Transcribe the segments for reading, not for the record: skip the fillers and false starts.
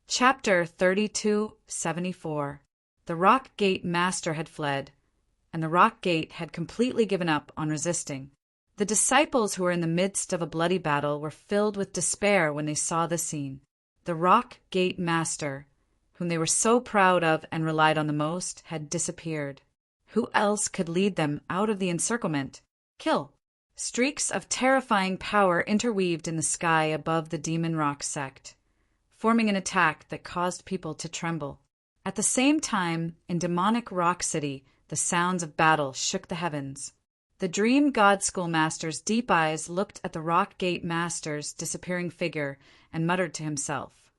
Chapter 3274. The Rock Gate Master had fled, and the Rock Gate had completely given up on resisting. The disciples who were in the midst of a bloody battle were filled with despair when they saw the scene. The Rock Gate Master, whom they were so proud of and relied on the most, had disappeared. Who else could lead them out of the encirclement? Kill! Streaks of terrifying power interweaved in the sky above the Demon Rock sect, forming an attack that caused people to tremble. At the same time, in demonic Rock City, the sounds of battle shook the heavens. The Dream God Schoolmaster's deep eyes looked at the Rock Gate Master's disappearing figure and muttered to himself,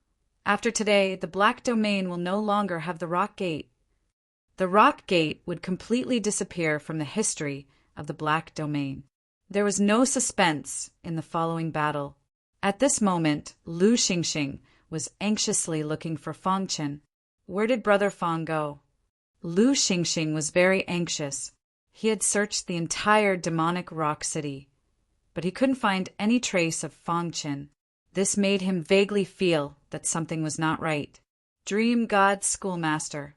"After today, the Black Domain will no longer have the Rock Gate." The Rock Gate would completely disappear from the history of the Black Domain. There was no suspense in the following battle. At this moment, Lu Xingxing was anxiously looking for Fong Chen. Where did Brother Fong go? Lu Xingxing was very anxious. He had searched the entire demonic Rock City, but he couldn't find any trace of Fong Chen. This made him vaguely feel that something was not right. Dream God Schoolmaster.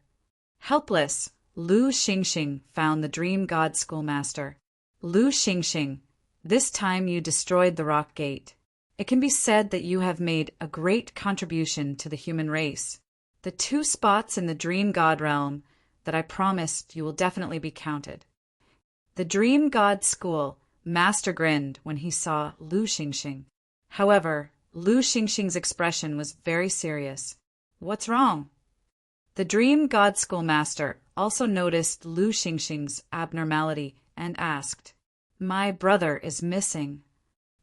Helpless, Lu Xingxing found the Dream God Schoolmaster. Lu Xingxing, this time you destroyed the Rock Gate. It can be said that you have made a great contribution to the human race. The 2 spots in the Dream God realm that I promised you will definitely be counted. The Dream God School Master grinned when he saw Lu Xingxing. However, Lu Xingxing's expression was very serious. What's wrong? The Dream God Schoolmaster also noticed Lu Xingxing's abnormality and asked, "My brother is missing."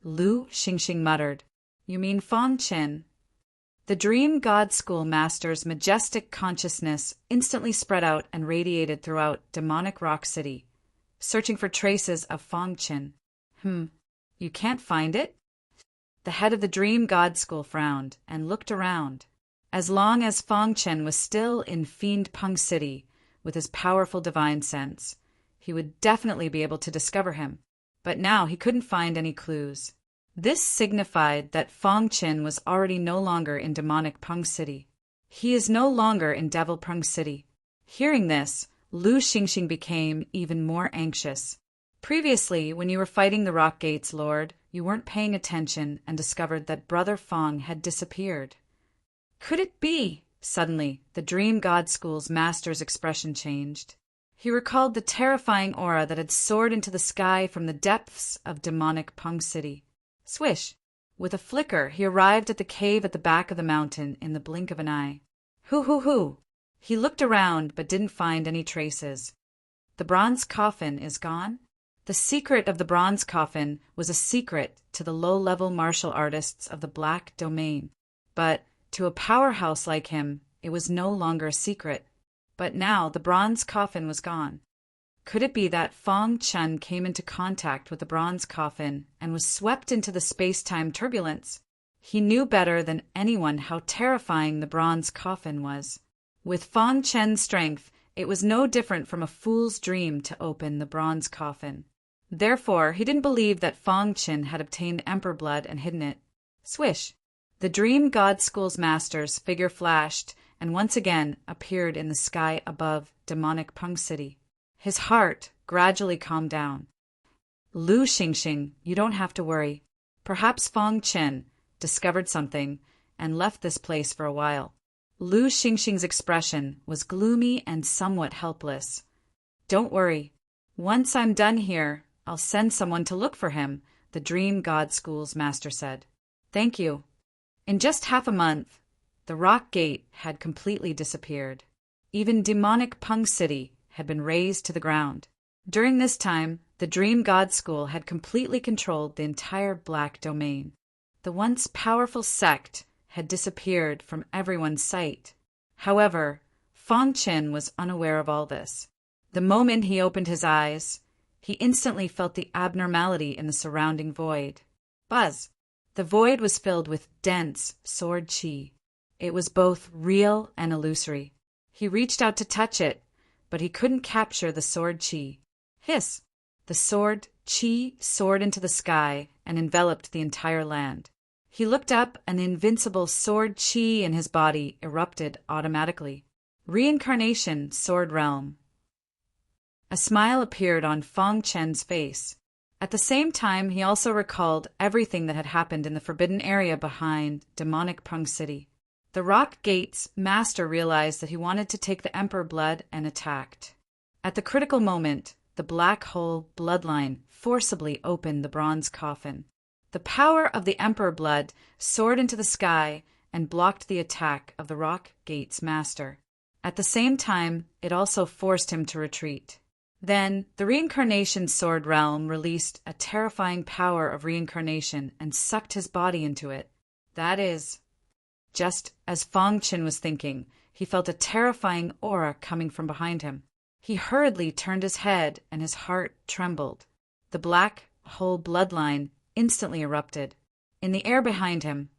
Lu Xingxing muttered, "You mean Fong Chen?" The Dream God Schoolmaster's majestic consciousness instantly spread out and radiated throughout demonic Rock City, searching for traces of Fong Chen. You can't find it? The head of the Dream God School frowned and looked around. As long as Fong Chen was still in Fiend Pung City with his powerful divine sense, he would definitely be able to discover him. But now he couldn't find any clues. This signified that Fong Chen was already no longer in demonic Pung City. He is no longer in Devil Pung City. Hearing this, Lu Xingxing became even more anxious. Previously, when you were fighting the Rock Gates, Lord, you weren't paying attention and discovered that Brother Fong had disappeared. Could it be? Suddenly, the Dream God School's master's expression changed. He recalled the terrifying aura that had soared into the sky from the depths of demonic Pung City. Swish! With a flicker, he arrived at the cave at the back of the mountain in the blink of an eye. Hoo! He looked around but didn't find any traces. The bronze coffin is gone? The secret of the bronze coffin was a secret to the low-level martial artists of the Black Domain. But to a powerhouse like him, it was no longer a secret. But now the bronze coffin was gone. Could it be that Fong Chen came into contact with the bronze coffin and was swept into the space-time turbulence? He knew better than anyone how terrifying the bronze coffin was. With Fong Chen's strength, it was no different from a fool's dream to open the bronze coffin. Therefore, he didn't believe that Fong Chen had obtained Emperor blood and hidden it. Swish! The Dream God School's master's figure flashed and once again appeared in the sky above demonic Pung City. His heart gradually calmed down. Lu Xingxing, you don't have to worry. Perhaps Fong Chen discovered something and left this place for a while. Lu Xingxing's expression was gloomy and somewhat helpless. Don't worry. Once I'm done here, I'll send someone to look for him, the Dream God School's master said. Thank you. In just half a month, the Rock Gate had completely disappeared. Even demonic Pung City had been razed to the ground. During this time, the Dream God School had completely controlled the entire Black Domain. The once powerful sect had disappeared from everyone's sight. However, Fong Chen was unaware of all this. The moment he opened his eyes, he instantly felt the abnormality in the surrounding void. Buzz! The void was filled with dense sword chi. It was both real and illusory. He reached out to touch it, but he couldn't capture the sword chi. Hiss! The sword chi soared into the sky and enveloped the entire land. He looked up, and the invincible sword chi in his body erupted automatically. Reincarnation, Sword Realm. A smile appeared on Fong Chen's face. At the same time, he also recalled everything that had happened in the forbidden area behind demonic Pung City. The Rock Gate's master realized that he wanted to take the Emperor blood and attacked. At the critical moment, the black hole bloodline forcibly opened the bronze coffin. The power of the Emperor blood soared into the sky and blocked the attack of the Rock Gate's master. At the same time, it also forced him to retreat. Then, the Reincarnation Sword Realm released a terrifying power of reincarnation and sucked his body into it. That is, just as Fong Chen was thinking, he felt a terrifying aura coming from behind him. He hurriedly turned his head, and his heart trembled. The black hole bloodline instantly erupted. In the air behind him,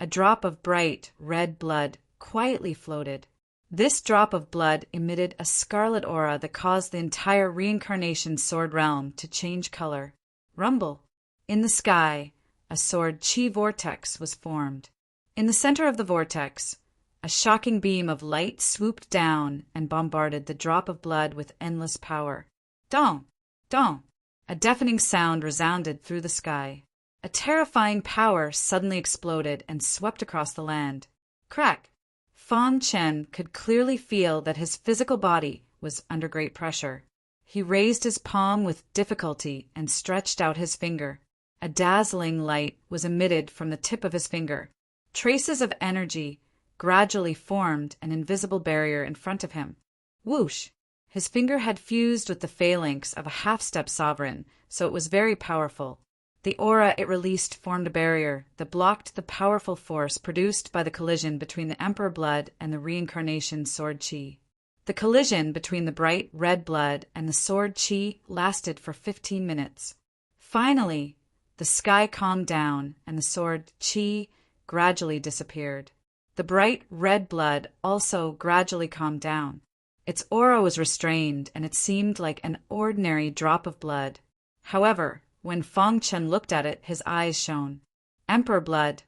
a drop of bright red blood quietly floated. This drop of blood emitted a scarlet aura that caused the entire Reincarnation Sword Realm to change color. Rumble! In the sky, a sword chi vortex was formed. In the center of the vortex, a shocking beam of light swooped down and bombarded the drop of blood with endless power. Dong! Dong! A deafening sound resounded through the sky. A terrifying power suddenly exploded and swept across the land. Crack! Fong Chen could clearly feel that his physical body was under great pressure. He raised his palm with difficulty and stretched out his finger. A dazzling light was emitted from the tip of his finger. Traces of energy gradually formed an invisible barrier in front of him. Whoosh! His finger had fused with the phalanx of a half-step sovereign, so it was very powerful. The aura it released formed a barrier that blocked the powerful force produced by the collision between the Emperor blood and the Reincarnation Sword Chi. The collision between the bright red blood and the Sword Chi lasted for 15 minutes. Finally, the sky calmed down and the Sword Chi gradually disappeared. The bright red blood also gradually calmed down. Its aura was restrained, and it seemed like an ordinary drop of blood. However, when Fong Chen looked at it, his eyes shone. Emperor blood.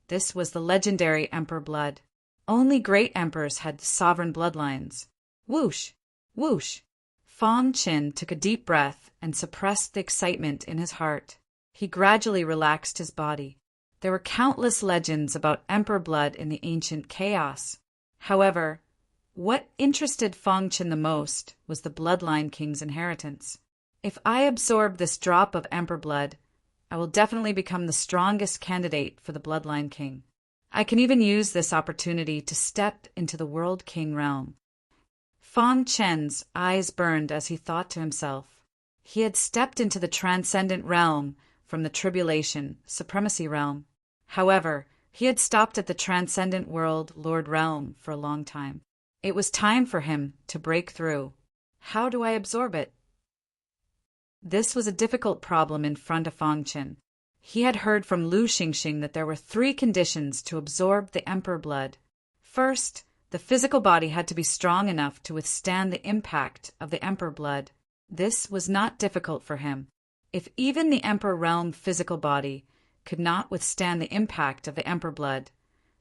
This was the legendary Emperor blood. Only great emperors had sovereign bloodlines. Whoosh! Whoosh! Fong Chen took a deep breath and suppressed the excitement in his heart. He gradually relaxed his body. There were countless legends about Emperor blood in the ancient chaos. However, what interested Fong Chen the most was the Bloodline King's inheritance. If I absorb this drop of Emperor blood, I will definitely become the strongest candidate for the Bloodline King. I can even use this opportunity to step into the World King realm. Fong Chen's eyes burned as he thought to himself. He had stepped into the transcendent realm from the Tribulation Supremacy realm. However, he had stopped at the Transcendent World Lord realm for a long time. It was time for him to break through. How do I absorb it? This was a difficult problem in front of Fong Chen. He had heard from Lu Xingxing that there were 3 conditions to absorb the Emperor blood. First, the physical body had to be strong enough to withstand the impact of the Emperor blood. This was not difficult for him. If even the Emperor realm physical body could not withstand the impact of the Emperor blood,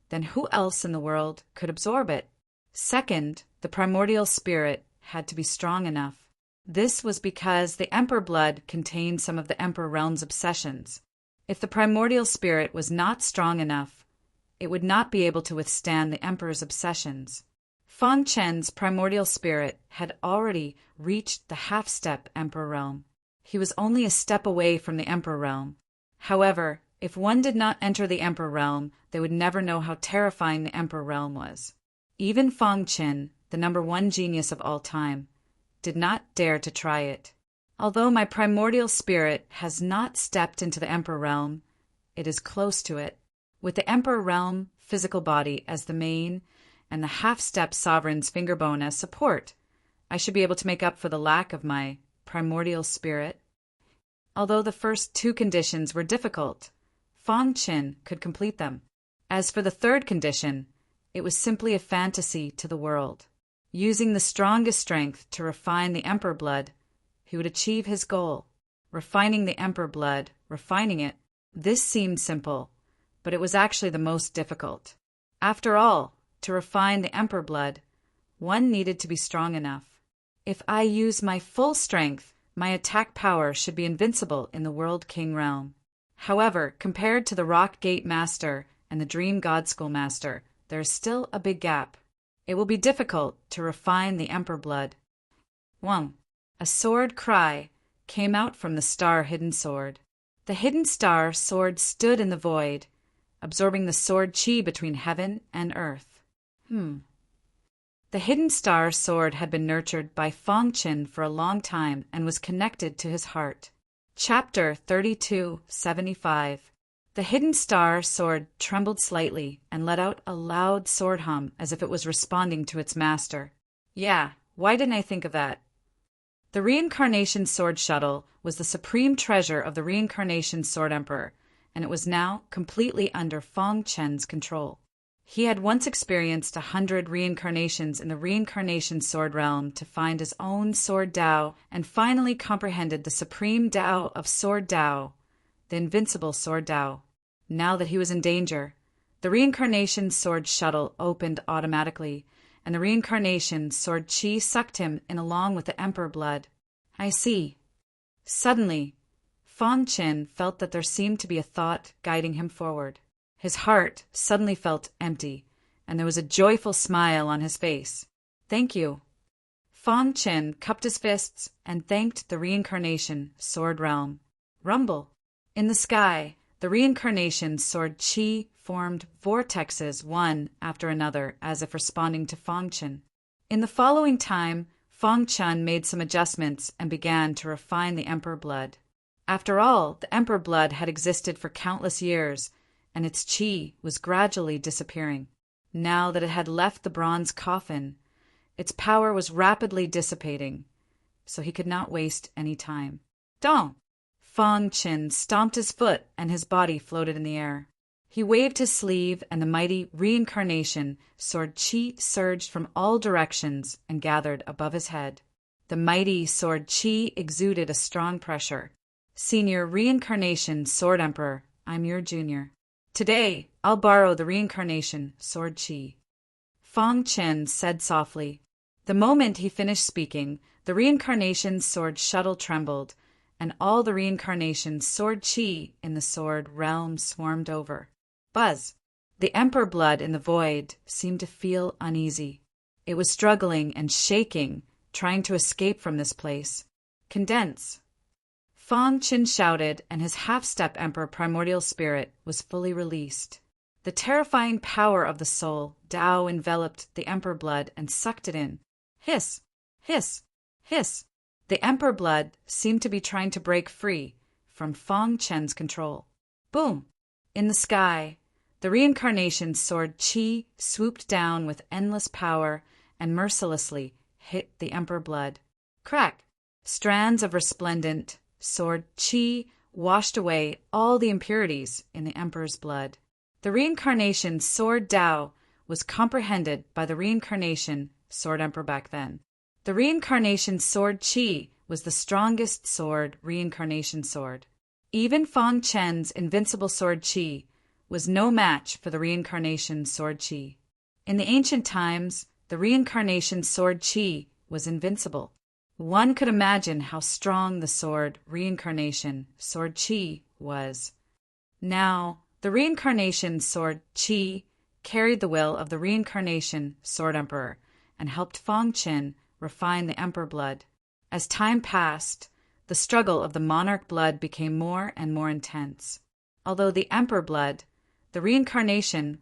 then who else in the world could absorb it? Second, the primordial spirit had to be strong enough. This was because the Emperor blood contained some of the Emperor realm's obsessions. If the primordial spirit was not strong enough, it would not be able to withstand the Emperor's obsessions. Fong Chen's primordial spirit had already reached the half-step Emperor realm. He was only a step away from the Emperor realm. However, if one did not enter the Emperor realm, they would never know how terrifying the Emperor realm was. Even Fong Chen, the #1 genius of all time, did not dare to try it. Although my primordial spirit has not stepped into the Emperor realm, it is close to it. With the Emperor realm physical body as the main and the half-step sovereign's finger bone as support, I should be able to make up for the lack of my primordial spirit. Although the first 2 conditions were difficult, Fong Chen could complete them. As for the 3rd condition, it was simply a fantasy to the world. Using the strongest strength to refine the Emperor blood, he would achieve his goal. Refining the Emperor blood, refining it. This seemed simple, but it was actually the most difficult. After all, to refine the Emperor blood, one needed to be strong enough. If I use my full strength, my attack power should be invincible in the World King realm. However, compared to the Rock Gate Master and the Dream God School Master, there is still a big gap. It will be difficult to refine the Emperor blood. 1. A sword cry came out from the star-hidden sword. The hidden star sword stood in the void, absorbing the sword chi between heaven and earth. The hidden star sword had been nurtured by Feng Qin for a long time and was connected to his heart. Chapter 3275. The hidden star sword trembled slightly and let out a loud sword hum as if it was responding to its master. Yeah, why didn't I think of that? The Reincarnation Sword Shuttle was the supreme treasure of the Reincarnation Sword Emperor, and it was now completely under Feng Chen's control. He had once experienced 100 reincarnations in the Reincarnation Sword realm to find his own Sword Tao and finally comprehended the supreme Tao of Sword Tao, the invincible Sword Tao. Now that he was in danger, the Reincarnation Sword Shuttle opened automatically, and the Reincarnation Sword Chi sucked him in along with the Emperor blood. I see. Suddenly, Feng Qin felt that there seemed to be a thought guiding him forward. His heart suddenly felt empty, and there was a joyful smile on his face. Thank you. Feng Qin cupped his fists and thanked the Reincarnation Sword Realm. Rumble. In the sky, the Reincarnation Sword Chi formed vortexes one after another as if responding to Feng Qin. In the following time, Feng Qin made some adjustments and began to refine the Emperor blood. After all, the Emperor blood had existed for countless years, and its chi was gradually disappearing. Now that it had left the bronze coffin, its power was rapidly dissipating, so he could not waste any time. Dong! Feng Qin stomped his foot and his body floated in the air. He waved his sleeve and the mighty Reincarnation Sword Chi surged from all directions and gathered above his head. The mighty Sword Chi exuded a strong pressure. Senior Reincarnation Sword Emperor, I'm your junior. Today, I'll borrow the Reincarnation Sword Chi. Feng Qin said softly. The moment he finished speaking, the Reincarnation Sword Shuttle trembled, and all the Reincarnation Sword Chi in the Sword Realm swarmed over. Buzz! The Emperor blood in the void seemed to feel uneasy. It was struggling and shaking, trying to escape from this place. Condense! Feng Qin shouted, and his half-step Emperor primordial spirit was fully released. The terrifying power of the soul, Tao, enveloped the Emperor blood and sucked it in. Hiss! Hiss! Hiss! The Emperor blood seemed to be trying to break free from Feng Chen's control. Boom! In the sky, the Reincarnation Sword Chi swooped down with endless power and mercilessly hit the Emperor blood. Crack! Strands of resplendent Sword Chi washed away all the impurities in the Emperor's blood. The Reincarnation Sword Tao was comprehended by the Reincarnation Sword Emperor back then. The Reincarnation Sword Chi was the strongest sword Reincarnation Sword. Even Feng Chen's invincible Sword Chi was no match for the Reincarnation Sword Chi. In the ancient times, the Reincarnation Sword Chi was invincible. One could imagine how strong the sword Reincarnation Sword Chi was. Now, the Reincarnation Sword Chi carried the will of the Reincarnation Sword Emperor and helped Feng Qin refine the Emperor blood. As time passed, the struggle of the monarch blood became more and more intense. Although the Emperor blood, the Reincarnation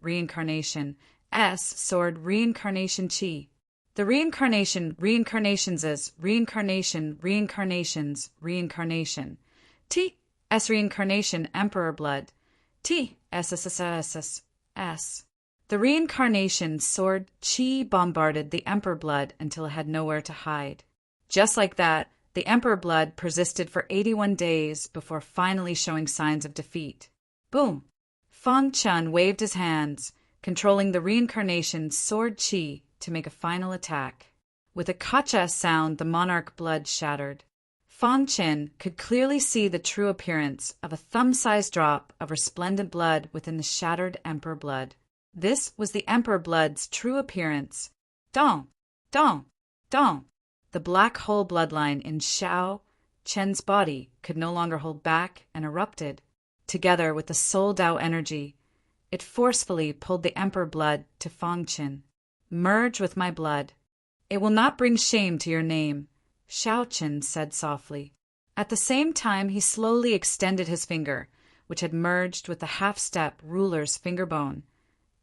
S Sword Reincarnation Chi, the Reincarnations as Reincarnation T S Reincarnation Emperor blood T S S S S S S. The Reincarnation Sword Chi bombarded the Emperor blood until it had nowhere to hide. Just like that, the Emperor blood persisted for 81 days before finally showing signs of defeat. Boom! Feng Qin waved his hands, controlling the Reincarnation Sword Chi to make a final attack. With a kacha sound, the monarch blood shattered. Fang Chen could clearly see the true appearance of a thumb-sized drop of resplendent blood within the shattered emperor blood. This was the emperor blood's true appearance. Dong! Dong! Dong! The black hole bloodline in Xiao Chen's body could no longer hold back and erupted. Together with the soul Dao energy, it forcefully pulled the emperor blood to Fang Chen. Merge with my blood. It will not bring shame to your name, Xiao Chen said softly. At the same time, he slowly extended his finger, which had merged with the half-step ruler's finger bone,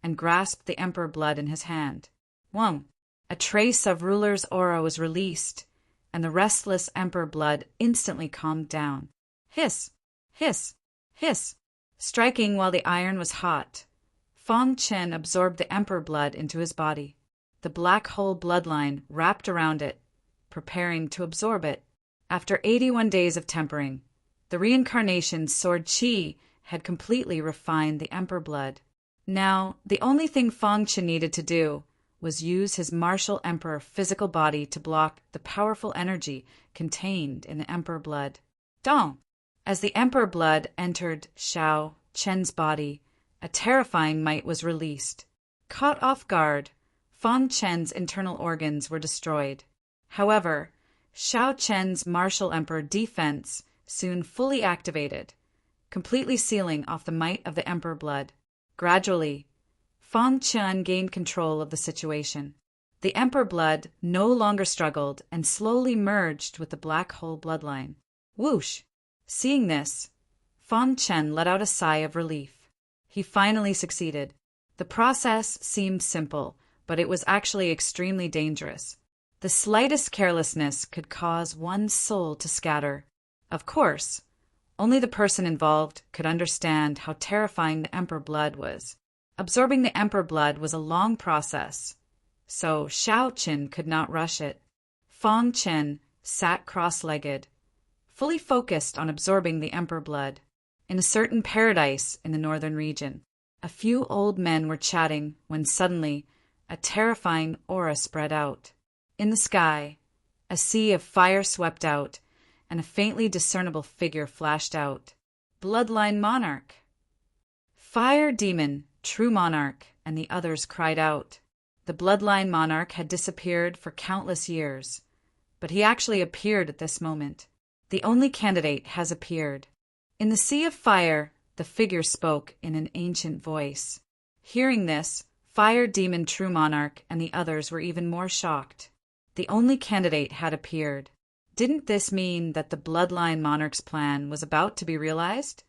and grasped the emperor blood in his hand. Wong! A trace of ruler's aura was released, and the restless emperor blood instantly calmed down. Hiss! Hiss! Hiss! Striking while the iron was hot, Fang Chen absorbed the emperor blood into his body. The black hole bloodline wrapped around it, preparing to absorb it. After 81 days of tempering, the reincarnation's sword qi had completely refined the emperor blood. Now, the only thing Fang Chen needed to do was use his martial emperor physical body to block the powerful energy contained in the emperor blood. Dong! As the emperor blood entered Xiao Chen's body, a terrifying might was released. Caught off guard, Fang Chen's internal organs were destroyed. However, Xiao Chen's martial emperor defense soon fully activated, completely sealing off the might of the emperor blood. Gradually, Fang Chen gained control of the situation. The emperor blood no longer struggled and slowly merged with the black hole bloodline. Whoosh! Seeing this, Fang Chen let out a sigh of relief. He finally succeeded. The process seemed simple, but it was actually extremely dangerous. The slightest carelessness could cause one's soul to scatter. Of course, only the person involved could understand how terrifying the emperor blood was. Absorbing the emperor blood was a long process, so Xiao Chen could not rush it. Fang Chen sat cross-legged, fully focused on absorbing the emperor blood. In a certain paradise in the northern region, a few old men were chatting when suddenly a terrifying aura spread out. In the sky, a sea of fire swept out, and a faintly discernible figure flashed out. Bloodline Monarch! Fire Demon, True Monarch, and the others cried out. The Bloodline Monarch had disappeared for countless years, but he actually appeared at this moment. The only candidate has appeared. In the sea of fire, the figure spoke in an ancient voice. Hearing this, Fire Demon True Monarch and the others were even more shocked. The only candidate had appeared. Didn't this mean that the Bloodline Monarch's plan was about to be realized?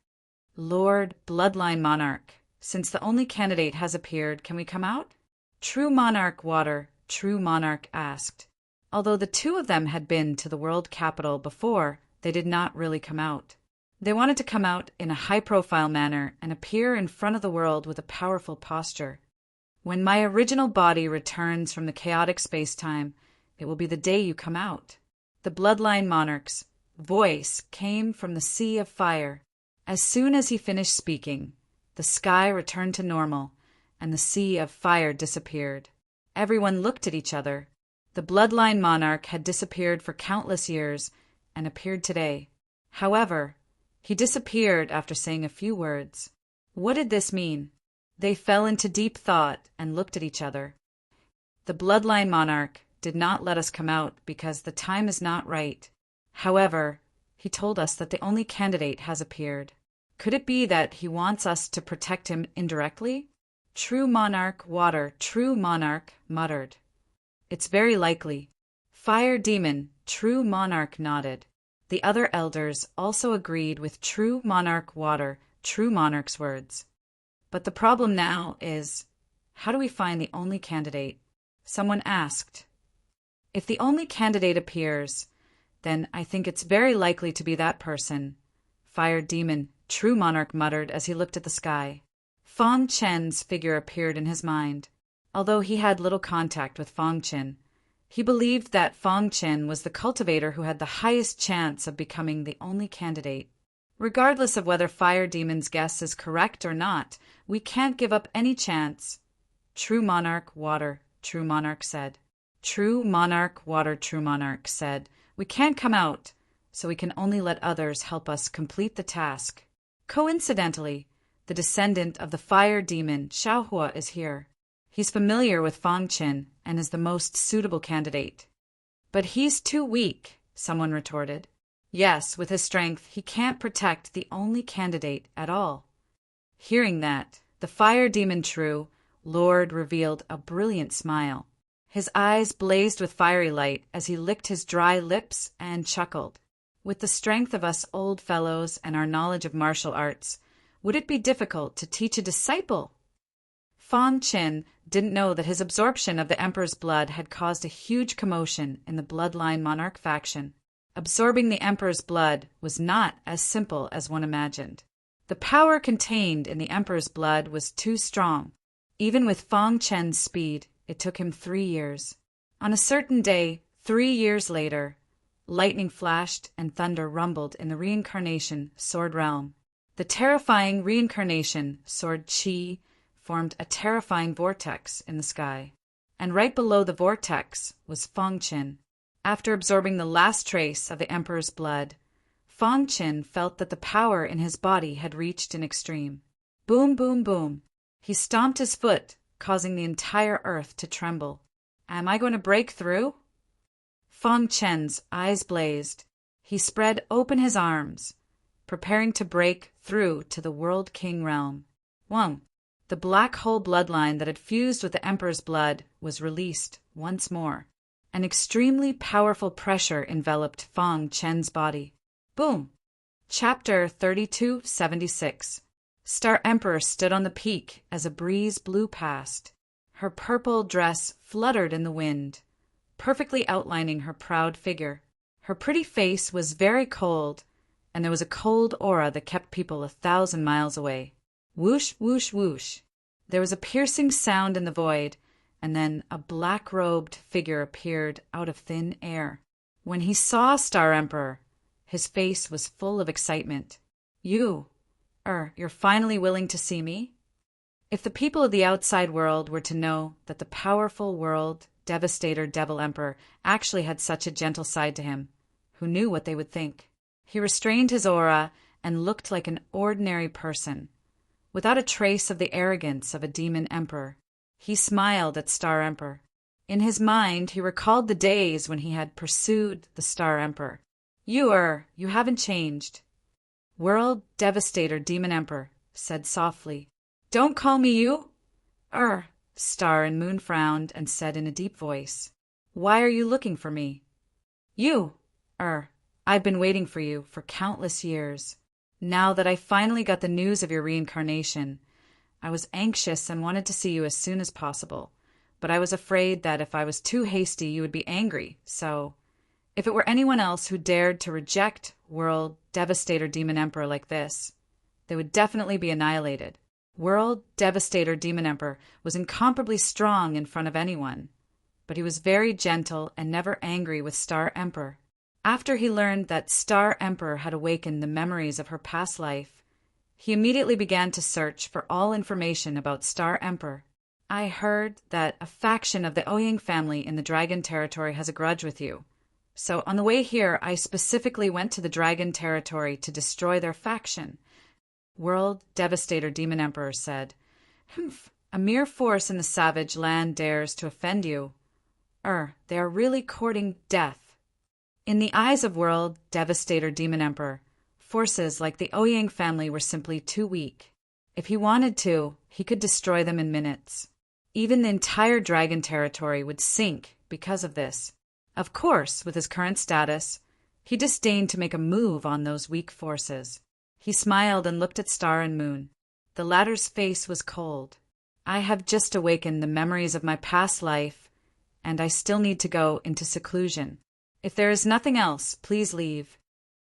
Lord Bloodline Monarch, since the only candidate has appeared, can we come out? True Monarch Water, True Monarch asked. Although the two of them had been to the world capital before, they did not really come out. They wanted to come out in a high-profile manner and appear in front of the world with a powerful posture. When my original body returns from the chaotic space-time, it will be the day you come out. The Bloodline Monarch's voice came from the sea of fire. As soon as he finished speaking, the sky returned to normal, and the sea of fire disappeared. Everyone looked at each other. The Bloodline Monarch had disappeared for countless years and appeared today. However, he disappeared after saying a few words. What did this mean? They fell into deep thought and looked at each other. The Bloodline Monarch did not let us come out because the time is not right. However, he told us that the only candidate has appeared. Could it be that he wants us to protect him indirectly? True Monarch Water, True Monarch muttered. It's very likely. Fire Demon, True Monarch nodded. The other elders also agreed with True Monarch Water, True Monarch's words. But the problem now is, how do we find the only candidate? Someone asked. If the only candidate appears, then I think it's very likely to be that person. Fire Demon, True Monarch muttered as he looked at the sky. Fang Chen's figure appeared in his mind. Although he had little contact with Fang Chen, he believed that Fang Chen was the cultivator who had the highest chance of becoming the only candidate. Regardless of whether Fire Demon's guess is correct or not, we can't give up any chance. True Monarch Water, True Monarch said. True Monarch Water, True Monarch said. We can't come out, so we can only let others help us complete the task. Coincidentally, the descendant of the fire demon Xiaohua is here. He's familiar with Fang Qin and is the most suitable candidate. But he's too weak, someone retorted. Yes, with his strength, he can't protect the only candidate at all. Hearing that, the fire demon Lord revealed a brilliant smile. His eyes blazed with fiery light as he licked his dry lips and chuckled. With the strength of us old fellows and our knowledge of martial arts, would it be difficult to teach a disciple? Fang Qin didn't know that his absorption of the emperor's blood had caused a huge commotion in the bloodline monarch faction. Absorbing the emperor's blood was not as simple as one imagined. The power contained in the emperor's blood was too strong. Even with Fang Qin's speed, it took him 3 years. On a certain day, 3 years later, lightning flashed and thunder rumbled in the reincarnation Sword realm. The terrifying reincarnation Sword Qi formed a terrifying vortex in the sky, and right below the vortex was Fang Qin. After absorbing the last trace of the emperor's blood, Fang Qin felt that the power in his body had reached an extreme. Boom, boom, boom. He stomped his foot, causing the entire earth to tremble. Am I going to break through? Fang Qin's eyes blazed. He spread open his arms, preparing to break through to the World King realm. Wang. The black hole bloodline that had fused with the emperor's blood was released once more. An extremely powerful pressure enveloped Fang Qin's body. Boom! Chapter 3276. Star Emperor stood on the peak as a breeze blew past. Her purple dress fluttered in the wind, perfectly outlining her proud figure. Her pretty face was very cold, and there was a cold aura that kept people 1,000 miles away. Whoosh, whoosh, whoosh. There was a piercing sound in the void, and then a black-robed figure appeared out of thin air. When he saw Star Emperor, his face was full of excitement. You're finally willing to see me? If the people of the outside world were to know that the powerful world devastator Devil Emperor actually had such a gentle side to him, who knew what they would think? He restrained his aura and looked like an ordinary person, without a trace of the arrogance of a demon emperor. He smiled at Star Emperor. In his mind, he recalled the days when he had pursued the Star Emperor. You haven't changed. World Devastator Demon Emperor said softly. Don't call me you. Star and Moon frowned and said in a deep voice. Why are you looking for me? I've been waiting for you for countless years. Now that I finally got the news of your reincarnation, I was anxious and wanted to see you as soon as possible, but I was afraid that if I was too hasty you would be angry, so if it were anyone else who dared to reject World Devastator Demon Emperor like this, they would definitely be annihilated. World Devastator Demon Emperor was incomparably strong in front of anyone, but he was very gentle and never angry with Star Emperor. After he learned that Star Emperor had awakened the memories of her past life, he immediately began to search for all information about Star Emperor. I heard that a faction of the Ouyang family in the Dragon Territory has a grudge with you. So on the way here, I specifically went to the Dragon Territory to destroy their faction. World Devastator Demon Emperor said, A mere force in the savage land dares to offend you. They are really courting death. In the eyes of World Devastator Demon Emperor, forces like the Ouyang family were simply too weak. If he wanted to, he could destroy them in minutes. Even the entire Dragon Territory would sink because of this. Of course, with his current status, he disdained to make a move on those weak forces. He smiled and looked at Star and Moon. The latter's face was cold. I have just awakened the memories of my past life, and I still need to go into seclusion. If there is nothing else, please leave.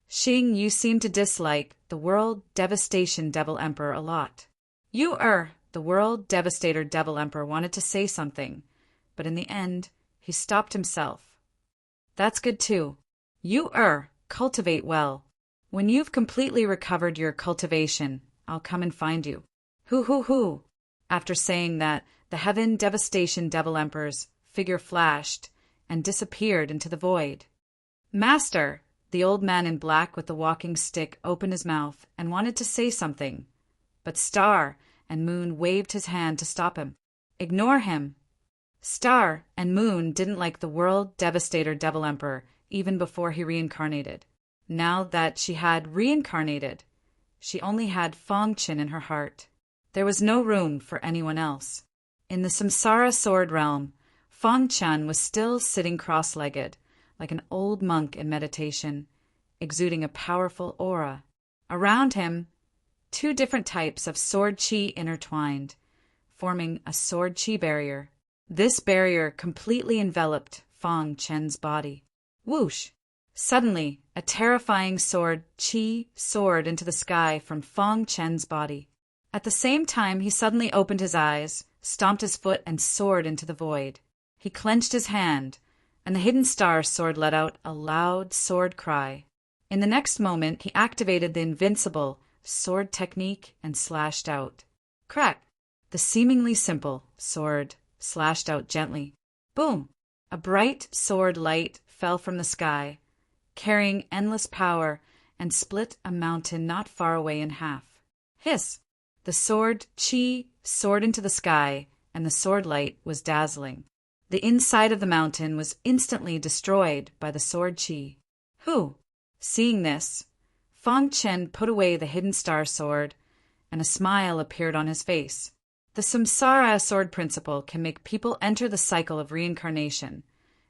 Xing, you seem to dislike the World Devastation Devil Emperor a lot. The World Devastator Devil Emperor wanted to say something, but in the end, he stopped himself. That's good too. Cultivate well. When you've completely recovered your cultivation, I'll come and find you. Hoo. After saying that, the Heaven Devastation Devil Emperor's figure flashed and disappeared into the void. Master, The old man in black with the walking stick opened his mouth and wanted to say something, but Star and Moon waved his hand to stop him. Ignore him. Star and Moon didn't like the World Devastator Devil Emperor even before he reincarnated. Now that she had reincarnated, she only had Fong Chin in her heart. There was no room for anyone else. In the Samsara Sword realm, Fong Chin was still sitting cross-legged, like an old monk in meditation, exuding a powerful aura. Around him, 2 different types of sword chi intertwined, forming a sword chi barrier. This barrier completely enveloped Fong Chen's body. Whoosh! Suddenly, a terrifying sword chi soared into the sky from Fong Chen's body. At the same time, he suddenly opened his eyes, stomped his foot, and soared into the void. He clenched his hand, and the hidden star sword let out a loud sword cry. In the next moment, he activated the invincible sword technique and slashed out. Crack! The seemingly simple sword slashed out gently. Boom! A bright sword light fell from the sky, carrying endless power, and split a mountain not far away in half. Hiss! The sword chi soared into the sky, and the sword light was dazzling. The inside of the mountain was instantly destroyed by the sword chi. Who? Seeing this, Fong Chen put away the hidden star sword, and a smile appeared on his face. The Samsara sword principle can make people enter the cycle of reincarnation,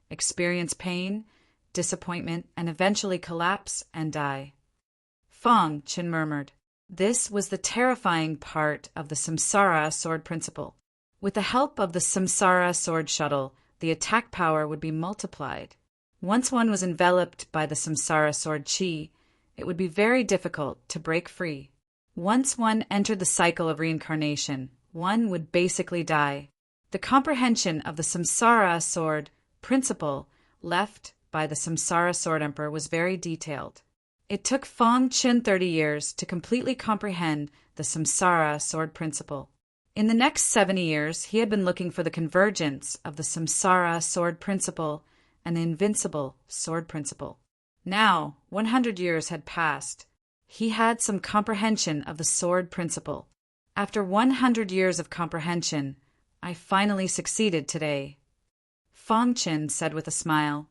experience pain, disappointment, and eventually collapse and die. Fong Chen murmured. This was the terrifying part of the Samsara sword principle. With the help of the Samsara sword shuttle, the attack power would be multiplied. Once one was enveloped by the Samsara sword chi, it would be very difficult to break free. Once one entered the cycle of reincarnation, one would basically die. The comprehension of the Samsara sword principle left by the Samsara sword emperor was very detailed. It took Fong Chen 30 years to completely comprehend the Samsara sword principle. In the next 70 years, he had been looking for the convergence of the Samsara sword principle and the invincible sword principle. Now, 100 years had passed. He had some comprehension of the sword principle. After 100 years of comprehension, I finally succeeded today. Fong Chen said with a smile,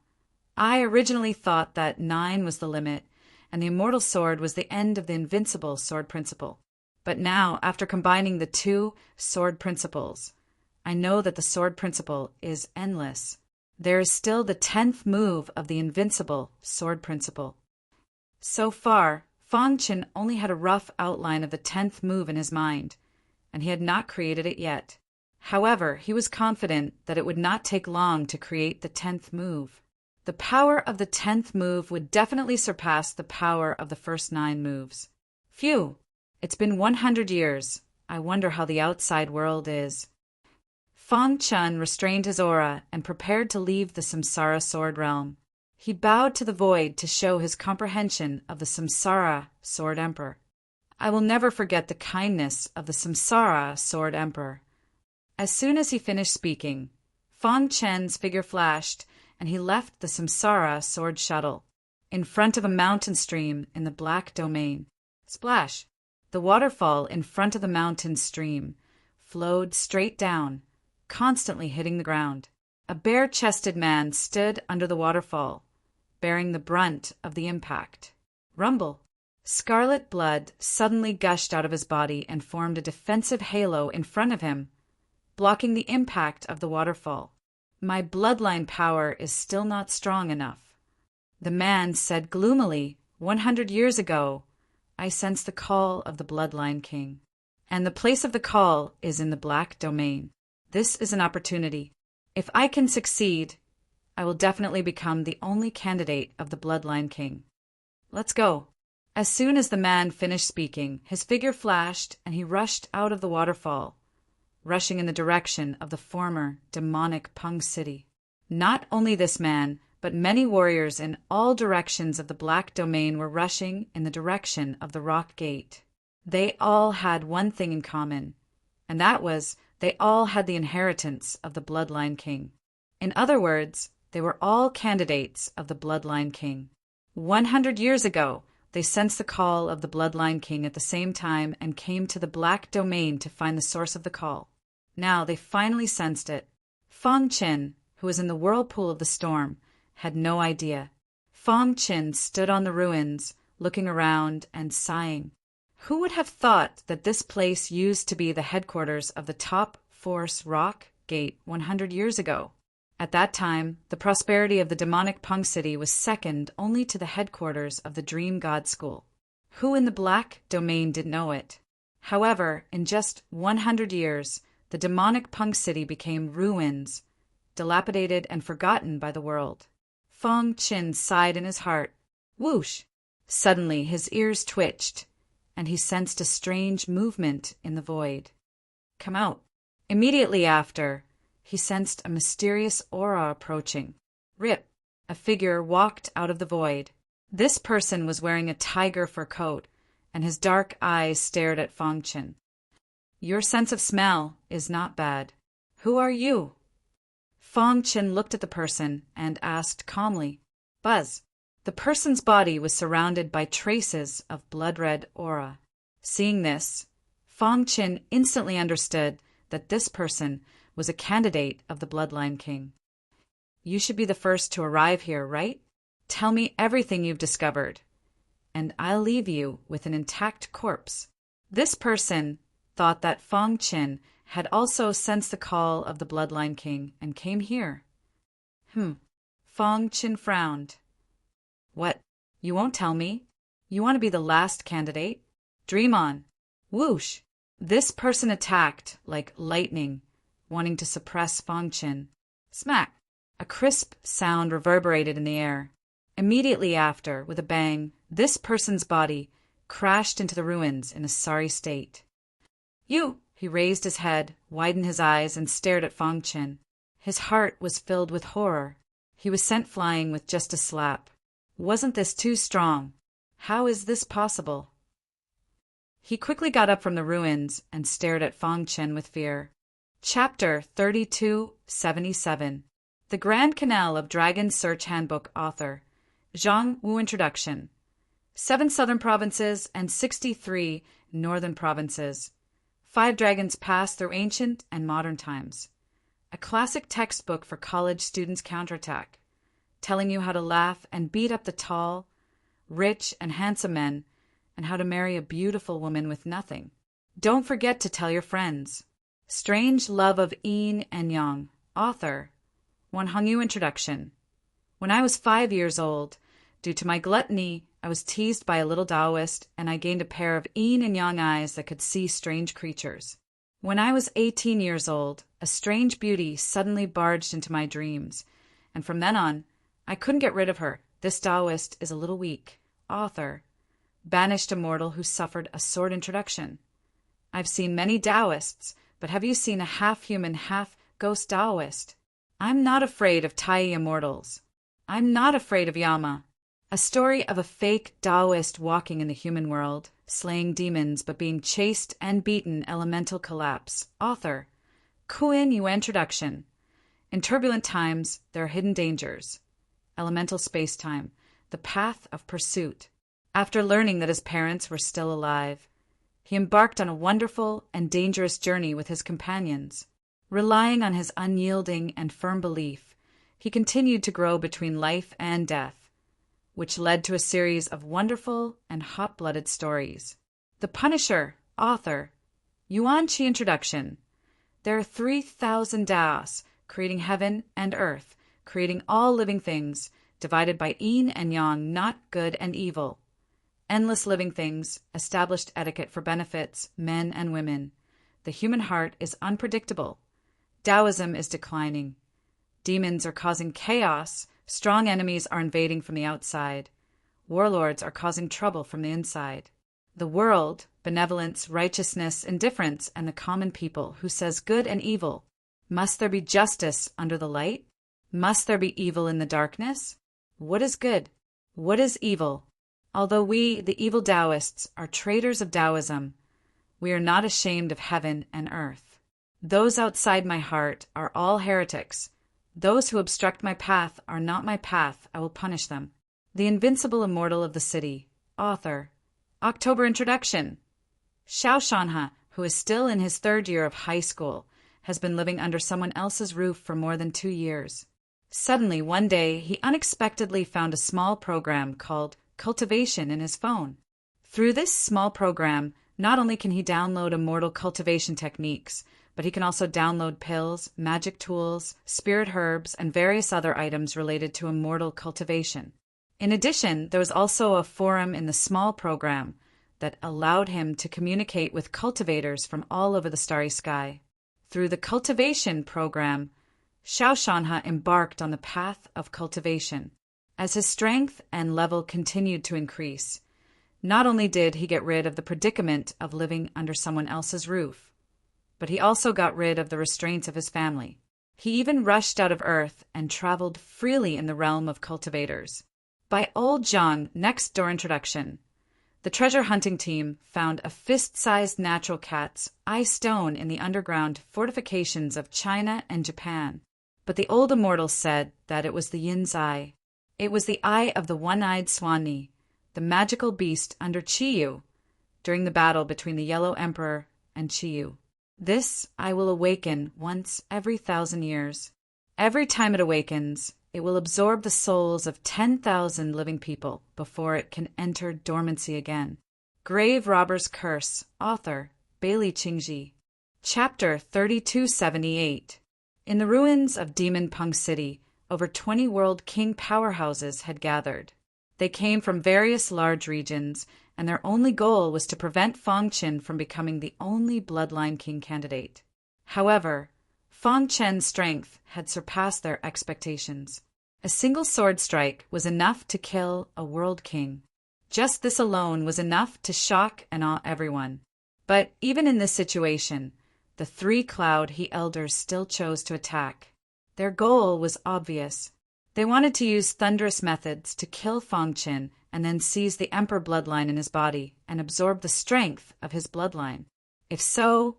I originally thought that 9 was the limit, and the immortal sword was the end of the invincible sword principle. But now, after combining the 2 sword principles, I know that the sword principle is endless. There is still the 10th move of the invincible sword principle. So far, Fong Chen only had a rough outline of the 10th move in his mind, and he had not created it yet. However, he was confident that it would not take long to create the 10th move. The power of the 10th move would definitely surpass the power of the first 9 moves. Phew! It's been 100 years. I wonder how the outside world is. Fong Chen restrained his aura and prepared to leave the Samsara sword realm. He bowed to the void to show his comprehension of the Samsara sword emperor. I will never forget the kindness of the Samsara sword emperor. As soon as he finished speaking, Fong Chen's figure flashed, and he left the Samsara sword shuttle in front of a mountain stream in the Black Domain. Splash! The waterfall in front of the mountain stream flowed straight down, constantly hitting the ground. A bare-chested man stood under the waterfall, bearing the brunt of the impact. Rumble! Scarlet blood suddenly gushed out of his body and formed a defensive halo in front of him, blocking the impact of the waterfall. My bloodline power is still not strong enough. The man said gloomily, 100 years ago, I sense the call of the bloodline king. And the place of the call is in the Black Domain. This is an opportunity. If I can succeed, I will definitely become the only candidate of the bloodline king. Let's go. As soon as the man finished speaking, his figure flashed and he rushed out of the waterfall, rushing in the direction of the former demonic Pung City. Not only this man, but many warriors in all directions of the Black Domain were rushing in the direction of the Rock Gate. They all had one thing in common, and that was they all had the inheritance of the Bloodline King. In other words, they were all candidates of the Bloodline King. 100 years ago, they sensed the call of the Bloodline King at the same time and came to the Black Domain to find the source of the call. Now they finally sensed it. Fong Qin, who was in the whirlpool of the storm, had no idea. Fong Qin stood on the ruins, looking around and sighing. Who would have thought that this place used to be the headquarters of the Top Force Rock Gate 100 years ago? At that time, the prosperity of the demonic Pung City was second only to the headquarters of the Dream God School. Who in the Black Domain didn't know it? However, in just 100 years, the demonic Pung City became ruins, dilapidated and forgotten by the world. Fong Qin sighed in his heart. Whoosh! Suddenly his ears twitched, and he sensed a strange movement in the void. Come out. Immediately after, he sensed a mysterious aura approaching. Rip! A figure walked out of the void. This person was wearing a tiger fur coat, and his dark eyes stared at Fong Qin. Your sense of smell is not bad. Who are you? Fong Qin looked at the person and asked calmly. Buzz. The person's body was surrounded by traces of blood-red aura. Seeing this, Fong Qin instantly understood that this person was a candidate of the Bloodline King. You should be the first to arrive here, right? Tell me everything you've discovered, and I'll leave you with an intact corpse. This person thought that Fong Qin had also sensed the call of the Bloodline King and came here. Fong Qin frowned. What? You won't tell me? You want to be the last candidate? Dream on. Whoosh! This person attacked like lightning, wanting to suppress Fong Qin. Smack! A crisp sound reverberated in the air. Immediately after, with a bang, this person's body crashed into the ruins in a sorry state. You! He raised his head, widened his eyes, and stared at Fong Qin. His heart was filled with horror. He was sent flying with just a slap. Wasn't this too strong? How is this possible? He quickly got up from the ruins and stared at Fong Qin with fear. Chapter 3277. The Grand Canal of Dragon's Search Handbook author. Zhang Wu Introduction. 7 southern provinces and 63 northern provinces. 5 dragons pass through ancient and modern times. A classic textbook for college students' counterattack, telling you how to laugh and beat up the tall, rich, and handsome men, and how to marry a beautiful woman with nothing. Don't forget to tell your friends. Strange Love of Yin and Yang, author. Wan Hongyu Introduction. When I was 5 years old, due to my gluttony, I was teased by a little Taoist, and I gained a pair of yin and yang eyes that could see strange creatures. When I was 18 years old, a strange beauty suddenly barged into my dreams, and from then on, I couldn't get rid of her. This Taoist is a little weak. Author. Banished immortal who suffered a sword introduction. I've seen many Taoists, but have you seen a half-human, half-ghost Taoist? I'm not afraid of Tai immortals. I'm not afraid of Yama. A story of a fake Taoist walking in the human world, slaying demons but being chased and beaten. Elemental collapse. Author. Kuin Yu Introduction. In turbulent times, there are hidden dangers. Elemental space-time. The path of pursuit. After learning that his parents were still alive, he embarked on a wonderful and dangerous journey with his companions. Relying on his unyielding and firm belief, he continued to grow between life and death, which led to a series of wonderful and hot-blooded stories. The Punisher, author. Yuan Chi Introduction. There are 3,000 Daos, creating heaven and earth, creating all living things, divided by yin and yang, not good and evil. Endless living things, established etiquette for benefits, men and women. The human heart is unpredictable. Taoism is declining. Demons are causing chaos. Strong enemies are invading from the outside. Warlords are causing trouble from the inside. The world, benevolence, righteousness, indifference, and the common people who says good and evil. Must there be justice under the light? Must there be evil in the darkness? What is good? What is evil? Although we, the evil Taoists, are traitors of Taoism, we are not ashamed of heaven and earth. Those outside my heart are all heretics. Those who obstruct my path are not my path. I will punish them. The Invincible Immortal of the City. Author. October introduction. Xiao Shanhe, who is still in his third year of high school, has been living under someone else's roof for more than 2 years. Suddenly, one day, he unexpectedly found a small program called Cultivation in his phone. Through this small program, not only can he download immortal cultivation techniques, but he can also download pills, magic tools, spirit herbs, and various other items related to immortal cultivation. In addition, there was also a forum in the small program that allowed him to communicate with cultivators from all over the starry sky. Through the cultivation program, Xiao Shanhe embarked on the path of cultivation. As his strength and level continued to increase, not only did he get rid of the predicament of living under someone else's roof, but he also got rid of the restraints of his family. He even rushed out of Earth and traveled freely in the realm of cultivators. By Old Zhang, next door introduction. The treasure hunting team found a fist-sized natural cat's eye stone in the underground fortifications of China and Japan. But the old immortal said that it was the yin's eye. It was the eye of the one-eyed Swanee, the magical beast under Chiyu, during the battle between the Yellow Emperor and Chiyu. This eye will awaken once every 1,000 years. Every time it awakens, it will absorb the souls of 10,000 living people before it can enter dormancy again. Grave Robber's Curse. Author. Bailey Qingji. Chapter 3278. In the ruins of Demon Punk City, over 20 World King powerhouses had gathered. They came from various large regions, and their only goal was to prevent Fang Qin from becoming the only Bloodline King candidate. However, Fang Chen's strength had surpassed their expectations. A single sword strike was enough to kill a world king. Just this alone was enough to shock and awe everyone. But even in this situation, the 3 Cloud He Elders still chose to attack. Their goal was obvious. They wanted to use thunderous methods to kill Fang Qin and then seize the Emperor bloodline in his body and absorb the strength of his bloodline. If so,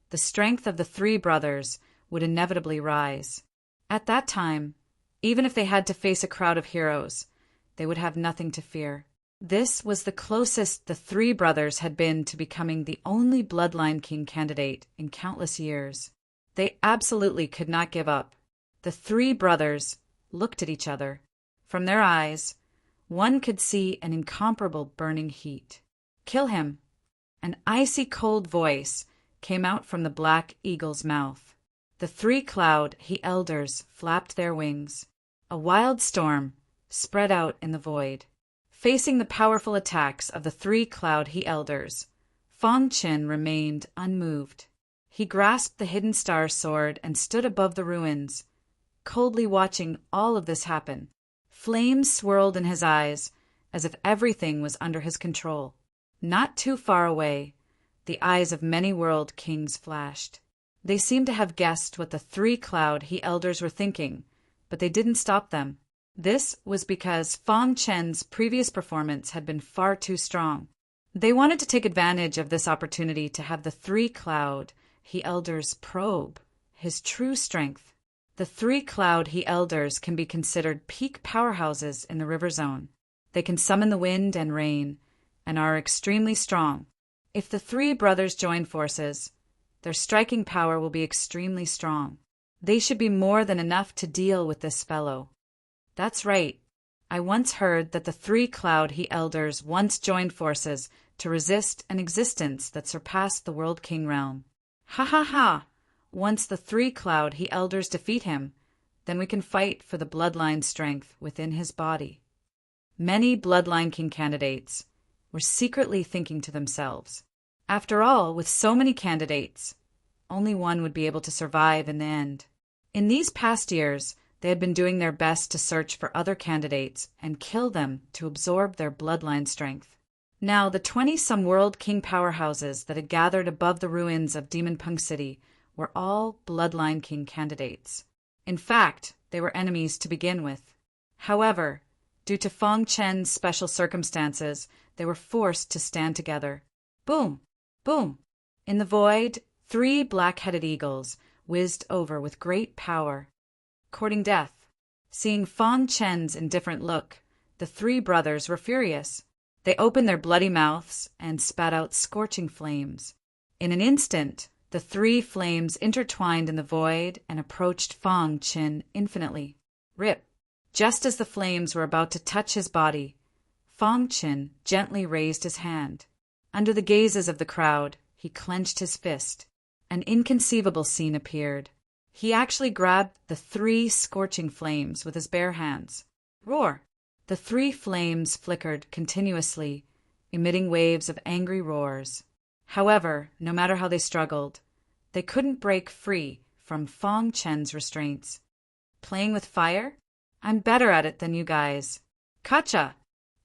the strength of the 3 brothers would inevitably rise. At that time, even if they had to face a crowd of heroes, they would have nothing to fear. This was the closest the 3 brothers had been to becoming the only Bloodline King candidate in countless years. They absolutely could not give up. The 3 brothers looked at each other. From their eyes, one could see an incomparable burning heat. "Kill him!" An icy cold voice came out from the black eagle's mouth. The 3 Cloud He Elders flapped their wings. A wild storm spread out in the void. Facing the powerful attacks of the 3 Cloud He Elders, Fang Qin remained unmoved. He grasped the hidden star sword and stood above the ruins, coldly watching all of this happen. Flames swirled in his eyes, as if everything was under his control. Not too far away, the eyes of many world kings flashed. They seemed to have guessed what the 3 Cloud He Elders were thinking, but they didn't stop them. This was because Fang Chen's previous performance had been far too strong. They wanted to take advantage of this opportunity to have the 3 Cloud He Elders probe his true strength. The 3 Cloud He Elders can be considered peak powerhouses in the river zone. They can summon the wind and rain, and are extremely strong. If the 3 brothers join forces, their striking power will be extremely strong. They should be more than enough to deal with this fellow. That's right. I once heard that the 3 Cloud He Elders once joined forces to resist an existence that surpassed the World King realm. Ha ha ha! Once the 3 Cloud He Elders defeat him, then we can fight for the bloodline strength within his body. Many Bloodline King candidates were secretly thinking to themselves, after all, with so many candidates, only one would be able to survive in the end. In these past years, they had been doing their best to search for other candidates and kill them to absorb their bloodline strength. Now, the 20-some World King powerhouses that had gathered above the ruins of Demon Punk City were all Bloodline King candidates. In fact, they were enemies to begin with. However, due to Fang Chen's special circumstances, they were forced to stand together. Boom! Boom! In the void, 3 black-headed eagles whizzed over with great power, courting death. Seeing Fang Chen's indifferent look, The three brothers were furious. They opened their bloody mouths and spat out scorching flames. In an instant, the three flames intertwined in the void and approached Fang Qin infinitely. Rip! Just as the flames were about to touch his body, Fang Qin gently raised his hand. Under the gazes of the crowd, he clenched his fist. An inconceivable scene appeared. He actually grabbed the three scorching flames with his bare hands. Roar! The three flames flickered continuously, emitting waves of angry roars. However, no matter how they struggled, they couldn't break free from Fang Chen's restraints. Playing with fire? I'm better at it than you guys. Kacha!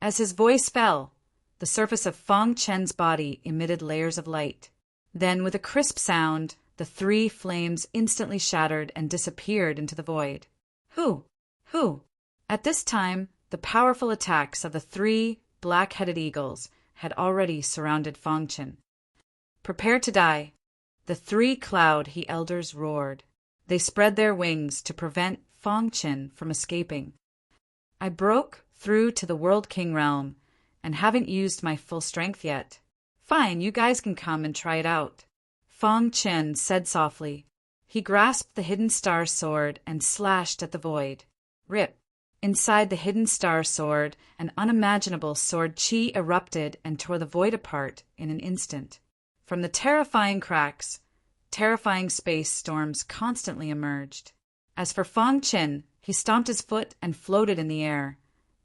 As his voice fell, the surface of Fang Chen's body emitted layers of light. Then, with a crisp sound, the three flames instantly shattered and disappeared into the void. Who? At this time, the powerful attacks of the three black-headed eagles had already surrounded Fang Chen. Prepare to die. The three Cloud He Elders roared. They spread their wings to prevent Fang Chen from escaping. I broke through to the World King realm and haven't used my full strength yet. Fine, you guys can come and try it out. Fang Chen said softly. He grasped the Hidden Star Sword and slashed at the void. Rip! Inside the Hidden Star Sword, an unimaginable sword chi erupted and tore the void apart in an instant. From the terrifying cracks, terrifying space storms constantly emerged. As for Fang Chen, he stomped his foot and floated in the air,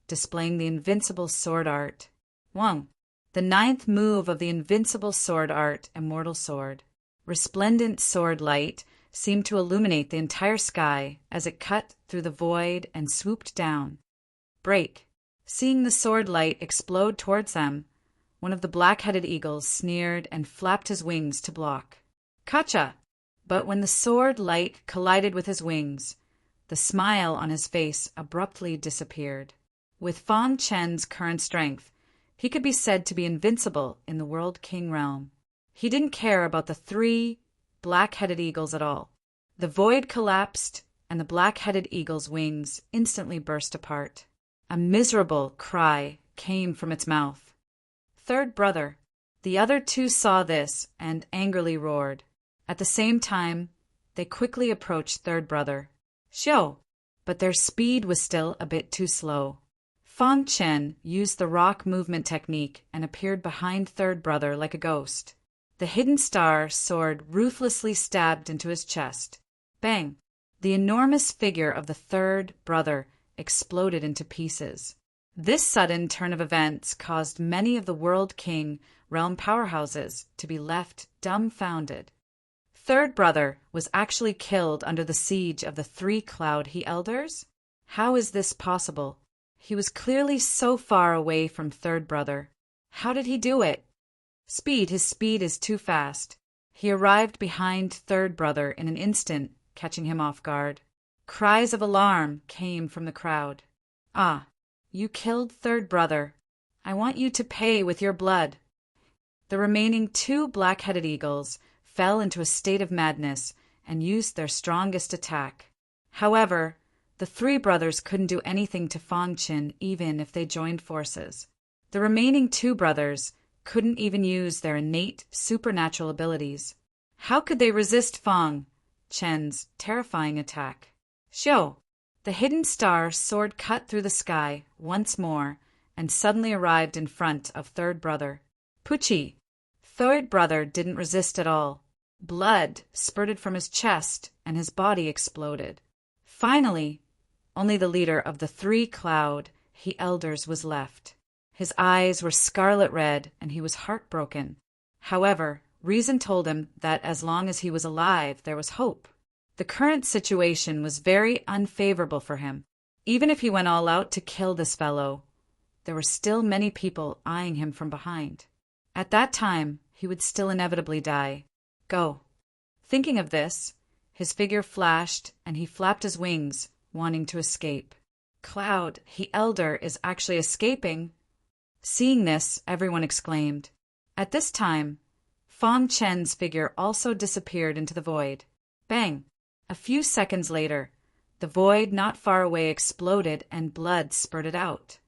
displaying the invincible sword art. Wang, the ninth move of the invincible sword art, Immortal Sword. Resplendent sword light seemed to illuminate the entire sky as it cut through the void and swooped down. Break! Seeing the sword light explode towards them, one of the black-headed eagles sneered and flapped his wings to block. Kacha! But when the sword light collided with his wings, the smile on his face abruptly disappeared. With Fang Chen's current strength, he could be said to be invincible in the World King realm. He didn't care about the three black-headed eagles at all. The void collapsed, and the black-headed eagle's wings instantly burst apart. A miserable cry came from its mouth. Third brother. The other two saw this and angrily roared. At the same time, they quickly approached third brother. Xiao! But their speed was still a bit too slow. Fang Chen used the rock movement technique and appeared behind third brother like a ghost. The Hidden Star Sword ruthlessly stabbed into his chest. Bang! The enormous figure of the third brother exploded into pieces. This sudden turn of events caused many of the World King realm powerhouses to be left dumbfounded. Third brother was actually killed under the siege of the three Cloud He Elders? How is this possible? He was clearly so far away from third brother. How did he do it? His speed is too fast. He arrived behind third brother in an instant, catching him off guard. Cries of alarm came from the crowd. Ah, you killed third brother. I want you to pay with your blood. The remaining two black-headed eagles fell into a state of madness and used their strongest attack. However, the three brothers couldn't do anything to Fang Chen even if they joined forces. The remaining two brothers couldn't even use their innate supernatural abilities. How could they resist Fang Chen's terrifying attack? Xiao! The Hidden Star Sword cut through the sky once more and suddenly arrived in front of third brother. Puchi! Third brother didn't resist at all. Blood spurted from his chest and his body exploded. Finally, only the leader of the three Cloud He Elders was left. His eyes were scarlet red and he was heartbroken. However, reason told him that as long as he was alive, there was hope. The current situation was very unfavorable for him. Even if he went all out to kill this fellow, there were still many people eyeing him from behind. At that time, he would still inevitably die. Go. Thinking of this, his figure flashed and he flapped his wings, wanting to escape. Cloud He Elder is actually escaping. Seeing this, everyone exclaimed. At this time, Fang Chen's figure also disappeared into the void. Bang! A few seconds later, the void not far away exploded and blood spurted out.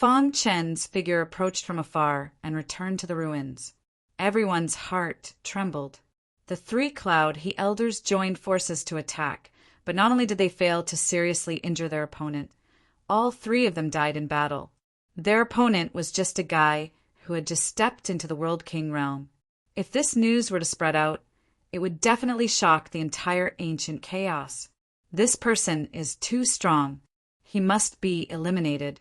Fang Chen's figure approached from afar and returned to the ruins. Everyone's heart trembled. The three Cloud He elders joined forces to attack, but not only did they fail to seriously injure their opponent, all three of them died in battle. Their opponent was just a guy who had just stepped into the World King realm. If this news were to spread out, it would definitely shock the entire ancient chaos. This person is too strong. He must be eliminated.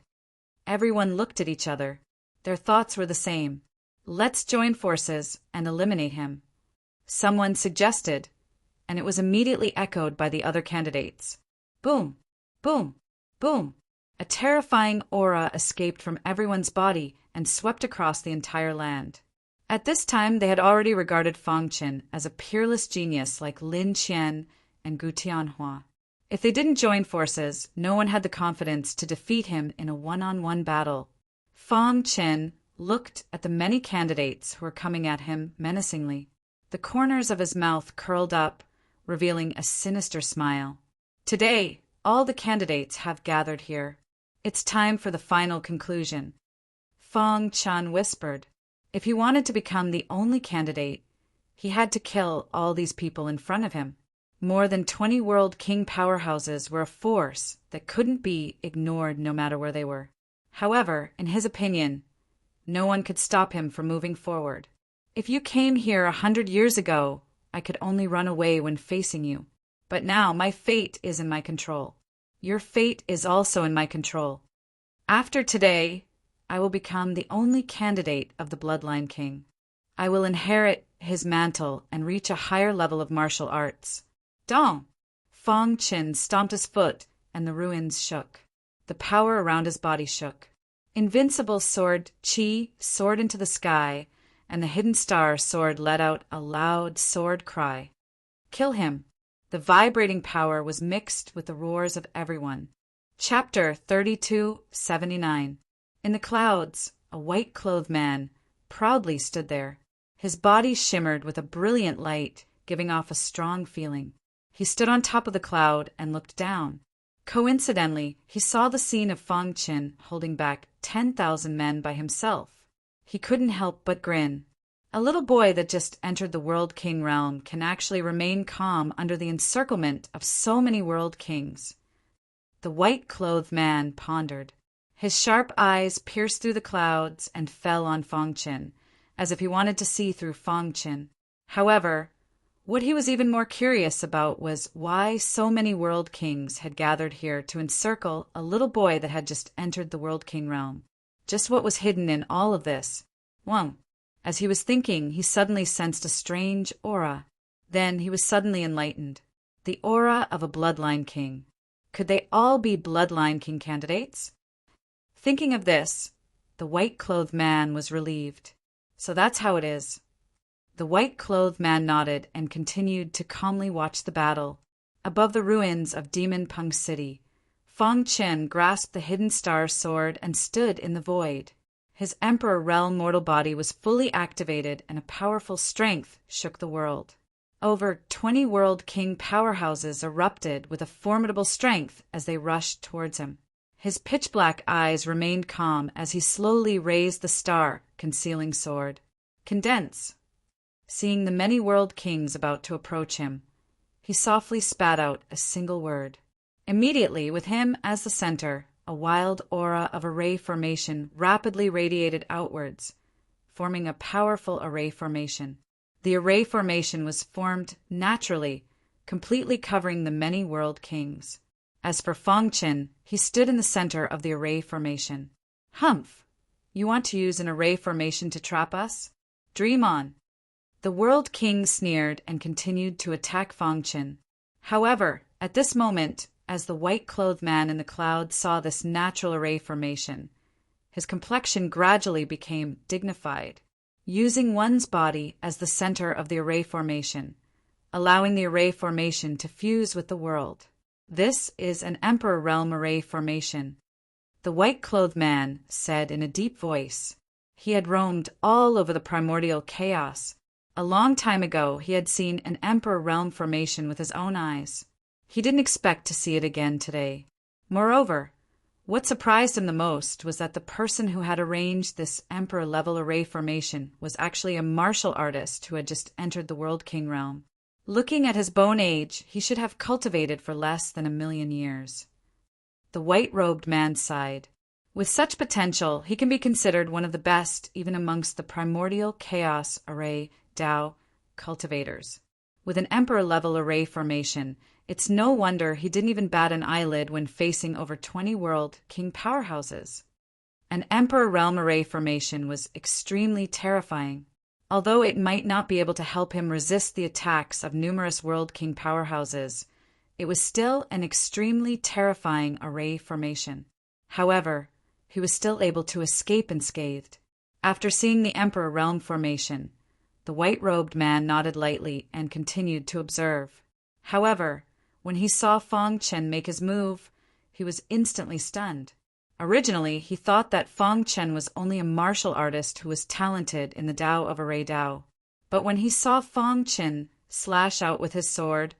Everyone looked at each other. Their thoughts were the same. Let's join forces and eliminate him. Someone suggested, and it was immediately echoed by the other candidates. Boom! Boom! Boom! A terrifying aura escaped from everyone's body and swept across the entire land. At this time, they had already regarded Fang Chen as a peerless genius like Lin Qian and Gu Tianhua. If they didn't join forces, no one had the confidence to defeat him in a one-on-one battle. Fang Chen looked at the many candidates who were coming at him menacingly. The corners of his mouth curled up, revealing a sinister smile. Today, all the candidates have gathered here. It's time for the final conclusion. Fang Chen whispered. If he wanted to become the only candidate, he had to kill all these people in front of him. More than 20 World King powerhouses were a force that couldn't be ignored no matter where they were. However, in his opinion, no one could stop him from moving forward. If you came here 100 years ago, I could only run away when facing you. But now my fate is in my control. Your fate is also in my control. After today, I will become the only candidate of the Bloodline King. I will inherit his mantle and reach a higher level of martial arts. Dong! Fang Chen stomped his foot, and the ruins shook. The power around his body shook. Invincible sword Qi soared into the sky, and the hidden star sword let out a loud sword cry. Kill him! The vibrating power was mixed with the roars of everyone. Chapter 3279. In the clouds, a white-clothed man proudly stood there. His body shimmered with a brilliant light, giving off a strong feeling. He stood on top of the cloud and looked down. Coincidentally, he saw the scene of Fang Chen holding back 10,000 men by himself. He couldn't help but grin. A little boy that just entered the World King realm can actually remain calm under the encirclement of so many World Kings. The white-clothed man pondered. His sharp eyes pierced through the clouds and fell on Fang Chen, as if he wanted to see through Fang Chen. However, what he was even more curious about was why so many World Kings had gathered here to encircle a little boy that had just entered the World King realm. Just what was hidden in all of this? Well, as he was thinking, he suddenly sensed a strange aura. Then he was suddenly enlightened. The aura of a Bloodline King. Could they all be Bloodline King candidates? Thinking of this, the white-clothed man was relieved. So that's how it is. The white-clothed man nodded and continued to calmly watch the battle. Above the ruins of Demon Pung City, Fang Chen grasped the hidden star sword and stood in the void. His Emperor Realm mortal body was fully activated and a powerful strength shook the world. Over 20 World King powerhouses erupted with a formidable strength as they rushed towards him. His pitch-black eyes remained calm as he slowly raised the star, concealing sword. Condense. Seeing the many World Kings about to approach him, he softly spat out a single word. Immediately, with him as the center, a wild aura of array formation rapidly radiated outwards, forming a powerful array formation. The array formation was formed naturally, completely covering the many World Kings. As for Fang Chen, he stood in the center of the array formation. Humph! You want to use an array formation to trap us? Dream on! The World King sneered and continued to attack Fang Chen. However, at this moment, as the white-clothed man in the cloud saw this natural array formation, his complexion gradually became dignified, using one's body as the center of the array formation, allowing the array formation to fuse with the world. This is an Emperor Realm array formation, the white-clothed man said in a deep voice. He had roamed all over the primordial chaos. A long time ago, he had seen an Emperor Realm formation with his own eyes. He didn't expect to see it again today. Moreover, What surprised him the most was that the person who had arranged this emperor-level array formation was actually a martial artist who had just entered the World King realm. Looking at his bone age, he should have cultivated for less than 1,000,000 years. The white-robed man sighed. With such potential, he can be considered one of the best even amongst the primordial chaos array Tao cultivators. With an emperor-level array formation, it's no wonder he didn't even bat an eyelid when facing over 20 World King powerhouses. An Emperor Realm array formation was extremely terrifying. Although it might not be able to help him resist the attacks of numerous World King powerhouses, it was still an extremely terrifying array formation. However, he was still able to escape unscathed. After seeing the Emperor Realm formation, the white-robed man nodded lightly and continued to observe. However, when he saw Fang Chen make his move, he was instantly stunned. Originally, he thought that Fang Chen was only a martial artist who was talented in the Tao of Array Tao. But when he saw Fang Chen slash out with his sword,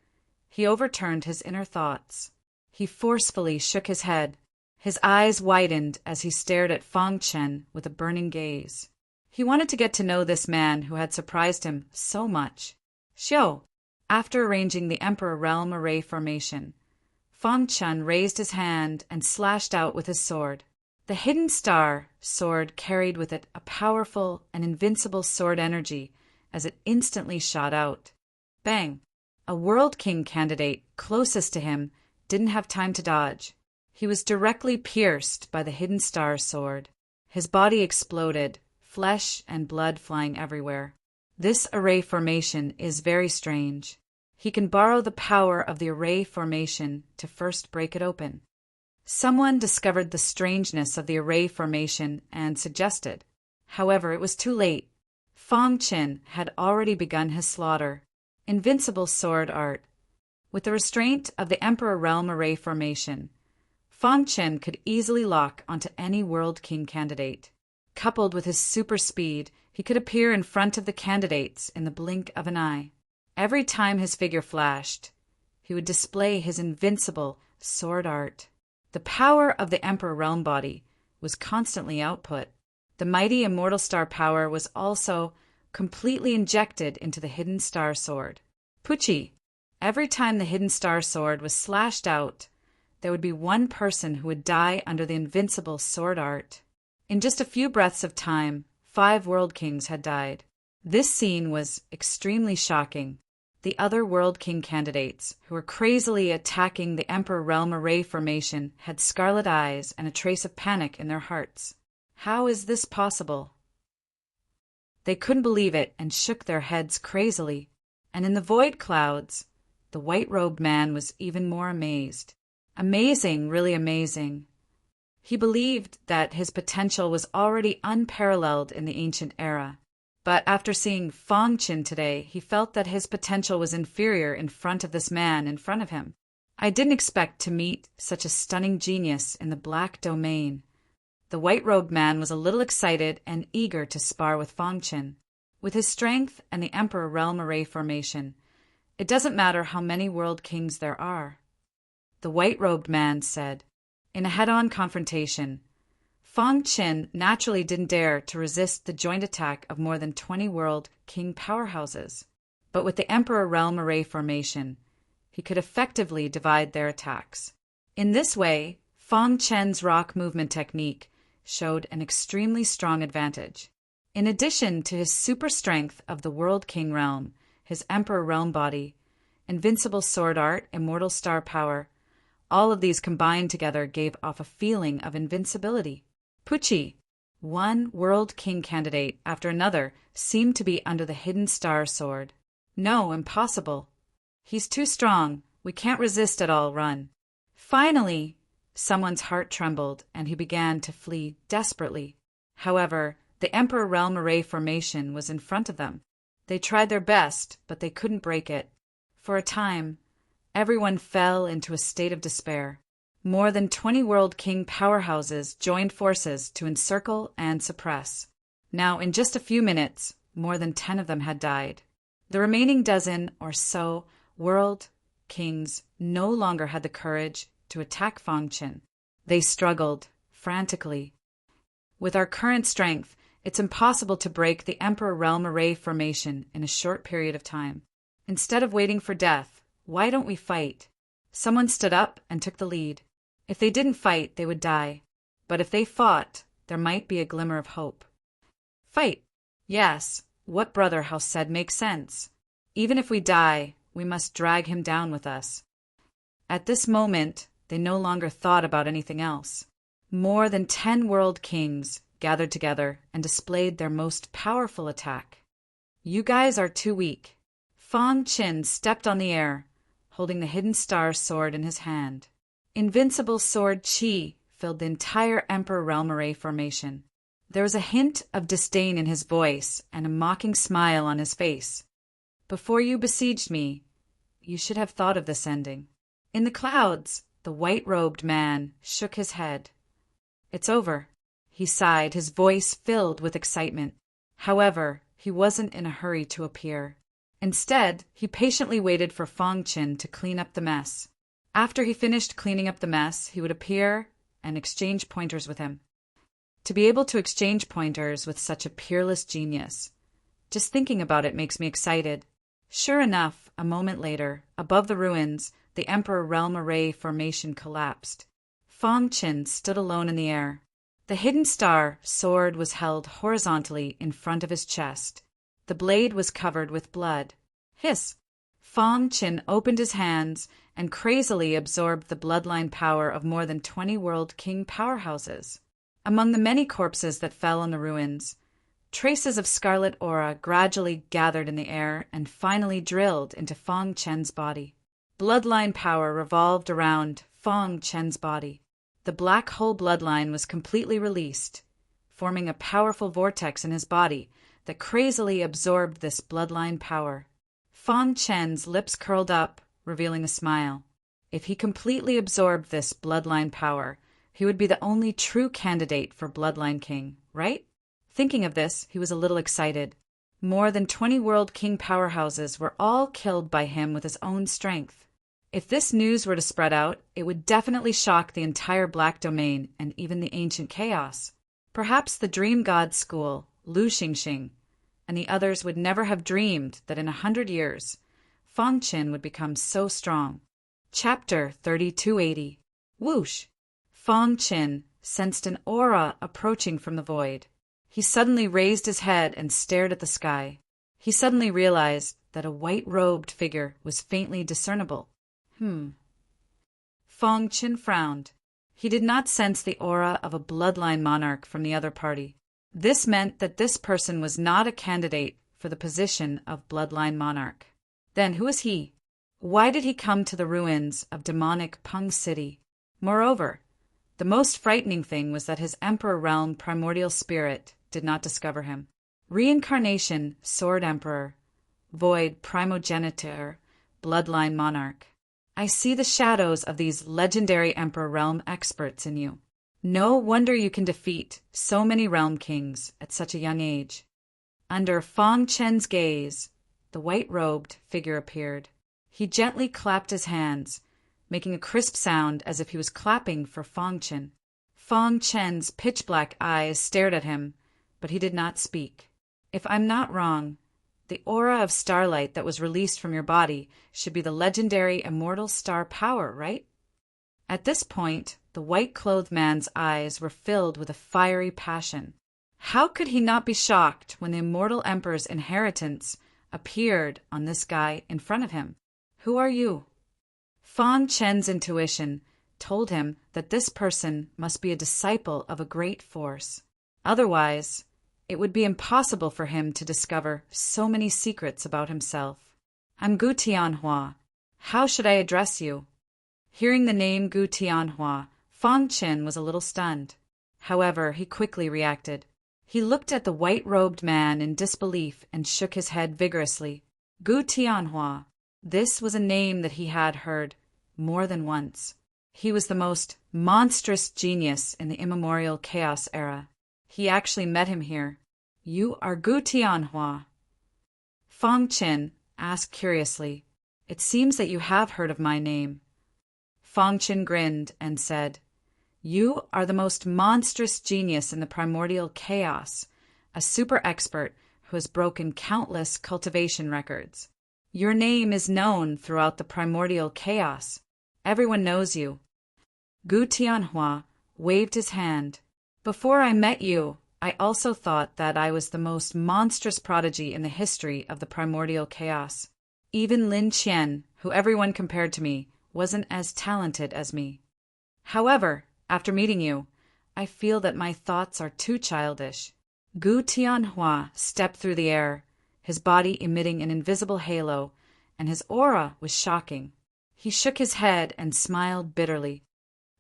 he overturned his inner thoughts. He forcefully shook his head. His eyes widened as he stared at Fang Chen with a burning gaze. He wanted to get to know this man who had surprised him so much. Xiao, after arranging the Emperor Realm array formation, Fang Chen raised his hand and slashed out with his sword. The Hidden Star sword carried with it a powerful and invincible sword energy as it instantly shot out. Bang! A World King candidate closest to him didn't have time to dodge. He was directly pierced by the Hidden Star sword. His body exploded, flesh and blood flying everywhere. This array formation is very strange. He can borrow the power of the array formation to first break it open. Someone discovered the strangeness of the array formation and suggested. However, it was too late. Fang Chen had already begun his slaughter. Invincible sword art. With the restraint of the Emperor Realm array formation, Fang Chen could easily lock onto any World King candidate. Coupled with his super speed, he could appear in front of the candidates in the blink of an eye. Every time his figure flashed, he would display his invincible sword art. The power of the Emperor Realm body was constantly output. The mighty Immortal Star power was also completely injected into the Hidden Star sword. Pucci. Every time the Hidden Star sword was slashed out, there would be one person who would die under the invincible sword art. In just a few breaths of time, 5 World Kings had died. This scene was extremely shocking. The other World King candidates, who were crazily attacking the Emperor Realm array formation, had scarlet eyes and a trace of panic in their hearts. How is this possible? They couldn't believe it and shook their heads crazily. And in the void clouds, the white-robed man was even more amazed. Amazing, really amazing. He believed that his potential was already unparalleled in the ancient era. But after seeing Fang Chen today, he felt that his potential was inferior in front of this man in front of him. I didn't expect to meet such a stunning genius in the black domain. The white-robed man was a little excited and eager to spar with Fang Chen. With his strength and the Emperor Realm array formation, it doesn't matter how many World Kings there are. The white-robed man said. In a head-on confrontation, Fang Chen naturally didn't dare to resist the joint attack of more than 20 World King powerhouses. But with the Emperor Realm array formation, he could effectively divide their attacks. In this way, Fang Chen's rock movement technique showed an extremely strong advantage. In addition to his super strength of the World King realm, his Emperor Realm body, invincible sword art, immortal star power, all of these combined together gave off a feeling of invincibility. Pucci, one World King candidate after another, seemed to be under the Hidden Star sword. No, impossible. He's too strong. We can't resist at all. Run. Finally, someone's heart trembled and he began to flee desperately. However, the Emperor Realm array formation was in front of them. They tried their best, but they couldn't break it. For a time, everyone fell into a state of despair. More than 20 World King powerhouses joined forces to encircle and suppress. Now, in just a few minutes, more than 10 of them had died. The remaining dozen or so World Kings no longer had the courage to attack Fang Chen. They struggled, frantically. With our current strength, it's impossible to break the Emperor Realm Array formation in a short period of time. Instead of waiting for death, why don't we fight? Someone stood up and took the lead. If they didn't fight, they would die. But if they fought, there might be a glimmer of hope. Fight! Yes, what Brother House said makes sense. Even if we die, we must drag him down with us. At this moment, they no longer thought about anything else. More than 10 world kings gathered together and displayed their most powerful attack. You guys are too weak. Fang Qin stepped on the air, holding the hidden star sword in his hand. Invincible sword Qi filled the entire Emperor Realm Array formation. There was a hint of disdain in his voice and a mocking smile on his face. Before you besieged me, you should have thought of this ending. In the clouds, the white-robed man shook his head. It's over. He sighed, his voice filled with excitement. However, he wasn't in a hurry to appear. Instead, he patiently waited for Fang Qin to clean up the mess. After he finished cleaning up the mess, he would appear and exchange pointers with him. To be able to exchange pointers with such a peerless genius. Just thinking about it makes me excited. Sure enough, a moment later, above the ruins, the Emperor Realm Array formation collapsed. Fang Qin stood alone in the air. The hidden star sword was held horizontally in front of his chest. The blade was covered with blood. Hiss! Fang Qin opened his hands and crazily absorbed the bloodline power of more than 20 world king powerhouses. Among the many corpses that fell on the ruins, traces of scarlet aura gradually gathered in the air and finally drilled into Fang Qin's body. Bloodline power revolved around Fang Qin's body. The black hole bloodline was completely released, forming a powerful vortex in his body that crazily absorbed this bloodline power. Fang Qin's lips curled up, revealing a smile. If he completely absorbed this bloodline power, he would be the only true candidate for Bloodline King, right? Thinking of this, he was a little excited. More than 20 world king powerhouses were all killed by him with his own strength. If this news were to spread out, it would definitely shock the entire Black Domain and even the ancient chaos. Perhaps the Dream God School, Lu Xingxing, and the others would never have dreamed that in 100 years, Fang Qin would become so strong. Chapter 3280. Whoosh! Fang Qin sensed an aura approaching from the void. He suddenly raised his head and stared at the sky. He suddenly realized that a white-robed figure was faintly discernible. Fang Qin frowned. He did not sense the aura of a bloodline monarch from the other party. This meant that this person was not a candidate for the position of bloodline monarch. Then who is he? Why did he come to the ruins of demonic Peng City? Moreover, the most frightening thing was that his Emperor Realm primordial spirit did not discover him. Reincarnation, Sword Emperor, Void Primogenitor, Bloodline Monarch. I see the shadows of these legendary Emperor Realm experts in you. No wonder you can defeat so many Realm Kings at such a young age. Under Fang Qin's gaze, the white-robed figure appeared. He gently clapped his hands, making a crisp sound as if he was clapping for Fang Qin. Fang Qin's pitch-black eyes stared at him, but he did not speak. If I'm not wrong, the aura of starlight that was released from your body should be the legendary immortal star power, right? At this point, the white-clothed man's eyes were filled with a fiery passion. How could he not be shocked when the immortal emperor's inheritance appeared on this guy in front of him? Who are you? Fang Qin's intuition told him that this person must be a disciple of a great force. Otherwise, it would be impossible for him to discover so many secrets about himself. I'm Gu Tianhua. How should I address you? Hearing the name Gu Tianhua, Fang Qin was a little stunned. However, he quickly reacted. He looked at the white-robed man in disbelief and shook his head vigorously. Gu Tianhua. This was a name that he had heard more than once. He was the most monstrous genius in the immemorial chaos era. He actually met him here. You are Gu Tianhua. Fang Qin asked curiously, It seems that you have heard of my name. Fang Qin grinned and said, You are the most monstrous genius in the primordial chaos, a super expert who has broken countless cultivation records. Your name is known throughout the primordial chaos. Everyone knows you. Gu Tianhua waved his hand. Before I met you, I also thought that I was the most monstrous prodigy in the history of the primordial chaos. Even Lin Qian, who everyone compared to me, wasn't as talented as me. However, after meeting you, I feel that my thoughts are too childish. Gu Tianhua stepped through the air, his body emitting an invisible halo, and his aura was shocking. He shook his head and smiled bitterly.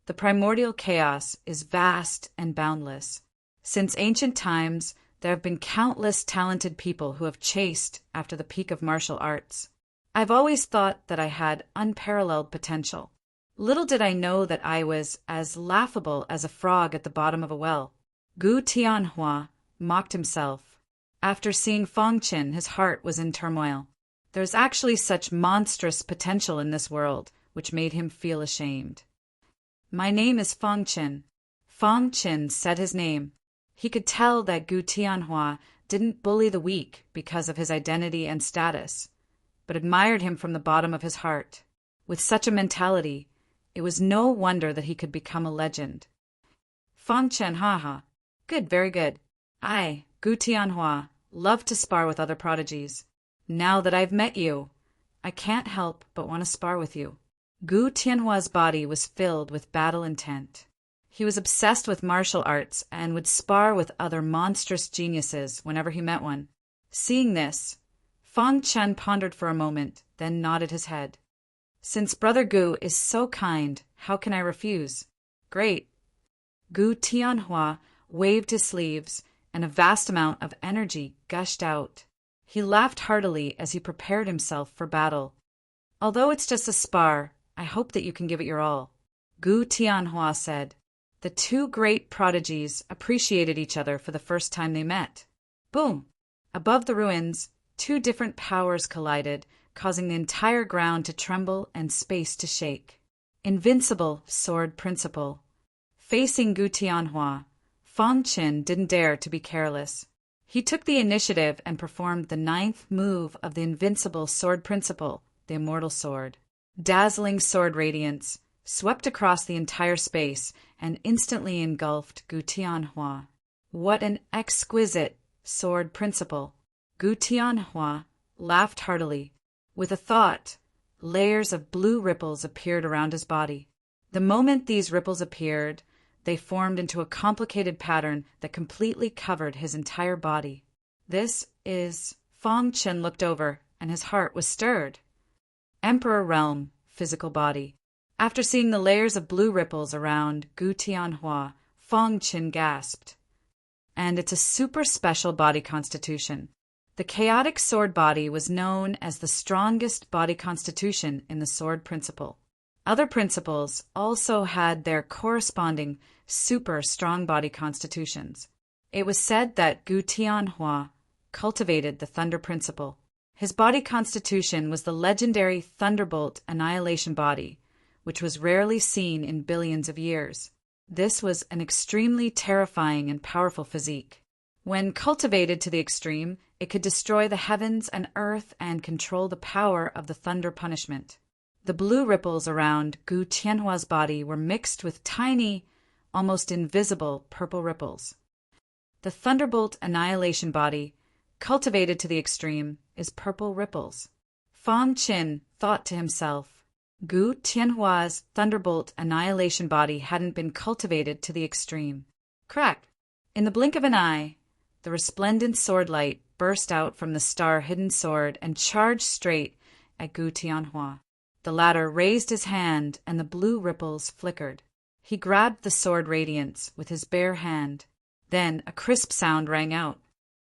The primordial chaos is vast and boundless. Since ancient times, there have been countless talented people who have chased after the peak of martial arts. I've always thought that I had unparalleled potential. Little did I know that I was as laughable as a frog at the bottom of a well. Gu Tianhua mocked himself. After seeing Feng Qin, his heart was in turmoil. There's actually such monstrous potential in this world, which made him feel ashamed. My name is Feng Qin. Feng Qin said his name. He could tell that Gu Tianhua didn't bully the weak because of his identity and status, but admired him from the bottom of his heart. With such a mentality, it was no wonder that he could become a legend. Feng Qin, haha. Good, very good. I, Gu Tianhua, love to spar with other prodigies. Now that I've met you, I can't help but want to spar with you. Gu Tianhua's body was filled with battle intent. He was obsessed with martial arts and would spar with other monstrous geniuses whenever he met one. Seeing this, Feng Chen pondered for a moment, then nodded his head. Since Brother Gu is so kind, how can I refuse? Great. Gu Tianhua waved his sleeves, and a vast amount of energy gushed out. He laughed heartily as he prepared himself for battle. Although it's just a spar, I hope that you can give it your all. Gu Tianhua said. The two great prodigies appreciated each other for the first time they met. Boom! Above the ruins, two different powers collided, causing the entire ground to tremble and space to shake. Invincible sword principle. Facing Gu Tianhua, Feng Qin didn't dare to be careless. He took the initiative and performed the 9th move of the invincible sword principle, the immortal sword. Dazzling sword radiance swept across the entire space and instantly engulfed Gu Tianhua. What an exquisite sword principle! Gu Tianhua laughed heartily. With a thought, layers of blue ripples appeared around his body. The moment these ripples appeared, they formed into a complicated pattern that completely covered his entire body. This is... Feng Chen looked over, and his heart was stirred. Emperor Realm, physical body. After seeing the layers of blue ripples around Gu Tianhua, Feng Chen gasped. And it's a super special body constitution. The chaotic sword body was known as the strongest body constitution in the sword principle. Other principles also had their corresponding super strong body constitutions. It was said that Gu Tianhua cultivated the thunder principle. His body constitution was the legendary Thunderbolt Annihilation body, which was rarely seen in billions of years. This was an extremely terrifying and powerful physique. When cultivated to the extreme, it could destroy the heavens and earth and control the power of the thunder punishment. The blue ripples around Gu Tianhua's body were mixed with tiny, almost invisible purple ripples. The Thunderbolt Annihilation body, cultivated to the extreme, is purple ripples. Feng Qin thought to himself, Gu Tianhua's Thunderbolt Annihilation body hadn't been cultivated to the extreme. Crack! In the blink of an eye, the resplendent sword light burst out from the star-hidden sword and charged straight at Gu Tianhua. The latter raised his hand, and the blue ripples flickered. He grabbed the sword radiance with his bare hand. Then a crisp sound rang out.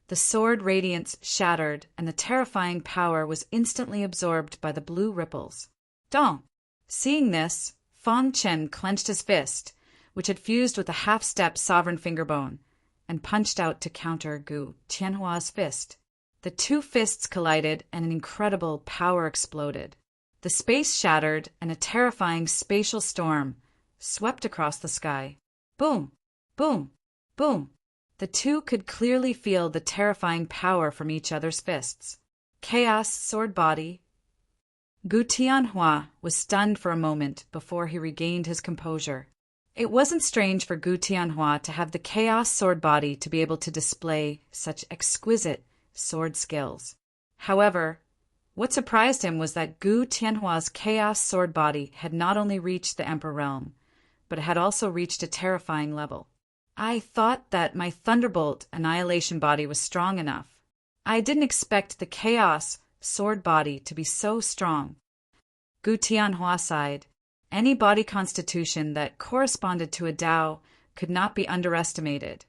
The sword radiance shattered, and the terrifying power was instantly absorbed by the blue ripples. Dong! Seeing this, Feng Chen clenched his fist, which had fused with a half-step sovereign fingerbone, and punched out to counter Gu Tianhua's fist. The two fists collided, and an incredible power exploded. The space shattered, and a terrifying spatial storm swept across the sky. Boom, boom, boom. The two could clearly feel the terrifying power from each other's fists. Chaos sword body. Gu Tianhua was stunned for a moment before he regained his composure. It wasn't strange for Gu Tianhua to have the chaos sword body to be able to display such exquisite sword skills. However, what surprised him was that Gu Tianhua's chaos sword body had not only reached the Emperor realm, but it had also reached a terrifying level. I thought that my Thunderbolt annihilation body was strong enough. I didn't expect the chaos sword body to be so strong. Gu Tianhua sighed. Any body constitution that corresponded to a Tao could not be underestimated,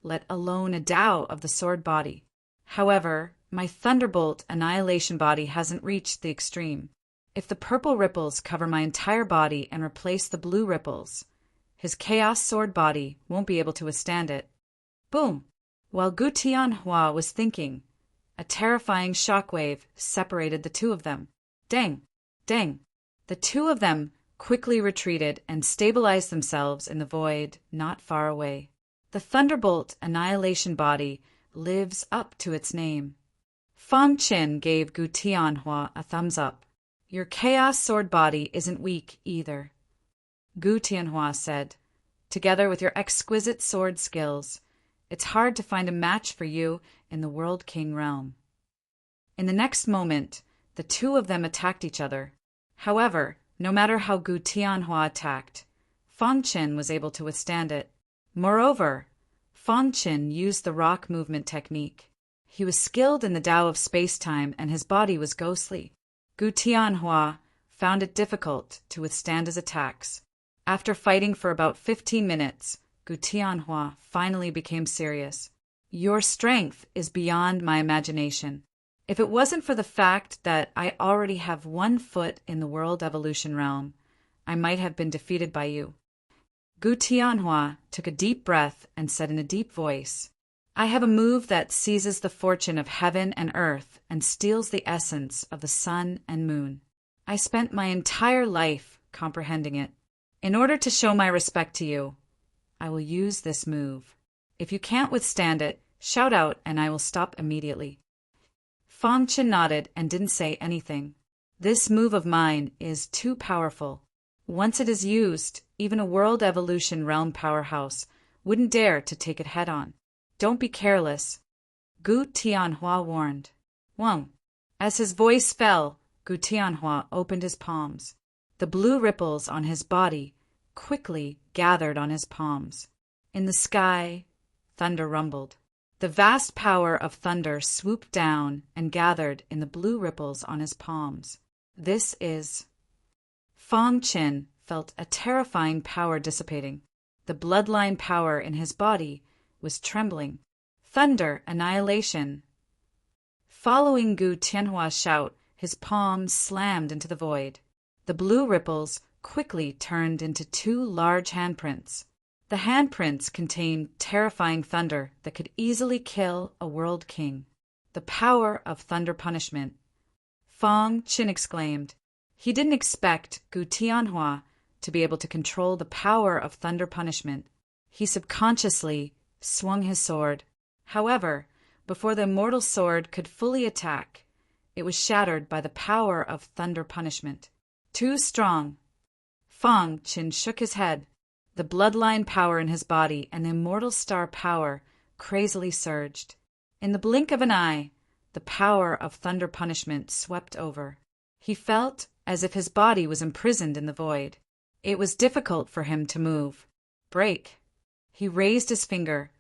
let alone a Tao of the sword body. However, my Thunderbolt annihilation body hasn't reached the extreme. If the purple ripples cover my entire body and replace the blue ripples, his chaos sword body won't be able to withstand it. Boom! While Gu Tianhua was thinking, a terrifying shockwave separated the two of them. Dang! Dang! The two of them quickly retreated and stabilized themselves in the void not far away. The Thunderbolt annihilation body lives up to its name. Fang Qin gave Gu Tianhua a thumbs up. Your chaos sword body isn't weak either. Gu Tianhua said, together with your exquisite sword skills, it's hard to find a match for you in the World King realm. In the next moment, the two of them attacked each other. However, no matter how Gu Tianhua attacked, Fang Qin was able to withstand it. Moreover, Fang Qin used the rock movement technique. He was skilled in the Tao of space-time and his body was ghostly. Gu Tianhua found it difficult to withstand his attacks. After fighting for about 15 minutes, Gu Tianhua finally became serious. Your strength is beyond my imagination. If it wasn't for the fact that I already have 1 foot in the world evolution realm, I might have been defeated by you. Gu Tianhua took a deep breath and said in a deep voice, I have a move that seizes the fortune of heaven and earth and steals the essence of the sun and moon. I spent my entire life comprehending it. In order to show my respect to you, I will use this move. If you can't withstand it, shout out and I will stop immediately. Fang Qin nodded and didn't say anything. This move of mine is too powerful. Once it is used, even a world evolution realm powerhouse wouldn't dare to take it head-on. Don't be careless, Gu Tianhua warned. Wang. As his voice fell, Gu Tianhua opened his palms. The blue ripples on his body quickly gathered on his palms. In the sky, thunder rumbled. The vast power of thunder swooped down and gathered in the blue ripples on his palms. This is... Fang Qin felt a terrifying power dissipating. The bloodline power in his body was trembling. Thunder annihilation. Following Gu Tianhua's shout, his palms slammed into the void. The blue ripples quickly turned into 2 large handprints. The handprints contained terrifying thunder that could easily kill a world king. The power of thunder punishment. Fang Qin exclaimed. He didn't expect Gu Tianhua to be able to control the power of thunder punishment. He subconsciously swung his sword. However, before the immortal sword could fully attack, it was shattered by the power of thunder punishment. Too strong. Fang Qin shook his head. The bloodline power in his body and the immortal star power crazily surged. In the blink of an eye, the power of thunder punishment swept over. He felt as if his body was imprisoned in the void. It was difficult for him to move. Break. He raised his finger,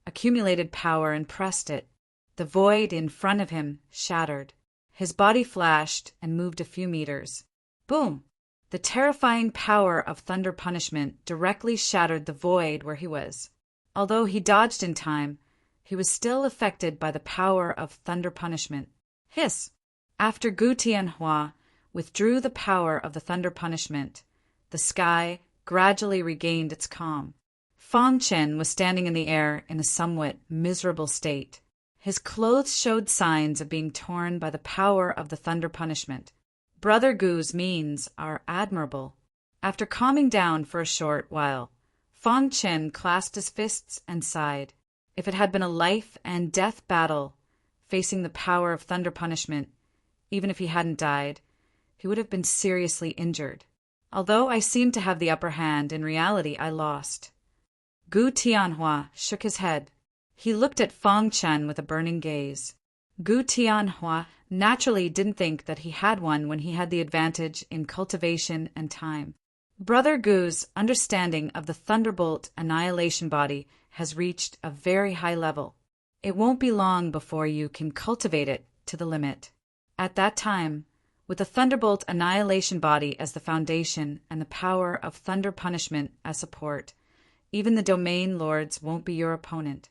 accumulated power, and pressed it. The void in front of him shattered. His body flashed and moved a few meters. Boom! The terrifying power of thunder punishment directly shattered the void where he was. Although he dodged in time, he was still affected by the power of thunder punishment. Hiss! After Gu Tianhua withdrew the power of the thunder punishment, the sky gradually regained its calm. Fang Qin was standing in the air in a somewhat miserable state. His clothes showed signs of being torn by the power of the thunder punishment. Brother Gu's means are admirable. After calming down for a short while, Fang Chen clasped his fists and sighed. If it had been a life and death battle, facing the power of thunder punishment, even if he hadn't died, he would have been seriously injured. Although I seemed to have the upper hand, in reality I lost. Gu Tianhua shook his head. He looked at Fang Chen with a burning gaze. Gu Tianhua naturally didn't think that he had won when he had the advantage in cultivation and time. Brother Gu's understanding of the Thunderbolt annihilation body has reached a very high level. It won't be long before you can cultivate it to the limit. At that time, with the Thunderbolt annihilation body as the foundation and the power of thunder punishment as support, even the domain lords won't be your opponent.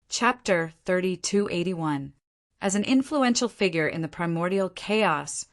Chapter 3281. As an influential figure in the primordial chaos,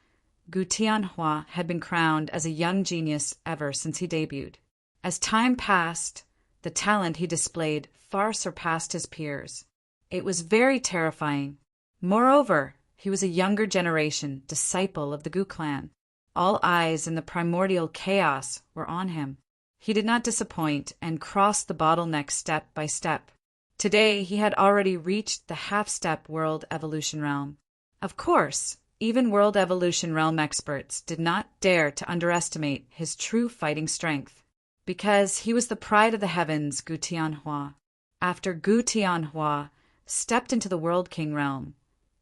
Gu Tianhua had been crowned as a young genius ever since he debuted. As time passed, the talent he displayed far surpassed his peers. It was very terrifying. Moreover, he was a younger generation disciple of the Gu clan. All eyes in the primordial chaos were on him. He did not disappoint and crossed the bottleneck step by step. Today, he had already reached the half-step World Evolution Realm. Of course, even World Evolution Realm experts did not dare to underestimate his true fighting strength, because he was the pride of the heavens, Gu Tianhua. After Gu Tianhua stepped into the World King realm,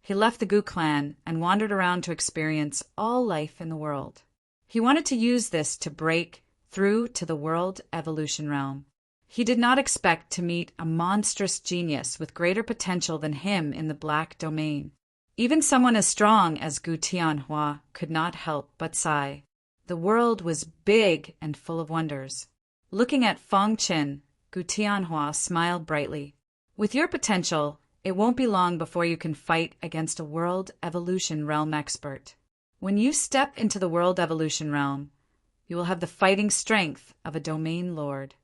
he left the Gu clan and wandered around to experience all life in the world. He wanted to use this to break through to the World Evolution Realm. He did not expect to meet a monstrous genius with greater potential than him in the Black Domain. Even someone as strong as Gu Tianhua could not help but sigh. The world was big and full of wonders. Looking at Fang Chen, Gu Tianhua smiled brightly. With your potential, it won't be long before you can fight against a World Evolution Realm expert. When you step into the World Evolution Realm, you will have the fighting strength of a domain lord.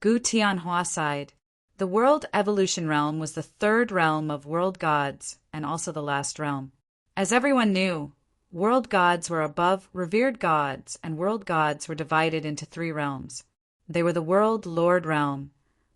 Gu Tianhua sighed. The World Evolution Realm was the third realm of world gods and also the last realm. As everyone knew, world gods were above revered gods, and world gods were divided into three realms. They were the World Lord Realm,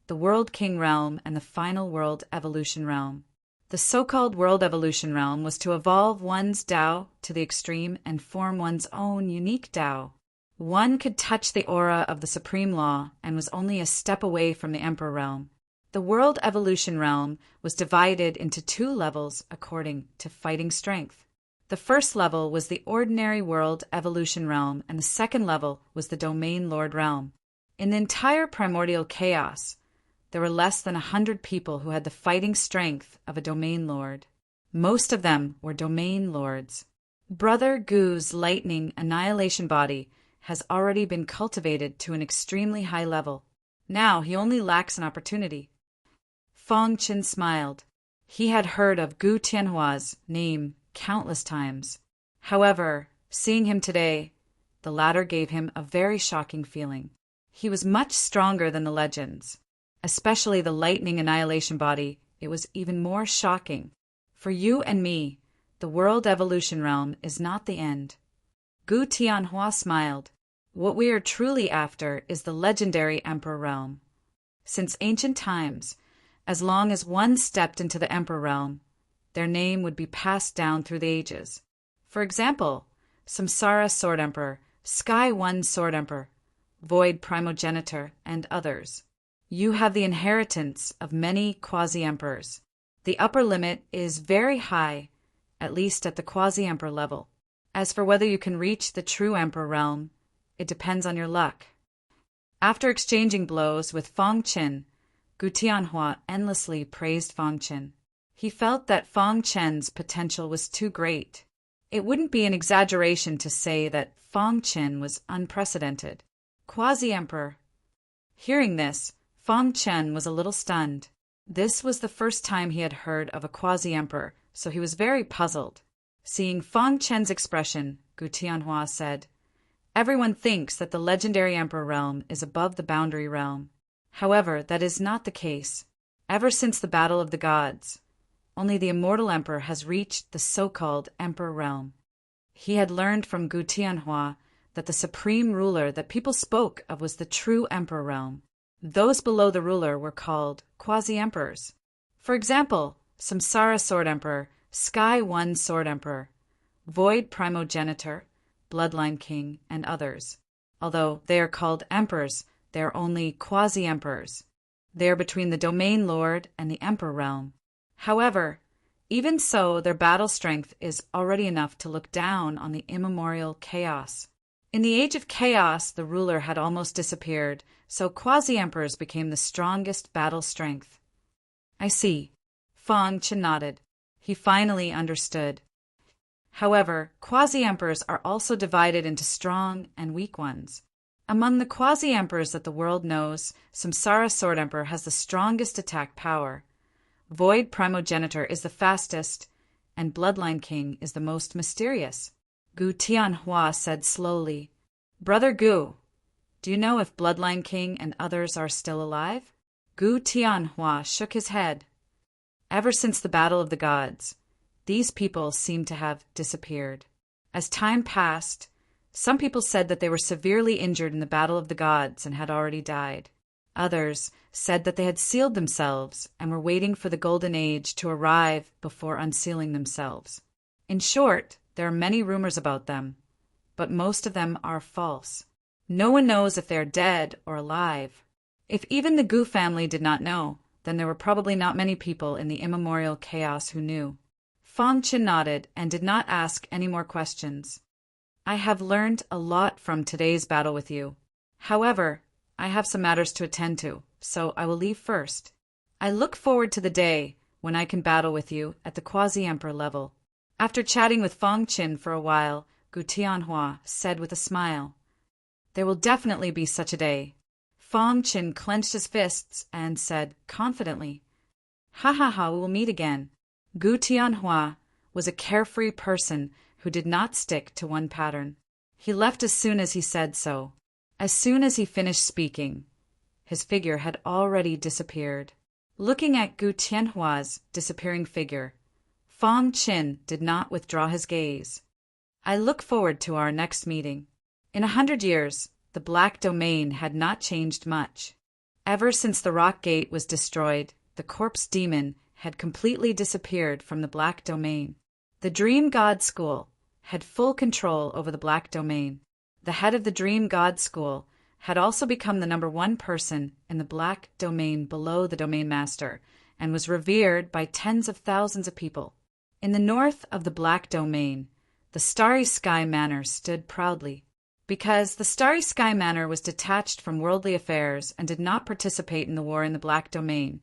the World King Realm, and the final World Evolution Realm. The so-called World Evolution Realm was to evolve one's Tao to the extreme and form one's own unique Tao. One could touch the aura of the Supreme Law and was only a step away from the Emperor Realm. The World Evolution Realm was divided into two levels according to fighting strength. The first level was the ordinary World Evolution Realm, and the second level was the Domain Lord Realm. In the entire primordial chaos, there were less than 100 people who had the fighting strength of a Domain Lord. Most of them were Domain Lords. Brother Gu's lightning annihilation body has already been cultivated to an extremely high level. Now he only lacks an opportunity. Fang Chen smiled. He had heard of Gu Tianhua's name countless times. However, seeing him today, the latter gave him a very shocking feeling. He was much stronger than the legends. Especially the lightning annihilation body, it was even more shocking. For you and me, the World Evolution Realm is not the end. Gu Tianhua smiled. What we are truly after is the legendary Emperor Realm. Since ancient times, as long as one stepped into the Emperor Realm, their name would be passed down through the ages. For example, Samsara Sword Emperor, Sky One Sword Emperor, Void Primogenitor, and others. You have the inheritance of many quasi-emperors. The upper limit is very high, at least at the quasi-emperor level. As for whether you can reach the true Emperor Realm, it depends on your luck. After exchanging blows with Fang Chen, Gu Tianhua endlessly praised Fang Chen. He felt that Fang Chen's potential was too great. It wouldn't be an exaggeration to say that Fang Chen was unprecedented. Quasi-emperor. Hearing this, Fang Chen was a little stunned. This was the first time he had heard of a quasi-emperor, so he was very puzzled. Seeing Fang Chen's expression, Gu Tianhua said, "Everyone thinks that the legendary Emperor Realm is above the Boundary Realm. However, that is not the case. Ever since the Battle of the Gods, only the Immortal Emperor has reached the so-called Emperor Realm." He had learned from Gu Tianhua that the supreme ruler that people spoke of was the true Emperor Realm. Those below the ruler were called quasi-emperors. For example, Samsara Sword Emperor, Sky One Sword Emperor, Void Primogenitor, Bloodline King, and others. Although they are called emperors, they are only quasi-emperors. They are between the Domain Lord and the Emperor realm. However, even so, their battle strength is already enough to look down on the immemorial chaos. In the Age of Chaos, the ruler had almost disappeared, so quasi-emperors became the strongest battle strength. I see. Fang Chen nodded. He finally understood. However, quasi-emperors are also divided into strong and weak ones. Among the quasi-emperors that the world knows, Samsara Sword Emperor has the strongest attack power. Void Primogenitor is the fastest, and Bloodline King is the most mysterious. Gu Tianhua said slowly, "Brother Gu, do you know if Bloodline King and others are still alive?" Gu Tianhua shook his head. Ever since the Battle of the Gods, these people seem to have disappeared. As time passed, some people said that they were severely injured in the Battle of the Gods and had already died. Others said that they had sealed themselves and were waiting for the Golden Age to arrive before unsealing themselves. In short, there are many rumors about them, but most of them are false. No one knows if they are dead or alive. If even the Gu family did not know, then there were probably not many people in the immemorial chaos who knew. Fang Chen nodded and did not ask any more questions. I have learned a lot from today's battle with you. However, I have some matters to attend to, so I will leave first. I look forward to the day when I can battle with you at the quasi-emperor level. After chatting with Fang Chen for a while, Gu Tianhua said with a smile, "There will definitely be such a day." Fang Chen clenched his fists and said confidently, "Ha ha ha, we will meet again." Gu Tianhua was a carefree person who did not stick to one pattern. He left as soon as he said so. As soon as he finished speaking, his figure had already disappeared. Looking at Gu Tianhua's disappearing figure, Fang Chen did not withdraw his gaze. I look forward to our next meeting. In 100 years, the Black Domain had not changed much. Ever since the Rock Gate was destroyed, the corpse demon had completely disappeared from the Black Domain. The Dream God School had full control over the Black Domain. The head of the Dream God School had also become the #1 person in the Black Domain below the Domain Master and was revered by tens of thousands of people. In the north of the Black Domain, the Starry Sky Manor stood proudly. Because the Starry Sky Manor was detached from worldly affairs and did not participate in the war in the Black Domain,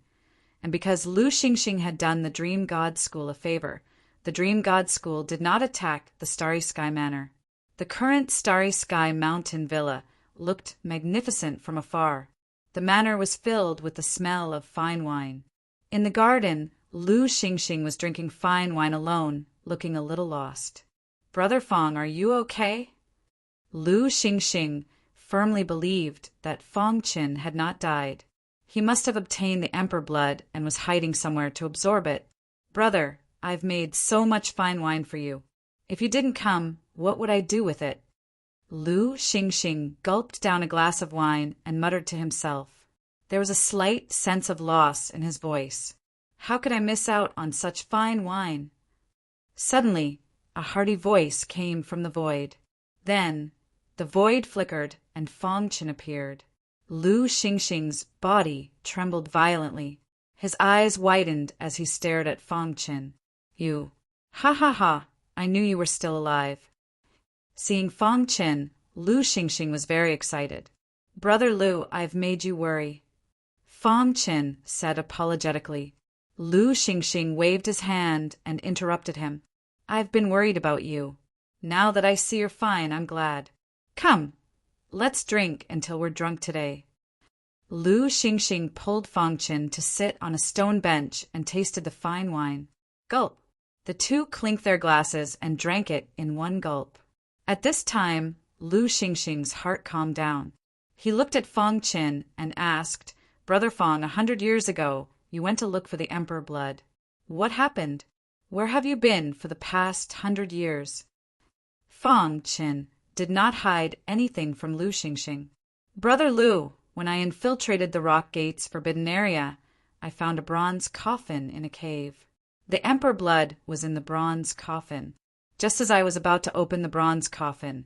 and because Lu Xingxing had done the Dream God School a favor, the Dream God School did not attack the Starry Sky Manor. The current Starry Sky Mountain Villa looked magnificent from afar. The manor was filled with the smell of fine wine. In the garden, Lu Xingxing was drinking fine wine alone, looking a little lost. "Brother Fang, are you okay?" Lu Xingxing firmly believed that Fang Chen had not died. He must have obtained the emperor blood and was hiding somewhere to absorb it. "Brother, I've made so much fine wine for you. If you didn't come, what would I do with it?" Lu Xingxing gulped down a glass of wine and muttered to himself. There was a slight sense of loss in his voice. How could I miss out on such fine wine? Suddenly, a hearty voice came from the void. Then, the void flickered and Fang Chen appeared. Lu Xingxing's body trembled violently. His eyes widened as he stared at Fang Chen. "You. Ha ha ha, I knew you were still alive." Seeing Fang Chen, Lu Xingxing was very excited. "Brother Lu, I've made you worry." Fang Chen said apologetically. Lu Xingxing waved his hand and interrupted him. "I've been worried about you. Now that I see you're fine, I'm glad. Come, let's drink until we're drunk today." Lu Xingxing pulled Fang Chen to sit on a stone bench and tasted the fine wine. Gulp! The two clinked their glasses and drank it in one gulp. At this time, Lu Xingxing's heart calmed down. He looked at Fang Chen and asked, "Brother Fang, 100 years ago, you went to look for the emperor blood. What happened? Where have you been for the past 100 years?" Fang Chen did not hide anything from Lu Xingxing. "Brother Lu, When I infiltrated the Rock Gate's forbidden area, I found a bronze coffin in a cave. The Emperor blood was in the bronze coffin. Just as I was about to open the bronze coffin,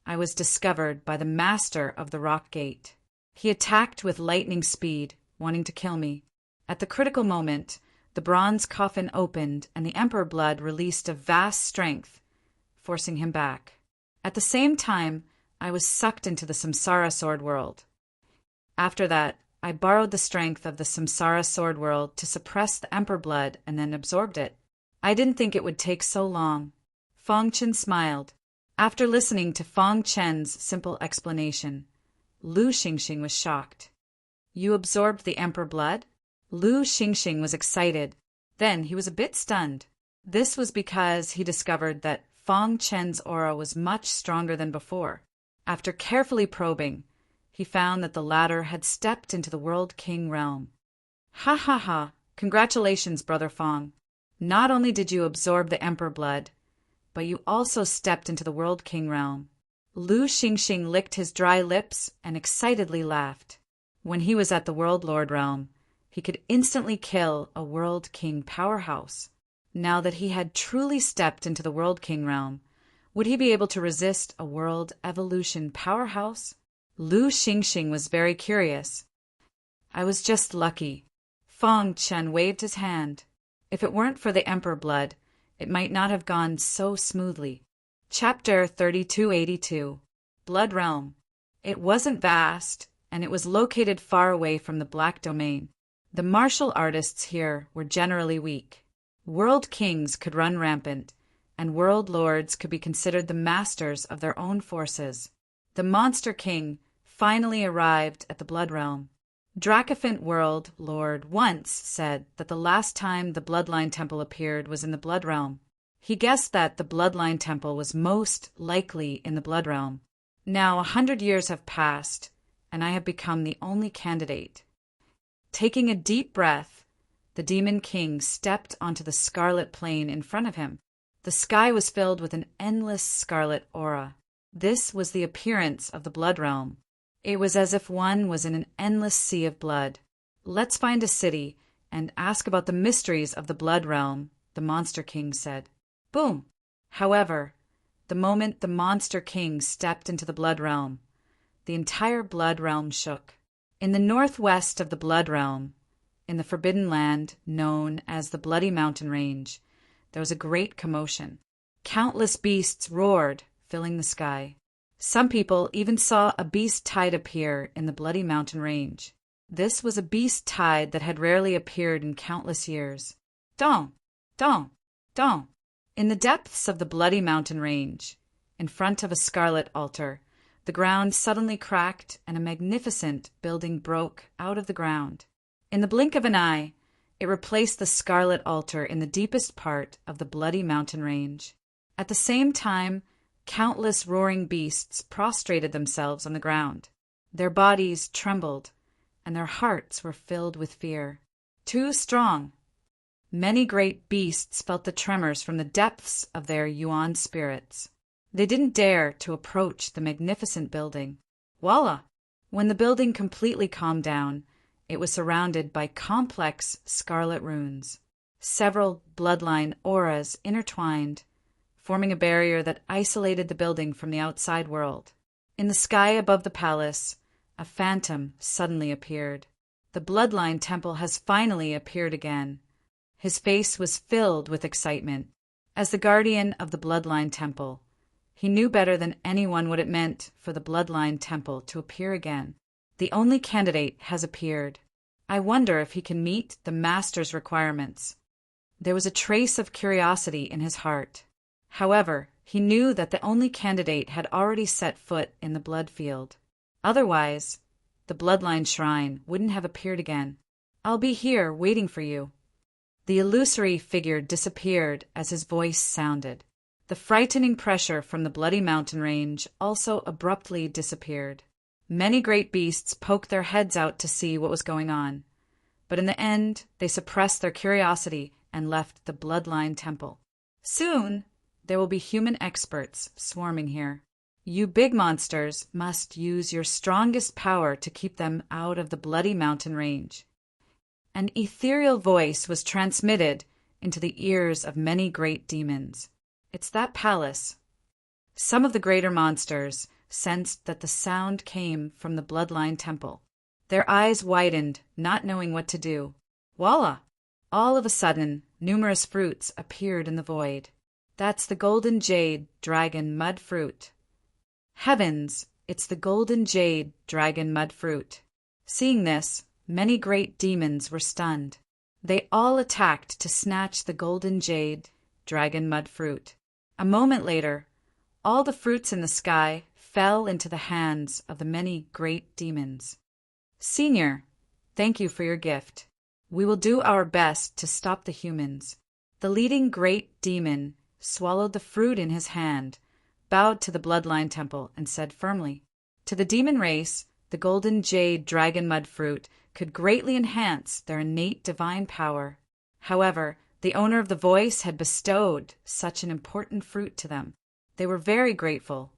I was discovered by the master of the Rock Gate. He attacked with lightning speed, wanting to kill me. At the critical moment, the bronze coffin opened and the Emperor blood released a vast strength, forcing him back. At the same time, I was sucked into the Samsara sword world. After that, I borrowed the strength of the Samsara sword world to suppress the Emperor blood and then absorbed it. I didn't think it would take so long. Feng Chen smiled. After listening to Feng Chen's simple explanation, Lu Xingxing was shocked. You absorbed the Emperor blood? Lu Xingxing was excited. Then he was a bit stunned. This was because he discovered that Feng Chen's aura was much stronger than before. After carefully probing, he found that the latter had stepped into the World King realm. Ha ha ha! Congratulations, Brother Feng. Not only did you absorb the Emperor blood, but you also stepped into the World King realm. Lu Xingxing licked his dry lips and excitedly laughed. When he was at the Swordlord realm, he could instantly kill a World King powerhouse. Now that he had truly stepped into the World King realm, would he be able to resist a World Evolution powerhouse? Lu Xingxing was very curious. I was just lucky. Feng Chen waved his hand. If it weren't for the Emperor blood, it might not have gone so smoothly. Chapter 3282. Blood Realm. It wasn't vast, and it was located far away from the Black Domain. The martial artists here were generally weak. World Kings could run rampant, and World Lords could be considered the masters of their own forces. The Monster King finally arrived at the Blood Realm. Dracophant World Lord once said that the last time the Bloodline Temple appeared was in the Blood Realm. He guessed that the Bloodline Temple was most likely in the Blood Realm. Now 100 years have passed, and I have become the only candidate. Taking a deep breath, the Demon King stepped onto the scarlet plain in front of him. The sky was filled with an endless scarlet aura. This was the appearance of the Blood Realm. It was as if one was in an endless sea of blood. Let's find a city and ask about the mysteries of the Blood Realm, the Monster King said. Boom! However, the moment the Monster King stepped into the Blood Realm, the entire Blood Realm shook. In the northwest of the Blood Realm, in the forbidden land known as the Bloody Mountain Range, there was a great commotion. Countless beasts roared, filling the sky. Some people even saw a beast tide appear in the Bloody Mountain Range. This was a beast tide that had rarely appeared in countless years. Dong! Dong! Dong! In the depths of the Bloody Mountain Range, in front of a scarlet altar, the ground suddenly cracked and a magnificent building broke out of the ground. In the blink of an eye, it replaced the scarlet altar in the deepest part of the Bloody Mountain Range. At the same time, countless roaring beasts prostrated themselves on the ground. Their bodies trembled, and their hearts were filled with fear. Too strong. Many great beasts felt the tremors from the depths of their yuan spirits. They didn't dare to approach the magnificent building. Voila! When the building completely calmed down, it was surrounded by complex scarlet runes. Several bloodline auras intertwined, forming a barrier that isolated the building from the outside world. In the sky above the palace, a phantom suddenly appeared. The Bloodline Temple has finally appeared again. His face was filled with excitement. As the guardian of the Bloodline Temple, he knew better than anyone what it meant for the Bloodline Temple to appear again. The only candidate has appeared. I wonder if he can meet the Master's requirements. There was a trace of curiosity in his heart. However, he knew that the only candidate had already set foot in the blood field. Otherwise, the Bloodline Shrine wouldn't have appeared again. I'll be here waiting for you. The illusory figure disappeared as his voice sounded. The frightening pressure from the Bloody Mountain Range also abruptly disappeared. Many great beasts poked their heads out to see what was going on, but in the end, they suppressed their curiosity and left the Bloodline Temple. Soon, there will be human experts swarming here. You big monsters must use your strongest power to keep them out of the Bloody Mountain range. An ethereal voice was transmitted into the ears of many great demons. It's that palace. Some of the greater monsters sensed that the sound came from the Bloodline Temple. Their eyes widened, not knowing what to do. Voila! All of a sudden, numerous fruits appeared in the void. That's the golden jade dragon mud fruit. Heavens, it's the golden jade dragon mud fruit. Seeing this, many great demons were stunned. They all attacked to snatch the golden jade dragon mud fruit. A moment later, all the fruits in the sky fell into the hands of the many great demons. Senior, thank you for your gift. We will do our best to stop the humans. The leading great demon swallowed the fruit in his hand, bowed to the Bloodline Temple, and said firmly, to the demon race, the golden jade dragon mud fruit could greatly enhance their innate divine power. However, the owner of the voice had bestowed such an important fruit to them. They were very grateful.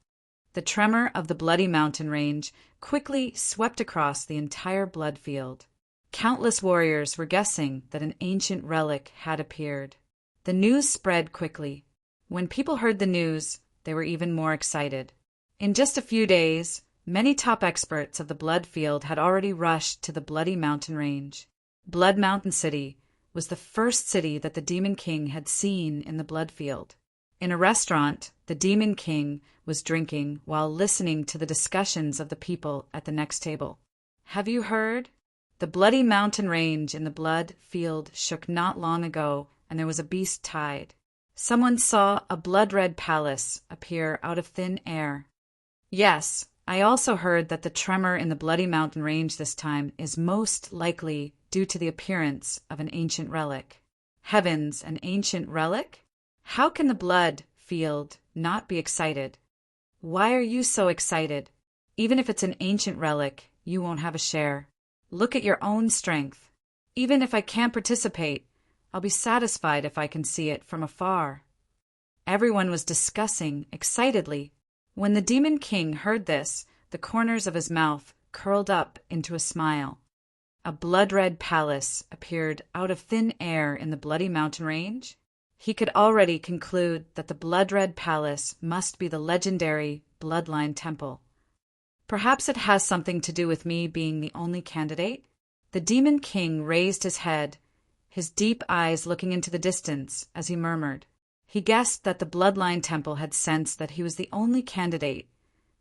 The tremor of the Bloody Mountain range quickly swept across the entire blood field. Countless warriors were guessing that an ancient relic had appeared. The news spread quickly. When people heard the news, they were even more excited. In just a few days, many top experts of the blood field had already rushed to the Bloody Mountain range. Blood Mountain City was the first city that the Demon King had seen in the blood field. In a restaurant, the Demon King was drinking while listening to the discussions of the people at the next table. Have you heard? The Bloody Mountain range in the blood field shook not long ago, and there was a beast tide. Someone saw a blood-red palace appear out of thin air. Yes, I also heard that the tremor in the Bloody Mountain range this time is most likely due to the appearance of an ancient relic. Heavens, an ancient relic? How can the blood field not be excited? Why are you so excited? Even if it's an ancient relic, you won't have a share. Look at your own strength. Even if I can't participate, I'll be satisfied if I can see it from afar. Everyone was discussing excitedly. When the Demon King heard this, the corners of his mouth curled up into a smile. A blood-red palace appeared out of thin air in the Bloody Mountain range. He could already conclude that the blood-red palace must be the legendary Bloodline Temple. Perhaps it has something to do with me being the only candidate. The Demon King raised his head, his deep eyes looking into the distance as he murmured. He guessed that the Bloodline Temple had sensed that he was the only candidate,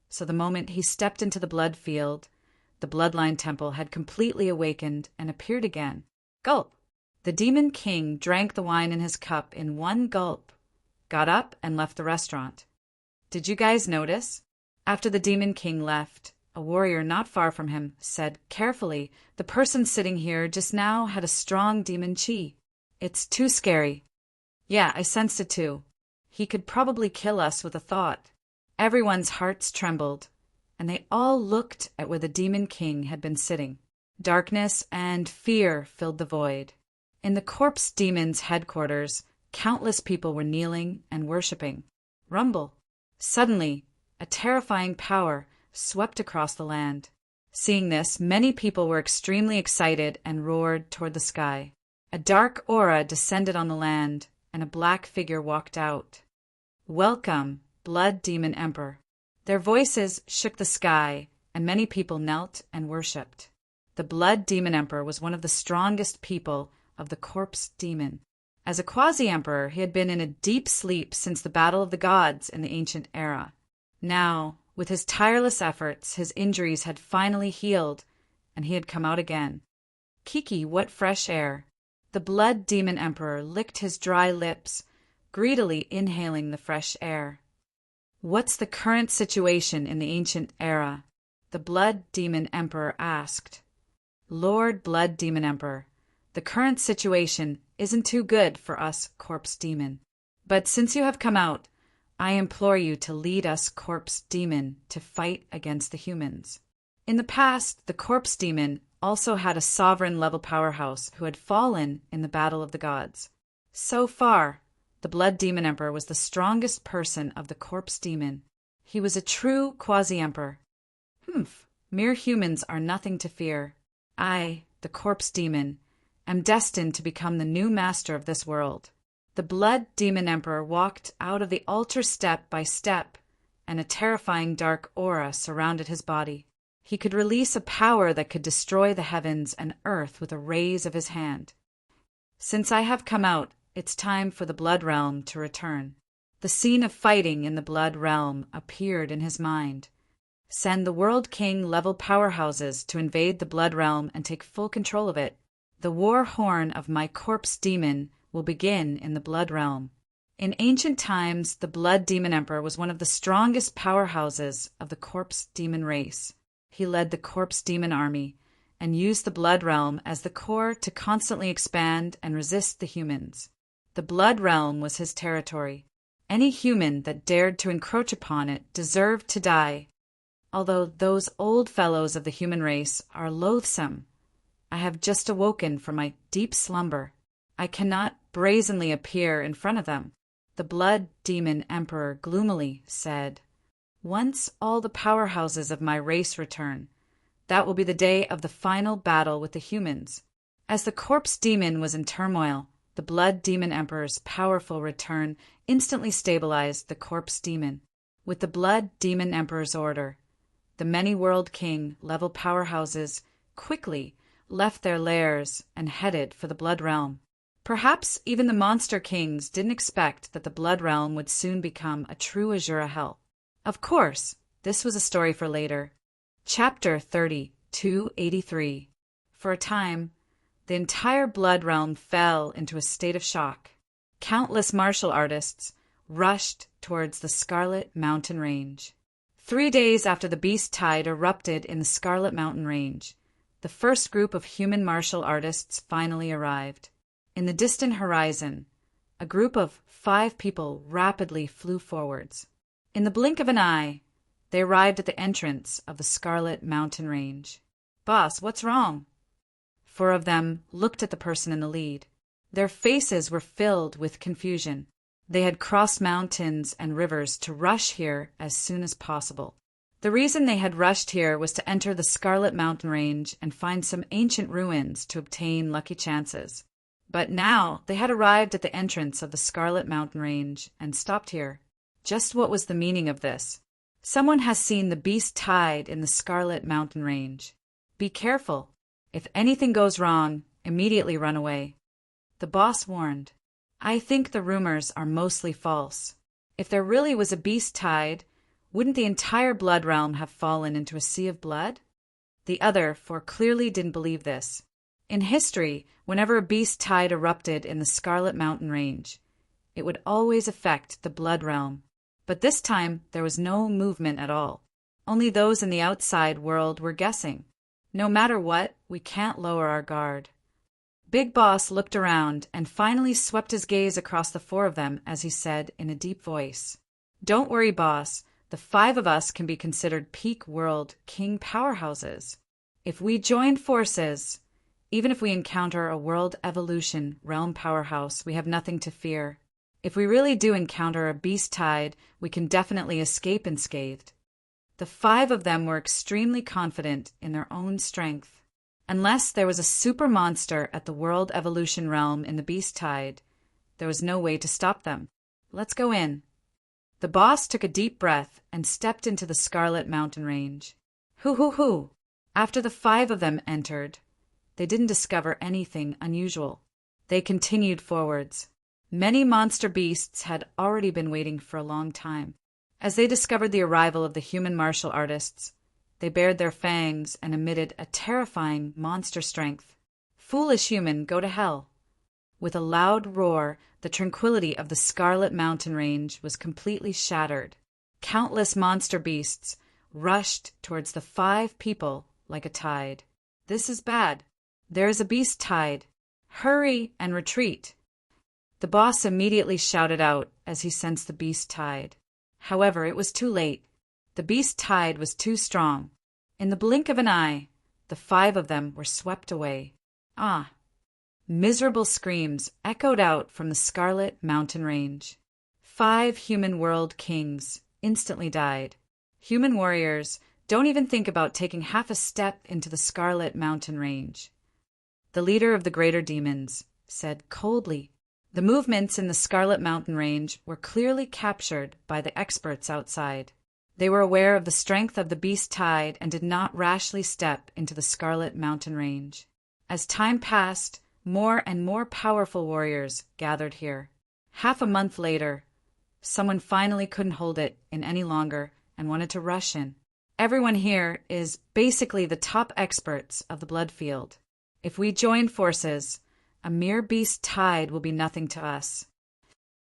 so the moment he stepped into the blood field, the Bloodline Temple had completely awakened and appeared again. Gulp! The Demon King drank the wine in his cup in one gulp, got up, and left the restaurant. Did you guys notice? After the Demon King left, a warrior not far from him said carefully, the person sitting here just now had a strong demon chi. It's too scary. Yeah, I sensed it too. He could probably kill us with a thought. Everyone's hearts trembled, and they all looked at where the Demon King had been sitting. Darkness and fear filled the void. In the corpse demon's headquarters, countless people were kneeling and worshipping. Rumble. Suddenly, a terrifying power swept across the land. Seeing this, many people were extremely excited and roared toward the sky. A dark aura descended on the land, and a black figure walked out. Welcome, Blood Demon Emperor. Their voices shook the sky, and many people knelt and worshipped. The Blood Demon Emperor was one of the strongest people of the corpse demon. As a quasi-emperor, he had been in a deep sleep since the Battle of the Gods in the ancient era. Now, with his tireless efforts, his injuries had finally healed, and he had come out again. Kiki, what fresh air! The Blood Demon Emperor licked his dry lips, greedily inhaling the fresh air. What's the current situation in the ancient era? The Blood Demon Emperor asked. Lord Blood Demon Emperor, the current situation isn't too good for us, Corpse Demon. But since you have come out, I implore you to lead us, Corpse Demon, to fight against the humans. In the past, the Corpse Demon also had a sovereign-level powerhouse who had fallen in the Battle of the Gods. So far, the Blood Demon Emperor was the strongest person of the Corpse Demon. He was a true quasi-emperor. Humph, mere humans are nothing to fear. I, the corpse demon, am destined to become the new master of this world. The blood demon emperor walked out of the altar step by step, and a terrifying dark aura surrounded his body. He could release a power that could destroy the heavens and earth with a raise of his hand. Since I have come out, it's time for the blood realm to return. The scene of fighting in the blood realm appeared in his mind. Send the World King level powerhouses to invade the blood realm and take full control of it. The war horn of my corpse demon will begin in the blood realm. In ancient times, the blood demon emperor was one of the strongest powerhouses of the corpse demon race. He led the corpse demon army and used the blood realm as the core to constantly expand and resist the humans. The blood realm was his territory. Any human that dared to encroach upon it deserved to die. Although those old fellows of the human race are loathsome, I have just awoken from my deep slumber. I cannot brazenly appear in front of them. The blood demon emperor gloomily said, "Once all the powerhouses of my race return, that will be the day of the final battle with the humans." As the corpse demon was in turmoil, the blood demon emperor's powerful return instantly stabilized the corpse demon. With the blood demon emperor's order, the many world king level powerhouses quickly left their lairs and headed for the blood realm. Perhaps even the monster kings didn't expect that the blood realm would soon become a true Azura hell. Of course, this was a story for later. Chapter 30, 283. For a time, the entire blood realm fell into a state of shock. Countless martial artists rushed towards the Scarlet Mountain Range. 3 days after the beast tide erupted in the Scarlet Mountain Range, the first group of human martial artists finally arrived. In the distant horizon, a group of 5 people rapidly flew forwards. In the blink of an eye, they arrived at the entrance of the Scarlet Mountain Range. "Boss, what's wrong?" 4 of them looked at the person in the lead. Their faces were filled with confusion. They had crossed mountains and rivers to rush here as soon as possible. The reason they had rushed here was to enter the Scarlet Mountain Range and find some ancient ruins to obtain lucky chances. But now they had arrived at the entrance of the Scarlet Mountain Range and stopped here. Just what was the meaning of this? Someone has seen the beast tide in the Scarlet Mountain Range. Be careful. If anything goes wrong, immediately run away. The boss warned. I think the rumors are mostly false. If there really was a beast tide, wouldn't the entire blood realm have fallen into a sea of blood? The other 4 clearly didn't believe this. In history, whenever a beast tide erupted in the Scarlet Mountain Range, it would always affect the blood realm. But this time, there was no movement at all. Only those in the outside world were guessing. No matter what, we can't lower our guard. Big Boss looked around and finally swept his gaze across the 4 of them as he said in a deep voice, "Don't worry, boss. The 5 of us can be considered peak world king powerhouses. If we join forces, even if we encounter a world evolution realm powerhouse, we have nothing to fear. If we really do encounter a beast tide, we can definitely escape unscathed." The 5 of them were extremely confident in their own strength. Unless there was a super monster at the world evolution realm in the beast tide, there was no way to stop them. "Let's go in." The boss took a deep breath and stepped into the Scarlet Mountain Range. Hoo. After the 5 of them entered, they didn't discover anything unusual. They continued forwards. Many monster beasts had already been waiting for a long time. As they discovered the arrival of the human martial artists, they bared their fangs and emitted a terrifying monster strength. "Foolish human, go to hell." With a loud roar, the tranquility of the Scarlet Mountain Range was completely shattered. Countless monster beasts rushed towards the 5 people like a tide. "This is bad. There is a beast tide. Hurry and retreat." The boss immediately shouted out as he sensed the beast tide. However, it was too late. The beast tide was too strong. In the blink of an eye, the 5 of them were swept away. Ah! Miserable screams echoed out from the Scarlet Mountain Range. 5 human world kings instantly died. Human warriors, don't even think about taking half a step into the Scarlet Mountain Range. The leader of the greater demons said coldly. The movements in the Scarlet Mountain Range were clearly captured by the experts outside. They were aware of the strength of the beast tide and did not rashly step into the Scarlet Mountain Range. As time passed, more and more powerful warriors gathered here. Half a month later, someone finally couldn't hold it in any longer and wanted to rush in. Everyone here is basically the top experts of the blood field. If we join forces, a mere beast tide will be nothing to us.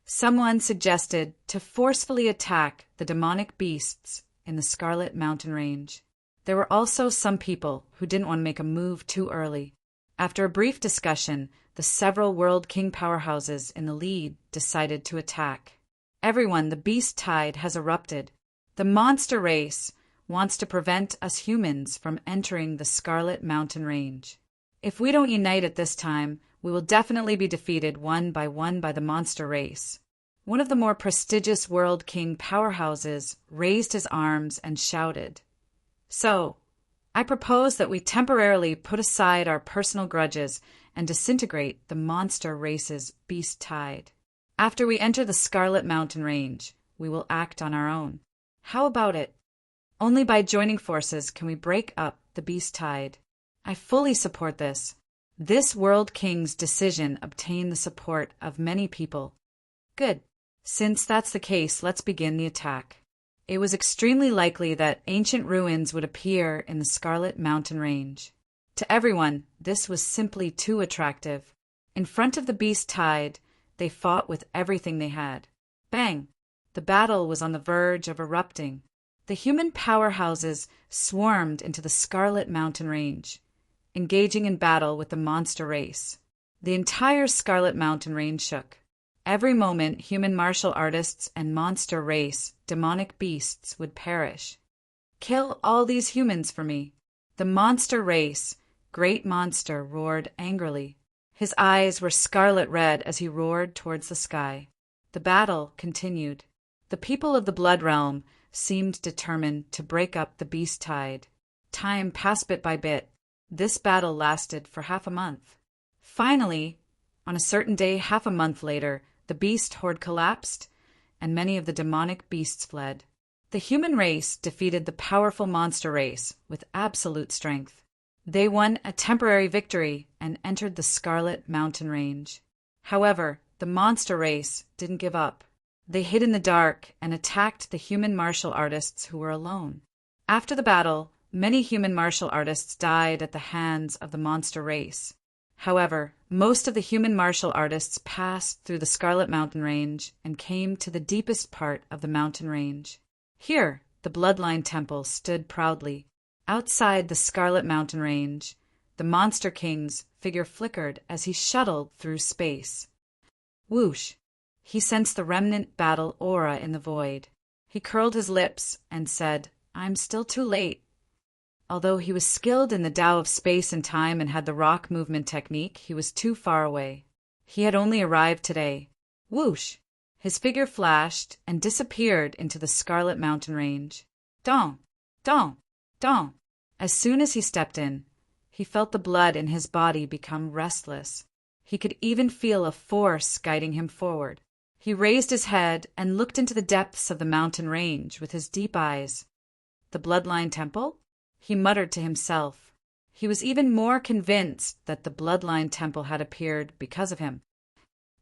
Someone suggested to forcefully attack the demonic beasts in the Scarlet Mountain Range. There were also some people who didn't want to make a move too early. After a brief discussion, the several World King powerhouses in the lead decided to attack. Everyone, the beast tide has erupted. The monster race wants to prevent us humans from entering the Scarlet Mountain Range. If we don't unite at this time, we will definitely be defeated one by the monster race. One of the more prestigious World King powerhouses raised his arms and shouted, "So, I propose that we temporarily put aside our personal grudges and disintegrate the monster race's beast tide. After we enter the Scarlet Mountain Range, we will act on our own. How about it? Only by joining forces can we break up the beast tide. I fully support this." This World King's decision obtained the support of many people. Good. Since that's the case, let's begin the attack. It was extremely likely that ancient ruins would appear in the Scarlet Mountain Range. To everyone, this was simply too attractive. In front of the beast tide, they fought with everything they had. Bang! The battle was on the verge of erupting. The human powerhouses swarmed into the Scarlet Mountain Range, engaging in battle with the monster race. The entire Scarlet Mountain Range shook. Every moment, human martial artists and monster race, demonic beasts, would perish. Kill all these humans for me. The monster race, great monster, roared angrily. His eyes were scarlet red as he roared towards the sky. The battle continued. The people of the Blood Realm seemed determined to break up the beast tide. Time passed bit by bit. This battle lasted for half a month. Finally, on a certain day half a month later, the beast horde collapsed, and many of the demonic beasts fled. The human race defeated the powerful monster race with absolute strength. They won a temporary victory and entered the Scarlet Mountain Range. However, the monster race didn't give up. They hid in the dark and attacked the human martial artists who were alone. After the battle, many human martial artists died at the hands of the monster race. However, most of the human martial artists passed through the Scarlet Mountain Range and came to the deepest part of the mountain range. Here, the Bloodline Temple stood proudly. Outside the Scarlet Mountain Range, the Monster King's figure flickered as he shuttled through space. Whoosh! He sensed the remnant battle aura in the void. He curled his lips and said, "I'm still too late." Although he was skilled in the Tao of space and time and had the rock movement technique, he was too far away. He had only arrived today. Whoosh! His figure flashed and disappeared into the Scarlet Mountain Range. Dong! Dong! Dong! As soon as he stepped in, he felt the blood in his body become restless. He could even feel a force guiding him forward. He raised his head and looked into the depths of the mountain range with his deep eyes. The Bloodline Temple? He muttered to himself. He was even more convinced that the Bloodline Temple had appeared because of him.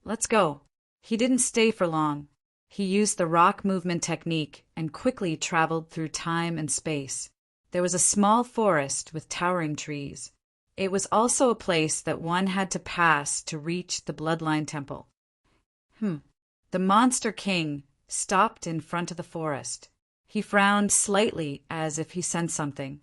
Let's go. He didn't stay for long. He used the rock movement technique and quickly traveled through time and space. There was a small forest with towering trees. It was also a place that one had to pass to reach the Bloodline Temple. The Monster King stopped in front of the forest. He frowned slightly as if he sensed something.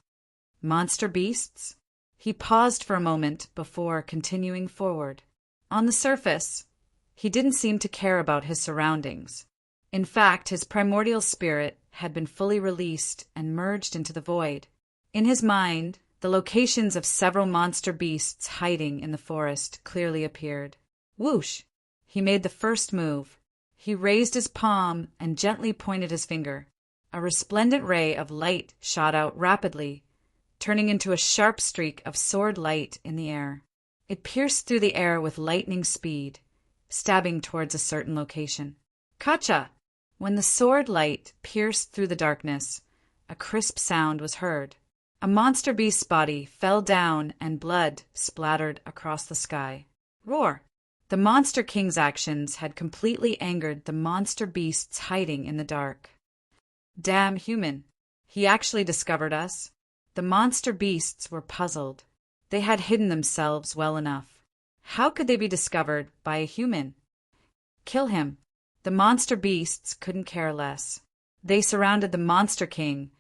Monster beasts? He paused for a moment before continuing forward. On the surface, he didn't seem to care about his surroundings. In fact, his primordial spirit had been fully released and merged into the void. In his mind, the locations of several monster beasts hiding in the forest clearly appeared. Whoosh! He made the first move. He raised his palm and gently pointed his finger. A resplendent ray of light shot out rapidly, turning into a sharp streak of sword light in the air. It pierced through the air with lightning speed, stabbing towards a certain location. Kacha! When the sword light pierced through the darkness, a crisp sound was heard. A monster beast's body fell down and blood splattered across the sky. Roar! The Monster King's actions had completely angered the monster beasts hiding in the dark. Damn human! He actually discovered us. The monster beasts were puzzled. They had hidden themselves well enough. How could they be discovered by a human? Kill him. The monster beasts couldn't care less. They surrounded the Monster King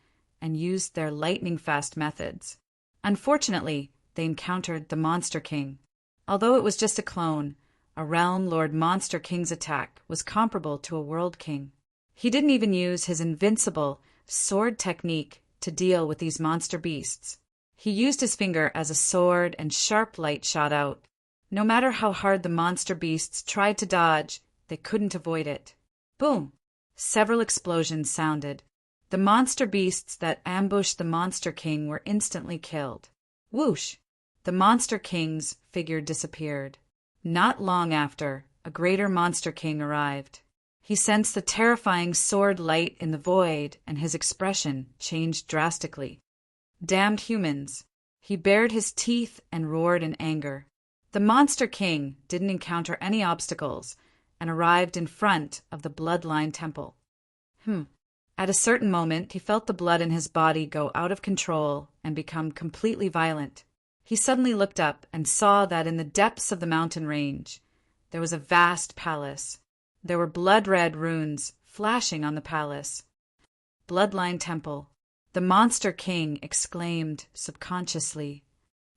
and used their lightning-fast methods. Unfortunately, they encountered the Monster King. Although it was just a clone, a Realm Lord Monster King's attack was comparable to a World King. He didn't even use his invincible sword technique to deal with these monster beasts. He used his finger as a sword and sharp light shot out. No matter how hard the monster beasts tried to dodge, they couldn't avoid it. Boom! Several explosions sounded. The monster beasts that ambushed the Monster King were instantly killed. Whoosh! The Monster King's figure disappeared. Not long after, a greater Monster King arrived. He sensed the terrifying sword light in the void, and his expression changed drastically. Damned humans! He bared his teeth and roared in anger. The Monster King didn't encounter any obstacles and arrived in front of the Bloodline Temple. At a certain moment, he felt the blood in his body go out of control and become completely violent. He suddenly looked up and saw that in the depths of the mountain range, there was a vast palace. There were blood-red runes flashing on the palace. Bloodline Temple. The Monster King exclaimed subconsciously,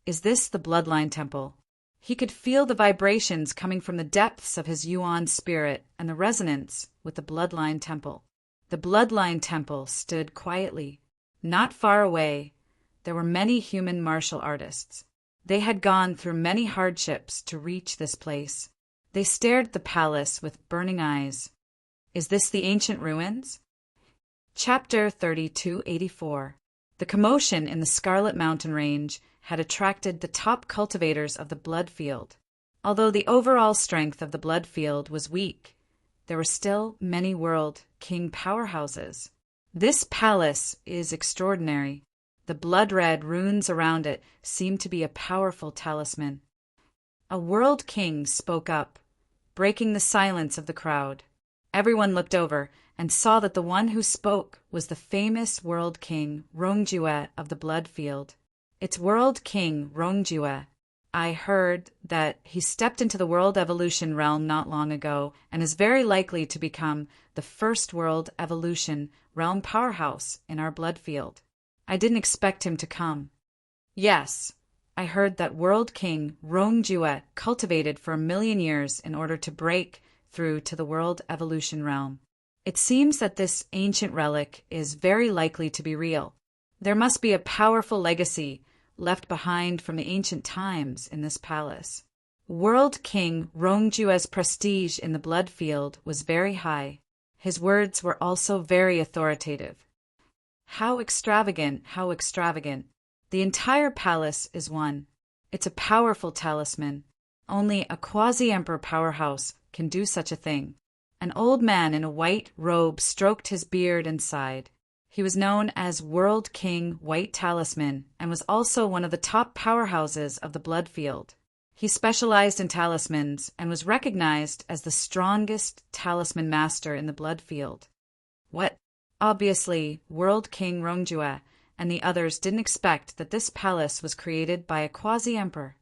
"Is this the Bloodline Temple?" He could feel the vibrations coming from the depths of his Yuan spirit and the resonance with the Bloodline Temple. The Bloodline Temple stood quietly. Not far away, there were many human martial artists. They had gone through many hardships to reach this place. They stared at the palace with burning eyes. Is this the ancient ruins? Chapter 3284. The commotion in the Scarlet Mountain Range had attracted the top cultivators of the Blood Field. Although the overall strength of the Blood Field was weak, there were still many World King powerhouses. This palace is extraordinary. The blood-red runes around it seem to be a powerful talisman. A World King spoke up, breaking the silence of the crowd. Everyone looked over and saw that the one who spoke was the famous World King Rongjue of the Blood Field. It's World King Rongjue. I heard that he stepped into the World Evolution realm not long ago and is very likely to become the first World Evolution realm powerhouse in our Blood Field. I didn't expect him to come. Yes, I heard that World King Rongjue cultivated for 1,000,000 years in order to break through to the World Evolution realm. It seems that this ancient relic is very likely to be real. There must be a powerful legacy left behind from the ancient times in this palace. World King Rongjue's prestige in the Blood Field was very high. His words were also very authoritative. How extravagant, how extravagant. The entire palace is one. It's a powerful talisman. Only a quasi-emperor powerhouse can do such a thing. An old man in a white robe stroked his beard and sighed. He was known as World King White Talisman and was also one of the top powerhouses of the Blood Field. He specialized in talismans and was recognized as the strongest talisman master in the Blood Field. What? Obviously, World King Rongjue and the others didn't expect that this palace was created by a quasi-emperor.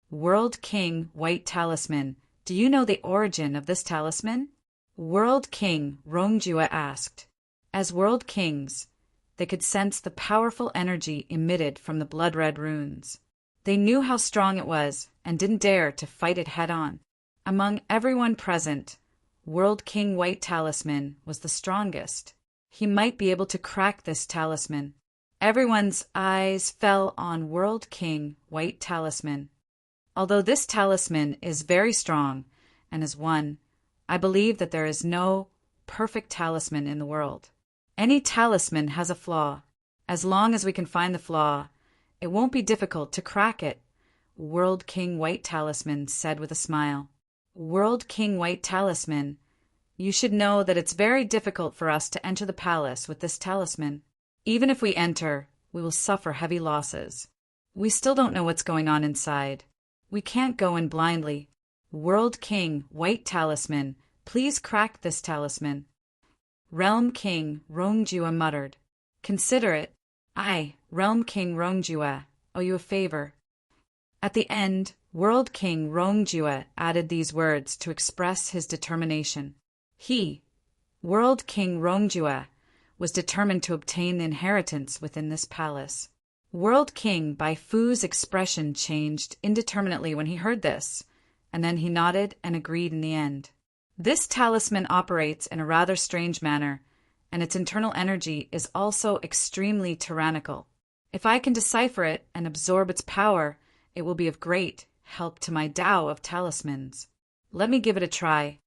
World King White Talisman, do you know the origin of this talisman? World King Rongjue asked. As World Kings, they could sense the powerful energy emitted from the blood-red runes. They knew how strong it was and didn't dare to fight it head-on. Among everyone present, World King White Talisman was the strongest. He might be able to crack this talisman. Everyone's eyes fell on World King White Talisman. Although this talisman is very strong and is one, I believe that there is no perfect talisman in the world. Any talisman has a flaw. As long as we can find the flaw, it won't be difficult to crack it, World King White Talisman said with a smile. World King White Talisman, you should know that it's very difficult for us to enter the palace with this talisman. Even if we enter, we will suffer heavy losses. We still don't know what's going on inside. We can't go in blindly. World King White Talisman, please crack this talisman. Realm King Rongjua muttered. Consider it. I, Realm King Rongjua, owe you a favor. At the end, World King Rongjua added these words to express his determination. He, World King Rongjua, was determined to obtain the inheritance within this palace. World King Bai Fu's expression changed indeterminately when he heard this, and then he nodded and agreed in the end. This talisman operates in a rather strange manner, and its internal energy is also extremely tyrannical. If I can decipher it and absorb its power, it will be of great help to my Tao of talismans. Let me give it a try.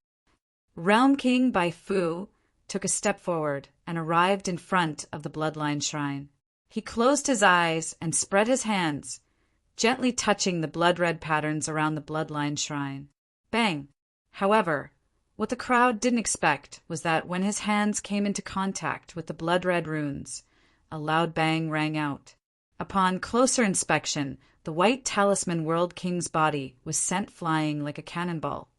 Realm King Bai Fu took a step forward and arrived in front of the bloodline shrine. He closed his eyes and spread his hands, gently touching the blood-red patterns around the bloodline shrine. Bang! However, what the crowd didn't expect was that when his hands came into contact with the blood-red runes, a loud bang rang out. Upon closer inspection, the white talisman World King's body was sent flying like a cannonball.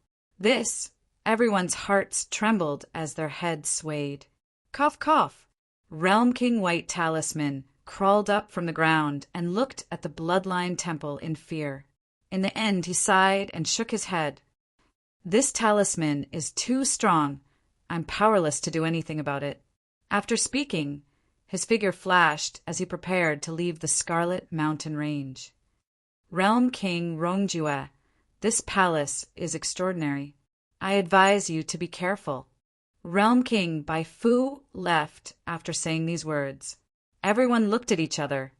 Everyone's hearts trembled as their heads swayed. Cough, cough! Realm King White Talisman crawled up from the ground and looked at the bloodline temple in fear. In the end, he sighed and shook his head. This talisman is too strong. I'm powerless to do anything about it. After speaking, his figure flashed as he prepared to leave the Scarlet Mountain Range. Realm King Rongjua, this palace is extraordinary. I advise you to be careful. Realm King Bai Fu left after saying these words. Everyone looked at each other,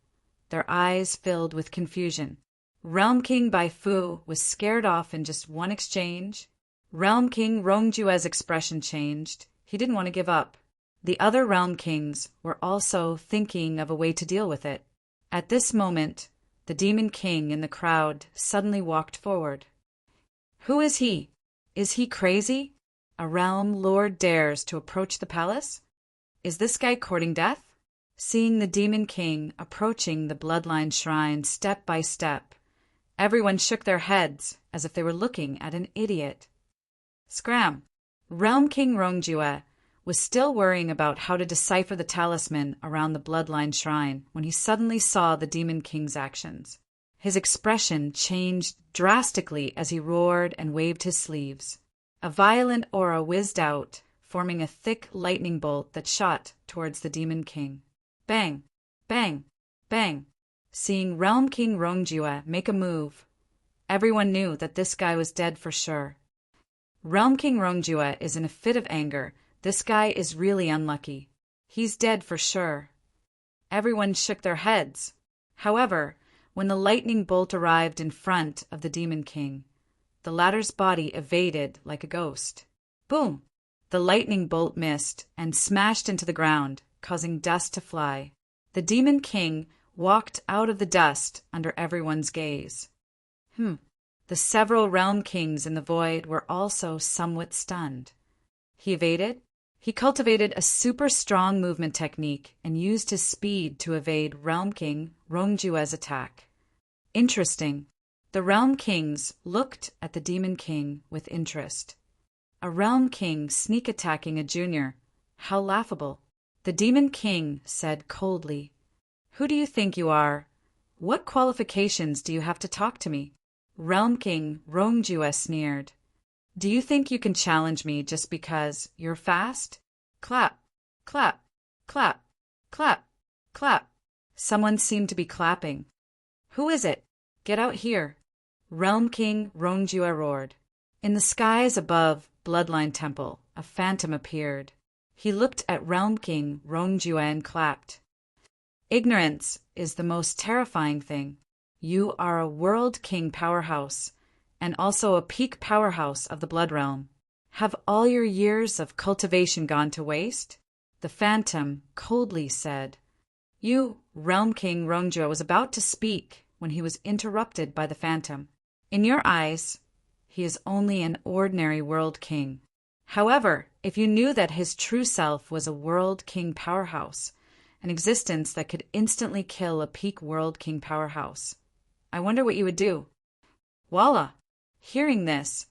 their eyes filled with confusion. Realm King Bai Fu was scared off in just one exchange. Realm King Rongjua's expression changed. He didn't want to give up. The other Realm Kings were also thinking of a way to deal with it. At this moment, the Demon King in the crowd suddenly walked forward. Who is he? Is he crazy? A realm lord dares to approach the palace? Is this guy courting death? Seeing the Demon King approaching the bloodline shrine step by step, everyone shook their heads as if they were looking at an idiot. Scram! Realm King Rongjua was still worrying about how to decipher the talisman around the bloodline shrine when he suddenly saw the Demon King's actions. His expression changed drastically as he roared and waved his sleeves. A violent aura whizzed out, forming a thick lightning bolt that shot towards the Demon King. Bang! Bang! Bang! Seeing Realm King Rongjua make a move, everyone knew that this guy was dead for sure. Realm King Rongjua is in a fit of anger. This guy is really unlucky. He's dead for sure. Everyone shook their heads. However, when the lightning bolt arrived in front of the Demon King, the latter's body evaded like a ghost. Boom! The lightning bolt missed and smashed into the ground, causing dust to fly. The Demon King walked out of the dust under everyone's gaze. The several realm kings in the void were also somewhat stunned. He evaded? He cultivated a super strong movement technique and used his speed to evade Realm King Rongjua's attack. Interesting. The Realm Kings looked at the Demon King with interest. A Realm King sneak attacking a junior. How laughable. The Demon King said coldly, "Who do you think you are? What qualifications do you have to talk to me?" Realm King Rongjua sneered. "Do you think you can challenge me just because you're fast?" Clap, clap, clap, clap, clap. Someone seemed to be clapping. "Who is it? Get out here!" Realm King Rongjua roared. In the skies above Bloodline Temple, a phantom appeared. He looked at Realm King Rongjua and clapped. "Ignorance is the most terrifying thing. You are a World King powerhouse, and also a peak powerhouse of the Blood Realm. Have all your years of cultivation gone to waste? The phantom coldly said. Realm King Rongjua was about to speak when he was interrupted by the phantom. In your eyes, he is only an ordinary world king. However, if you knew that his true self was a world king powerhouse, an existence that could instantly kill a peak world king powerhouse, I wonder what you would do. Voila! Hearing this,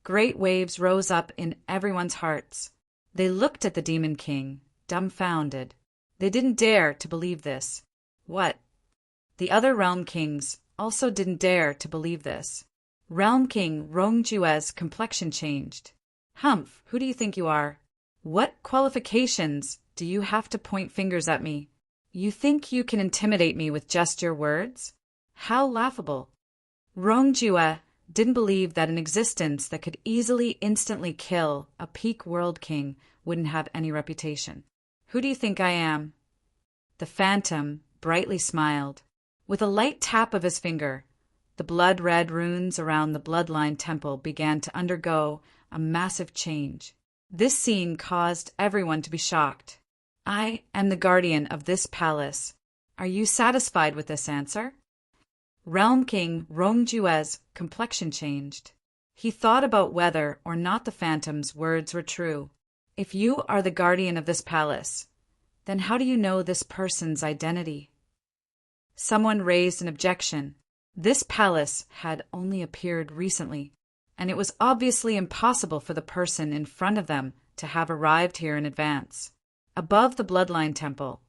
great waves rose up in everyone's hearts. They looked at the Demon King, dumbfounded. They didn't dare to believe this. What? The other Realm Kings also didn't dare to believe this. Realm King Rongjue's complexion changed. Humph, who do you think you are? What qualifications do you have to point fingers at me? You think you can intimidate me with just your words? How laughable. Rongjue didn't believe that an existence that could easily instantly kill a peak world king wouldn't have any reputation. Who do you think I am? The phantom brightly smiled. With a light tap of his finger, the blood-red runes around the bloodline temple began to undergo a massive change. This scene caused everyone to be shocked. I am the guardian of this palace. Are you satisfied with this answer? Realm King Rongjue's complexion changed. He thought about whether or not the phantom's words were true. If you are the guardian of this palace, then how do you know this person's identity? Someone raised an objection. This palace had only appeared recently, and it was obviously impossible for the person in front of them to have arrived here in advance. Above the bloodline temple,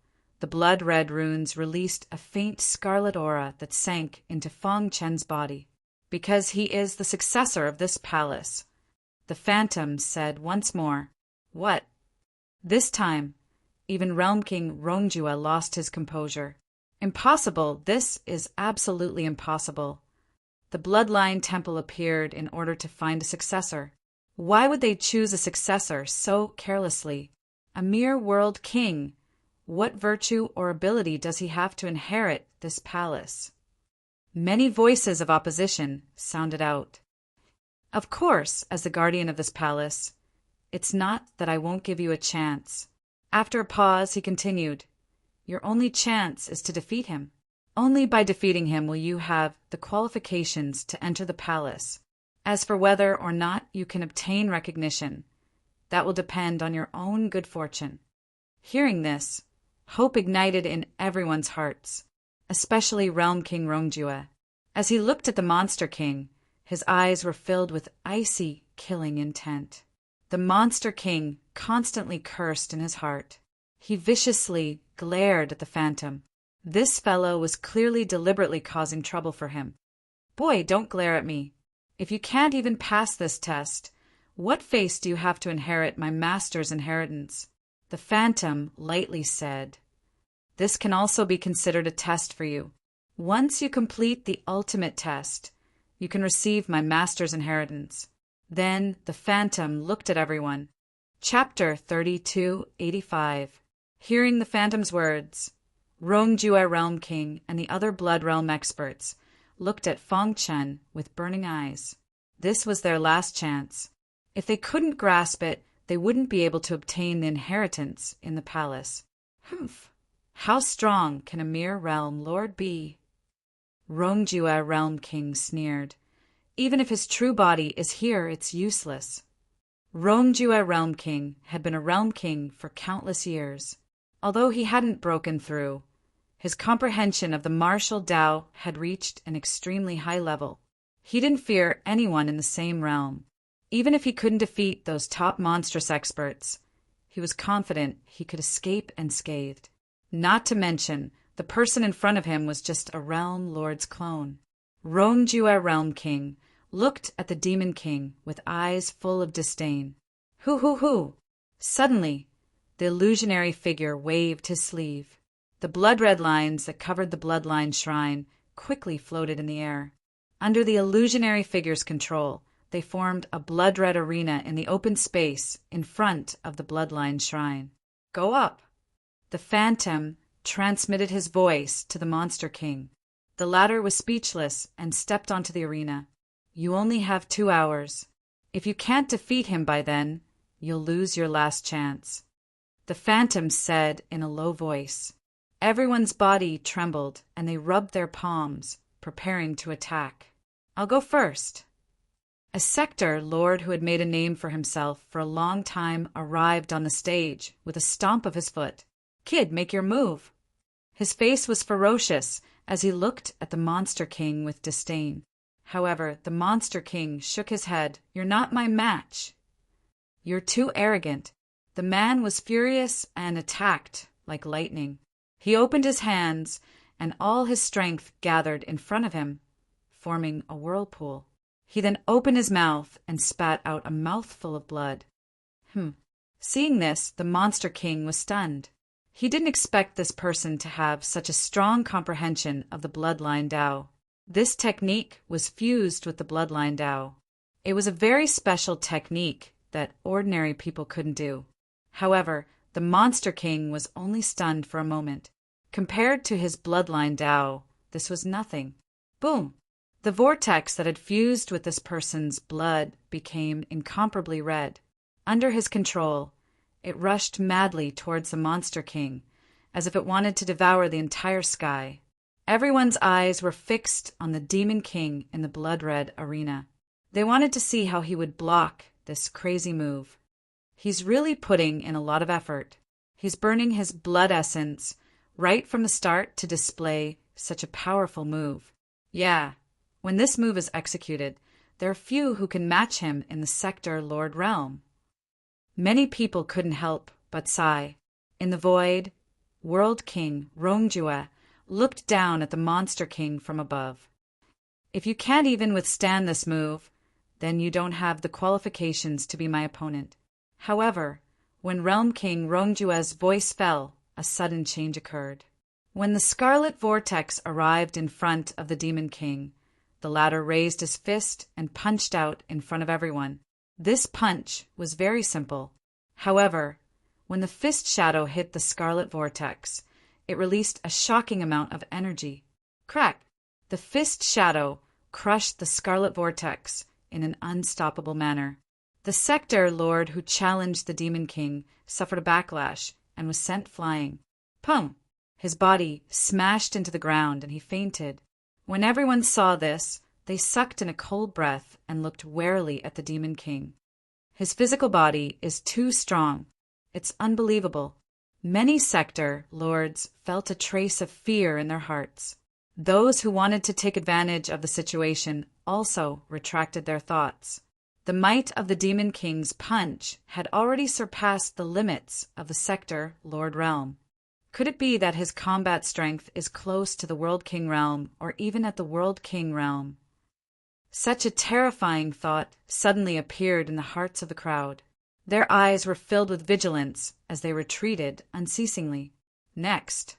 the blood-red runes released a faint scarlet aura that sank into Feng Chen's body. Because he is the successor of this palace, the phantom said once more. What? This time, even Realm King Rongjue lost his composure. Impossible, this is absolutely impossible. The bloodline temple appeared in order to find a successor. Why would they choose a successor so carelessly? A mere world king. What virtue or ability does he have to inherit this palace? Many voices of opposition sounded out. Of course, as the guardian of this palace, it's not that I won't give you a chance. After a pause, he continued, your only chance is to defeat him. Only by defeating him will you have the qualifications to enter the palace. As for whether or not you can obtain recognition, that will depend on your own good fortune. Hearing this, hope ignited in everyone's hearts, especially Realm King Rongjue. As he looked at the Monster King, his eyes were filled with icy, killing intent. The Monster King constantly cursed in his heart. He viciously glared at the phantom. This fellow was clearly deliberately causing trouble for him. Boy, don't glare at me. If you can't even pass this test, what face do you have to inherit my master's inheritance? The phantom lightly said, this can also be considered a test for you. Once you complete the ultimate test, you can receive my master's inheritance. Then the phantom looked at everyone. Chapter 3285. Hearing the phantom's words, Rongjue Realm King and the other Blood Realm experts looked at Feng Chen with burning eyes. This was their last chance. If they couldn't grasp it, they wouldn't be able to obtain the inheritance in the palace. Humph! How strong can a mere realm lord be? Rongjue Realm King sneered. Even if his true body is here, it's useless. Rongjue Realm King had been a realm king for countless years. Although he hadn't broken through, his comprehension of the martial Tao had reached an extremely high level. He didn't fear anyone in the same realm. Even if he couldn't defeat those top monstrous experts, he was confident he could escape unscathed. Not to mention, the person in front of him was just a realm lord's clone. Rongjue Realm King looked at the Demon King with eyes full of disdain. Hoo! Suddenly, the illusionary figure waved his sleeve. The blood-red lines that covered the bloodline shrine quickly floated in the air. Under the illusionary figure's control, they formed a blood-red arena in the open space in front of the bloodline shrine. Go up! The phantom transmitted his voice to the Monster King. The latter was speechless and stepped onto the arena. You only have 2 hours. If you can't defeat him by then, you'll lose your last chance. The phantom said in a low voice. Everyone's body trembled, and they rubbed their palms, preparing to attack. I'll go first. A sector lord who had made a name for himself for a long time arrived on the stage with a stomp of his foot. Kid, make your move. His face was ferocious as he looked at the Monster King with disdain. However, the Monster King shook his head. You're not my match. You're too arrogant. The man was furious and attacked like lightning. He opened his hands, and all his strength gathered in front of him, forming a whirlpool. He then opened his mouth and spat out a mouthful of blood. Seeing this, the Monster King was stunned. He didn't expect this person to have such a strong comprehension of the Bloodline Dao. This technique was fused with the Bloodline Dao. It was a very special technique that ordinary people couldn't do. However, the Monster King was only stunned for a moment. Compared to his Bloodline Dao, this was nothing. Boom! The vortex that had fused with this person's blood became incomparably red. Under his control, it rushed madly towards the Monster King, as if it wanted to devour the entire sky. Everyone's eyes were fixed on the Demon King in the blood-red arena. They wanted to see how he would block this crazy move. He's really putting in a lot of effort. He's burning his blood essence right from the start to display such a powerful move. Yeah. When this move is executed, there are few who can match him in the Sector Lord realm. Many people couldn't help but sigh. In the void, World King Rongjue looked down at the Monster King from above. If you can't even withstand this move, then you don't have the qualifications to be my opponent. However, when Realm King Rongjue's voice fell, a sudden change occurred. When the Scarlet Vortex arrived in front of the Demon King, the latter raised his fist and punched out in front of everyone. This punch was very simple. However, when the fist shadow hit the Scarlet Vortex, it released a shocking amount of energy. Crack! The fist shadow crushed the Scarlet Vortex in an unstoppable manner. The Sector Lord who challenged the Demon King suffered a backlash and was sent flying. Pum! His body smashed into the ground and he fainted. When everyone saw this, they sucked in a cold breath and looked warily at the Demon King. His physical body is too strong. It's unbelievable. Many Sector Lords felt a trace of fear in their hearts. Those who wanted to take advantage of the situation also retracted their thoughts. The might of the Demon King's punch had already surpassed the limits of the Sector Lord realm. Could it be that his combat strength is close to the World King realm or even at the World King realm? Such a terrifying thought suddenly appeared in the hearts of the crowd. Their eyes were filled with vigilance as they retreated unceasingly. Next,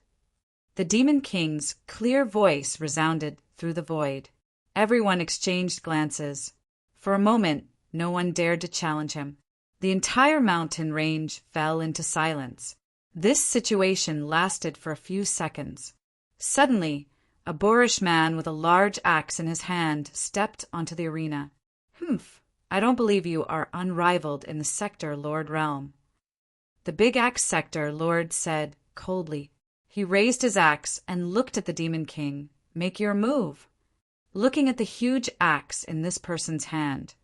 the Demon King's clear voice resounded through the void. Everyone exchanged glances. For a moment, no one dared to challenge him. The entire mountain range fell into silence. This situation lasted for a few seconds. Suddenly, a boorish man with a large axe in his hand stepped onto the arena. I don't believe you are unrivaled in the Sector Lord realm. The Big Axe Sector Lord said coldly. He raised his axe and looked at the Demon King. Make your move. Looking at the huge axe in this person's hand,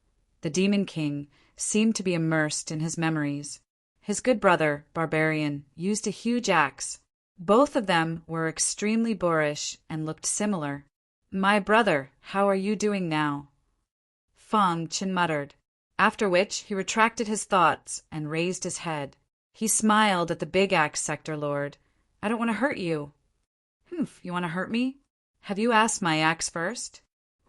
the Demon King seemed to be immersed in his memories. His good brother, Barbarian, used a huge axe. Both of them were extremely boorish and looked similar. My brother, how are you doing now? Fong Chin muttered, after which he retracted his thoughts and raised his head. He smiled at the Big Axe Sector Lord. I don't want to hurt you. You want to hurt me? Have you asked my axe first?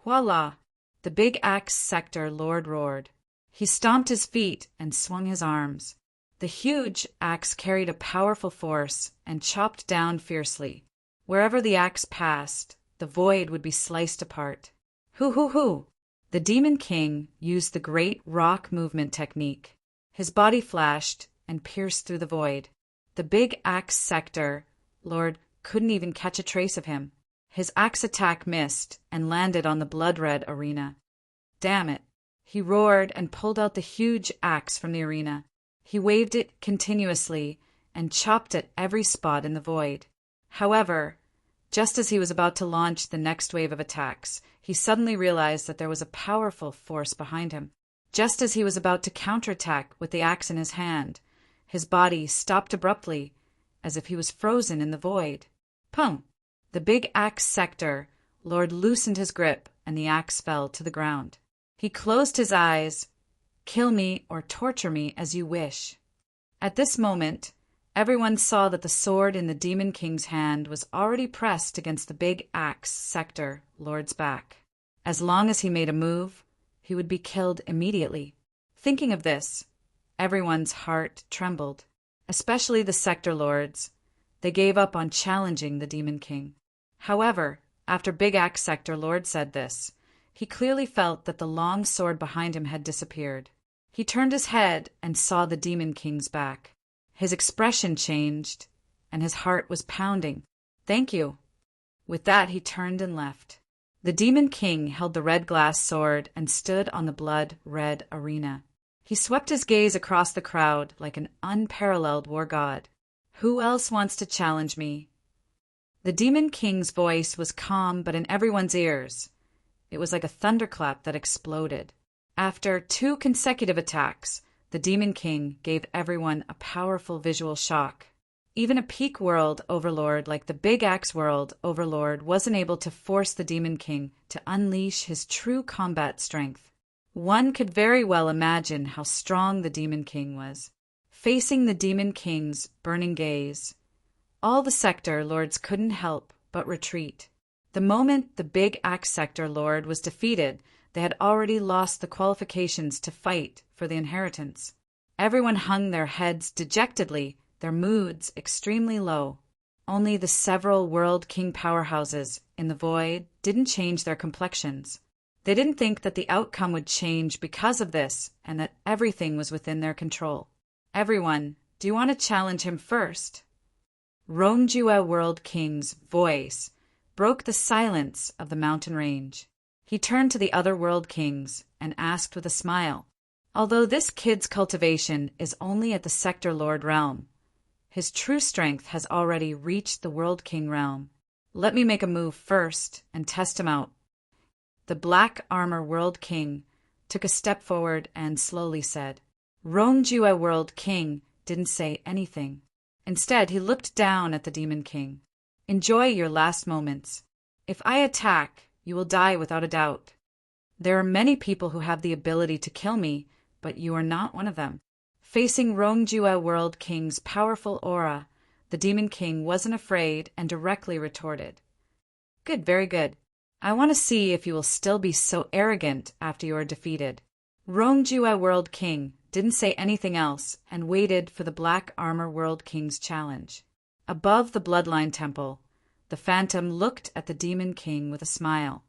Voila! The Big Axe Sector Lord roared. He stomped his feet and swung his arms. The huge axe carried a powerful force and chopped down fiercely. Wherever the axe passed, the void would be sliced apart. Hoo! The Demon King used the great rock movement technique. His body flashed and pierced through the void. The Big Axe Sector Lord couldn't even catch a trace of him. His axe attack missed and landed on the blood-red arena. Damn it! He roared and pulled out the huge axe from the arena. He waved it continuously and chopped at every spot in the void. However, just as he was about to launch the next wave of attacks, he suddenly realized that there was a powerful force behind him. Just as he was about to counterattack with the axe in his hand, his body stopped abruptly, as if he was frozen in the void. Pum! The big axe sector lord loosened his grip, and the axe fell to the ground. He closed his eyes. Kill me or torture me as you wish. At this moment, everyone saw that the sword in the Demon King's hand was already pressed against the big axe sector lord's back. As long as he made a move, he would be killed immediately. Thinking of this, everyone's heart trembled, especially the sector lords. They gave up on challenging the Demon King. However, after Big Axe Sector Lord said this, he clearly felt that the long sword behind him had disappeared. He turned his head and saw the Demon King's back. His expression changed, and his heart was pounding. Thank you. With that, he turned and left. The Demon King held the red glass sword and stood on the blood-red arena. He swept his gaze across the crowd like an unparalleled war god. Who else wants to challenge me? The Demon King's voice was calm, but in everyone's ears, it was like a thunderclap that exploded. After 2 consecutive attacks, the Demon King gave everyone a powerful visual shock. Even a peak world overlord like the Big Axe World Overlord wasn't able to force the Demon King to unleash his true combat strength. One could very well imagine how strong the Demon King was. Facing the Demon King's burning gaze, all the sector lords couldn't help but retreat. The moment the Big Axe Sector Lord was defeated, they had already lost the qualifications to fight for the inheritance. Everyone hung their heads dejectedly, their moods extremely low. Only the several World King powerhouses in the void didn't change their complexions. They didn't think that the outcome would change because of this, and that everything was within their control. Everyone, do you want to challenge him first? Rongjua World King's voice broke the silence of the mountain range. He turned to the other World Kings and asked with a smile, although this kid's cultivation is only at the Sector Lord realm, his true strength has already reached the World King realm. Let me make a move first and test him out. The Black Armor World King took a step forward and slowly said. Rongjua World King didn't say anything. Instead, he looked down at the Demon King. Enjoy your last moments. If I attack, you will die without a doubt. There are many people who have the ability to kill me, but you are not one of them. Facing Rongjua World King's powerful aura, the Demon King wasn't afraid and directly retorted. Good, very good. I want to see if you will still be so arrogant after you are defeated. Rongjua World King didn't say anything else and waited for the Black Armor World King's challenge. Above the Bloodline Temple, the Phantom looked at the Demon King with a smile.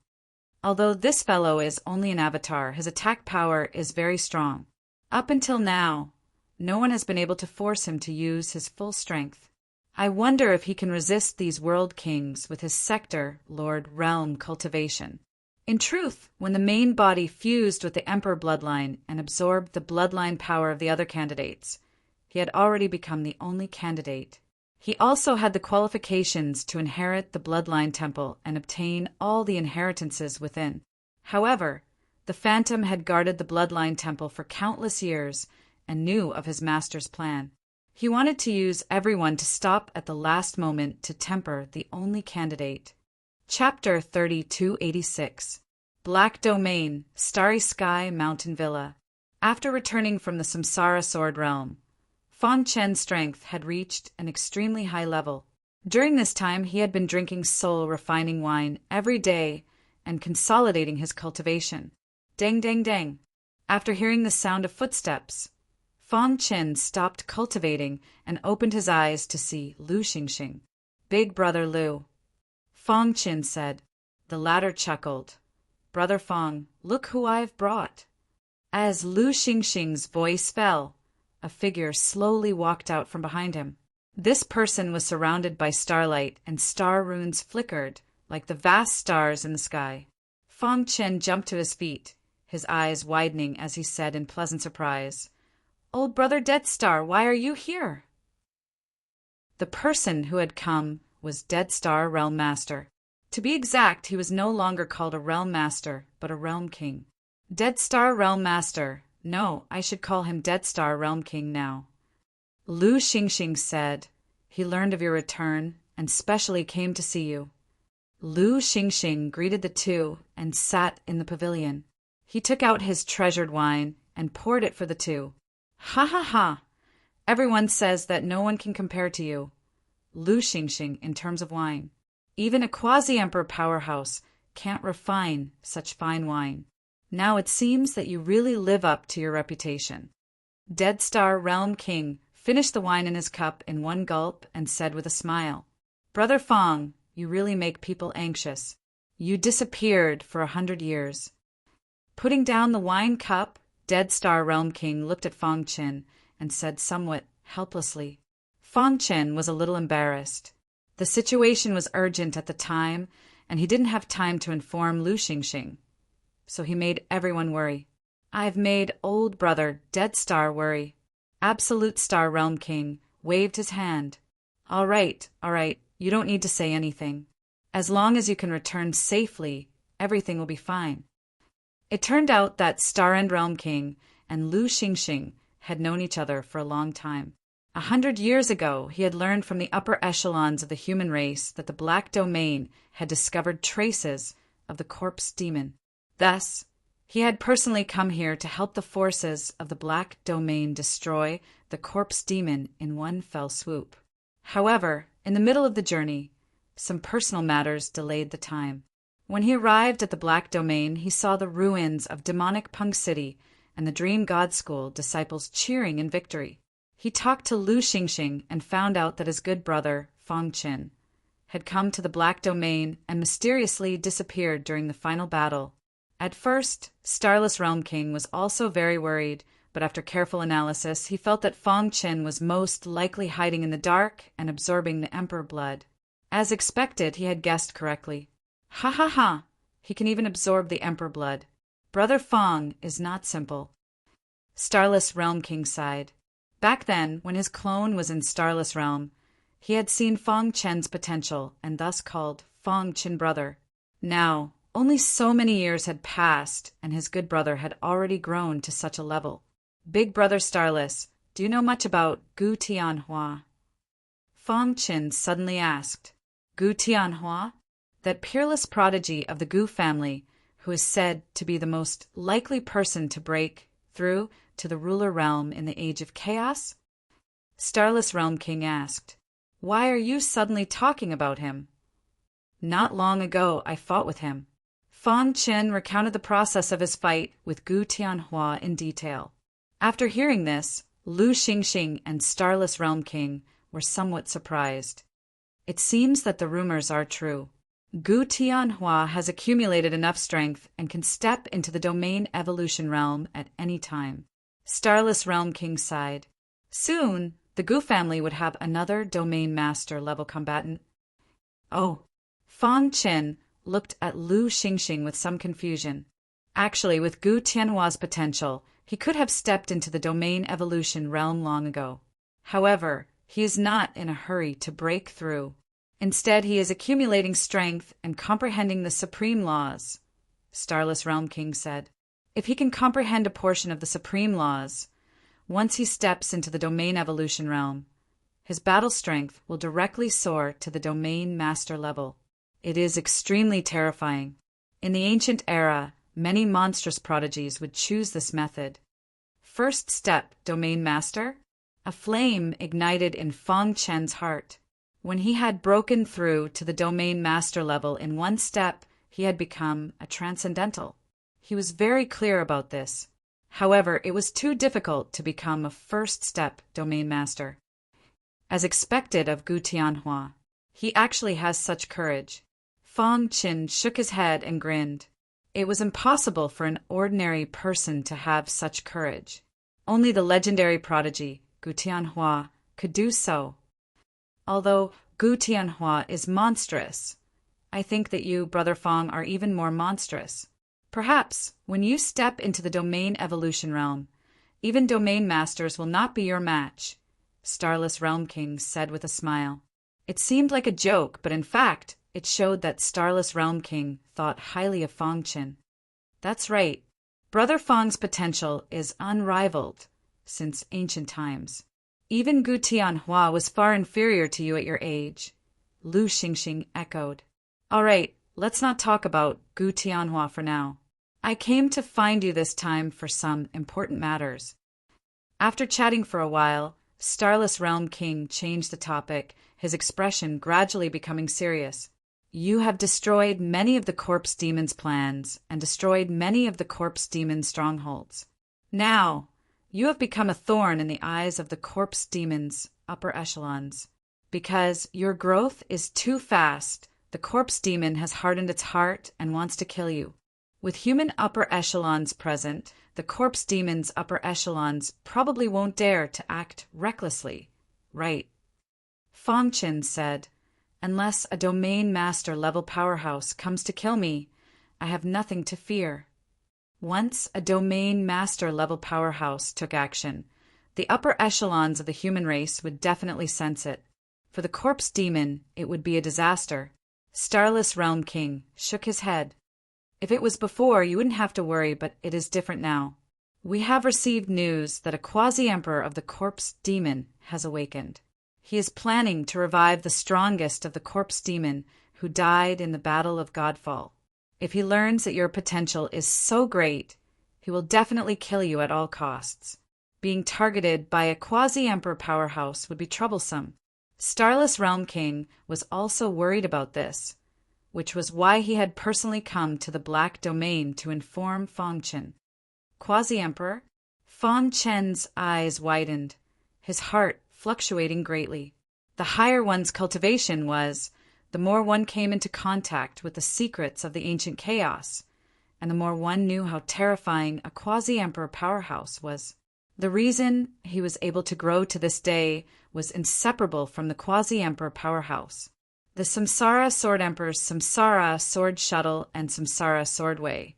Although this fellow is only an avatar, his attack power is very strong. Up until now, no one has been able to force him to use his full strength. I wonder if he can resist these World Kings with his Sector Lord realm cultivation. In truth, when the main body fused with the Emperor bloodline and absorbed the bloodline power of the other candidates, he had already become the only candidate. He also had the qualifications to inherit the Bloodline Temple and obtain all the inheritances within. However, the Phantom had guarded the Bloodline Temple for countless years and knew of his master's plan. He wanted to use everyone to stop at the last moment to temper the only candidate. Chapter 3286. Black Domain, Starry Sky Mountain Villa. After returning from the Samsara Sword Realm, Fang Chen's strength had reached an extremely high level. During this time, he had been drinking soul refining wine every day and consolidating his cultivation. Dang, dang, dang. After hearing the sound of footsteps, Fang Chen stopped cultivating and opened his eyes to see Lu Xingxing. Big Brother Lu. Fang Chen said. The latter chuckled. Brother Fang, look who I've brought. As Lu Xingxing's voice fell, a figure slowly walked out from behind him. This person was surrounded by starlight, and star runes flickered like the vast stars in the sky. Fang Chen jumped to his feet, his eyes widening as he said in pleasant surprise, Old Brother Dead Star, why are you here? The person who had come was Dead Star Realm Master. To be exact, he was no longer called a Realm Master, but a Realm King. Dead Star Realm Master. No, I should call him Dead Star Realm King now. Lu Xingxing said, "He learned of your return, and specially came to see you." Lu Xingxing greeted the two and sat in the pavilion. He took out his treasured wine and poured it for the two. "Ha ha ha! Everyone says that no one can compare to you, Lu Xingxing, in terms of wine. Even a quasi-emperor powerhouse can't refine such fine wine. Now it seems that you really live up to your reputation." Dead Star Realm King finished the wine in his cup in one gulp and said with a smile, "Brother Fong, you really make people anxious. You disappeared for 100 years. Putting down the wine cup, Dead Star Realm King looked at Fong Qin and said somewhat helplessly. Fong Qin was a little embarrassed. The situation was urgent at the time, and he didn't have time to inform Lu Xingxing. So he made everyone worry. "I've made old brother Dead Star worry." Absolute Star Realm King waved his hand. All right, you don't need to say anything. As long as you can return safely, everything will be fine." It turned out that Star End Realm King and Lu Xingxing had known each other for a long time. 100 years ago, he had learned from the upper echelons of the human race that the Black Domain had discovered traces of the corpse demon. Thus, he had personally come here to help the forces of the Black Domain destroy the corpse demon in one fell swoop. However, in the middle of the journey, some personal matters delayed the time. When he arrived at the Black Domain, he saw the ruins of demonic Pung City and the Dream God School disciples cheering in victory. He talked to Lu Xingxing and found out that his good brother, Fong Qin, had come to the Black Domain and mysteriously disappeared during the final battle. At first, Starless Realm King was also very worried, but after careful analysis, he felt that Fong Qin was most likely hiding in the dark and absorbing the Emperor blood. As expected, he had guessed correctly. Ha ha ha! He can even absorb the Emperor blood. Brother Fong is not simple. Starless Realm King sighed. Back then, when his clone was in Starless Realm, he had seen Fong Qin's potential and thus called Fong Qin Brother. Now, only so many years had passed, and his good brother had already grown to such a level. "Big Brother Starless, do you know much about Gu Tianhua?" Fong Qin suddenly asked. Gu Tianhua? That peerless prodigy of the Gu family, who is said to be the most likely person to break through to the ruler realm in the Age of Chaos? Starless Realm King asked. "Why are you suddenly talking about him?" "Not long ago I fought with him." Fong Qin recounted the process of his fight with Gu Tianhua in detail. After hearing this, Lu Xingxing and Starless Realm King were somewhat surprised. It seems that the rumors are true. Gu Tianhua has accumulated enough strength and can step into the Domain Evolution realm at any time. Starless Realm King sighed. Soon, the Gu family would have another Domain Master level combatant. Oh, Fong Qin looked at Lu Xingxing with some confusion. Actually, with Gu Tianhua's potential, he could have stepped into the Domain Evolution realm long ago. However, he is not in a hurry to break through. Instead, he is accumulating strength and comprehending the supreme laws, Starless Realm King said. If he can comprehend a portion of the supreme laws, once he steps into the Domain Evolution realm, his battle strength will directly soar to the Domain Master level. It is extremely terrifying. In the ancient era, many monstrous prodigies would choose this method. First step, Domain Master? A flame ignited in Fong Qin's heart. When he had broken through to the Domain Master level in one step, he had become a transcendental. He was very clear about this. However, it was too difficult to become a first step Domain Master. As expected of Gu Tianhua, he actually has such courage. Fong Qin shook his head and grinned. It was impossible for an ordinary person to have such courage. Only the legendary prodigy, Gu Tianhua, could do so. Although Gu Tianhua is monstrous, I think that you, Brother Fong, are even more monstrous. Perhaps, when you step into the Domain Evolution realm, even Domain Masters will not be your match, Starless Realm King said with a smile. It seemed like a joke, but in fact, it showed that Starless Realm King thought highly of Fang Chen. That's right. Brother Fang's potential is unrivaled since ancient times. Even Gu Tianhua was far inferior to you at your age, Lu Xingxing echoed. All right, let's not talk about Gu Tianhua for now. I came to find you this time for some important matters. After chatting for a while, Starless Realm King changed the topic, his expression gradually becoming serious. You have destroyed many of the Corpse Demon's plans and destroyed many of the Corpse Demon's strongholds. Now, you have become a thorn in the eyes of the Corpse Demon's upper echelons. Because your growth is too fast, the Corpse Demon has hardened its heart and wants to kill you. With human upper echelons present, the Corpse Demon's upper echelons probably won't dare to act recklessly, right? Fang Chen said, unless a domain master level powerhouse comes to kill me, I have nothing to fear. Once a domain master level powerhouse took action, the upper echelons of the human race would definitely sense it. For the Corpse Demon, it would be a disaster. Starless Realm King shook his head. If it was before, you wouldn't have to worry, but it is different now. We have received news that a quasi-emperor of the Corpse Demon has awakened. He is planning to revive the strongest of the Corpse Demon who died in the Battle of Godfall. If he learns that your potential is so great, he will definitely kill you at all costs. Being targeted by a quasi-emperor powerhouse would be troublesome. Starless Realm King was also worried about this, which was why he had personally come to the Black Domain to inform Fang Chen. Quasi-emperor? Fang Chen's eyes widened, his heart fluctuating greatly. The higher one's cultivation was, the more one came into contact with the secrets of the ancient chaos, and the more one knew how terrifying a quasi-emperor powerhouse was. The reason he was able to grow to this day was inseparable from the quasi-emperor powerhouse. The Samsara Sword Emperor's Samsara Sword Shuttle and Samsara Swordway,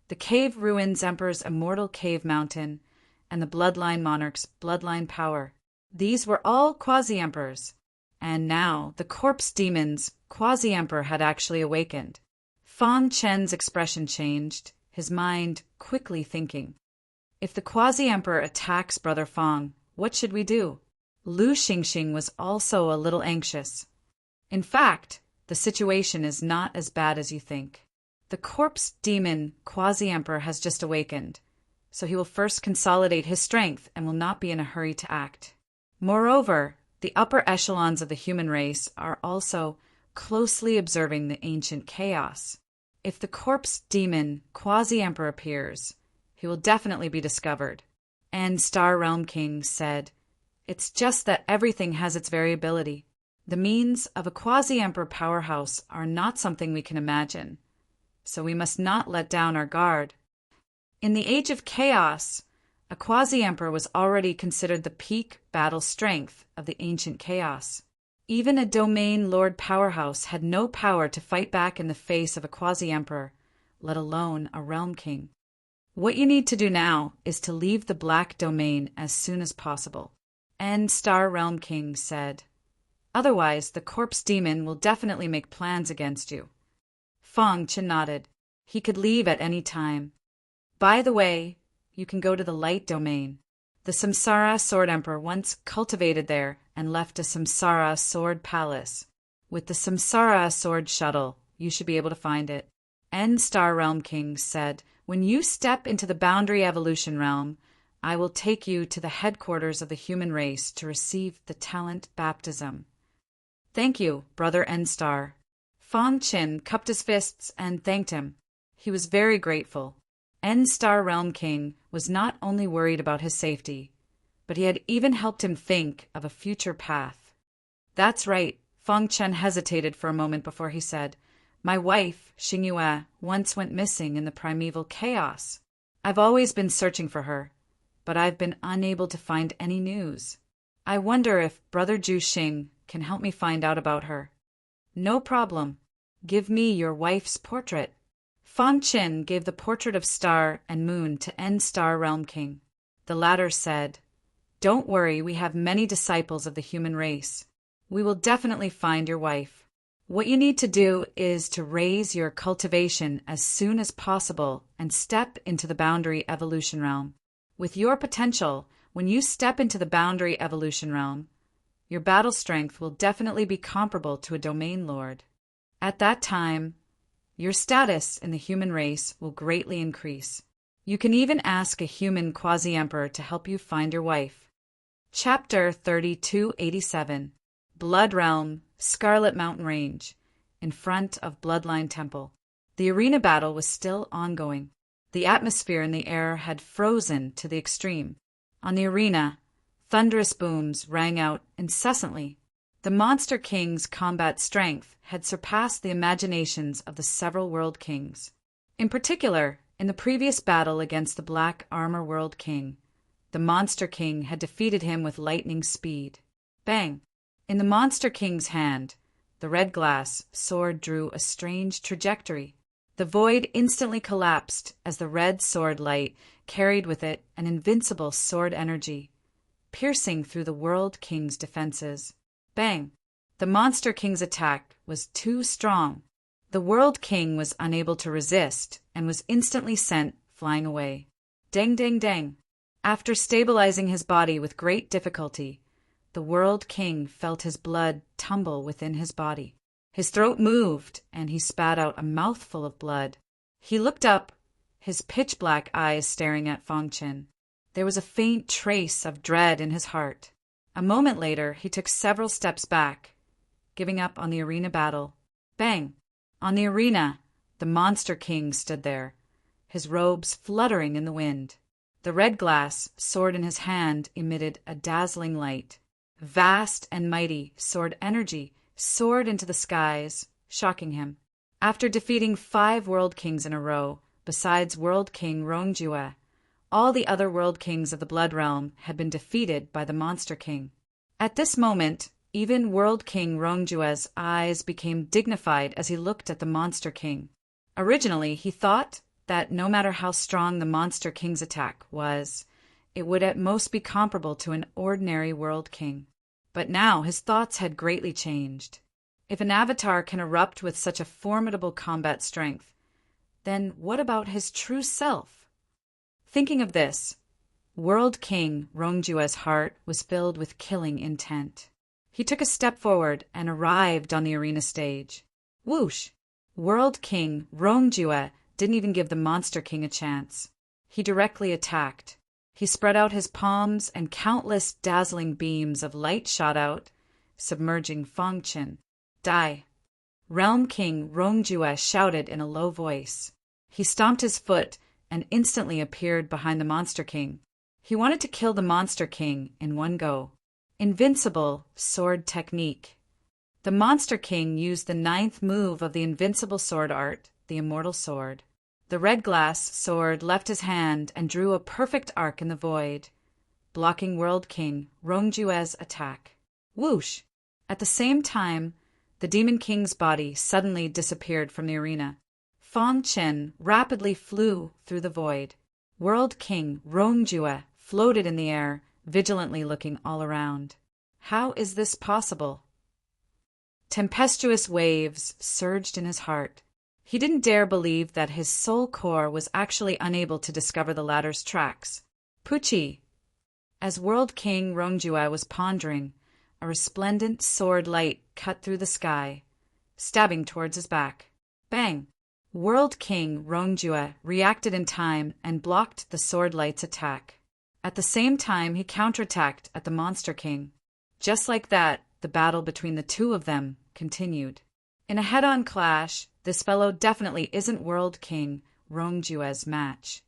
the Cave Ruins Emperor's Immortal Cave Mountain, and the Bloodline Monarch's Bloodline Power. These were all quasi-emperors, and now the Corpse Demon's quasi-emperor had actually awakened. Fang Chen's expression changed, his mind quickly thinking. If the quasi-emperor attacks Brother Fang, what should we do? Lu Xingxing was also a little anxious. In fact, the situation is not as bad as you think. The Corpse Demon quasi-emperor has just awakened, so he will first consolidate his strength and will not be in a hurry to act. Moreover, the upper echelons of the human race are also closely observing the ancient chaos. If the Corpse Demon quasi-emperor appears, he will definitely be discovered. And Star Realm King said, it's just that everything has its variability. The means of a quasi-emperor powerhouse are not something we can imagine, so we must not let down our guard. In the Age of Chaos, a quasi-emperor was already considered the peak battle strength of the ancient chaos. Even a domain lord powerhouse had no power to fight back in the face of a quasi-emperor, let alone a realm king. What you need to do now is to leave the Black Domain as soon as possible. And Star Realm King said, otherwise the Corpse Demon will definitely make plans against you. Fang Chen nodded. He could leave at any time. By the way, you can go to the Light Domain. The Samsara Sword Emperor once cultivated there and left a Samsara Sword Palace. With the Samsara Sword Shuttle, you should be able to find it. And Star Realm King said, when you step into the Boundary Evolution Realm, I will take you to the headquarters of the human race to receive the talent baptism. Thank you, Brother N-Star. Fang Chen cupped his fists and thanked him. He was very grateful. N-Star Realm King was not only worried about his safety, but he had even helped him think of a future path. That's right, Fang Chen hesitated for a moment before he said, my wife, Xingyue, once went missing in the primeval chaos. I've always been searching for her, but I've been unable to find any news. I wonder if Brother Zhu Xing can help me find out about her. No problem. Give me your wife's portrait. Fang Chen gave the portrait of Star and Moon to N-Star Realm King. The latter said, Don't worry, we have many disciples of the human race. We will definitely find your wife. What you need to do is to raise your cultivation as soon as possible and step into the boundary evolution realm. With your potential, when you step into the boundary evolution realm, your battle strength will definitely be comparable to a domain lord. At that time, your status in the human race will greatly increase. You can even ask a human quasi-emperor to help you find your wife. Chapter 3287. Blood Realm, Scarlet Mountain Range, in front of Bloodline Temple. The arena battle was still ongoing. The atmosphere in the air had frozen to the extreme. On the arena, thunderous booms rang out incessantly. The Monster King's combat strength had surpassed the imaginations of the several World Kings. In particular, in the previous battle against the Black Armor World King, the Monster King had defeated him with lightning speed. Bang! In the Monster King's hand, the red glass sword drew a strange trajectory. The void instantly collapsed as the red sword light carried with it an invincible sword energy, piercing through the World King's defenses. Bang! The Monster King's attack was too strong. The World King was unable to resist and was instantly sent flying away. Dang, dang, dang! After stabilizing his body with great difficulty, the World King felt his blood tumble within his body. His throat moved, and he spat out a mouthful of blood. He looked up, his pitch-black eyes staring at Fong Chen. There was a faint trace of dread in his heart. A moment later, he took several steps back, giving up on the arena battle. Bang! On the arena, the Monster King stood there, his robes fluttering in the wind. The red glass, sword in his hand, emitted a dazzling light. Vast and mighty sword energy soared into the skies, shocking him. After defeating 5 World Kings in a row, besides World King Rongjue, all the other World Kings of the Blood Realm had been defeated by the Monster King. At this moment, even World King Rongjue's eyes became dignified as he looked at the Monster King. Originally, he thought that no matter how strong the Monster King's attack was, it would at most be comparable to an ordinary World King. But now his thoughts had greatly changed. If an avatar can erupt with such a formidable combat strength, then what about his true self? Thinking of this, World King Rongjue's heart was filled with killing intent. He took a step forward and arrived on the arena stage. Whoosh! World King Rongjue didn't even give the Monster King a chance. He directly attacked. He spread out his palms and countless dazzling beams of light shot out, submerging Fong Chen. Die! Realm King Rongjue shouted in a low voice. He stomped his foot and instantly appeared behind the Monster King. He wanted to kill the Monster King in one go. Invincible sword technique. The Monster King used the 9th move of the invincible sword art, the Immortal Sword. The red glass sword left his hand and drew a perfect arc in the void, blocking World King Rongjue's attack. Whoosh! At the same time, the Demon King's body suddenly disappeared from the arena. Fong Chen rapidly flew through the void. World King Rongjue floated in the air, vigilantly looking all around. How is this possible? Tempestuous waves surged in his heart. He didn't dare believe that his soul core was actually unable to discover the ladder's tracks. Pucci! As World King Rongjue was pondering, a resplendent sword light cut through the sky, stabbing towards his back. Bang! World King Rongjue reacted in time and blocked the sword light's attack. At the same time, he counterattacked at the Monster King. Just like that, the battle between the two of them continued. In a head-on clash, this fellow definitely isn't World King Rongjue's match.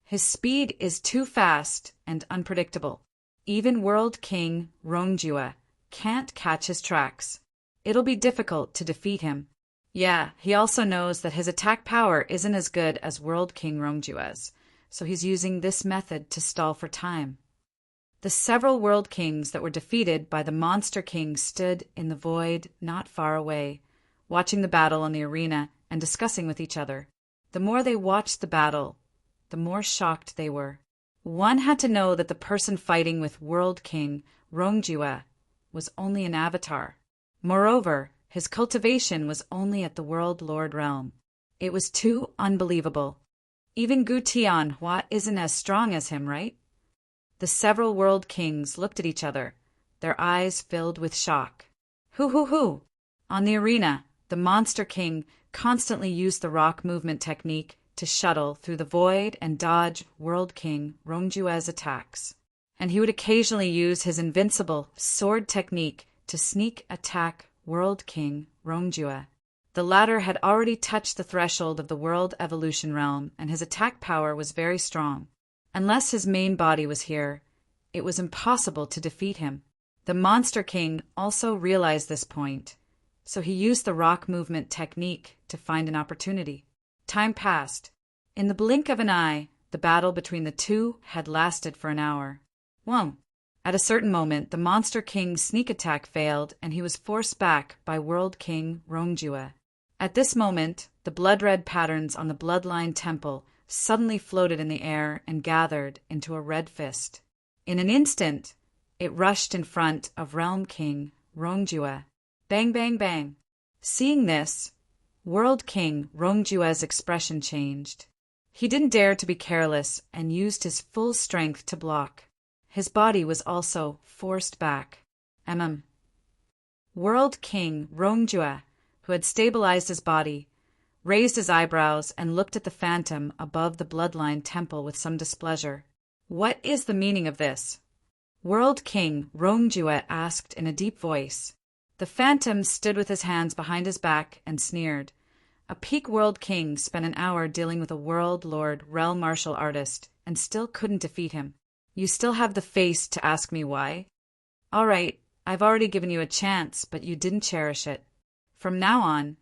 His speed is too fast and unpredictable. Even World King Rongjue can't catch his tracks. It'll be difficult to defeat him. Yeah, he also knows that his attack power isn't as good as World King Rongjue's, so he's using this method to stall for time. The several World Kings that were defeated by the Monster King stood in the void not far away, watching the battle on the arena and discussing with each other. The more they watched the battle, the more shocked they were. One had to know that the person fighting with World King Rongjue was only an avatar. Moreover, his cultivation was only at the World Lord realm. It was too unbelievable. Even Gu Tianhua isn't as strong as him, right? The several world kings looked at each other, their eyes filled with shock. Hoo! On the arena, the Monster King constantly used the rock movement technique to shuttle through the void and dodge World King Rongjue's attacks. And he would occasionally use his invincible sword technique to sneak attack World King Rongjue. The latter had already touched the threshold of the World Evolution realm, and his attack power was very strong. Unless his main body was here, it was impossible to defeat him. The Monster King also realized this point, so he used the rock movement technique to find an opportunity. Time passed. In the blink of an eye, the battle between the two had lasted for an hour. Whoa! At a certain moment, the Monster King's sneak attack failed, and he was forced back by World King Rongjue. At this moment, the blood-red patterns on the bloodline temple suddenly floated in the air and gathered into a red fist. In an instant, it rushed in front of Realm King Rongjue. Bang, bang, bang. Seeing this, World King Rongjue's expression changed. He didn't dare to be careless and used his full strength to block. His body was also forced back. World King Rongjue, who had stabilized his body, raised his eyebrows and looked at the phantom above the bloodline temple with some displeasure. What is the meaning of this? World King Rongjue asked in a deep voice. The phantom stood with his hands behind his back and sneered. A peak world king spent an hour dealing with a world lord realm martial artist and still couldn't defeat him. You still have the face to ask me why? All right, I've already given you a chance, but you didn't cherish it. From now on,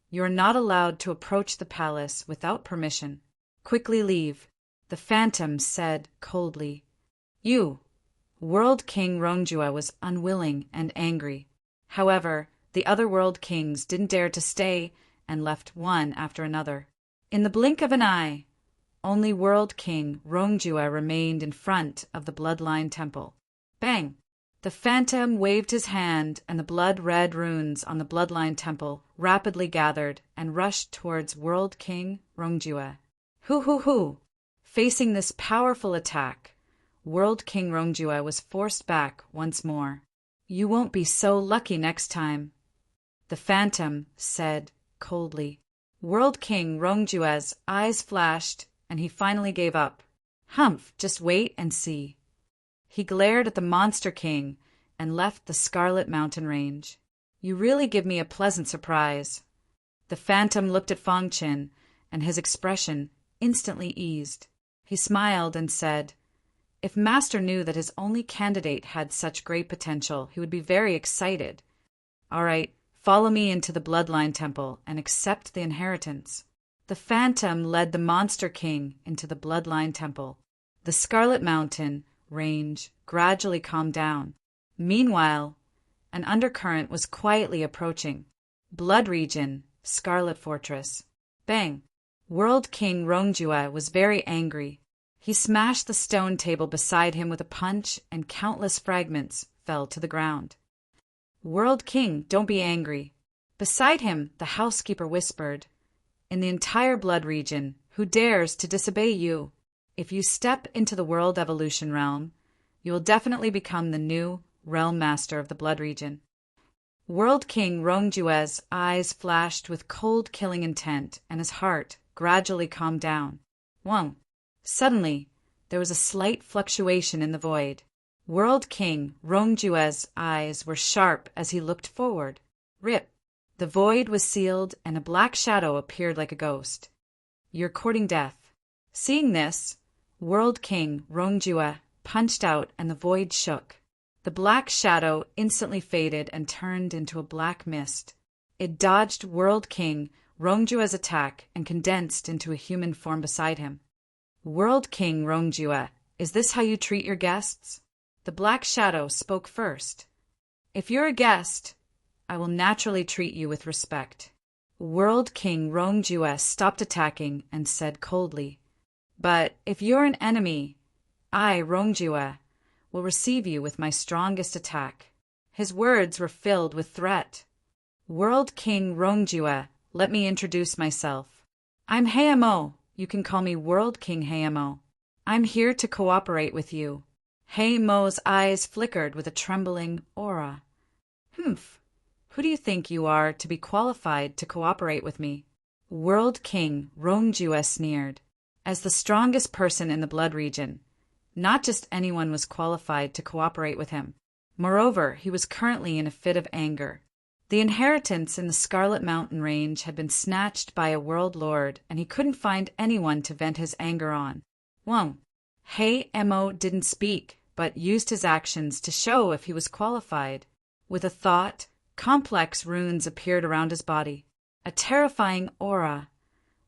you are not allowed to approach the palace without permission. Quickly leave, the phantom said coldly. You, World King Rongjue was unwilling and angry. However, the other world kings didn't dare to stay and left one after another. In the blink of an eye, only World King Rongjue remained in front of the bloodline temple. Bang! The phantom waved his hand, and the blood-red runes on the bloodline temple rapidly gathered and rushed towards World King Rongjue. Hoo! Facing this powerful attack, World King Rongjue was forced back once more. You won't be so lucky next time, the phantom said coldly. World King Rongjue's eyes flashed, and he finally gave up. Humph, just wait and see. He glared at the Monster King and left the Scarlet Mountain Range. You really give me a pleasant surprise. The phantom looked at Feng Qin, and his expression instantly eased. He smiled and said, if Master knew that his only candidate had such great potential, he would be very excited. All right, follow me into the Bloodline Temple and accept the inheritance. The phantom led the Monster King into the Bloodline Temple. The Scarlet Mountain Range gradually calmed down. Meanwhile, an undercurrent was quietly approaching. Blood Region, Scarlet Fortress. Bang! World King Rongjue was very angry. He smashed the stone table beside him with a punch, and countless fragments fell to the ground. World King, don't be angry. Beside him, the housekeeper whispered, in the entire Blood Region, who dares to disobey you? If you step into the World Evolution realm, you will definitely become the new Realm Master of the Blood Region. World King Rongjue's eyes flashed with cold killing intent, and his heart gradually calmed down. Whoa! Suddenly, there was a slight fluctuation in the void. World King Rongjue's eyes were sharp as he looked forward. Rip! The void was sealed, and a black shadow appeared like a ghost. You're courting death. Seeing this, World King Rongjue punched out, and the void shook. The black shadow instantly faded and turned into a black mist. It dodged World King Rongjue's attack and condensed into a human form beside him. World King Rongjue, is this how you treat your guests? The black shadow spoke first. If you're a guest, I will naturally treat you with respect. World King Rongjue stopped attacking and said coldly, but if you're an enemy, I, Rongjue, will receive you with my strongest attack." His words were filled with threat. "World King Rongjue, let me introduce myself. I'm Heimo. You can call me World King Heimo. I'm here to cooperate with you." Heimo's eyes flickered with a trembling aura. "Humph. Who do you think you are to be qualified to cooperate with me?" World King Rongjue sneered. As the strongest person in the blood region, not just anyone was qualified to cooperate with him. Moreover, he was currently in a fit of anger. The inheritance in the Scarlet Mountain Range had been snatched by a world lord, and he couldn't find anyone to vent his anger on. Well, Heimo didn't speak, but used his actions to show if he was qualified. With a thought, complex runes appeared around his body. A terrifying aura,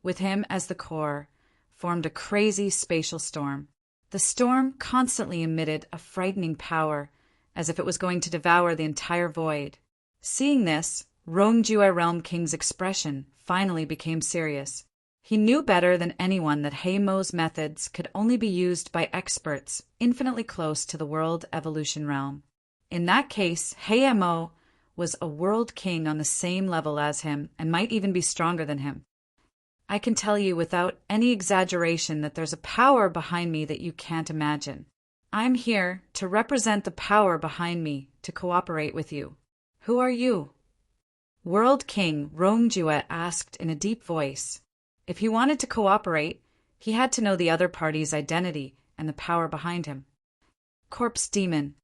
with him as the core, formed a crazy spatial storm. The storm constantly emitted a frightening power, as if it was going to devour the entire void. Seeing this, Rongjue Realm King's expression finally became serious. He knew better than anyone that Heimo's methods could only be used by experts infinitely close to the world evolution realm. In that case, Heimo was a world king on the same level as him and might even be stronger than him. I can tell you without any exaggeration that there's a power behind me that you can't imagine. I'm here to represent the power behind me to cooperate with you. Who are you?" World King Rongjue asked in a deep voice. If he wanted to cooperate, he had to know the other party's identity and the power behind him. Corpse Demon.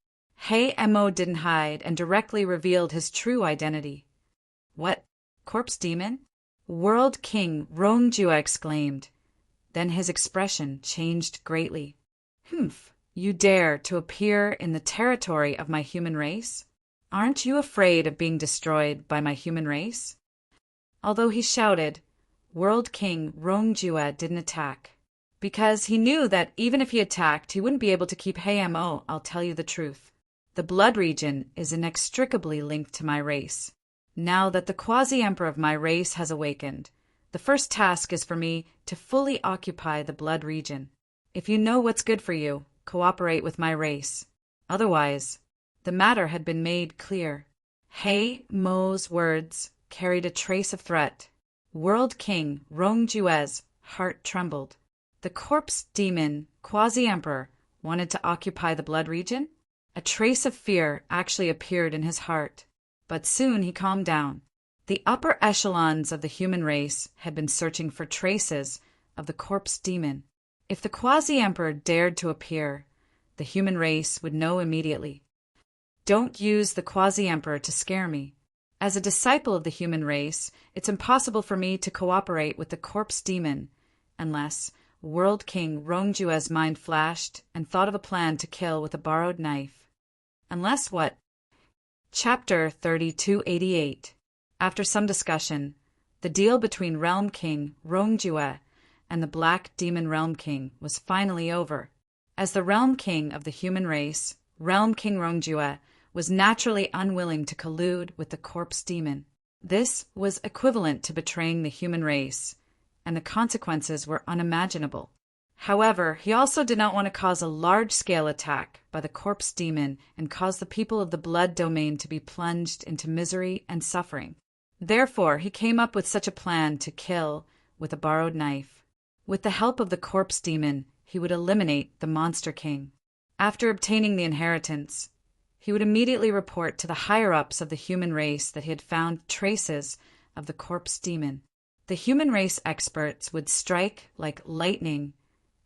Heimo didn't hide and directly revealed his true identity. "What? Corpse Demon?" World King Rongjue exclaimed. Then his expression changed greatly. "Humph, you dare to appear in the territory of my human race? Aren't you afraid of being destroyed by my human race?" Although he shouted, World King Rongjue didn't attack. Because he knew that even if he attacked, he wouldn't be able to keep Heimo. I'll tell you the truth. The blood region is inextricably linked to my race. Now that the quasi-emperor of my race has awakened, the first task is for me to fully occupy the blood region. If you know what's good for you, cooperate with my race. Otherwise, the matter had been made clear. Heimo's words carried a trace of threat. World King Rongjue's heart trembled. The corpse demon, quasi-emperor, wanted to occupy the blood region? A trace of fear actually appeared in his heart. But soon he calmed down. The upper echelons of the human race had been searching for traces of the corpse demon. If the quasi-emperor dared to appear, the human race would know immediately. Don't use the quasi-emperor to scare me. As a disciple of the human race, it's impossible for me to cooperate with the corpse demon, unless World King Rongjue's mind flashed and thought of a plan to kill with a borrowed knife. Unless what? Chapter 3288. After some discussion, the deal between Realm King Rongjue and the Black Demon Realm King was finally over. As the Realm King of the human race, Realm King Rongjue was naturally unwilling to collude with the corpse demon. This was equivalent to betraying the human race, and the consequences were unimaginable. However, he also did not want to cause a large-scale attack by the corpse demon and cause the people of the blood domain to be plunged into misery and suffering. Therefore, he came up with such a plan to kill with a borrowed knife. With the help of the corpse demon, he would eliminate the Monster King. After obtaining the inheritance, he would immediately report to the higher-ups of the human race that he had found traces of the corpse demon. The human race experts would strike like lightning,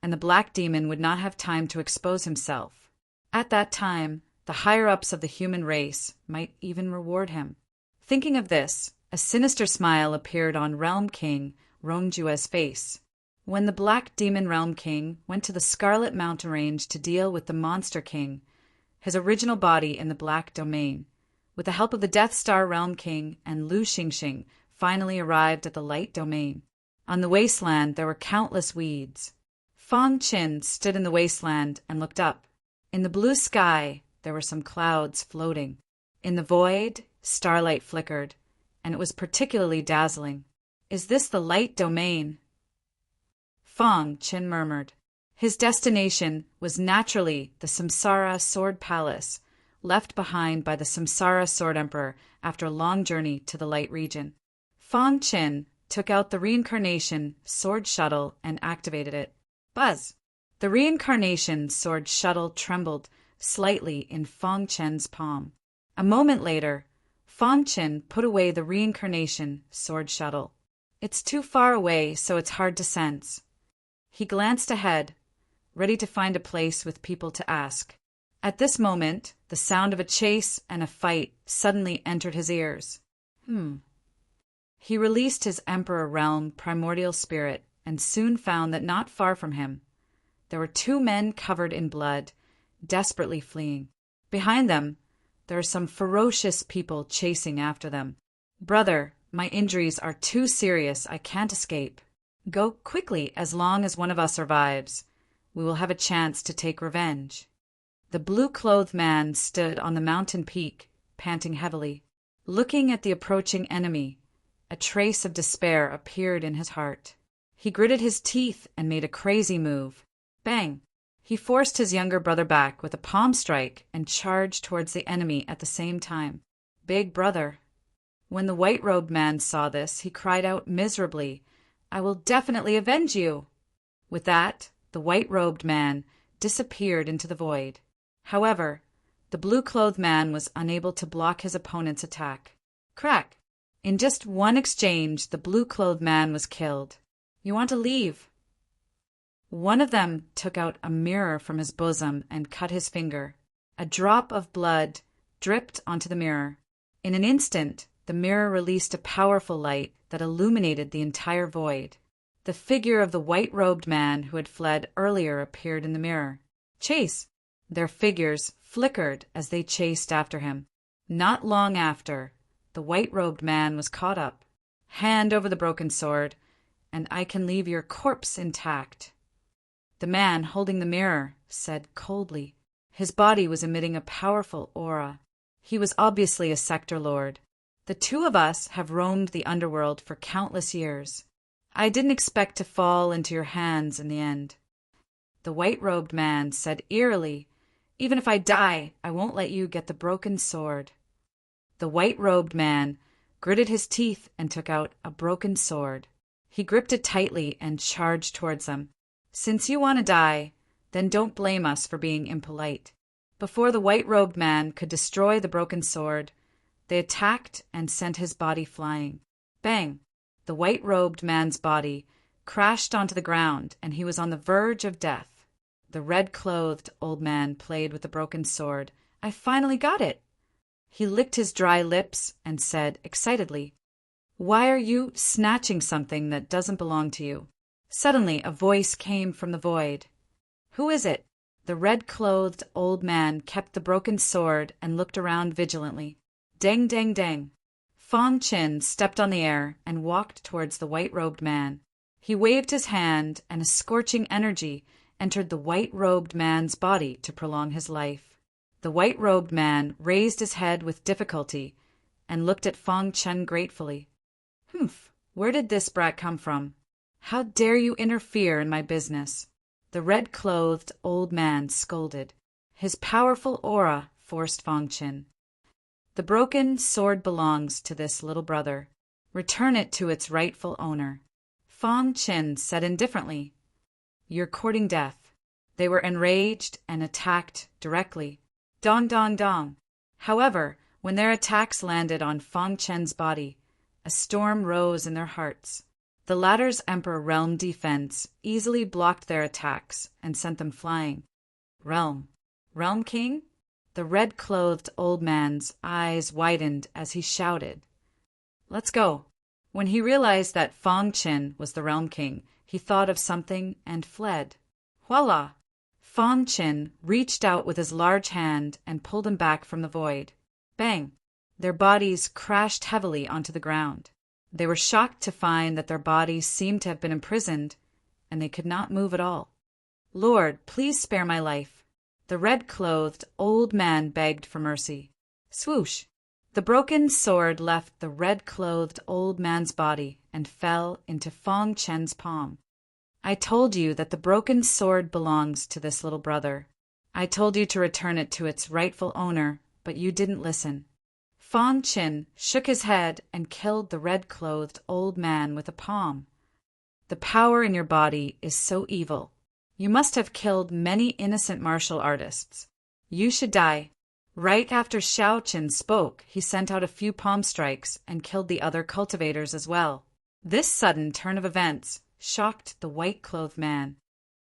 and the black demon would not have time to expose himself. At that time, the higher-ups of the human race might even reward him. Thinking of this, a sinister smile appeared on Realm King Rongjue's face. When the Black Demon Realm King went to the Scarlet Mountain Range to deal with the Monster King, his original body in the Black Domain, with the help of the Death Star Realm King and Lu Xingxing, finally arrived at the Light Domain. On the wasteland there were countless weeds. Fang Qin stood in the wasteland and looked up. In the blue sky there were some clouds floating. In the void, starlight flickered, and it was particularly dazzling. "Is this the Light Domain?" Fang Qin murmured. His destination was naturally the Samsara Sword Palace, left behind by the Samsara Sword Emperor after a long journey to the light region. Fang Qin took out the reincarnation sword shuttle and activated it. Buzz! The reincarnation sword shuttle trembled slightly in Fang Qin's palm. A moment later, Fang Qin put away the reincarnation sword shuttle. It's too far away, so it's hard to sense. He glanced ahead, ready to find a place with people to ask. At this moment, the sound of a chase and a fight suddenly entered his ears. He released his Emperor Realm primordial spirit and soon found that not far from him, there were two men covered in blood, desperately fleeing. Behind them, there are some ferocious people chasing after them. Brother, my injuries are too serious, I can't escape. Go quickly, as long as one of us survives. We will have a chance to take revenge. The blue-clothed man stood on the mountain peak, panting heavily. Looking at the approaching enemy, a trace of despair appeared in his heart. He gritted his teeth and made a crazy move. Bang! He forced his younger brother back with a palm strike and charged towards the enemy at the same time. Big brother. When the white-robed man saw this, he cried out miserably, I will definitely avenge you. With that, the white-robed man disappeared into the void. However, the blue-clothed man was unable to block his opponent's attack. Crack! In just one exchange, the blue-clothed man was killed. You want to leave? One of them took out a mirror from his bosom and cut his finger. A drop of blood dripped onto the mirror. In an instant, the mirror released a powerful light that illuminated the entire void. The figure of the white-robed man who had fled earlier appeared in the mirror. Chase! Their figures flickered as they chased after him. Not long after, the white-robed man was caught up. Hand over the broken sword, and I can leave your corpse intact. The man holding the mirror said coldly. His body was emitting a powerful aura. He was obviously a sector lord. The two of us have roamed the underworld for countless years. I didn't expect to fall into your hands in the end. The white-robed man said eerily, Even if I die, I won't let you get the broken sword. The white-robed man gritted his teeth and took out a broken sword. He gripped it tightly and charged towards them. Since you want to die, then don't blame us for being impolite. Before the white-robed man could destroy the broken sword, they attacked and sent his body flying. Bang! The white-robed man's body crashed onto the ground, and he was on the verge of death. The red-clothed old man played with the broken sword. I finally got it! He licked his dry lips and said excitedly, Why are you snatching something that doesn't belong to you? Suddenly a voice came from the void. Who is it? The red-clothed old man kept the broken sword and looked around vigilantly. Dang, dang, dang. Fang Qin stepped on the air and walked towards the white-robed man. He waved his hand, and a scorching energy entered the white-robed man's body to prolong his life. The white-robed man raised his head with difficulty and looked at Fang Qin gratefully. Humph, where did this brat come from? How dare you interfere in my business? The red-clothed old man scolded. His powerful aura forced Fang Qin. The broken sword belongs to this little brother. Return it to its rightful owner. Fang Qin said indifferently, You're courting death. They were enraged and attacked directly. Dong, dong, dong. However, when their attacks landed on Fang Qin's body, a storm rose in their hearts. The latter's Emperor Realm defense easily blocked their attacks and sent them flying. Realm? Realm King? The red-clothed old man's eyes widened as he shouted, Let's go. When he realized that Fang Qin was the Realm King, he thought of something and fled. Voila! Fang Qin reached out with his large hand and pulled him back from the void. Bang! Their bodies crashed heavily onto the ground. They were shocked to find that their bodies seemed to have been imprisoned, and they could not move at all. Lord, please spare my life. The red-clothed old man begged for mercy. Swoosh! The broken sword left the red-clothed old man's body and fell into Fang Qin's palm. I told you that the broken sword belongs to this little brother. I told you to return it to its rightful owner, but you didn't listen. Fong Qin shook his head and killed the red-clothed old man with a palm. The power in your body is so evil. You must have killed many innocent martial artists. You should die. Right after Xiao Qin spoke, he sent out a few palm strikes and killed the other cultivators as well. This sudden turn of events shocked the white-clothed man.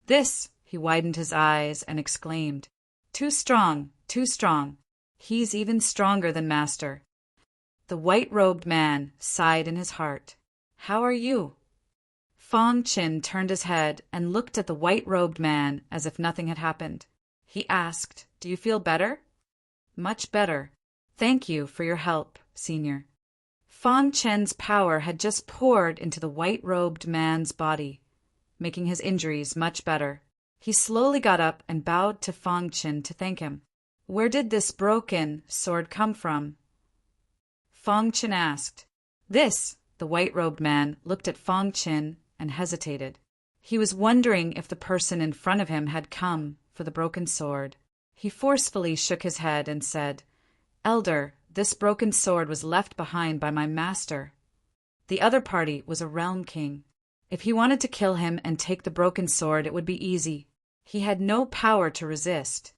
This, he widened his eyes and exclaimed, too strong, too strong. He's even stronger than Master. The white-robed man sighed in his heart. How are you? Fong Qin turned his head and looked at the white-robed man as if nothing had happened. He asked, do you feel better? Much better. Thank you for your help, Senior. Fong Qin's power had just poured into the white-robed man's body, making his injuries much better. He slowly got up and bowed to Fong Qin to thank him. Where did this broken sword come from? Fong Qin asked. The white-robed man looked at Fong Qin and hesitated. He was wondering if the person in front of him had come for the broken sword. He forcefully shook his head and said, Elder, this broken sword was left behind by my master. The other party was a realm king. If he wanted to kill him and take the broken sword, it would be easy. He had no power to resist.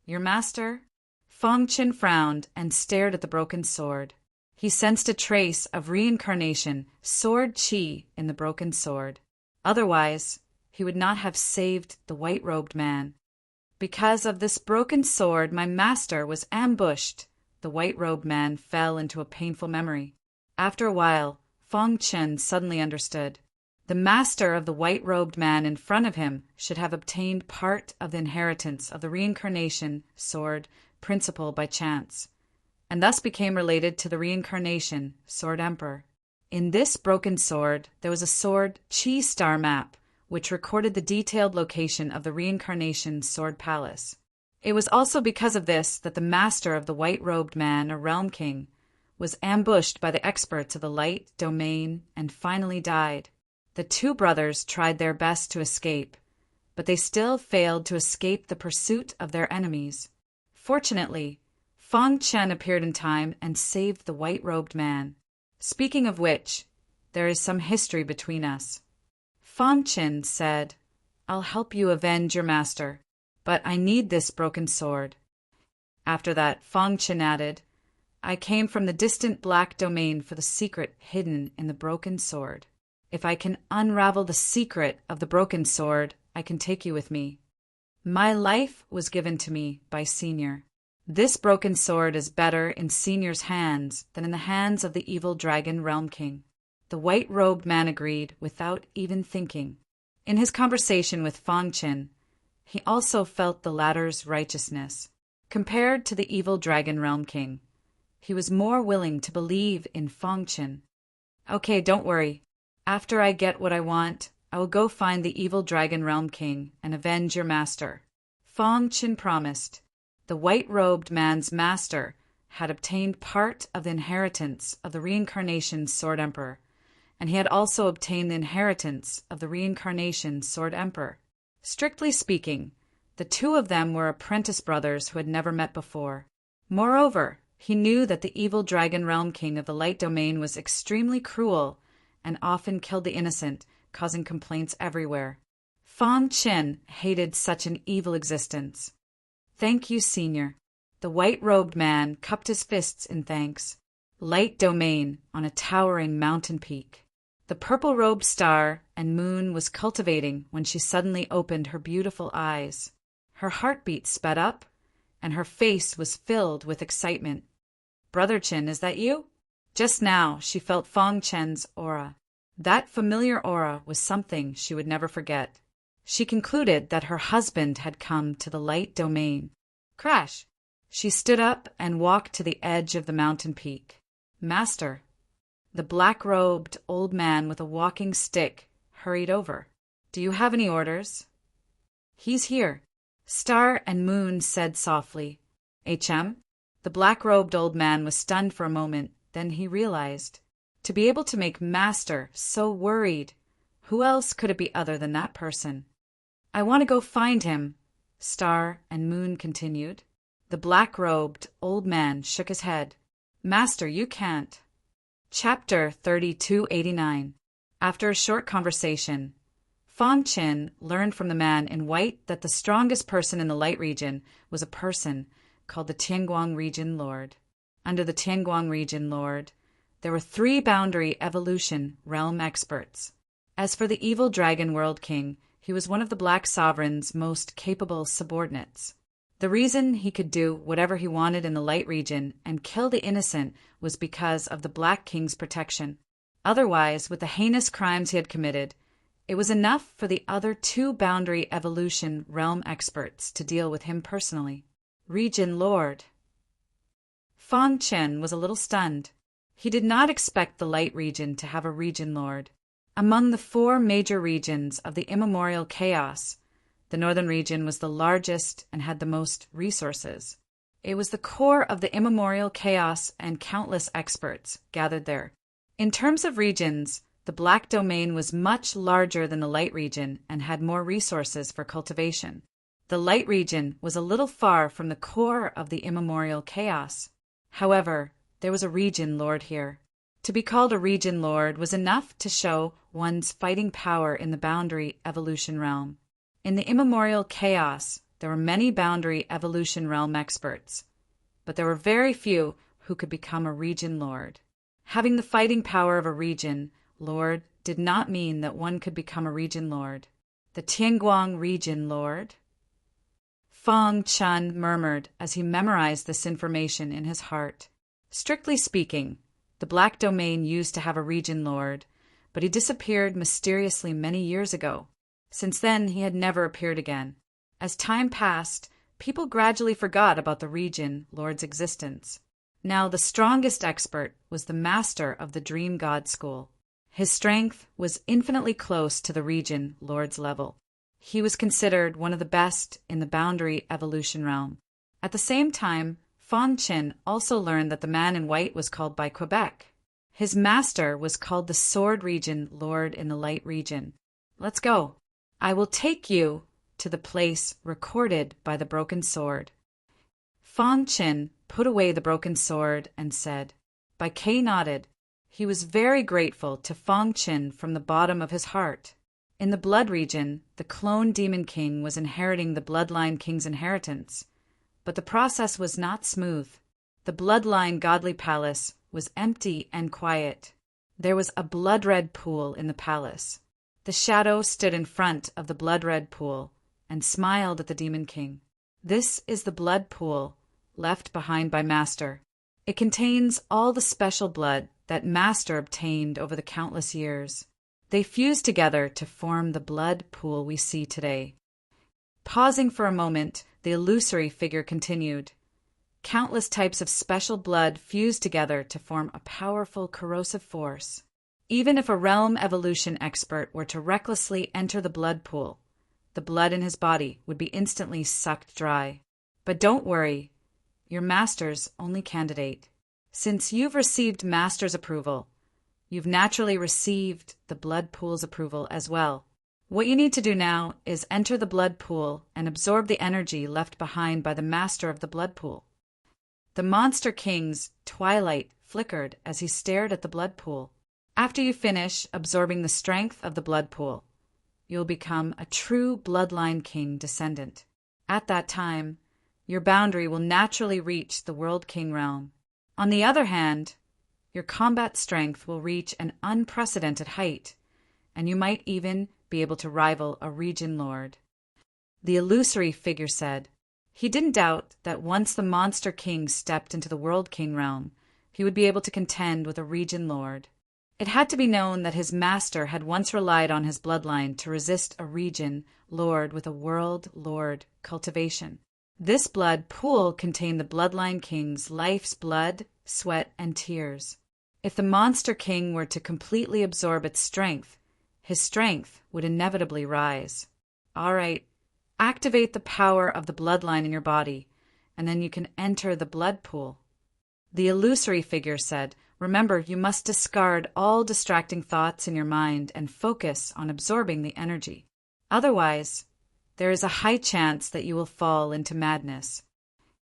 Your master? Fong Qin frowned and stared at the broken sword. He sensed a trace of reincarnation, sword chi, in the broken sword. Otherwise, he would not have saved the white-robed man. Because of this broken sword, my master was ambushed. The white-robed man fell into a painful memory. After a while, Fong Qin suddenly understood. The master of the white-robed man in front of him should have obtained part of the inheritance of the reincarnation sword principle by chance, and thus became related to the reincarnation sword emperor. In this broken sword, there was a sword chi star map, which recorded the detailed location of the reincarnation sword palace. It was also because of this that the master of the white-robed man, or realm king, was ambushed by the experts of the light domain and finally died. The two brothers tried their best to escape, but they still failed to escape the pursuit of their enemies. Fortunately, Fong Qin appeared in time and saved the white-robed man. Speaking of which, there is some history between us. Fong Qin said, I'll help you avenge your master, but I need this broken sword. After that, Fong Qin added, I came from the distant black domain for the secret hidden in the broken sword. If I can unravel the secret of the broken sword, I can take you with me. My life was given to me by Senior. This broken sword is better in Senior's hands than in the hands of the evil dragon realm king. The white-robed man agreed without even thinking. In his conversation with Fong Qin, he also felt the latter's righteousness. Compared to the evil dragon realm king, he was more willing to believe in Fong Qin. Okay, don't worry. After I get what I want, I will go find the evil dragon realm king and avenge your master. Fong Qin promised. The white-robed man's master had obtained part of the inheritance of the reincarnation sword emperor, and he had also obtained the inheritance of the reincarnation sword emperor. Strictly speaking, the two of them were apprentice brothers who had never met before. Moreover, he knew that the evil dragon realm king of the light domain was extremely cruel and often killed the innocent, causing complaints everywhere. Fong Qin hated such an evil existence. Thank you, Senior. The white-robed man cupped his fists in thanks. Light domain on a towering mountain peak. The purple-robed star and moon was cultivating when she suddenly opened her beautiful eyes. Her heartbeat sped up, and her face was filled with excitement. Brother Qin, is that you? Just now, she felt Fong Qin's aura. That familiar aura was something she would never forget. She concluded that her husband had come to the light domain. Crash! She stood up and walked to the edge of the mountain peak. Master. The black-robed old man with a walking stick hurried over. Do you have any orders? He's here. Star and Moon said softly. HM? The black-robed old man was stunned for a moment. Then he realized. To be able to make Master so worried Who else could it be other than that person? I want to go find him, Star and Moon continued. The black-robed old man shook his head. Master, you can't. Chapter 3289. After a short conversation, Fang Qin learned from the man in white that the strongest person in the light region was a person called the Tianguang Region Lord. Under the Tianguang Region Lord, there were 3 boundary evolution realm experts. As for the evil Dragon World King, he was one of the Black Sovereign's most capable subordinates. The reason he could do whatever he wanted in the light region and kill the innocent was because of the Black King's protection. Otherwise, with the heinous crimes he had committed, it was enough for the other 2 boundary evolution realm experts to deal with him personally. Region Lord. Fang Chen was a little stunned. He did not expect the light region to have a region lord. Among the 4 major regions of the immemorial chaos, the northern region was the largest and had the most resources. It was the core of the immemorial chaos and countless experts gathered there. In terms of regions, the Black Domain was much larger than the light region and had more resources for cultivation. The light region was a little far from the core of the immemorial chaos. However, there was a region lord here. To be called a region lord was enough to show one's fighting power in the boundary evolution realm. In the immemorial chaos, there were many boundary evolution realm experts, but there were very few who could become a region lord. Having the fighting power of a region lord did not mean that one could become a region lord. The Tianguang Region Lord? Fang Chen murmured as he memorized this information in his heart. Strictly speaking, the Black Domain used to have a region lord, but he disappeared mysteriously many years ago. Since then, he had never appeared again. As time passed, people gradually forgot about the region lord's existence. Now, the strongest expert was the master of the Dream God School. His strength was infinitely close to the region lord's level. He was considered one of the best in the boundary evolution realm. At the same time, Fang Qin also learned that the man in white was called by Quebec. His master was called the Sword Region Lord in the Light Region. Let's go. I will take you to the place recorded by the broken sword. Fang Qin put away the broken sword and said. Bai Ke nodded. He was very grateful to Fang Qin from the bottom of his heart. In the Blood Region, the clone Demon King was inheriting the Bloodline King's inheritance. But the process was not smooth. The Bloodline Godly Palace was empty and quiet. There was a blood-red pool in the palace. The shadow stood in front of the blood-red pool and smiled at the Demon King. This is the blood pool left behind by Master. It contains all the special blood that Master obtained over the countless years. They fused together to form the blood pool we see today. Pausing for a moment, the illusory figure continued. Countless types of special blood fused together to form a powerful corrosive force. Even if a realm evolution expert were to recklessly enter the blood pool, the blood in his body would be instantly sucked dry. But don't worry, you're Master's only candidate. Since you've received Master's approval, you've naturally received the blood pool's approval as well. What you need to do now is enter the blood pool and absorb the energy left behind by the Master of the blood pool. The Monster King's twilight flickered as he stared at the blood pool. After you finish absorbing the strength of the blood pool, you'll become a true Bloodline King descendant. At that time, your boundary will naturally reach the World King realm. On the other hand, your combat strength will reach an unprecedented height, and you might even be able to rival a region lord. The illusory figure said. He didn't doubt that once the Monster King stepped into the World King realm, he would be able to contend with a region lord. It had to be known that his master had once relied on his bloodline to resist a region lord with a world lord cultivation. This blood pool contained the Bloodline King's life's blood, sweat, and tears. If the Monster King were to completely absorb its strength, his strength would inevitably rise. All right, activate the power of the bloodline in your body, and then you can enter the blood pool. The illusory figure said, Remember, you must discard all distracting thoughts in your mind and focus on absorbing the energy. Otherwise, there is a high chance that you will fall into madness.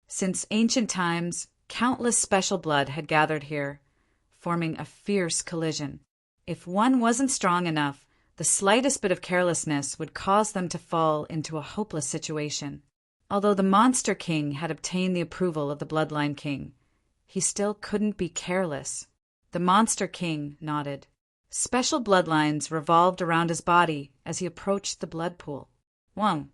Since ancient times, countless special blood had gathered here, forming a fierce collision. If one wasn't strong enough, the slightest bit of carelessness would cause them to fall into a hopeless situation. Although the Monster King had obtained the approval of the Bloodline King, he still couldn't be careless. The Monster King nodded. Special bloodlines revolved around his body as he approached the blood pool. Whoa!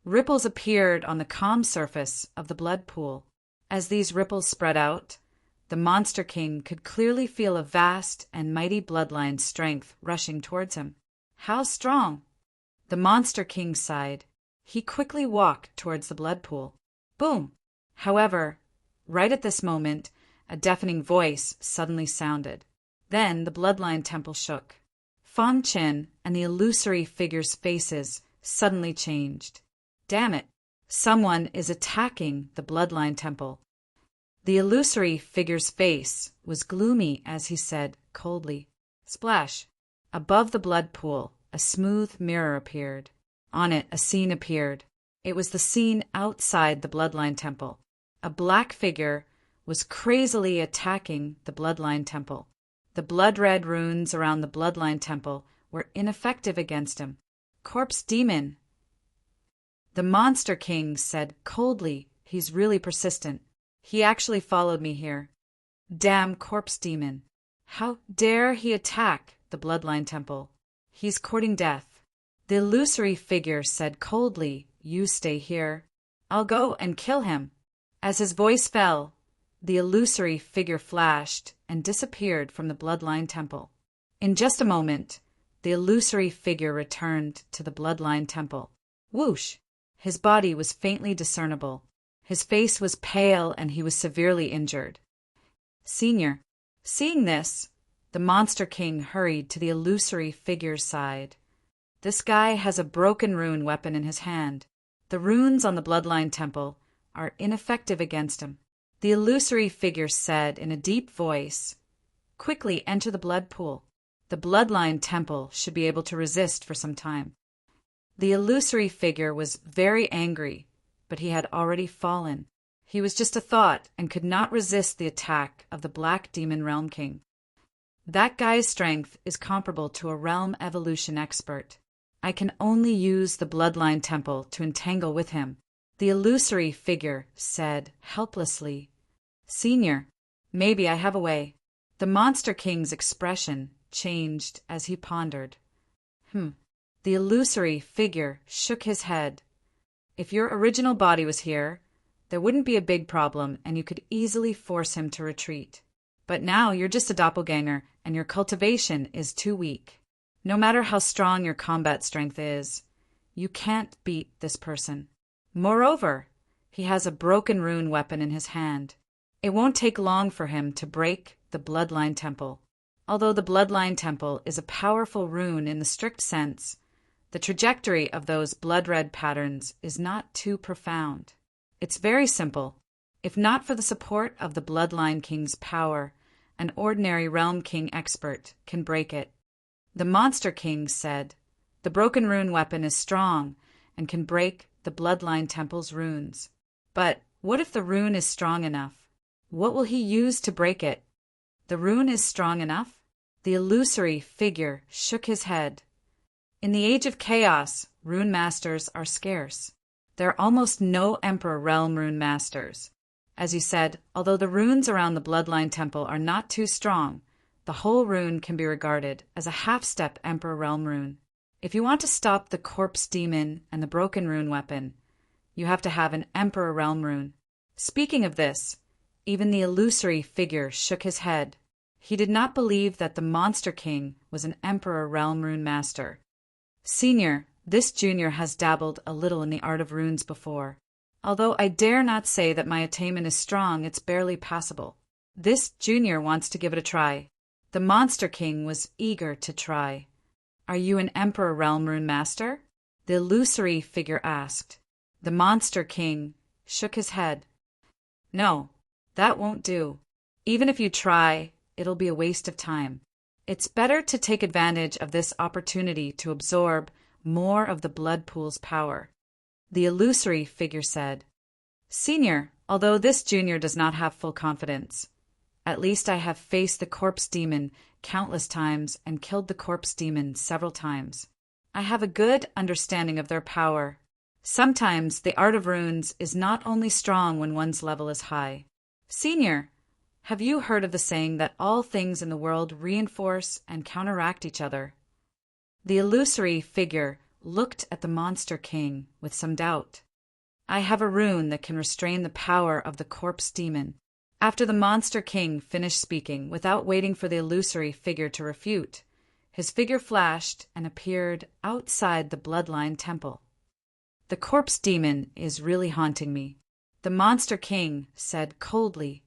Ripples appeared on the calm surface of the blood pool. As these ripples spread out, the Monster King could clearly feel a vast and mighty bloodline strength rushing towards him. How strong! The Monster King sighed. He quickly walked towards the blood pool. Boom! However, right at this moment, a deafening voice suddenly sounded. Then the bloodline temple shook. Fang Qin and the illusory figure's faces suddenly changed. Damn it! Someone is attacking the bloodline temple. The illusory figure's face was gloomy as he said coldly, "Splash!" Above the blood pool, a smooth mirror appeared. On it, a scene appeared. It was the scene outside the bloodline temple. A black figure was crazily attacking the bloodline temple. The blood-red runes around the bloodline temple were ineffective against him. Corpse demon! The Monster King said coldly, "He's really persistent. He actually followed me here. Damn corpse demon! How dare he attack the bloodline temple? He's courting death." The illusory figure said coldly, "You stay here. I'll go and kill him." As his voice fell, the illusory figure flashed and disappeared from the bloodline temple. In just a moment, the illusory figure returned to the bloodline temple. Whoosh! His body was faintly discernible. His face was pale and he was severely injured. Senior. Seeing this, the Monster King hurried to the illusory figure's side. This guy has a broken rune weapon in his hand. The runes on the bloodline temple are ineffective against him. The illusory figure said in a deep voice, "Quickly enter the blood pool. The bloodline temple should be able to resist for some time." The illusory figure was very angry, but he had already fallen. He was just a thought and could not resist the attack of the Black Demon Realm King. That guy's strength is comparable to a realm evolution expert. I can only use the bloodline temple to entangle with him. The illusory figure said helplessly, "Senior, maybe I have a way." The Monster King's expression changed as he pondered. The illusory figure shook his head. "If your original body was here, there wouldn't be a big problem and you could easily force him to retreat. But now you're just a doppelganger and your cultivation is too weak. No matter how strong your combat strength is, you can't beat this person. Moreover, he has a broken rune weapon in his hand. It won't take long for him to break the Bloodline Temple. Although the Bloodline Temple is a powerful rune in the strict sense, the trajectory of those blood-red patterns is not too profound. It's very simple. If not for the support of the Bloodline King's power, an ordinary Realm King expert can break it." The Monster King said, "The broken rune weapon is strong and can break the Bloodline Temple's runes. But what if the rune is strong enough? What will he use to break it? The rune is strong enough?" The illusory figure shook his head. "In the age of chaos, rune masters are scarce. There are almost no Emperor Realm rune masters. As you said, although the runes around the Bloodline Temple are not too strong, the whole rune can be regarded as a half-step Emperor Realm rune. If you want to stop the Corpse Demon and the Broken Rune weapon, you have to have an Emperor Realm rune." Speaking of this, even the illusory figure shook his head. He did not believe that the Monster King was an Emperor Realm rune master. "Senior, this junior has dabbled a little in the art of runes before. Although I dare not say that my attainment is strong, it's barely passable. This junior wants to give it a try." The Monster King was eager to try. "Are you an Emperor Realm rune master?" the illusory figure asked. The Monster King shook his head. "No, that won't do. Even if you try, it'll be a waste of time. It's better to take advantage of this opportunity to absorb more of the blood pool's power. The illusory figure said, Senior, although this junior does not have full confidence, at least I have faced the corpse demon countless times and killed the corpse demon several times. I have a good understanding of their power. Sometimes the art of runes is not only strong when one's level is high. Senior, have you heard of the saying that all things in the world reinforce and counteract each other? The illusory figure looked at the monster king with some doubt. I have a rune that can restrain the power of the corpse demon. After the monster king finished speaking, without waiting for the illusory figure to refute, his figure flashed and appeared outside the bloodline temple. The corpse demon is really haunting me, the monster king said coldly.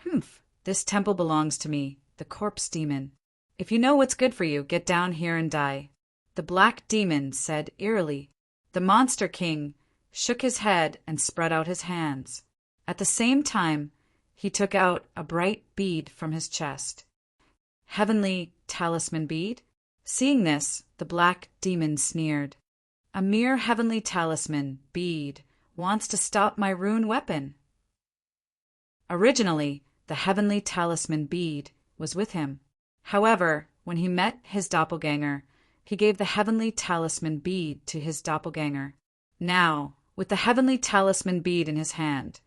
Humph, this temple belongs to me, the corpse demon. If you know what's good for you, get down here and die. The black demon said eerily. The monster king shook his head and spread out his hands. At the same time, he took out a bright bead from his chest. Heavenly talisman bead? Seeing this, the black demon sneered. A mere heavenly talisman bead wants to stop my rune weapon. Originally, the heavenly talisman bead was with him. However, when he met his doppelganger, he gave the heavenly talisman bead to his doppelganger. Now, with the heavenly talisman bead in his hand,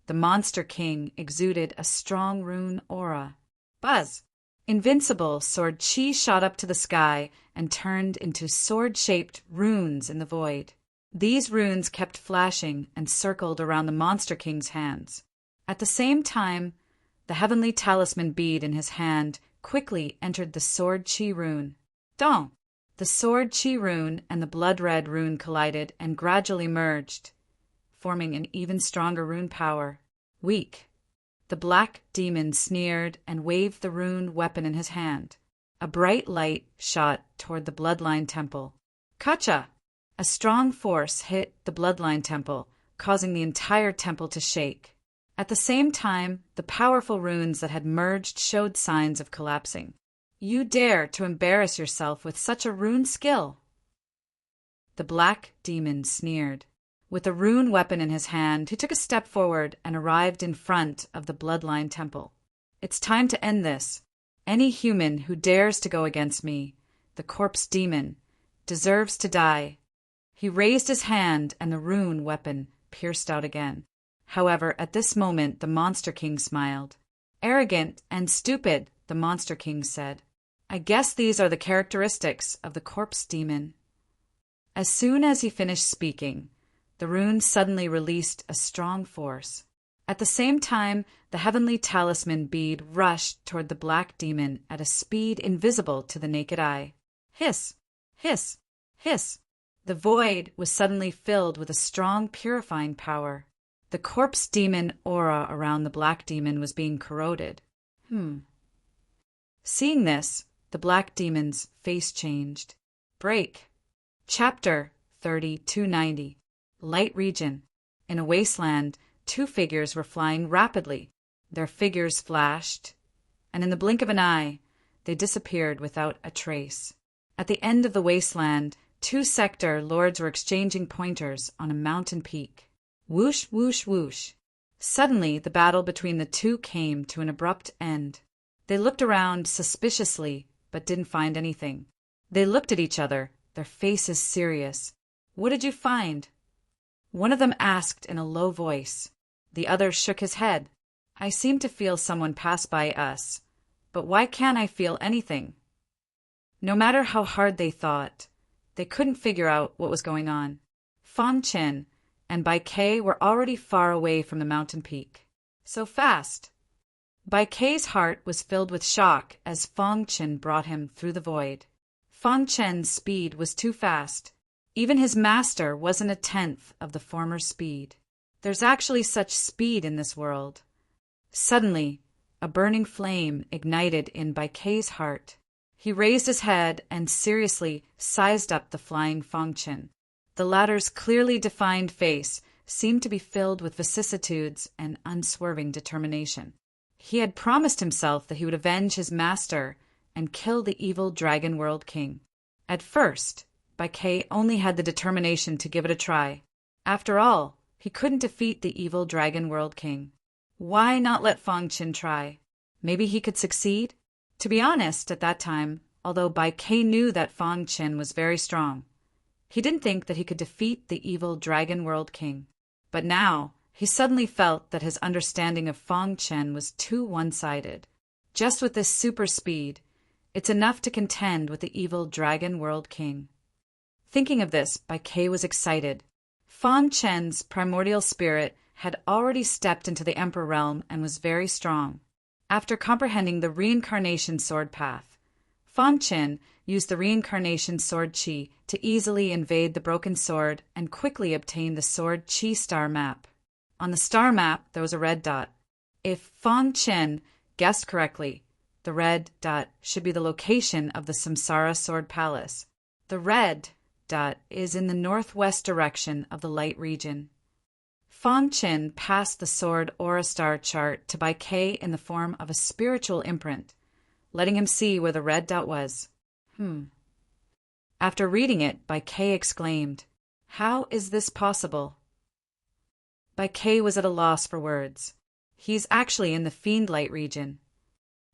the monster king exuded a strong rune aura. Buzz! Invincible sword chi shot up to the sky and turned into sword-shaped runes in the void. These runes kept flashing and circled around the monster king's hands. At the same time, the heavenly talisman bead in his hand quickly entered the sword chi rune. Dong! The sword chi rune and the blood-red rune collided and gradually merged, forming an even stronger rune power. Weak. The black demon sneered and waved the rune weapon in his hand. A bright light shot toward the bloodline temple. Kacha! A strong force hit the bloodline temple, causing the entire temple to shake. At the same time, the powerful runes that had merged showed signs of collapsing. You dare to embarrass yourself with such a rune skill? The black demon sneered. With a rune weapon in his hand, he took a step forward and arrived in front of the bloodline temple. It's time to end this. Any human who dares to go against me, the corpse demon, deserves to die. He raised his hand and the rune weapon pierced out again. However, at this moment, the Monster King smiled. Arrogant and stupid, the Monster King said. I guess these are the characteristics of the corpse demon. As soon as he finished speaking, the rune suddenly released a strong force. At the same time, the heavenly talisman bead rushed toward the black demon at a speed invisible to the naked eye. Hiss! Hiss! Hiss! The void was suddenly filled with a strong purifying power. The corpse demon aura around the black demon was being corroded. Seeing this, the black demon's face changed. Break. Chapter 3290. Light region. In a wasteland, two figures were flying rapidly. Their figures flashed, and in the blink of an eye, they disappeared without a trace. At the end of the wasteland, two sector lords were exchanging pointers on a mountain peak. Whoosh, whoosh, whoosh. Suddenly, the battle between the two came to an abrupt end. They looked around suspiciously, but didn't find anything. They looked at each other, their faces serious. What did you find? One of them asked in a low voice. The other shook his head. I seem to feel someone pass by us, but why can't I feel anything? No matter how hard they thought, they couldn't figure out what was going on. Fang Chen and Bai Kei were already far away from the mountain peak. So fast! Bai Kei's heart was filled with shock as Fang Chen brought him through the void. Fang Chen's speed was too fast. Even his master wasn't a tenth of the former speed. There's actually such speed in this world. Suddenly, a burning flame ignited in Bai Kei's heart. He raised his head and seriously sized up the flying Fang Chen. The latter's clearly defined face seemed to be filled with vicissitudes and unswerving determination. He had promised himself that he would avenge his master and kill the evil Dragon World King. At first, Bai Kei only had the determination to give it a try. After all, he couldn't defeat the evil Dragon World King. Why not let Fang Qin try? Maybe he could succeed? To be honest, at that time, although Bai Kei knew that Fang Qin was very strong, he didn't think that he could defeat the evil Dragon World King. But now, he suddenly felt that his understanding of Fang Qin was too one-sided. Just with this super speed, it's enough to contend with the evil Dragon World King. Thinking of this, Bai Kei was excited. Fang Qin's primordial spirit had already stepped into the Emperor realm and was very strong. After comprehending the reincarnation sword path, Fang Qin used the reincarnation sword qi to easily invade the broken sword and quickly obtain the sword qi star map. On the star map, there was a red dot. If Fang Qin guessed correctly, the red dot should be the location of the Samsara Sword Palace. The red dot is in the northwest direction of the light region. Fang Qin passed the sword aura star chart to Bai Kei in the form of a spiritual imprint, letting him see where the red dot was. After reading it, Bai Kei exclaimed, "How is this possible?" Bai Kei was at a loss for words. He's actually in the fiend light region.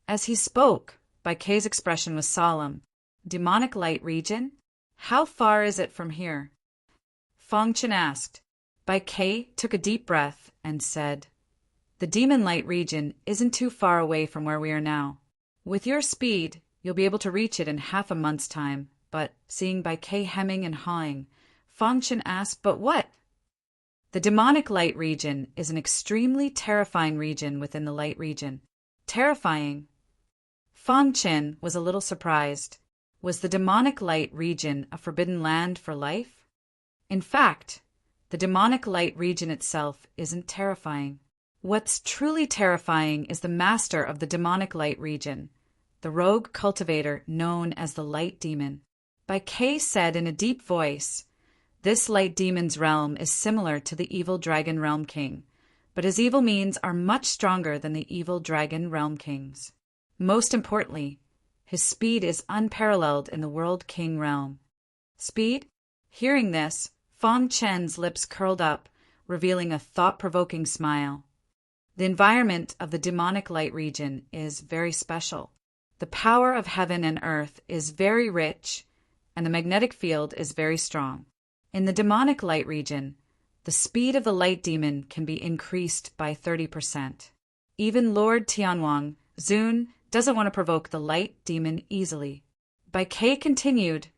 As he spoke, Bai Kei's expression was solemn. Demonic light region? How far is it from here? Fang Qin asked. Bai Kei took a deep breath and said, "The demon light region isn't too far away from where we are now. With your speed, you'll be able to reach it in half a month's time." But, seeing Bai Kei hemming and hawing, Fang Qin asked, "But what?" The demonic light region is an extremely terrifying region within the light region. Terrifying? Fang Qin was a little surprised. Was the demonic light region a forbidden land for life? In fact, the demonic light region itself isn't terrifying. What's truly terrifying is the master of the demonic light region, the rogue cultivator known as the Light Demon. Bai Kei said in a deep voice, "This Light Demon's realm is similar to the evil Dragon Realm King, but his evil means are much stronger than the evil Dragon Realm King's. Most importantly, his speed is unparalleled in the World King realm." Speed? Hearing this, Fang Qin's lips curled up, revealing a thought-provoking smile. The environment of the demonic light region is very special. The power of heaven and earth is very rich, and the magnetic field is very strong. In the demonic light region, the speed of the light demon can be increased by 30%. Even Lord Tianwang, Zun, doesn't want to provoke the light demon easily. Bai Kei continued,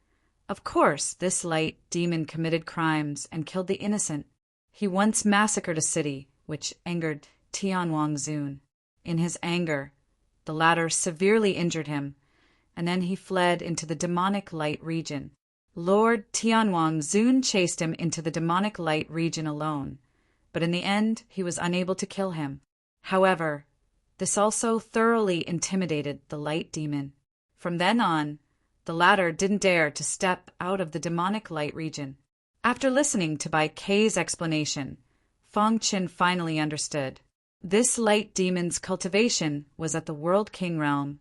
"Of course, this light demon committed crimes and killed the innocent. He once massacred a city, which angered Tianwang Zun. In his anger, the latter severely injured him, and then he fled into the demonic light region. Lord Tianwang Zun chased him into the demonic light region alone, but in the end he was unable to kill him. However, this also thoroughly intimidated the light demon. From then on, the latter didn't dare to step out of the demonic light region." After listening to Bai Kei's explanation, Fang Qin finally understood. This light demon's cultivation was at the World King realm,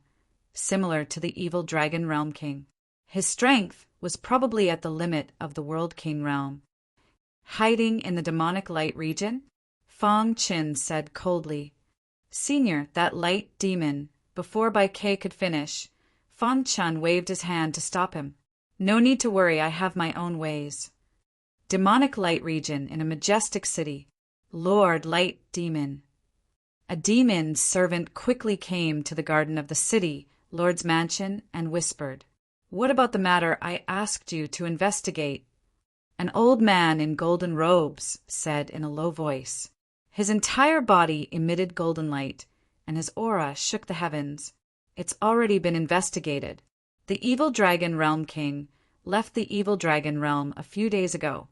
similar to the evil Dragon Realm King. His strength was probably at the limit of the World King realm. "Hiding in the demonic light region?" Fang Qin said coldly. "Senior, that light demon." Before Bai Kei could finish, Fang Qin waved his hand to stop him. "No need to worry, I have my own ways. Demonic light region in a majestic city. Lord Light Demon." A demon's servant quickly came to the garden of the city, Lord's mansion, and whispered, "What about the matter I asked you to investigate?" An old man in golden robes said in a low voice. His entire body emitted golden light, and his aura shook the heavens. "It's already been investigated. The evil Dragon Realm King left the evil Dragon Realm a few days ago."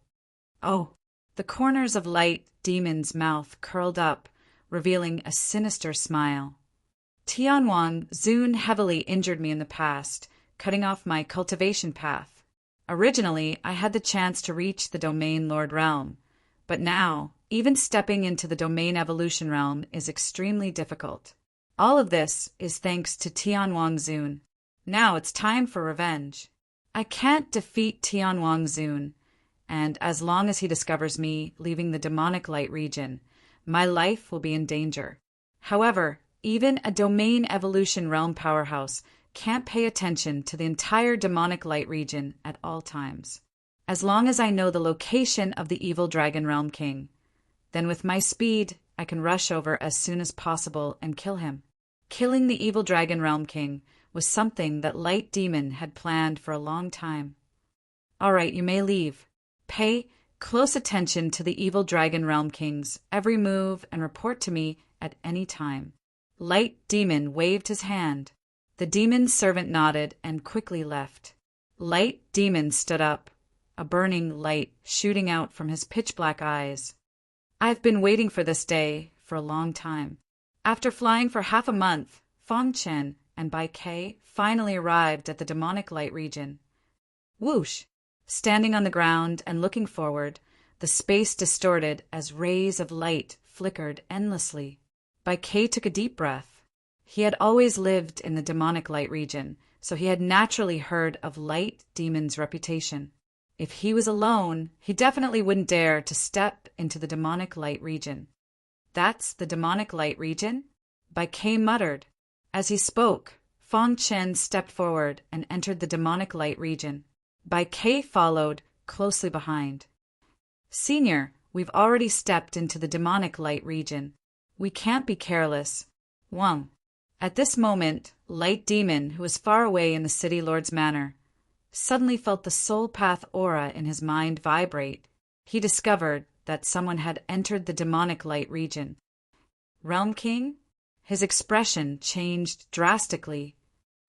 Oh! The corners of Light Demon's mouth curled up, revealing a sinister smile. "Tianwang Zun heavily injured me in the past, cutting off my cultivation path. Originally, I had the chance to reach the Domain Lord realm, but now, even stepping into the Domain Evolution realm is extremely difficult. All of this is thanks to Tianwang Zun. Now it's time for revenge. I can't defeat Tianwang Zun, and as long as he discovers me leaving the demonic light region, my life will be in danger. However, even a domain evolution realm powerhouse can't pay attention to the entire demonic light region at all times. As long as I know the location of the evil dragon realm king, then with my speed, I can rush over as soon as possible and kill him. Killing the evil dragon realm king was something that Light Demon had planned for a long time. All right, you may leave. Pay close attention to the evil dragon realm king's every move and report to me at any time. Light Demon waved his hand. The demon's servant nodded and quickly left. Light Demon stood up, a burning light shooting out from his pitch-black eyes. I've been waiting for this day for a long time. After flying for half a month, Feng Chen and Bai Kei finally arrived at the demonic light region. Whoosh! Standing on the ground and looking forward, the space distorted as rays of light flickered endlessly. Bai Kei took a deep breath. He had always lived in the demonic light region, so he had naturally heard of Light Demon's reputation. If he was alone, he definitely wouldn't dare to step into the demonic light region. That's the demonic light region? Bai Kei muttered. As he spoke, Feng Chen stepped forward and entered the demonic light region. Bai Kei followed closely behind. Senior, we've already stepped into the demonic light region. We can't be careless. Wang. At this moment, Light Demon, who was far away in the City Lord's manor, suddenly felt the soul path aura in his mind vibrate. He discovered that someone had entered the demonic light region. Realm King? His expression changed drastically.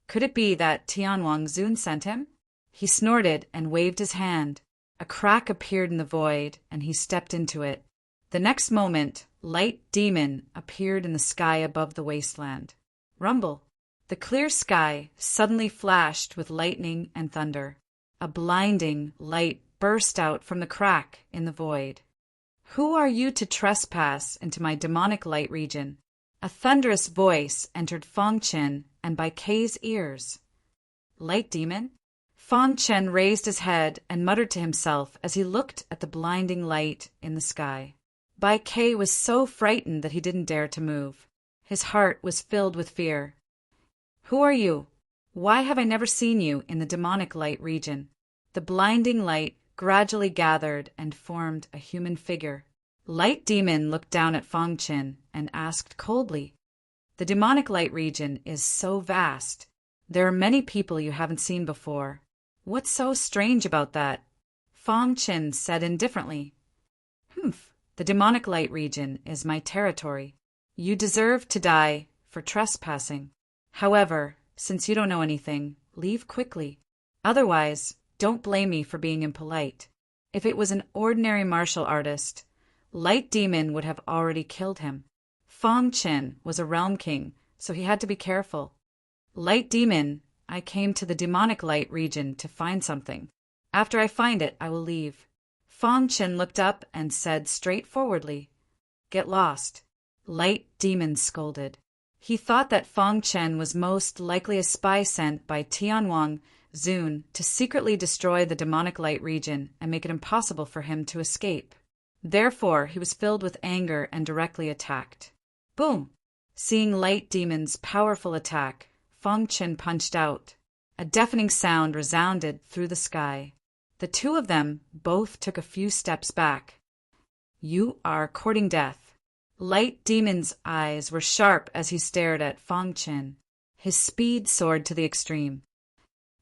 Could it be that Tianwang Zun sent him? He snorted and waved his hand. A crack appeared in the void, and he stepped into it. The next moment, Light Demon appeared in the sky above the wasteland. Rumble. The clear sky suddenly flashed with lightning and thunder. A blinding light burst out from the crack in the void. Who are you to trespass into my demonic light region? A thunderous voice entered Feng Chen and Bai Kei's ears. Light Demon? Feng Chen raised his head and muttered to himself as he looked at the blinding light in the sky. Bai Kei was so frightened that he didn't dare to move. His heart was filled with fear. Who are you? Why have I never seen you in the demonic light region? The blinding light gradually gathered and formed a human figure. Light Demon looked down at Feng Chen and asked coldly, The demonic light region is so vast. There are many people you haven't seen before. What's so strange about that? Feng Chen said indifferently, The demonic light region is my territory. You deserve to die for trespassing. However, since you don't know anything, leave quickly. Otherwise, don't blame me for being impolite. If it was an ordinary martial artist, Light Demon would have already killed him. Feng Chen was a realm king, so he had to be careful. Light Demon, I came to the demonic light region to find something. After I find it, I will leave. Feng Chen looked up and said straightforwardly, Get lost. Light Demon scolded. He thought that Feng Chen was most likely a spy sent by Tianwang Zun to secretly destroy the demonic light region and make it impossible for him to escape. Therefore, he was filled with anger and directly attacked. Boom! Seeing Light Demon's powerful attack, Feng Chen punched out. A deafening sound resounded through the sky. The two of them both took a few steps back. You are courting death. Light Demon's eyes were sharp as he stared at Feng Chen. His speed soared to the extreme.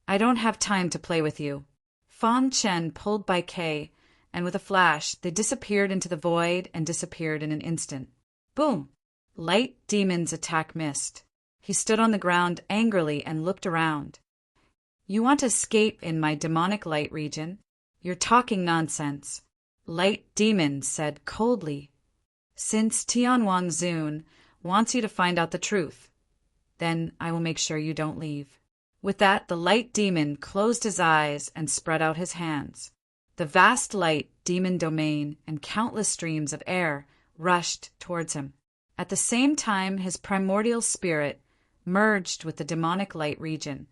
I don't have time to play with you. Feng Chen pulled Bai Kei, and with a flash, they disappeared into the void and disappeared in an instant. Boom! Light Demon's attack missed. He stood on the ground angrily and looked around. You want to escape in my demonic light region? You're talking nonsense. Light Demon said coldly. Since Tianwang Zun wants you to find out the truth, then I will make sure you don't leave. With that, the Light Demon closed his eyes and spread out his hands. The vast light demon domain and countless streams of air rushed towards him. At the same time, his primordial spirit merged with the demonic light region.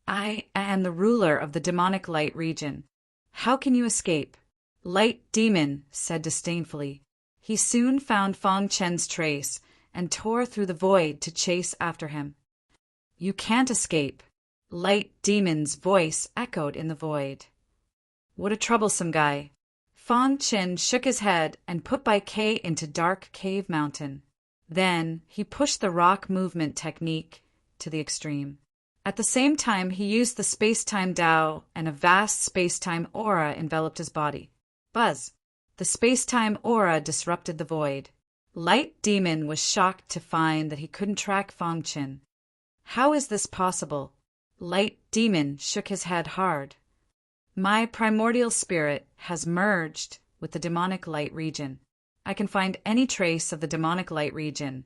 I am the ruler of the demonic light region. How can you escape? Light demon said disdainfully. He soon found Fang Chen's trace and tore through the void to chase after him. You can't escape. Light demon's voice echoed in the void. What a troublesome guy. Fang Chen shook his head and put Bai Ke into Dark Cave Mountain. Then he pushed the rock movement technique to the extreme. At the same time, he used the space-time Dao, and a vast space-time aura enveloped his body. Buzz! The space-time aura disrupted the void. Light Demon was shocked to find that he couldn't track Fang Chen. How is this possible? Light Demon shook his head hard. My primordial spirit has merged with the demonic light region. I can find any trace of the demonic light region.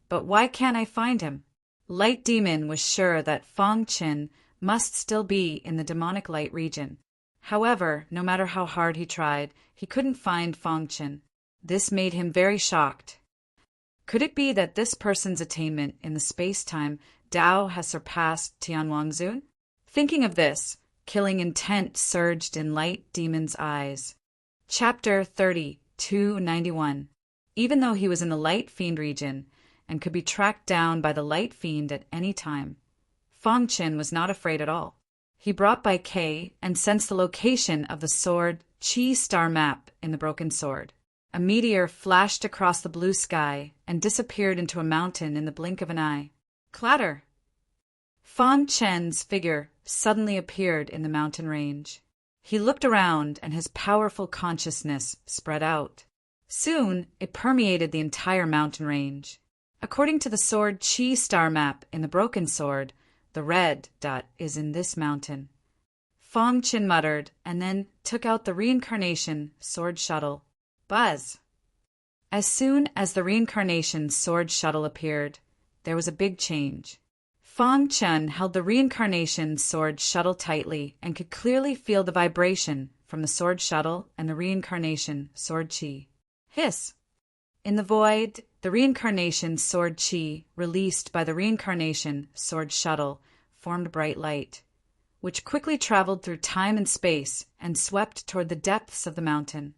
But why can't I find him? Light Demon was sure that Fang Chen must still be in the demonic light region. However, no matter how hard he tried, he couldn't find Fang Chen. This made him very shocked. Could it be that this person's attainment in the space-time Dao has surpassed Tianwangzun? Thinking of this, killing intent surged in Light Demon's eyes. Chapter 30, 291. Even though he was in the Light Fiend region and could be tracked down by the Light Fiend at any time, Fang Chen was not afraid at all. He brought Bai Ke and sensed the location of the sword Qi star map in the broken sword. A meteor flashed across the blue sky and disappeared into a mountain in the blink of an eye. Clatter! Fang Chen's figure suddenly appeared in the mountain range. He looked around and his powerful consciousness spread out. Soon, it permeated the entire mountain range. According to the sword Qi star map in the broken sword, the red dot is in this mountain. Fang Chen muttered and then took out the reincarnation sword shuttle. Buzz! As soon as the reincarnation sword shuttle appeared, there was a big change. Fang Chen held the reincarnation sword shuttle tightly and could clearly feel the vibration from the sword shuttle and the reincarnation sword Qi. Hiss! In the void, the reincarnation sword Qi, released by the reincarnation sword shuttle, formed bright light, which quickly traveled through time and space and swept toward the depths of the mountain.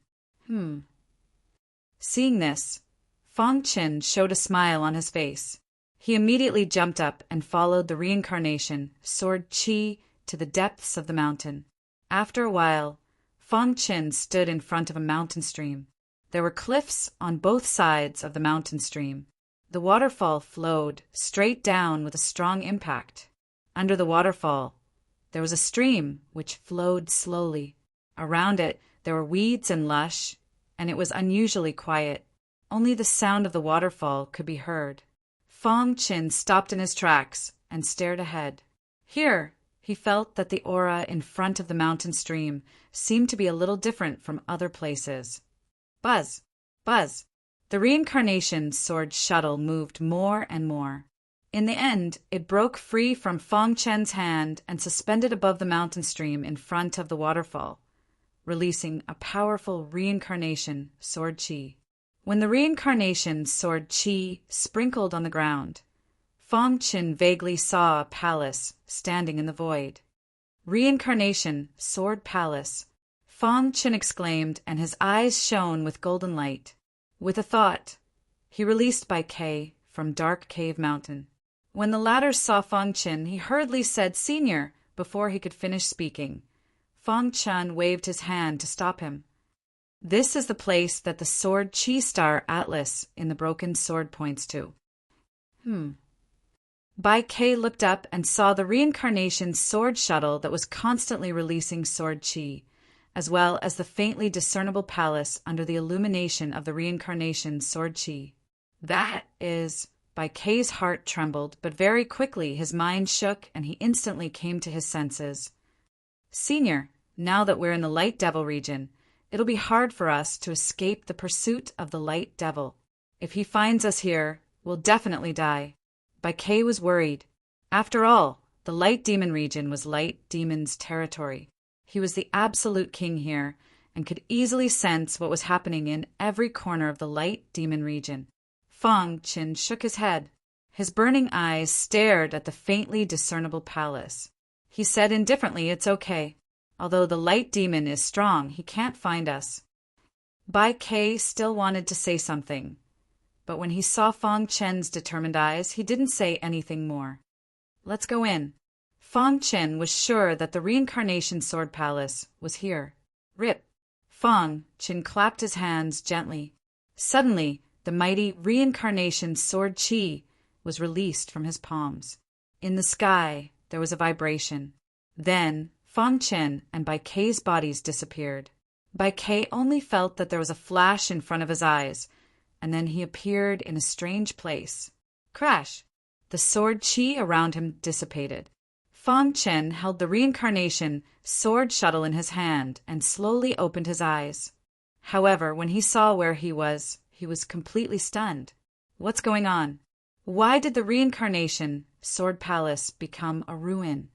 Seeing this, Fang Chen showed a smile on his face. He immediately jumped up and followed the reincarnation sword Qi to the depths of the mountain. After a while, Fang Chen stood in front of a mountain stream. There were cliffs on both sides of the mountain stream. The waterfall flowed straight down with a strong impact. Under the waterfall, there was a stream which flowed slowly. Around it, there were weeds and lush, and it was unusually quiet. Only the sound of the waterfall could be heard. Fang Chen stopped in his tracks and stared ahead. Here, he felt that the aura in front of the mountain stream seemed to be a little different from other places. Buzz! Buzz! The reincarnation sword shuttle moved more and more. In the end, it broke free from Fang Chen's hand and suspended above the mountain stream in front of the waterfall, releasing a powerful reincarnation sword Qi. When the reincarnation sword Qi sprinkled on the ground, Fang Chen vaguely saw a palace standing in the void. Reincarnation sword palace, Fang Chen exclaimed, and his eyes shone with golden light. With a thought, he released Bai Ke from Dark Cave Mountain. When the latter saw Fang Chen, he hurriedly said, "Senior," before he could finish speaking. Fang Chen waved his hand to stop him. This is the place that the sword Qi star atlas in the broken sword points to. Bai Ke looked up and saw the reincarnation sword shuttle that was constantly releasing sword Qi, as well as the faintly discernible palace under the illumination of the reincarnation sword Qi. That is... Bai Ke's heart trembled, but very quickly his mind shook and he instantly came to his senses. "Senior, now that we're in the Light Devil region, it'll be hard for us to escape the pursuit of the Light Devil. If he finds us here, we'll definitely die." Bai Ke was worried. After all, the Light Demon region was Light Demon's territory. He was the absolute king here and could easily sense what was happening in every corner of the Light Demon region. Fang Qin shook his head. His burning eyes stared at the faintly discernible palace. He said indifferently, "It's okay. Although the light demon is strong, he can't find us." Bai Ke still wanted to say something, but when he saw Fang Chen's determined eyes, he didn't say anything more. "Let's go in." Fang Chen was sure that the Reincarnation Sword Palace was here. Rip! Fang Chen clapped his hands gently. Suddenly, the mighty Reincarnation Sword Qi was released from his palms. In the sky, there was a vibration. Then, Fang Chen and Bai Ke's bodies disappeared. Bai Ke only felt that there was a flash in front of his eyes, and then he appeared in a strange place. Crash! The sword Qi around him dissipated. Fang Chen held the Reincarnation Sword Shuttle in his hand and slowly opened his eyes. However, when he saw where he was completely stunned. What's going on? Why did the Reincarnation Sword Palace become a ruin?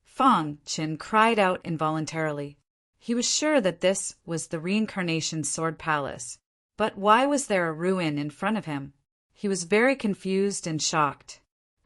Fang Chen cried out involuntarily. He was sure that this was the Reincarnation Sword Palace. But why was there a ruin in front of him? He was very confused and shocked.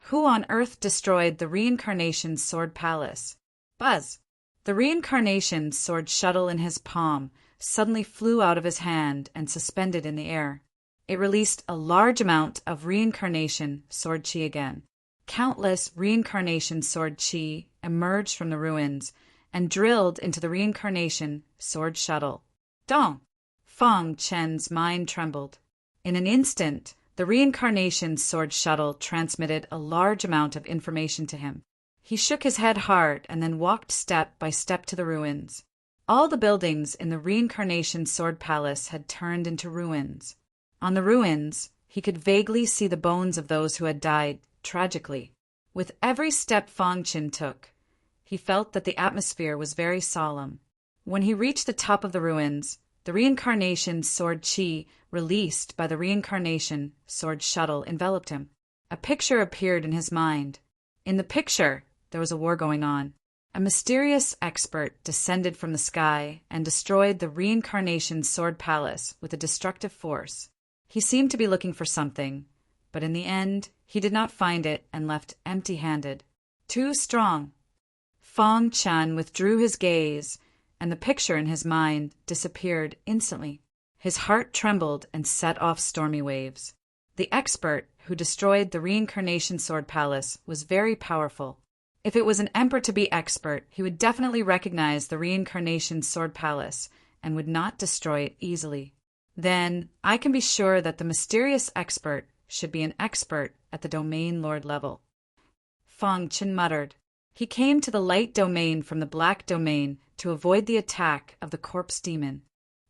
Who on earth destroyed the Reincarnation Sword Palace? Buzz! The Reincarnation Sword Shuttle in his palm suddenly flew out of his hand and suspended in the air. It released a large amount of Reincarnation Sword Qi again. Countless Reincarnation Sword Qi emerged from the ruins and drilled into the Reincarnation Sword Shuttle. Dong! Fang Chen's mind trembled. In an instant, the Reincarnation Sword Shuttle transmitted a large amount of information to him. He shook his head hard and then walked step by step to the ruins. All the buildings in the Reincarnation Sword Palace had turned into ruins. On the ruins, he could vaguely see the bones of those who had died tragically. With every step Fang Chen took, he felt that the atmosphere was very solemn. When he reached the top of the ruins, the Reincarnation Sword Qi released by the Reincarnation Sword Shuttle enveloped him. A picture appeared in his mind. In the picture, there was a war going on. A mysterious expert descended from the sky and destroyed the Reincarnation Sword Palace with a destructive force. He seemed to be looking for something, but in the end, he did not find it and left empty-handed. Too strong. Fang Chen withdrew his gaze, and the picture in his mind disappeared instantly. His heart trembled and set off stormy waves. The expert who destroyed the Reincarnation Sword Palace was very powerful. If it was an emperor to be expert, he would definitely recognize the Reincarnation Sword Palace and would not destroy it easily. Then I can be sure that the mysterious expert should be an expert at the Domain Lord level. Fang Chen muttered. He came to the light domain from the black domain to avoid the attack of the corpse demon.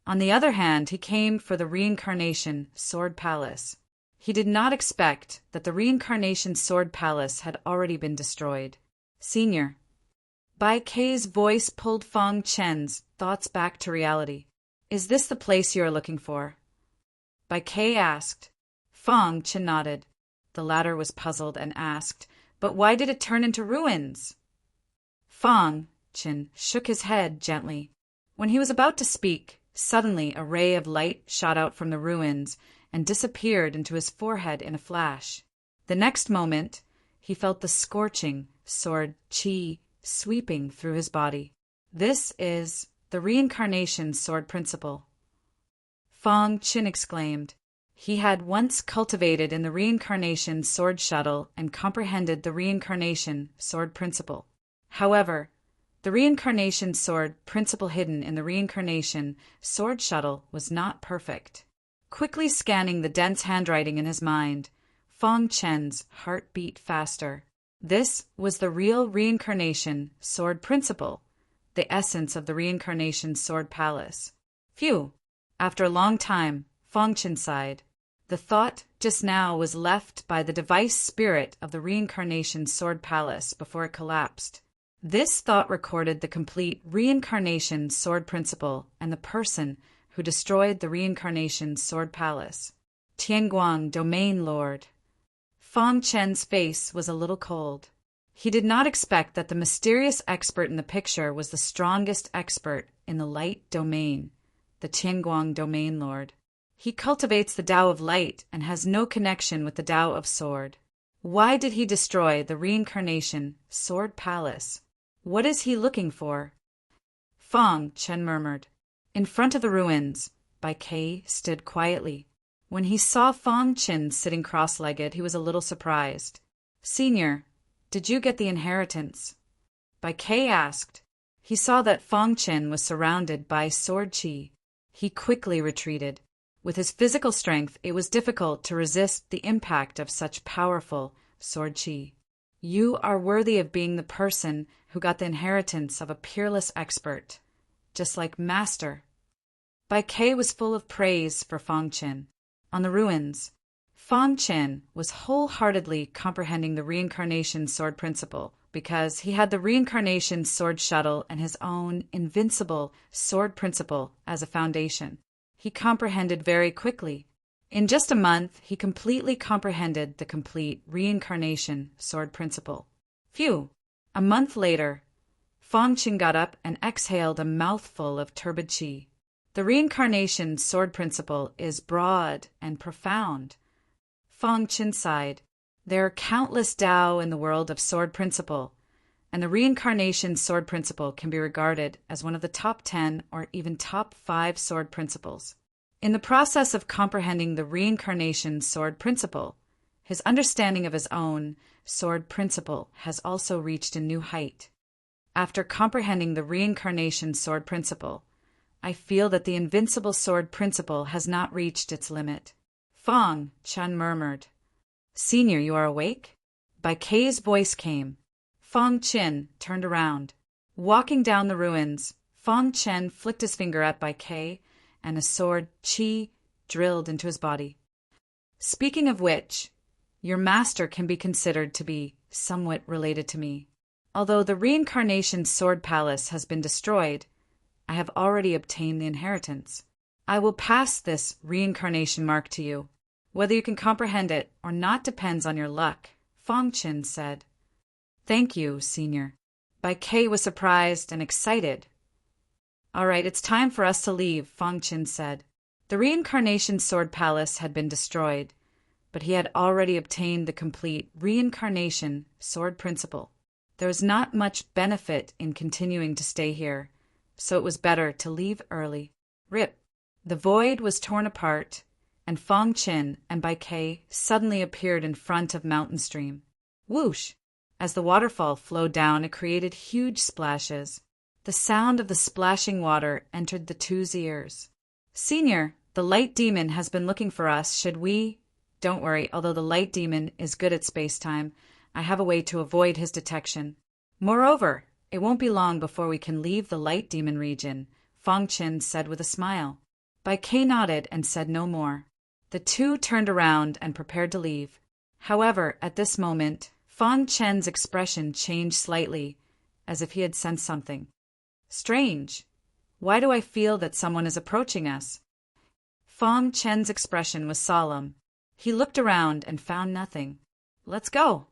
On the other hand, he came for the Reincarnation Sword Palace. He did not expect that the Reincarnation Sword Palace had already been destroyed. Senior. Bai Ke's voice pulled Fang Chen's thoughts back to reality. Is this the place you are looking for? Bai Ke asked. Fang Chen nodded. The latter was puzzled and asked, but why did it turn into ruins? Fang Chen shook his head gently. When he was about to speak, suddenly a ray of light shot out from the ruins and disappeared into his forehead in a flash. The next moment, he felt the scorching sword Qi sweeping through his body. This is the Reincarnation Sword Principle. Fang Chen exclaimed. He had once cultivated in the Reincarnation Sword Shuttle and comprehended the Reincarnation Sword Principle. However, the Reincarnation Sword Principle hidden in the Reincarnation Sword Shuttle was not perfect. Quickly scanning the dense handwriting in his mind, Fang Chen's heart beat faster. This was the real Reincarnation Sword Principle, the essence of the Reincarnation Sword Palace. Phew! After a long time, Fang Chen sighed. The thought just now was left by the device spirit of the Reincarnation Sword Palace before it collapsed. This thought recorded the complete Reincarnation Sword Principle and the person who destroyed the Reincarnation Sword Palace. Tianguang Domain Lord. Fang Chen's face was a little cold. He did not expect that the mysterious expert in the picture was the strongest expert in the light domain, the Tianguang Domain Lord. He cultivates the Tao of light and has no connection with the Tao of sword. Why did he destroy the reincarnation sword palace? What is he looking for? Fang Chen murmured. In front of the ruins, Bai Kei stood quietly. When he saw Fang Chen sitting cross-legged, he was a little surprised. Senior, did you get the inheritance? Bai Kei asked. He saw that Fang Chen was surrounded by sword qi. He quickly retreated. With his physical strength, it was difficult to resist the impact of such powerful sword qi. You are worthy of being the person who got the inheritance of a peerless expert, just like Master. Bai Kei was full of praise for Fang Chen. On the ruins, Fang Chen was wholeheartedly comprehending the reincarnation sword principle because he had the reincarnation sword shuttle and his own invincible sword principle as a foundation. He comprehended very quickly. In just a month, he completely comprehended the complete reincarnation sword principle. Phew! A month later, Fang Chen got up and exhaled a mouthful of turbid qi. The reincarnation sword principle is broad and profound. Fang Chen sighed. There are countless Tao in the world of sword principle, and the reincarnation sword principle can be regarded as one of the top 10 or even top 5 sword principles. In the process of comprehending the reincarnation sword principle, his understanding of his own sword principle has also reached a new height. After comprehending the reincarnation sword principle, I feel that the invincible sword principle has not reached its limit. Fang Chen murmured. Senior, you are awake? Bai Kei's voice came. Fang Chen turned around. Walking down the ruins, Fang Chen flicked his finger at Bai Kei, and a sword qi drilled into his body. Speaking of which, your master can be considered to be somewhat related to me. Although the reincarnation sword palace has been destroyed, I have already obtained the inheritance. I will pass this reincarnation mark to you. Whether you can comprehend it or not depends on your luck, Fang Chen said. Thank you, Senior. Bai Kei was surprised and excited. All right, it's time for us to leave, Fang Chen said. The reincarnation sword palace had been destroyed, but he had already obtained the complete reincarnation sword principle. There was not much benefit in continuing to stay here, so it was better to leave early. Rip. The void was torn apart, and Fang Chen and Bai Kei suddenly appeared in front of Mountain Stream. Whoosh! As the waterfall flowed down, it created huge splashes. The sound of the splashing water entered the two's ears. Senior, the light demon has been looking for us. Should we? Don't worry, although the light demon is good at space-time, I have a way to avoid his detection. Moreover, it won't be long before we can leave the light demon region, Fang Chen said with a smile. Bai Kei nodded and said no more. The two turned around and prepared to leave. However, at this moment, Fang Chen's expression changed slightly, as if he had sensed something. Strange. Why do I feel that someone is approaching us? Fang Chen's expression was solemn. He looked around and found nothing. Let's go.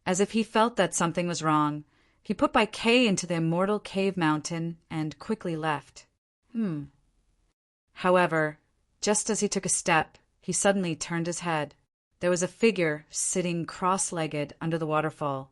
As if he felt that something was wrong, he put Bai Kei into the immortal cave mountain and quickly left. However, just as he took a step, he suddenly turned his head. There was a figure sitting cross-legged under the waterfall,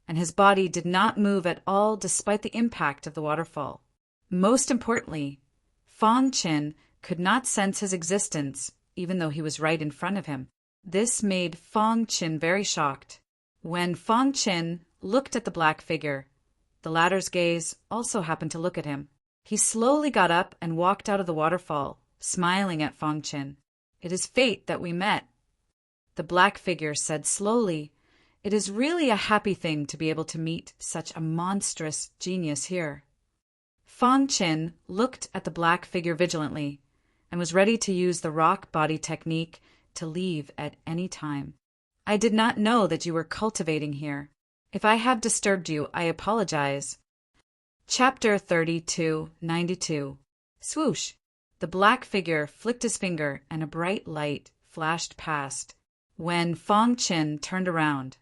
and his body did not move at all despite the impact of the waterfall. Most importantly, Fang Chen could not sense his existence, even though he was right in front of him. This made Fang Chen very shocked. When Fang Chen looked at the black figure, the latter's gaze also happened to look at him. He slowly got up and walked out of the waterfall, smiling at Fang Chen. It is fate that we met. The black figure said slowly, It is really a happy thing to be able to meet such a monstrous genius here. Fang Chen looked at the black figure vigilantly and was ready to use the rock body technique to leave at any time. I did not know that you were cultivating here. If I have disturbed you, I apologize. Chapter 32-92. Swoosh! The black figure flicked his finger and a bright light flashed past. When Fang Chen turned around,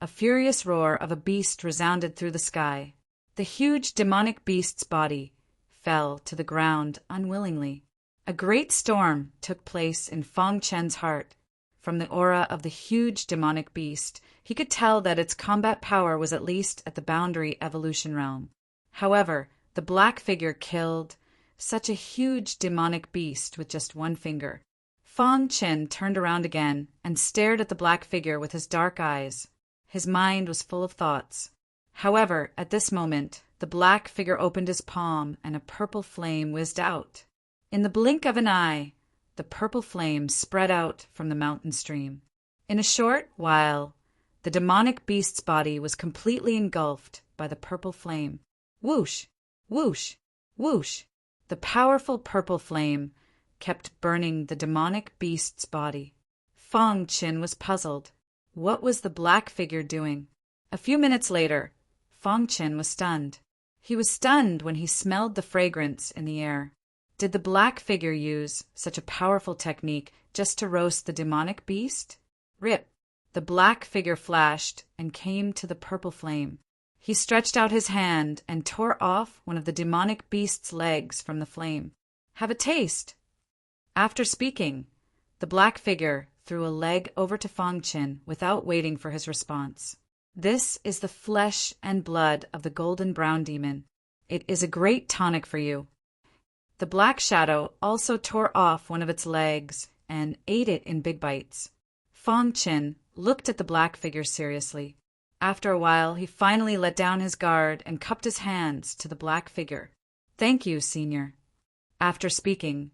a furious roar of a beast resounded through the sky. The huge demonic beast's body fell to the ground unwillingly. A great storm took place in Fang Chen's heart. From the aura of the huge demonic beast, he could tell that its combat power was at least at the boundary evolution realm. However, the black figure killed such a huge demonic beast with just one finger. Fang Chen turned around again and stared at the black figure with his dark eyes. His mind was full of thoughts. However, at this moment, the black figure opened his palm and a purple flame whizzed out. In the blink of an eye, the purple flame spread out from the mountain stream. In a short while, the demonic beast's body was completely engulfed by the purple flame. Whoosh! Whoosh! Whoosh! The powerful purple flame kept burning the demonic beast's body. Fang Chen was puzzled. What was the black figure doing? A few minutes later, Fang Chen was stunned. He was stunned when he smelled the fragrance in the air. Did the black figure use such a powerful technique just to roast the demonic beast? Rip! The black figure flashed and came to the purple flame. He stretched out his hand and tore off one of the demonic beast's legs from the flame. Have a taste. After speaking, the black figure threw a leg over to Fang Chen without waiting for his response. This is the flesh and blood of the golden brown demon. It is a great tonic for you. The black shadow also tore off one of its legs and ate it in big bites. Fang Chen looked at the black figure seriously. After a while, he finally let down his guard and cupped his hands to the black figure. Thank you, Senior. After speaking,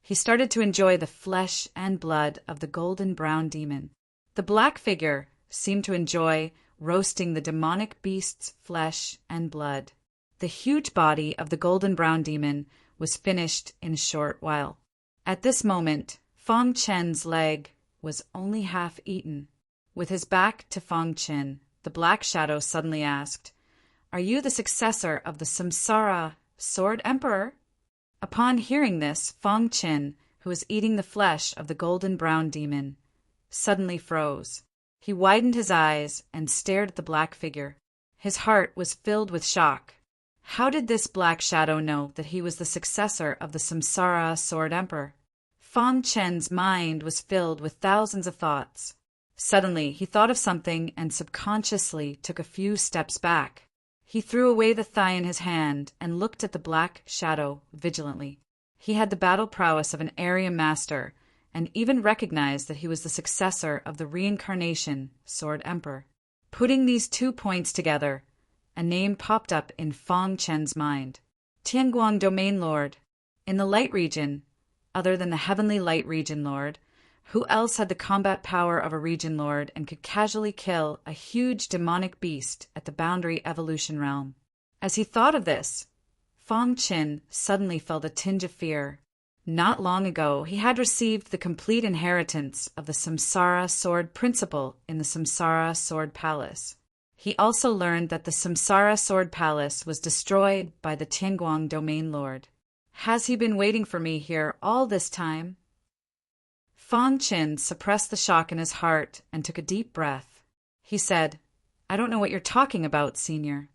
he started to enjoy the flesh and blood of the golden brown demon. The black figure seemed to enjoy roasting the demonic beast's flesh and blood. The huge body of the golden brown demon was finished in a short while. At this moment, Fang Chen's leg was only half eaten. With his back to Fang Chen, the black shadow suddenly asked, "Are you the successor of the Samsara Sword Emperor?" Upon hearing this, Fang Chen, who was eating the flesh of the golden brown demon, suddenly froze. He widened his eyes and stared at the black figure. His heart was filled with shock. How did this black shadow know that he was the successor of the Samsara Sword Emperor? Fang Chen's mind was filled with thousands of thoughts. Suddenly, he thought of something and subconsciously took a few steps back. He threw away the thigh in his hand and looked at the black shadow vigilantly. He had the battle prowess of an Aryan master and even recognized that he was the successor of the reincarnation Sword Emperor. Putting these 2 points together, a name popped up in Fang Chen's mind. Tianguang Domain Lord. In the Light Region, other than the Heavenly Light Region Lord, who else had the combat power of a Region Lord and could casually kill a huge demonic beast at the boundary evolution realm? As he thought of this, Fang Chen suddenly felt a tinge of fear. Not long ago, he had received the complete inheritance of the Samsara Sword Principle in the Samsara Sword Palace. He also learned that the Samsara Sword Palace was destroyed by the Tianguang Domain Lord. Has he been waiting for me here all this time? Fang Chen suppressed the shock in his heart and took a deep breath. He said, "I don't know what you're talking about, Senior."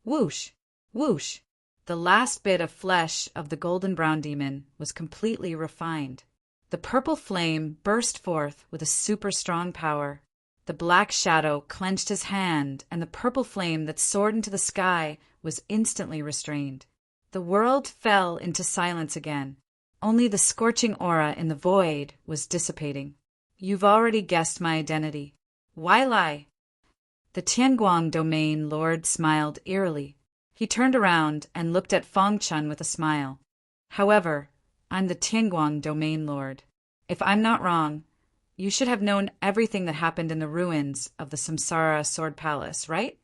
Whoosh! Whoosh! The last bit of flesh of the golden brown demon was completely refined. The purple flame burst forth with a super strong power. The black shadow clenched his hand, and the purple flame that soared into the sky was instantly restrained. The world fell into silence again. Only the scorching aura in the void was dissipating. You've already guessed my identity. Why lie? The Tianguang Domain Lord smiled eerily. He turned around and looked at Fang Chen with a smile. However, I'm the Tianguang Domain Lord. If I'm not wrong, you should have known everything that happened in the ruins of the Samsara Sword Palace, right?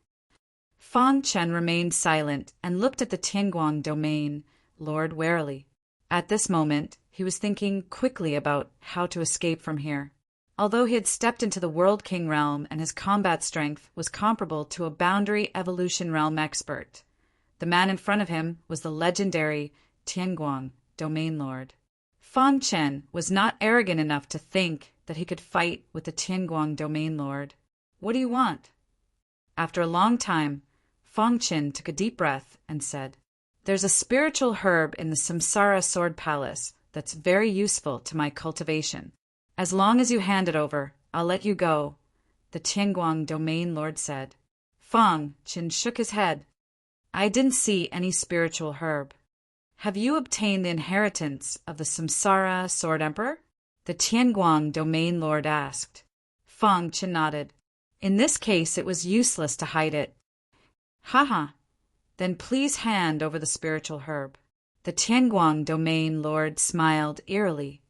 Fang Chen remained silent and looked at the Tianguang Domain Lord warily. At this moment, he was thinking quickly about how to escape from here. Although he had stepped into the World King realm and his combat strength was comparable to a boundary evolution realm expert, the man in front of him was the legendary Tianguang Domain Lord. Fang Chen was not arrogant enough to think that he could fight with the Tianguang Domain Lord. What do you want? After a long time, Fang Chen took a deep breath and said, "There's a spiritual herb in the Samsara Sword Palace that's very useful to my cultivation. As long as you hand it over, I'll let you go, the Tianguang domain lord said. Fang Qin shook his head. I didn't see any spiritual herb. Have you obtained the inheritance of the Samsara Sword Emperor? The Tianguang domain lord asked. Fang Qin nodded. In this case, it was useless to hide it. Ha. Then please hand over the spiritual herb. The Tianguang domain lord smiled eerily.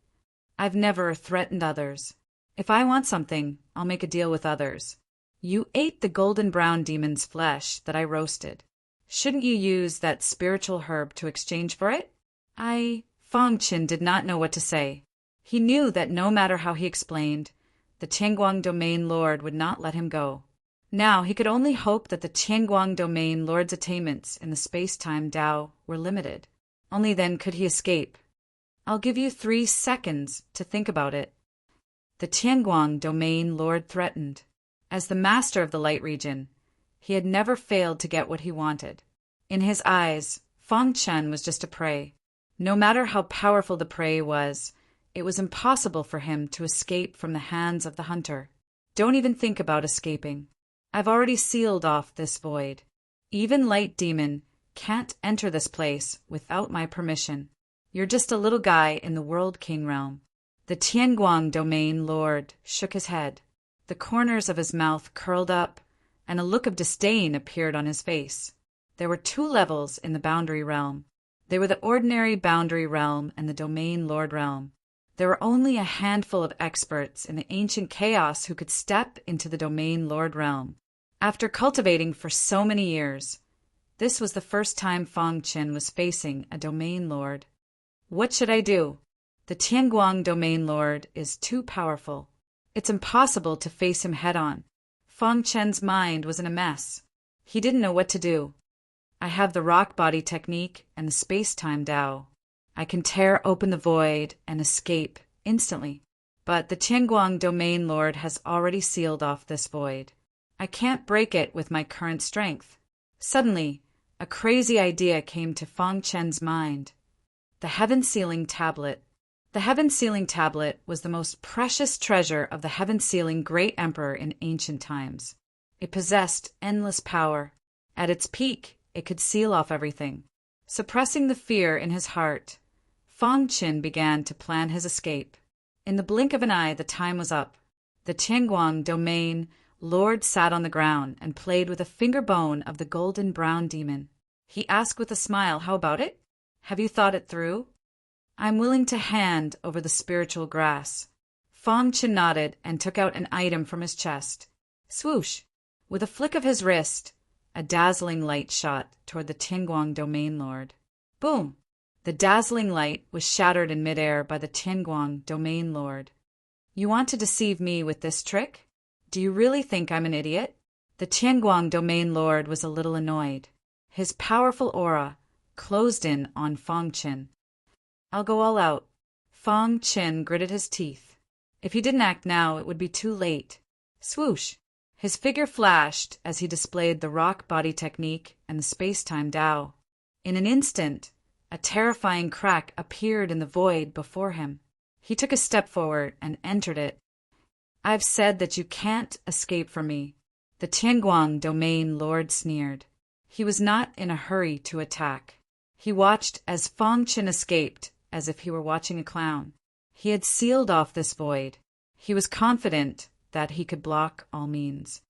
I've never threatened others. If I want something, I'll make a deal with others. You ate the golden brown demon's flesh that I roasted. Shouldn't you use that spiritual herb to exchange for it? Fang Qin did not know what to say. He knew that no matter how he explained, the Tianguang domain lord would not let him go. Now he could only hope that the Tianguang domain lord's attainments in the space-time Tao were limited. Only then could he escape. I'll give you 3 seconds to think about it. The Tianguang domain lord threatened. As the master of the light region, he had never failed to get what he wanted. In his eyes, Fang Chen was just a prey. No matter how powerful the prey was, it was impossible for him to escape from the hands of the hunter. Don't even think about escaping. I've already sealed off this void. Even Light Demon can't enter this place without my permission. You're just a little guy in the World King realm. The Tianguang domain lord shook his head. The corners of his mouth curled up, and a look of disdain appeared on his face. There were 2 levels in the boundary realm. They were the ordinary boundary realm and the domain lord realm. There were only a handful of experts in the ancient chaos who could step into the domain lord realm. After cultivating for so many years, this was the first time Fang Qin was facing a domain lord. What should I do? The Tianguang domain lord is too powerful. It's impossible to face him head-on. Fang Chen's mind was in a mess. He didn't know what to do. I have the rock body technique and the space-time Tao. I can tear open the void and escape instantly. But the Tianguang domain lord has already sealed off this void. I can't break it with my current strength. Suddenly, a crazy idea came to Fang Chen's mind. The Heaven-Sealing Tablet. The Heaven-Sealing Tablet was the most precious treasure of the Heaven-Sealing Great Emperor in ancient times. It possessed endless power. At its peak, it could seal off everything. Suppressing the fear in his heart, Fang Qin began to plan his escape. In the blink of an eye, the time was up. The Tianguang domain lord sat on the ground and played with a finger bone of the golden brown demon. He asked with a smile, "How about it? Have you thought it through?" "I'm willing to hand over the spiritual grass." Fang Qin nodded and took out an item from his chest. Swoosh! With a flick of his wrist, a dazzling light shot toward the Tianguang domain lord. Boom! The dazzling light was shattered in midair by the Tianguang domain lord. "You want to deceive me with this trick? Do you really think I'm an idiot?" The Tianguang domain lord was a little annoyed. His powerful aura closed in on Fang Qin. "I'll go all out." Fang Qin gritted his teeth. If he didn't act now, it would be too late. Swoosh! His figure flashed as he displayed the rock body technique and the space-time Tao. In an instant, a terrifying crack appeared in the void before him. He took a step forward and entered it. "I've said that you can't escape from me," the Tianguang domain lord sneered. He was not in a hurry to attack. He watched as Fang Qin escaped as if he were watching a clown. He had sealed off this void. He was confident that he could block all means.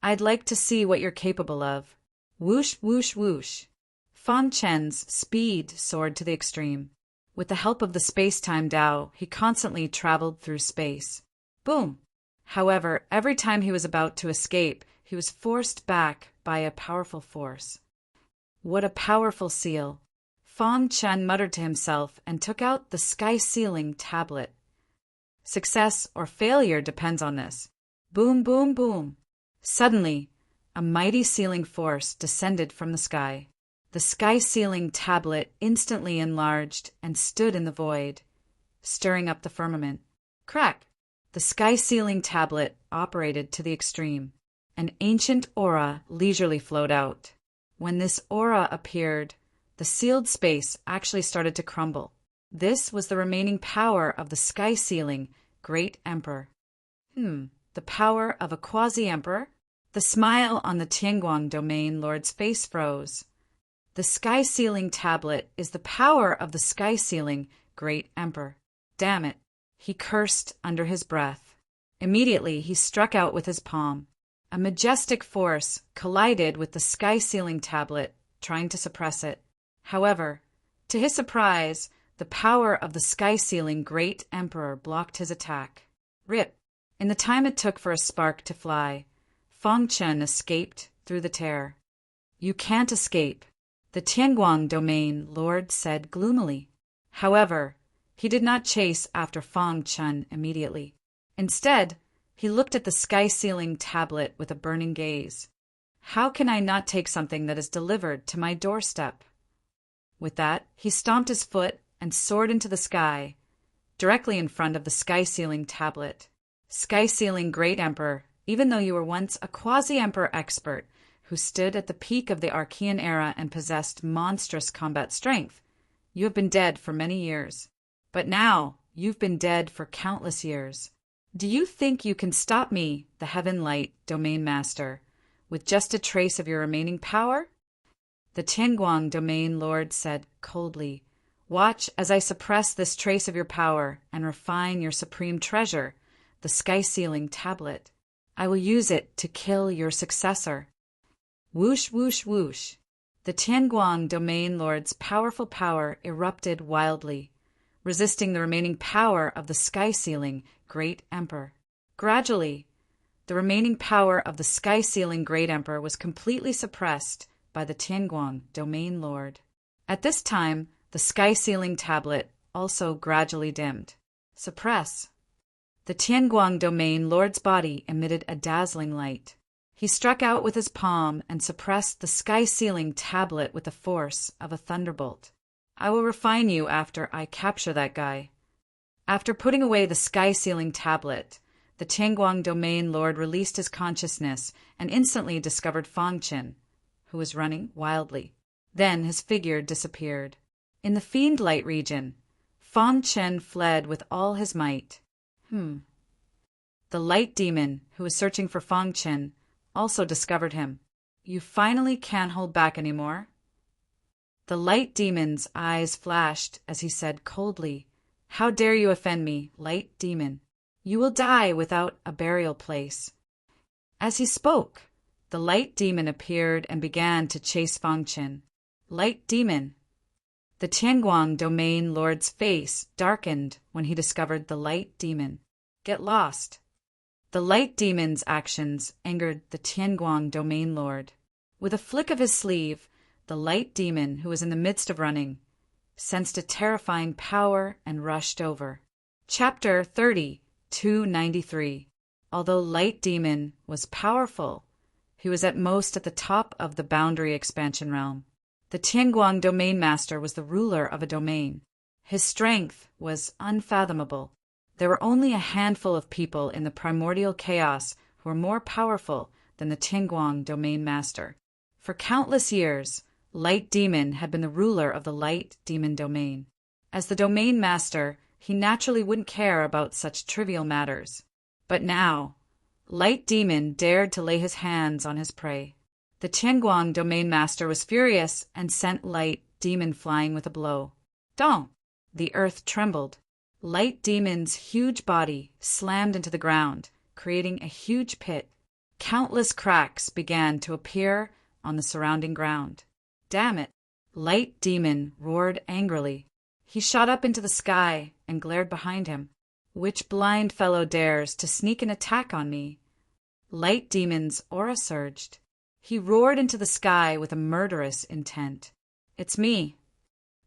"I'd like to see what you're capable of." Whoosh, whoosh, whoosh. Fang Chen's speed soared to the extreme. With the help of the space-time Tao, he constantly traveled through space. Boom! However, every time he was about to escape, he was forced back by a powerful force. What a powerful seal! Fang Chen muttered to himself and took out the sky-sealing tablet. Success or failure depends on this. Boom, boom, boom. Suddenly, a mighty sealing force descended from the sky. The sky-sealing tablet instantly enlarged and stood in the void, stirring up the firmament. Crack! The sky-sealing tablet operated to the extreme. An ancient aura leisurely flowed out. When this aura appeared, the sealed space actually started to crumble. This was the remaining power of the sky-sealing Great Emperor. The power of a quasi-emperor? The smile on the Tianguang domain lord's face froze. The sky-sealing tablet is the power of the sky-sealing Great Emperor. Damn it, he cursed under his breath. Immediately he struck out with his palm. A majestic force collided with the sky-sealing tablet, trying to suppress it. However, to his surprise, the power of the sky-sealing Great Emperor blocked his attack. Rip! In the time it took for a spark to fly, Fang Chen escaped through the tear. You can't escape, the Tianguang domain lord said gloomily. However, he did not chase after Fang Chen immediately. Instead, he looked at the sky-sealing tablet with a burning gaze. How can I not take something that is delivered to my doorstep? With that, he stomped his foot and soared into the sky, directly in front of the sky-sealing tablet. Sky-sealing Great Emperor, even though you were once a quasi-emperor expert who stood at the peak of the Archean era and possessed monstrous combat strength, you have been dead for many years. But now, you've been dead for countless years. Do you think you can stop me, the Heaven Light Domain Master, with just a trace of your remaining power? The Tianguang Domain Lord said coldly, Watch as I suppress this trace of your power and refine your supreme treasure, the sky-sealing tablet. I will use it to kill your successor. Whoosh, whoosh, whoosh. The Tianguang Domain Lord's powerful power erupted wildly, resisting the remaining power of the sky-sealing Great Emperor. Gradually, the remaining power of the sky-sealing Great Emperor was completely suppressed by the Tianguang Domain Lord. At this time, the sky-sealing tablet also gradually dimmed. Suppress. The Tianguang Domain Lord's body emitted a dazzling light. He struck out with his palm and suppressed the sky-sealing tablet with the force of a thunderbolt. I will refine you after I capture that guy. After putting away the sky-sealing tablet, the Tianguang Domain Lord released his consciousness and instantly discovered Fang Chen, who was running wildly. Then his figure disappeared. In the Fiend Light region, Fang Chen fled with all his might. The Light Demon, who was searching for Fang Chen, also discovered him. You finally can't hold back anymore. The Light Demon's eyes flashed as he said coldly, How dare you offend me, Light Demon? You will die without a burial place. As he spoke, the Light Demon appeared and began to chase Fang Chen. Light Demon. The Tianguang Domain Lord's face darkened when he discovered the Light Demon. Get lost. The Light Demon's actions angered the Tianguang Domain Lord. With a flick of his sleeve, the Light Demon, who was in the midst of running, sensed a terrifying power and rushed over. Chapter 30, 293. Although Light Demon was powerful, he was at most at the top of the boundary expansion realm. The Tianguang Domain Master was the ruler of a domain. His strength was unfathomable. There were only a handful of people in the primordial chaos who were more powerful than the Tianguang Domain Master. For countless years, Light Demon had been the ruler of the Light Demon domain. As the Domain Master, he naturally wouldn't care about such trivial matters. But now, Light Demon dared to lay his hands on his prey. The Tianguang Domain Master was furious and sent Light Demon flying with a blow. Dong! The earth trembled. Light Demon's huge body slammed into the ground, creating a huge pit. Countless cracks began to appear on the surrounding ground. Damn it! Light Demon roared angrily. He shot up into the sky and glared behind him. Which blind fellow dares to sneak an attack on me? Light Demon's aura surged. He roared into the sky with a murderous intent. It's me.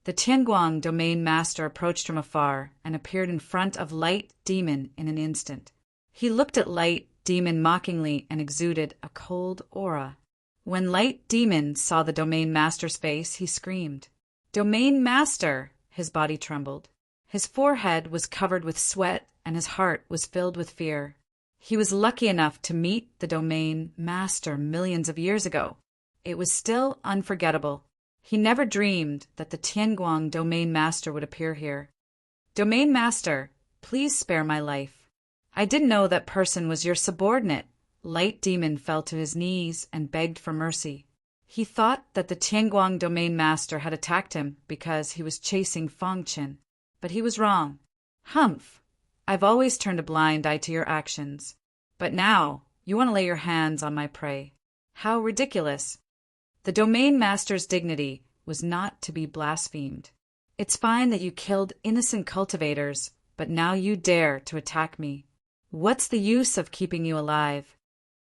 The Tianguang Domain Master approached from afar and appeared in front of Light Demon in an instant. He looked at Light Demon mockingly and exuded a cold aura. When Light Demon saw the Domain Master's face, he screamed. Domain Master! His body trembled. His forehead was covered with sweat and his heart was filled with fear. He was lucky enough to meet the Domain Master millions of years ago. It was still unforgettable. He never dreamed that the Tianguang Domain Master would appear here. Domain Master, please spare my life. I didn't know that person was your subordinate. Light Demon fell to his knees and begged for mercy. He thought that the Tianguang Domain Master had attacked him because he was chasing Fang Qin, but he was wrong. Humph! I've always turned a blind eye to your actions. But now, you want to lay your hands on my prey. How ridiculous! The Domain Master's dignity was not to be blasphemed. It's fine that you killed innocent cultivators, but now you dare to attack me. What's the use of keeping you alive?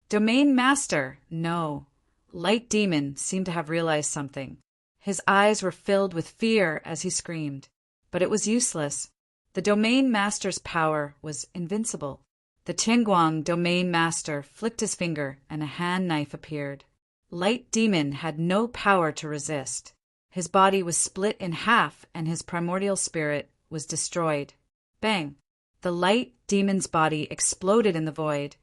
Domain Master, no. Light Demon seemed to have realized something. His eyes were filled with fear as he screamed. But it was useless. The Domain Master's power was invincible. The Tianguang Domain Master flicked his finger and a hand knife appeared. Light Demon had no power to resist. His body was split in half and his primordial spirit was destroyed. Bang! The Light Demon's body exploded in the void,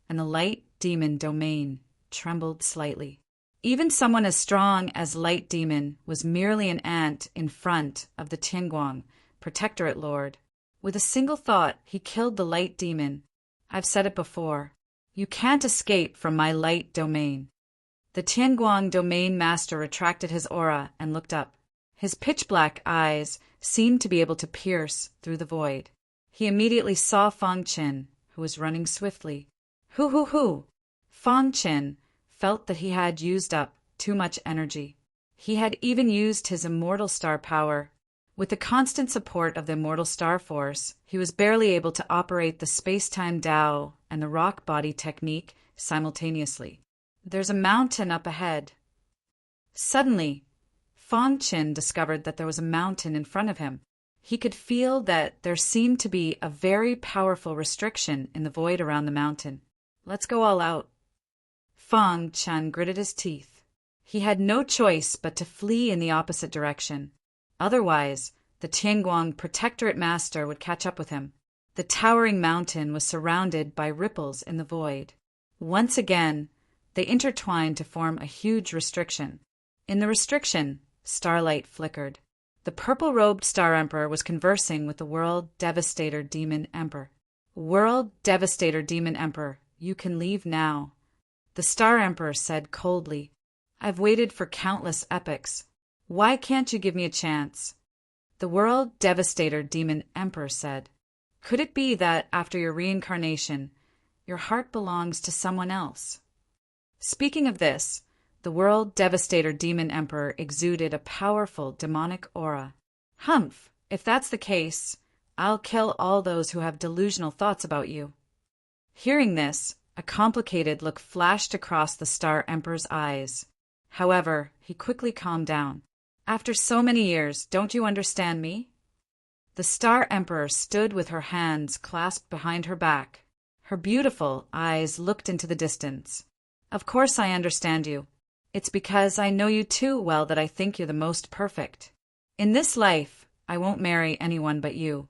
and the Light Demon domain trembled slightly. Even someone as strong as Light Demon was merely an ant in front of the Tianguang Protectorate Lord. With a single thought, he killed the Light Demon. I've said it before. You can't escape from my light domain. The Tianguang Domain Master retracted his aura and looked up. His pitch-black eyes seemed to be able to pierce through the void. He immediately saw Fang Qin, who was running swiftly. Hoo! Fang Qin felt that he had used up too much energy. He had even used his immortal star power. With the constant support of the immortal star force, he was barely able to operate the space-time Dao and the rock body technique simultaneously. There's a mountain up ahead. Suddenly, Fang Qin discovered that there was a mountain in front of him. He could feel that there seemed to be a very powerful restriction in the void around the mountain. Let's go all out. Fang Qin gritted his teeth. He had no choice but to flee in the opposite direction. Otherwise, the Tianguang Protectorate Master would catch up with him. The towering mountain was surrounded by ripples in the void. Once again, they intertwined to form a huge restriction. In the restriction, starlight flickered. The purple-robed Star Emperor was conversing with the World Devastator Demon Emperor. World Devastator Demon Emperor, you can leave now. The Star Emperor said coldly, I've waited for countless epochs. Why can't you give me a chance? The World Devastator Demon Emperor said, could it be that after your reincarnation, your heart belongs to someone else? Speaking of this, the World Devastator Demon Emperor exuded a powerful demonic aura. Humph! If that's the case, I'll kill all those who have delusional thoughts about you. Hearing this, a complicated look flashed across the Star Emperor's eyes. However, he quickly calmed down. After so many years, don't you understand me? The Star Emperor stood with her hands clasped behind her back. Her beautiful eyes looked into the distance. Of course I understand you. It's because I know you too well that I think you're the most perfect. In this life, I won't marry anyone but you.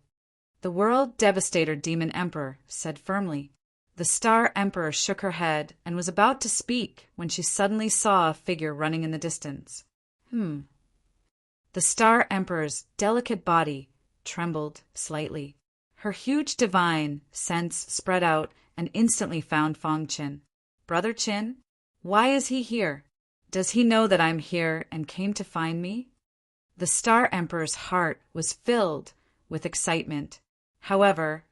The World Devastator Demon Emperor said firmly. The Star Emperor shook her head and was about to speak when she suddenly saw a figure running in the distance. The Star Emperor's delicate body trembled slightly. Her huge divine sense spread out and instantly found Fang Qin. Brother Qin, why is he here? Does he know that I'm here and came to find me? The Star Emperor's heart was filled with excitement. However,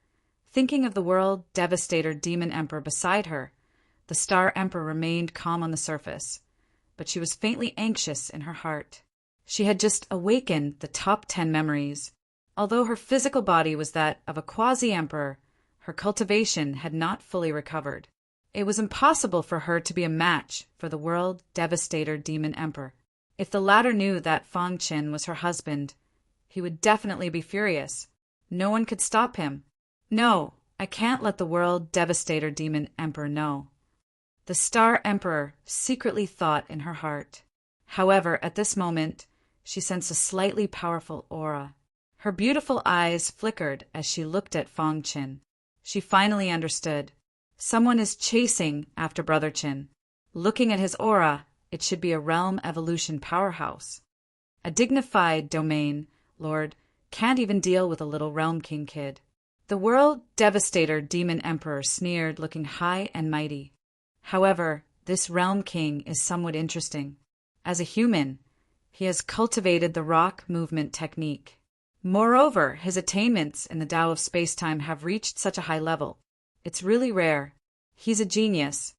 thinking of the World Devastator Demon Emperor beside her, the Star Emperor remained calm on the surface, but she was faintly anxious in her heart. She had just awakened the top 10 memories. Although her physical body was that of a quasi-emperor, her cultivation had not fully recovered. It was impossible for her to be a match for the World Devastator Demon Emperor. If the latter knew that Fang Qin was her husband, he would definitely be furious. No one could stop him. No, I can't let the World Devastator Demon Emperor know. The Star Emperor secretly thought in her heart. However, at this moment, she sensed a slightly powerful aura. Her beautiful eyes flickered as she looked at Fang Qin. She finally understood. Someone is chasing after Brother Qin. Looking at his aura, it should be a realm evolution powerhouse. A dignified domain, Lord, can't even deal with a little Realm King kid. The World Devastator Demon Emperor sneered, looking high and mighty. However, this Realm King is somewhat interesting. As a human, he has cultivated the rock movement technique. Moreover, his attainments in the Tao of space-time have reached such a high level. It's really rare. He's a genius.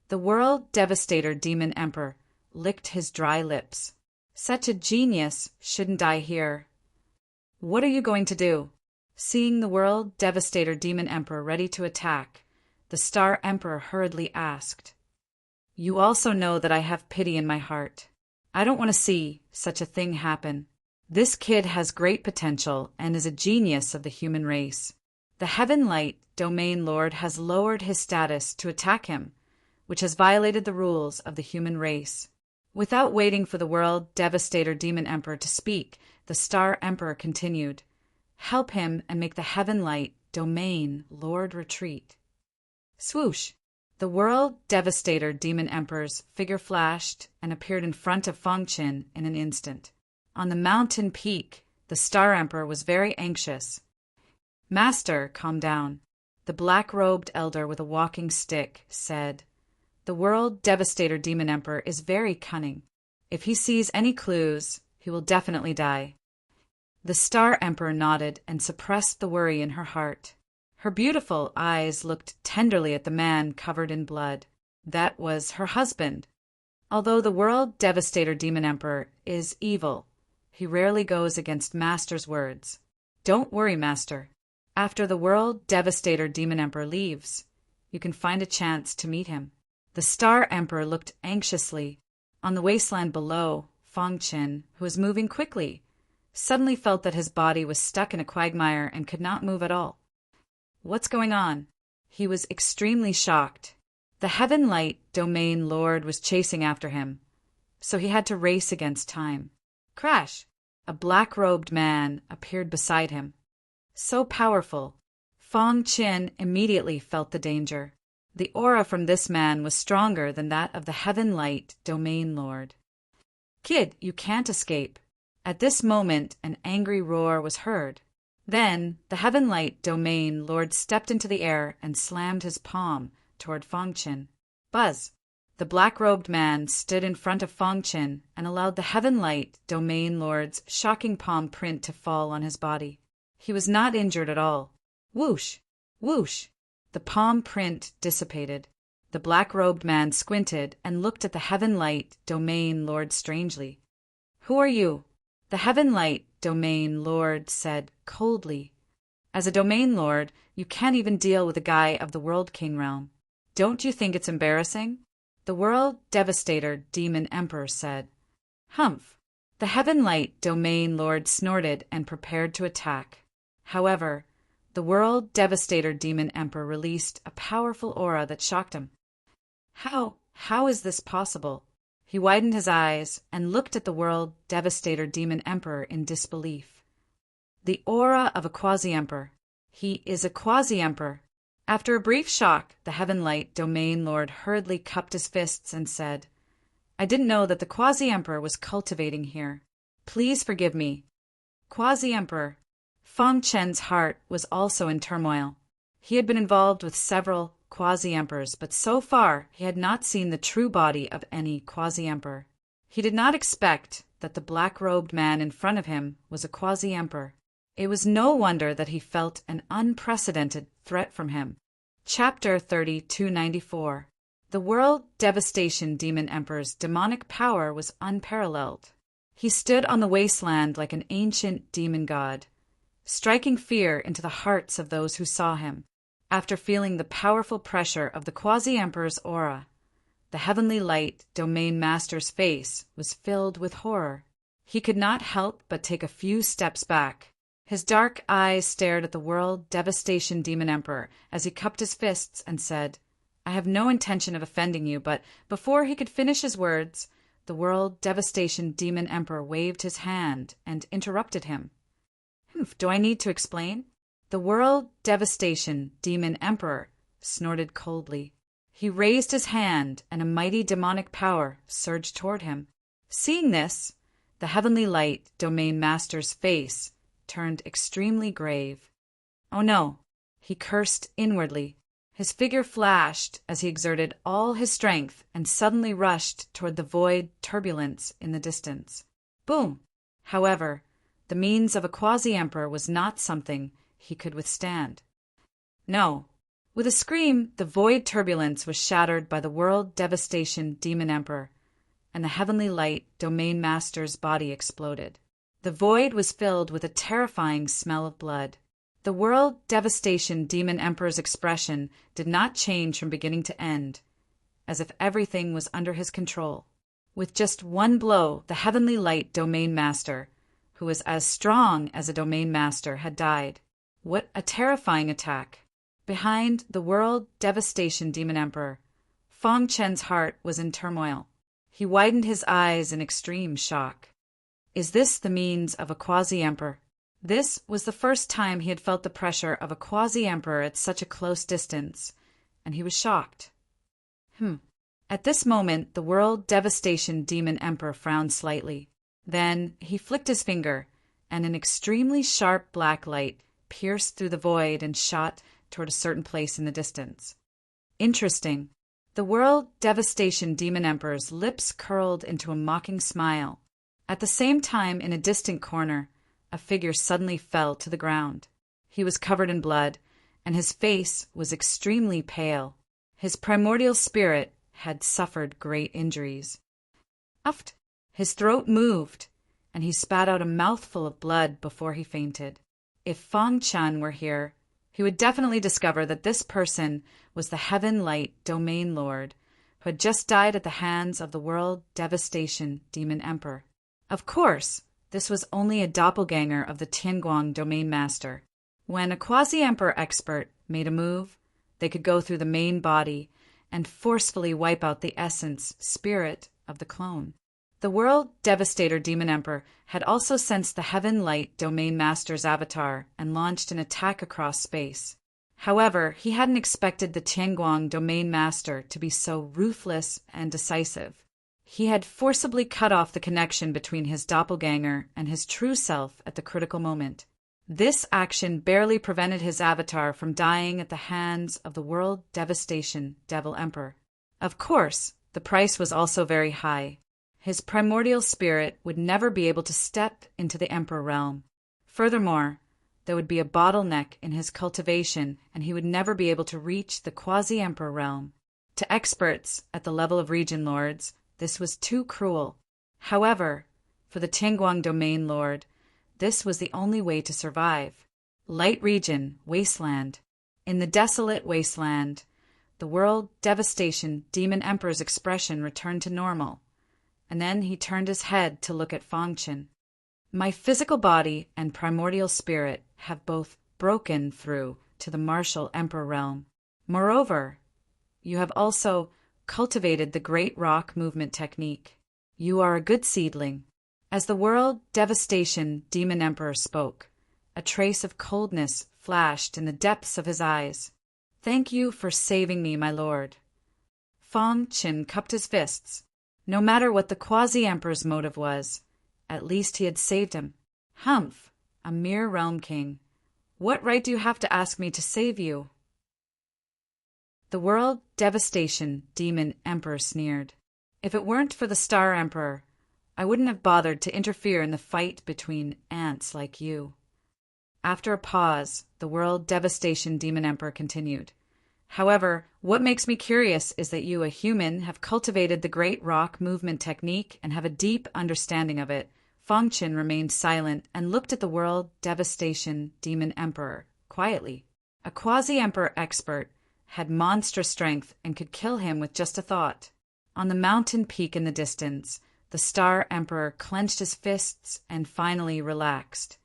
The World Devastator Demon Emperor licked his dry lips. Such a genius shouldn't die here. What are you going to do? Seeing the World Devastator Demon Emperor ready to attack, the Star Emperor hurriedly asked, "You also know that I have pity in my heart. I don't want to see such a thing happen. This kid has great potential and is a genius of the human race. The Heaven Light Domain Lord has lowered his status to attack him, which has violated the rules of the human race." Without waiting for the World Devastator Demon Emperor to speak, the Star Emperor continued, "Help him and make the Heaven Light Domain Lord retreat." Swoosh! The World Devastator Demon Emperor's figure flashed and appeared in front of Fangchen in an instant. On the mountain peak, the Star Emperor was very anxious. "Master, calm down," the black-robed elder with a walking stick said. "The World Devastator Demon Emperor is very cunning. If he sees any clues, he will definitely die." The Star Emperor nodded and suppressed the worry in her heart. Her beautiful eyes looked tenderly at the man covered in blood. That was her husband. Although the World Devastator Demon Emperor is evil, he rarely goes against Master's words. Don't worry, Master. After the World Devastator Demon Emperor leaves, you can find a chance to meet him. The Star Emperor looked anxiously. On the wasteland below, Fangchen, who was moving quickly, suddenly felt that his body was stuck in a quagmire and could not move at all. What's going on? He was extremely shocked. The Heaven Light Domain Lord was chasing after him, so he had to race against time. Crash! A black-robed man appeared beside him. So powerful. Fangchen immediately felt the danger. The aura from this man was stronger than that of the Heaven Light Domain Lord. "Kid, you can't escape." At this moment, an angry roar was heard. Then, the Heaven Light Domain Lord stepped into the air and slammed his palm toward Fangchen. Buzz! The black-robed man stood in front of Fangchen and allowed the Heaven Light Domain Lord's shocking palm print to fall on his body. He was not injured at all. Whoosh! Whoosh! The palm print dissipated. The black-robed man squinted and looked at the Heaven Light Domain Lord strangely. "Who are you?" The Heaven Light Domain Lord said coldly. "As a Domain Lord, you can't even deal with a guy of the World King realm. Don't you think it's embarrassing?" The World Devastator Demon Emperor said. "Humph." The Heaven Light Domain Lord snorted and prepared to attack. However, the World Devastator Demon Emperor released a powerful aura that shocked him. How is this possible? He widened his eyes and looked at the World Devastator Demon Emperor in disbelief. The aura of a quasi-emperor. He is a quasi-emperor. After a brief shock, the Heaven Light Domain Lord hurriedly cupped his fists and said, "I didn't know that the quasi-emperor was cultivating here. Please forgive me." Quasi-emperor. Fangchen's heart was also in turmoil. He had been involved with several quasi-emperors, but so far he had not seen the true body of any quasi-emperor. He did not expect that the black-robed man in front of him was a quasi-emperor. It was no wonder that he felt an unprecedented threat from him. Chapter 3294. The World Devastation Demon Emperor's demonic power was unparalleled. He stood on the wasteland like an ancient demon god, striking fear into the hearts of those who saw him. After feeling the powerful pressure of the quasi-emperor's aura, the Heavenly Light Domain Master's face was filled with horror. He could not help but take a few steps back. His dark eyes stared at the World Devastation Demon Emperor as he cupped his fists and said, "I have no intention of offending you," but before he could finish his words, the World Devastation Demon Emperor waved his hand and interrupted him. Do I need to explain?" The World Devastation Demon Emperor snorted coldly. He raised his hand and a mighty demonic power surged toward him. Seeing this, the Heavenly Light Domain Master's face turned extremely grave. Oh no, he cursed inwardly. His figure flashed as he exerted all his strength and suddenly rushed toward the void turbulence in the distance. Boom! However, the means of a quasi-emperor was not something he could withstand. No. With a scream, the void turbulence was shattered by the world devastation demon emperor, and the heavenly light domain master's body exploded. The void was filled with a terrifying smell of blood. The world devastation demon emperor's expression did not change from beginning to end, as if everything was under his control. With just one blow, the heavenly light domain master, who was as strong as a domain master, had died. What a terrifying attack! Behind the world devastation demon emperor, Fong Chen's heart was in turmoil. He widened his eyes in extreme shock. Is this the means of a quasi-emperor? This was the first time he had felt the pressure of a quasi-emperor at such a close distance, and he was shocked. At this moment, the world devastation demon emperor frowned slightly. Then he flicked his finger, and an extremely sharp black light pierced through the void and shot toward a certain place in the distance. Interesting. The world devastation demon emperor's lips curled into a mocking smile. At the same time, in a distant corner, a figure suddenly fell to the ground. He was covered in blood, and his face was extremely pale. His primordial spirit had suffered great injuries. Uft! His throat moved, and he spat out a mouthful of blood before he fainted. If Fong Chan were here, he would definitely discover that this person was the Heaven Light Domain Lord, who had just died at the hands of the World Devastation Demon Emperor. Of course, this was only a doppelganger of the Tianguang Domain Master. When a quasi-emperor expert made a move, they could go through the main body and forcefully wipe out the essence, spirit of the clone. The World Devastator Demon Emperor had also sensed the Heaven Light Domain Master's avatar and launched an attack across space. However, he hadn't expected the Tianguang Domain Master to be so ruthless and decisive. He had forcibly cut off the connection between his doppelganger and his true self at the critical moment. This action barely prevented his avatar from dying at the hands of the World Devastation Devil Emperor. Of course, the price was also very high. His primordial spirit would never be able to step into the Emperor realm. Furthermore, there would be a bottleneck in his cultivation, and he would never be able to reach the quasi-emperor realm. To experts at the level of region lords, this was too cruel. However, for the Tianguang Domain Lord, this was the only way to survive. Light region, wasteland. In the desolate wasteland, the World Devastation Demon Emperor's expression returned to normal, and then he turned his head to look at Fong Chen. My physical body and primordial spirit have both broken through to the martial emperor realm. Moreover, you have also cultivated the great rock movement technique. You are a good seedling. As the World Devastation Demon Emperor spoke, a trace of coldness flashed in the depths of his eyes. Thank you for saving me, my lord. Fong Chen cupped his fists. No matter what the quasi-emperor's motive was, at least he had saved him. Humph, a mere realm king. What right do you have to ask me to save you? The World Devastation Demon Emperor sneered. If it weren't for the Star Emperor, I wouldn't have bothered to interfere in the fight between ants like you. After a pause, the World Devastation Demon Emperor continued. However, what makes me curious is that you, a human, have cultivated the great rock movement technique and have a deep understanding of it. Fong Chen remained silent and looked at the World Devastation Demon Emperor quietly. A quasi-emperor expert had monstrous strength and could kill him with just a thought. On the mountain peak in the distance, the Star Emperor clenched his fists and finally relaxed.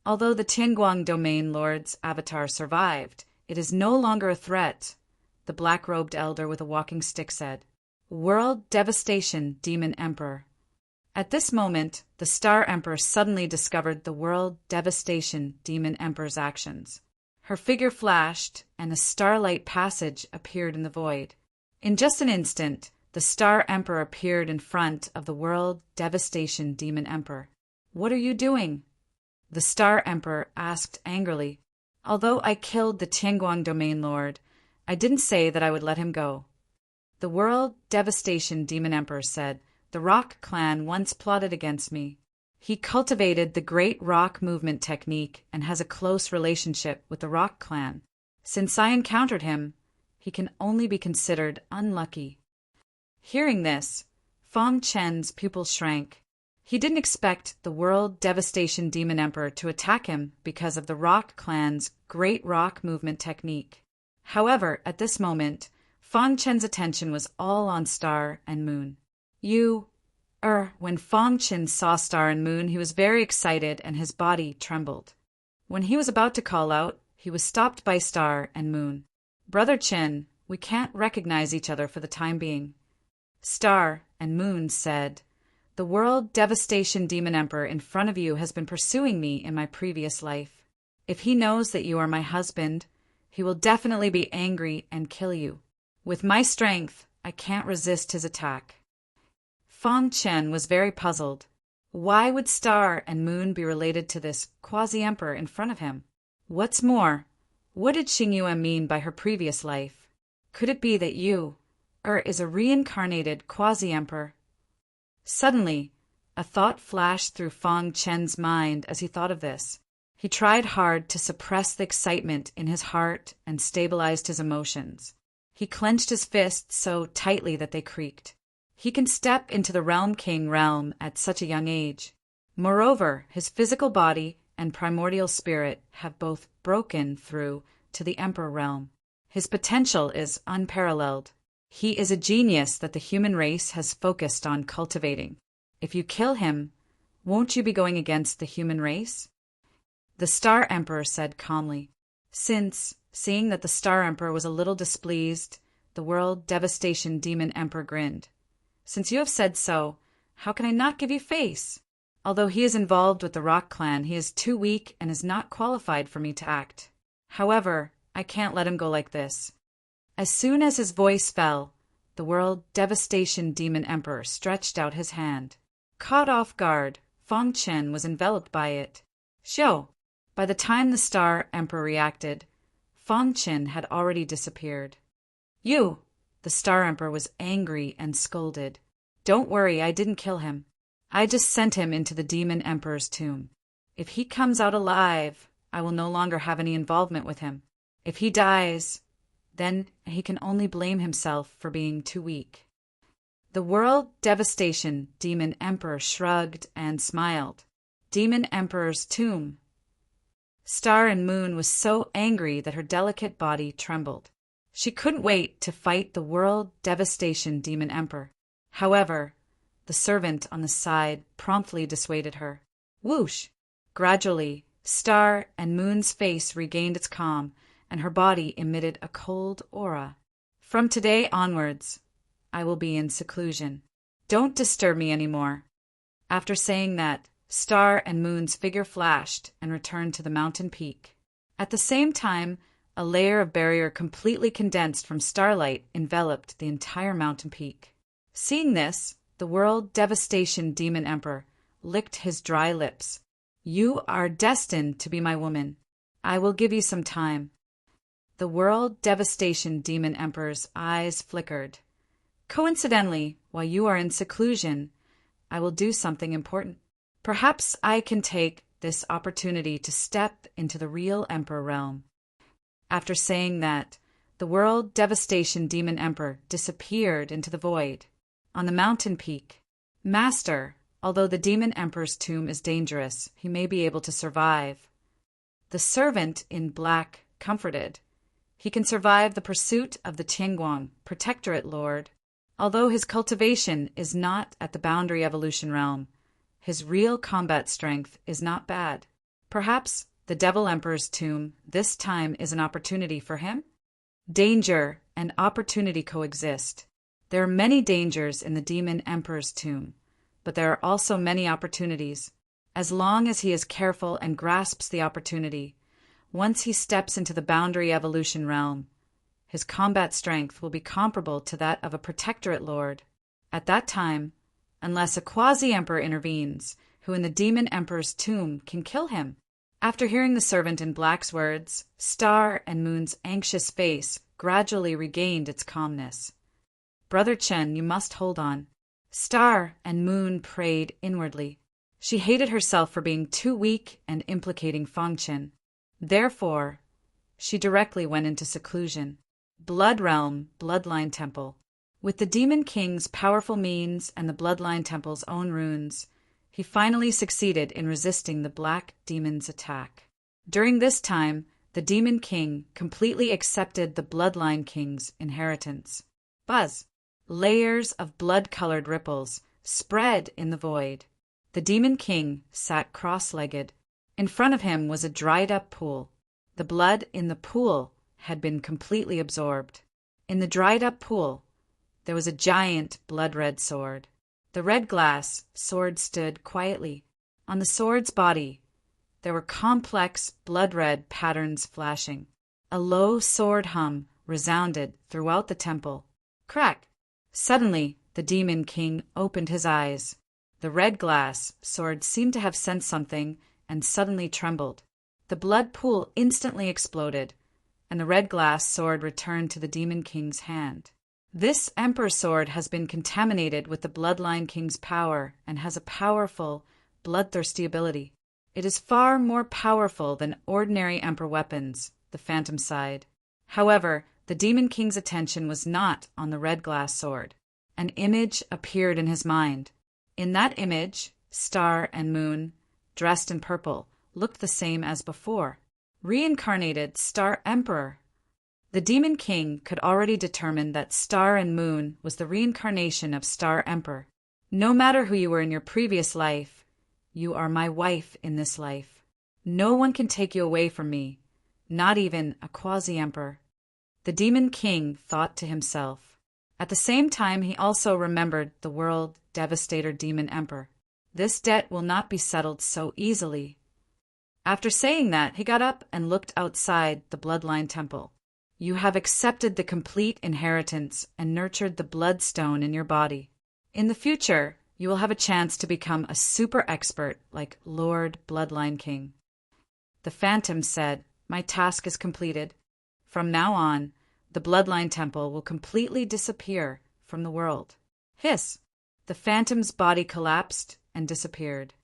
Although the Tianguang Domain Lord's avatar survived, it is no longer a threat, the black-robed elder with a walking stick said. World Devastation Demon Emperor. At this moment, the Star Emperor suddenly discovered the World Devastation Demon Emperor's actions. Her figure flashed, and a starlight passage appeared in the void. In just an instant, the Star Emperor appeared in front of the World Devastation Demon Emperor. What are you doing? The Star Emperor asked angrily. Although I killed the Tianguang domain lord, I didn't say that I would let him go. The World Devastation Demon Emperor said, the Rock clan once plotted against me. He cultivated the Great Rock Movement technique and has a close relationship with the Rock clan. Since I encountered him, he can only be considered unlucky. Hearing this, Fong Chen's pupils shrank. He didn't expect the World Devastation Demon Emperor to attack him because of the Rock clan's Great Rock Movement technique. However, at this moment, Fong Chen's attention was all on Star and Moon. When Fong Chen saw Star and Moon, he was very excited and his body trembled. When he was about to call out, he was stopped by Star and Moon. Brother Chen, we can't recognize each other for the time being. Star and Moon said, the World Devastation Demon Emperor in front of you has been pursuing me in my previous life. If he knows that you are my husband, he will definitely be angry and kill you. With my strength, I can't resist his attack. Fong Chen was very puzzled. Why would Star and Moon be related to this quasi-emperor in front of him? What's more, what did Xingyue mean by her previous life? Could it be that is a reincarnated quasi-emperor? Suddenly, a thought flashed through Fong Chen's mind as he thought of this. He tried hard to suppress the excitement in his heart and stabilized his emotions. He clenched his fists so tightly that they creaked. He can step into the Realm King realm at such a young age. Moreover, his physical body and primordial spirit have both broken through to the Emperor realm. His potential is unparalleled. He is a genius that the human race has focused on cultivating. If you kill him, won't you be going against the human race? The Star Emperor said calmly. Seeing that the Star Emperor was a little displeased, the World Devastation Demon Emperor grinned. Since you have said so, how can I not give you face? Although he is involved with the Rock clan, he is too weak and is not qualified for me to act. However, I can't let him go like this. As soon as his voice fell, the World Devastation Demon Emperor stretched out his hand. Caught off guard, Fong Chen was enveloped by it. By the time the Star Emperor reacted, Fong Chen had already disappeared. The Star Emperor was angry and scolded. Don't worry, I didn't kill him. I just sent him into the Demon Emperor's tomb. If he comes out alive, I will no longer have any involvement with him. If he dies, then he can only blame himself for being too weak. The World Devastation Demon Emperor shrugged and smiled. Demon Emperor's tomb. Star and Moon was so angry that her delicate body trembled. She couldn't wait to fight the World Devastation Demon Emperor. However, the servant on the side promptly dissuaded her. Whoosh! Gradually, Star and Moon's face regained its calm, and her body emitted a cold aura. From today onwards, I will be in seclusion. Don't disturb me anymore. After saying that, Star and Moon's figure flashed and returned to the mountain peak. At the same time, a layer of barrier completely condensed from starlight enveloped the entire mountain peak. Seeing this, the World Devastation Demon Emperor licked his dry lips. You are destined to be my woman. I will give you some time. The World Devastation Demon Emperor's eyes flickered. Coincidentally, while you are in seclusion, I will do something important. Perhaps I can take this opportunity to step into the real Emperor realm. After saying that, the World Devastation Demon Emperor disappeared into the void. On the mountain peak, Master, although the Demon Emperor's tomb is dangerous, he may be able to survive. The servant in black comforted. He can survive the pursuit of the Tianguang, Protectorate Lord. Although his cultivation is not at the boundary evolution realm, his real combat strength is not bad. Perhaps the Devil Emperor's tomb this time is an opportunity for him? Danger and opportunity coexist. There are many dangers in the Demon Emperor's tomb, but there are also many opportunities. As long as he is careful and grasps the opportunity, once he steps into the boundary evolution realm, his combat strength will be comparable to that of a Protectorate Lord. At that time, unless a quasi-emperor intervenes, who in the demon emperor's tomb can kill him. After hearing the servant in black's words, Star and Moon's anxious face gradually regained its calmness. Brother Chen, you must hold on. Star and Moon prayed inwardly. She hated herself for being too weak and implicating Fangchen. Therefore, she directly went into seclusion. Blood Realm, Bloodline Temple. With the Demon King's powerful means and the Bloodline Temple's own runes, he finally succeeded in resisting the Black Demon's attack. During this time, the Demon King completely accepted the Bloodline King's inheritance. Buzz! Layers of blood-colored ripples spread in the void. The Demon King sat cross-legged. In front of him was a dried-up pool. The blood in the pool had been completely absorbed. In the dried-up pool, there was a giant blood-red sword. The red glass sword stood quietly. On the sword's body, there were complex blood-red patterns flashing. A low sword hum resounded throughout the temple. Crack! Suddenly, the Demon King opened his eyes. The red glass sword seemed to have sensed something and suddenly trembled. The blood pool instantly exploded, and the red glass sword returned to the Demon King's hand. This Emperor sword has been contaminated with the Bloodline King's power and has a powerful, bloodthirsty ability. It is far more powerful than ordinary Emperor weapons, the Phantom sighed. However, the Demon King's attention was not on the red glass sword. An image appeared in his mind. In that image, Star and Moon, dressed in purple, looked the same as before. Reincarnated Star Emperor. The Demon King could already determine that Star and Moon was the reincarnation of Star Emperor. No matter who you were in your previous life, you are my wife in this life. No one can take you away from me, not even a quasi-emperor. The Demon King thought to himself. At the same time, he also remembered the world devastator Demon Emperor. This debt will not be settled so easily. After saying that, he got up and looked outside the Bloodline Temple. You have accepted the complete inheritance and nurtured the bloodstone in your body. In the future, you will have a chance to become a super expert like Lord Bloodline King. The Phantom said, my task is completed. From now on, the Bloodline Temple will completely disappear from the world. Hiss! The Phantom's body collapsed and disappeared.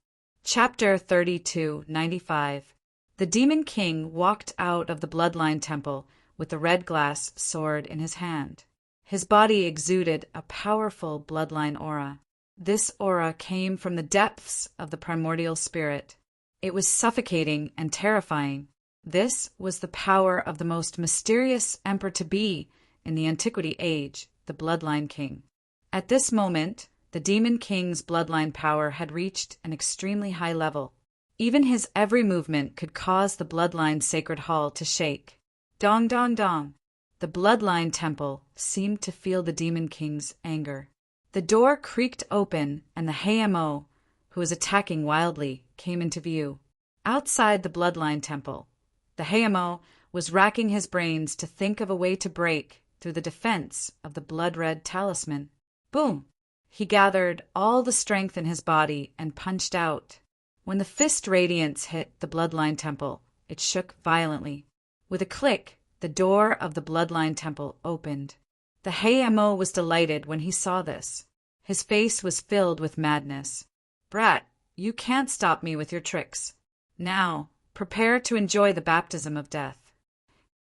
Chapter 3295. The Demon King walked out of the Bloodline Temple with the red glass sword in his hand. His body exuded a powerful bloodline aura. This aura came from the depths of the primordial spirit. It was suffocating and terrifying. This was the power of the most mysterious emperor-to-be in the Antiquity Age, the Bloodline King. At this moment, the Demon King's bloodline power had reached an extremely high level. Even his every movement could cause the Bloodline Sacred Hall to shake. Dong dong dong. The Bloodline Temple seemed to feel the Demon King's anger. The door creaked open and the HMO, who was attacking wildly, came into view. Outside the Bloodline Temple, the HMO was racking his brains to think of a way to break through the defense of the blood-red talisman. Boom! He gathered all the strength in his body and punched out. When the fist radiance hit the Bloodline Temple, it shook violently. With a click, the door of the Bloodline Temple opened. The HMO was delighted when he saw this. His face was filled with madness. Brat, you can't stop me with your tricks. Now, prepare to enjoy the baptism of death.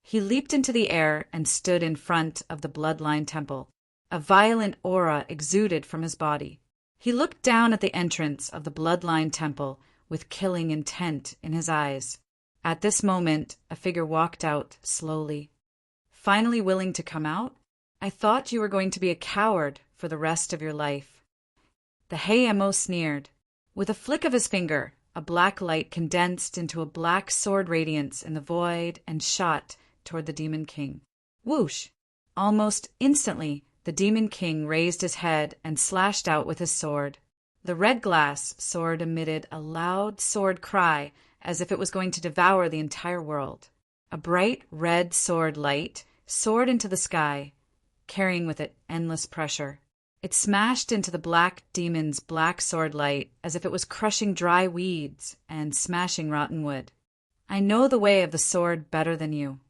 He leaped into the air and stood in front of the Bloodline Temple. A violent aura exuded from his body. He looked down at the entrance of the Bloodline Temple with killing intent in his eyes. At this moment, a figure walked out slowly. Finally willing to come out? I thought you were going to be a coward for the rest of your life. The HMO sneered. With a flick of his finger, a black light condensed into a black sword radiance in the void and shot toward the Demon King. Whoosh! Almost instantly, the Demon King raised his head and slashed out with his sword. The red glass sword emitted a loud sword cry as if it was going to devour the entire world. A bright red sword light soared into the sky, carrying with it endless pressure. It smashed into the black demon's black sword light as if it was crushing dry weeds and smashing rotten wood. "I know the way of the sword better than you,"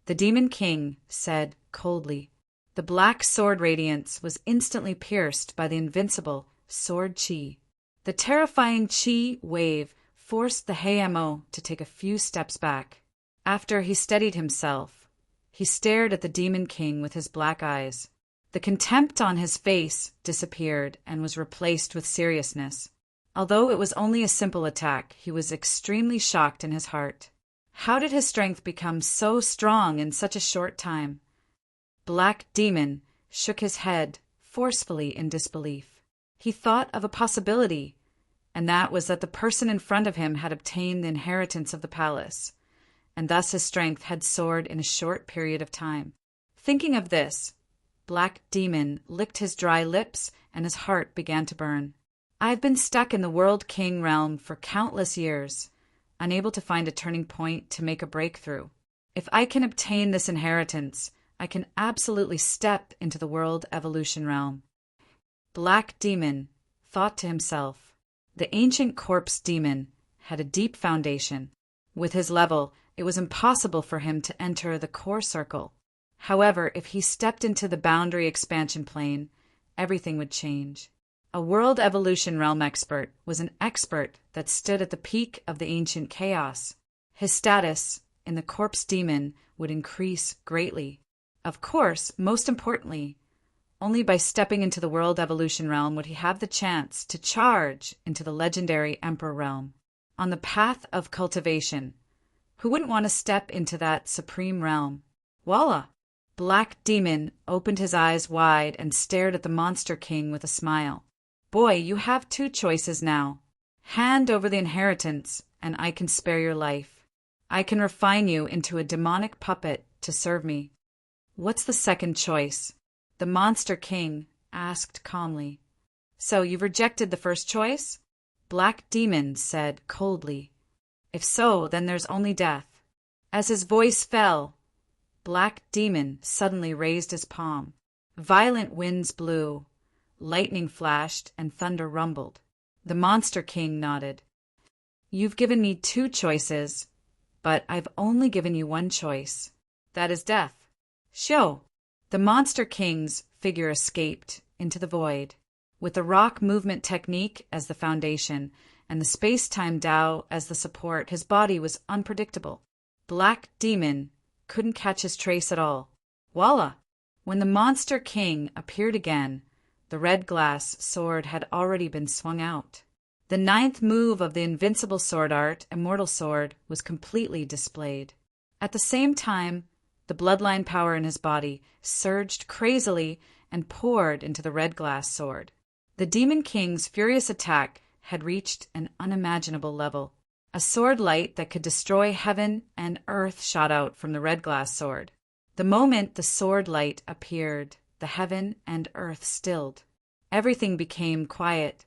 the Demon King said coldly. The black sword radiance was instantly pierced by the invincible sword chi. The terrifying chi wave forced the Hayamo to take a few steps back. After he steadied himself, he stared at the Demon King with his black eyes. The contempt on his face disappeared and was replaced with seriousness. Although it was only a simple attack, he was extremely shocked in his heart. How did his strength become so strong in such a short time? Black Demon shook his head forcefully in disbelief. He thought of a possibility, and that was that the person in front of him had obtained the inheritance of the palace, and thus his strength had soared in a short period of time. Thinking of this, Black Demon licked his dry lips and his heart began to burn. "I've been stuck in the World King realm for countless years, unable to find a turning point to make a breakthrough. If I can obtain this inheritance, I can absolutely step into the World Evolution realm." Black Demon thought to himself. The ancient corpse demon had a deep foundation. With his level, it was impossible for him to enter the core circle. However, if he stepped into the boundary expansion plane, everything would change. A World Evolution realm expert was an expert that stood at the peak of the ancient chaos. His status in the corpse demon would increase greatly. Of course, most importantly, only by stepping into the World Evolution realm would he have the chance to charge into the legendary Emperor realm. On the path of cultivation, who wouldn't want to step into that supreme realm? Voila! Black Demon opened his eyes wide and stared at the Monster King with a smile. "Boy, you have two choices now. Hand over the inheritance, and I can spare your life. I can refine you into a demonic puppet to serve me." "What's the second choice?" the Monster King asked calmly. "So you've rejected the first choice?" Black Demon said coldly. "If so, then there's only death." As his voice fell, Black Demon suddenly raised his palm. Violent winds blew, lightning flashed, and thunder rumbled. The Monster King nodded. "You've given me two choices, but I've only given you one choice. That is death." "Show!" The Monster King's figure escaped into the void. With the rock movement technique as the foundation and the space-time Tao as the support, his body was unpredictable. Black Demon couldn't catch his trace at all. Voila! When the Monster King appeared again, the red glass sword had already been swung out. The ninth move of the invincible sword art, Immortal Sword, was completely displayed. At the same time, the bloodline power in his body surged crazily and poured into the red glass sword. The Demon King's furious attack had reached an unimaginable level. A sword light that could destroy heaven and earth shot out from the red glass sword. The moment the sword light appeared, the heaven and earth stilled. Everything became quiet.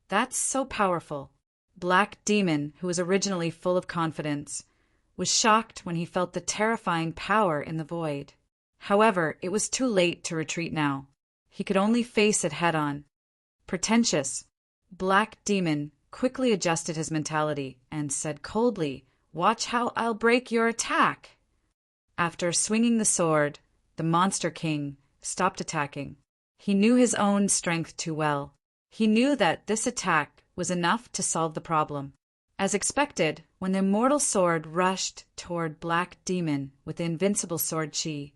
That's so powerful. Black Demon, who was originally full of confidence, was shocked when he felt the terrifying power in the void. However, it was too late to retreat now. He could only face it head-on. Pretentious. Black Demon quickly adjusted his mentality and said coldly, "Watch how I'll break your attack." After swinging the sword, the Monster King stopped attacking. He knew his own strength too well. He knew that this attack was enough to solve the problem. As expected, when the Immortal Sword rushed toward Black Demon with the invincible sword chi,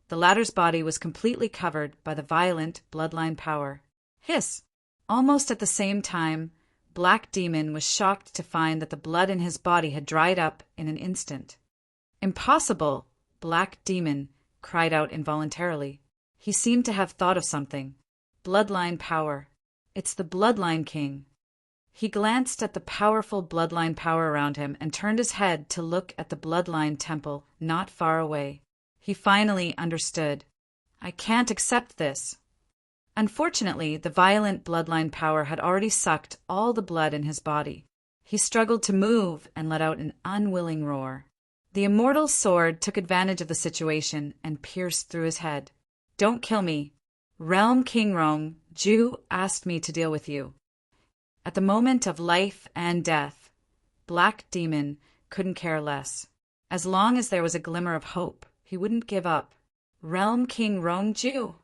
the latter's body was completely covered by the violent bloodline power. Hiss! Almost at the same time, Black Demon was shocked to find that the blood in his body had dried up in an instant. "Impossible!" Black Demon cried out involuntarily. He seemed to have thought of something. Bloodline power. It's the Bloodline King. He glanced at the powerful bloodline power around him and turned his head to look at the bloodline temple not far away. He finally understood. "I can't accept this." Unfortunately, the violent bloodline power had already sucked all the blood in his body. He struggled to move and let out an unwilling roar. The Immortal Sword took advantage of the situation and pierced through his head. "Don't kill me," Realm King Rong Ju asked me to deal with you. At the moment of life and death, Black Demon couldn't care less. As long as there was a glimmer of hope, he wouldn't give up. Realm King Rong Ju.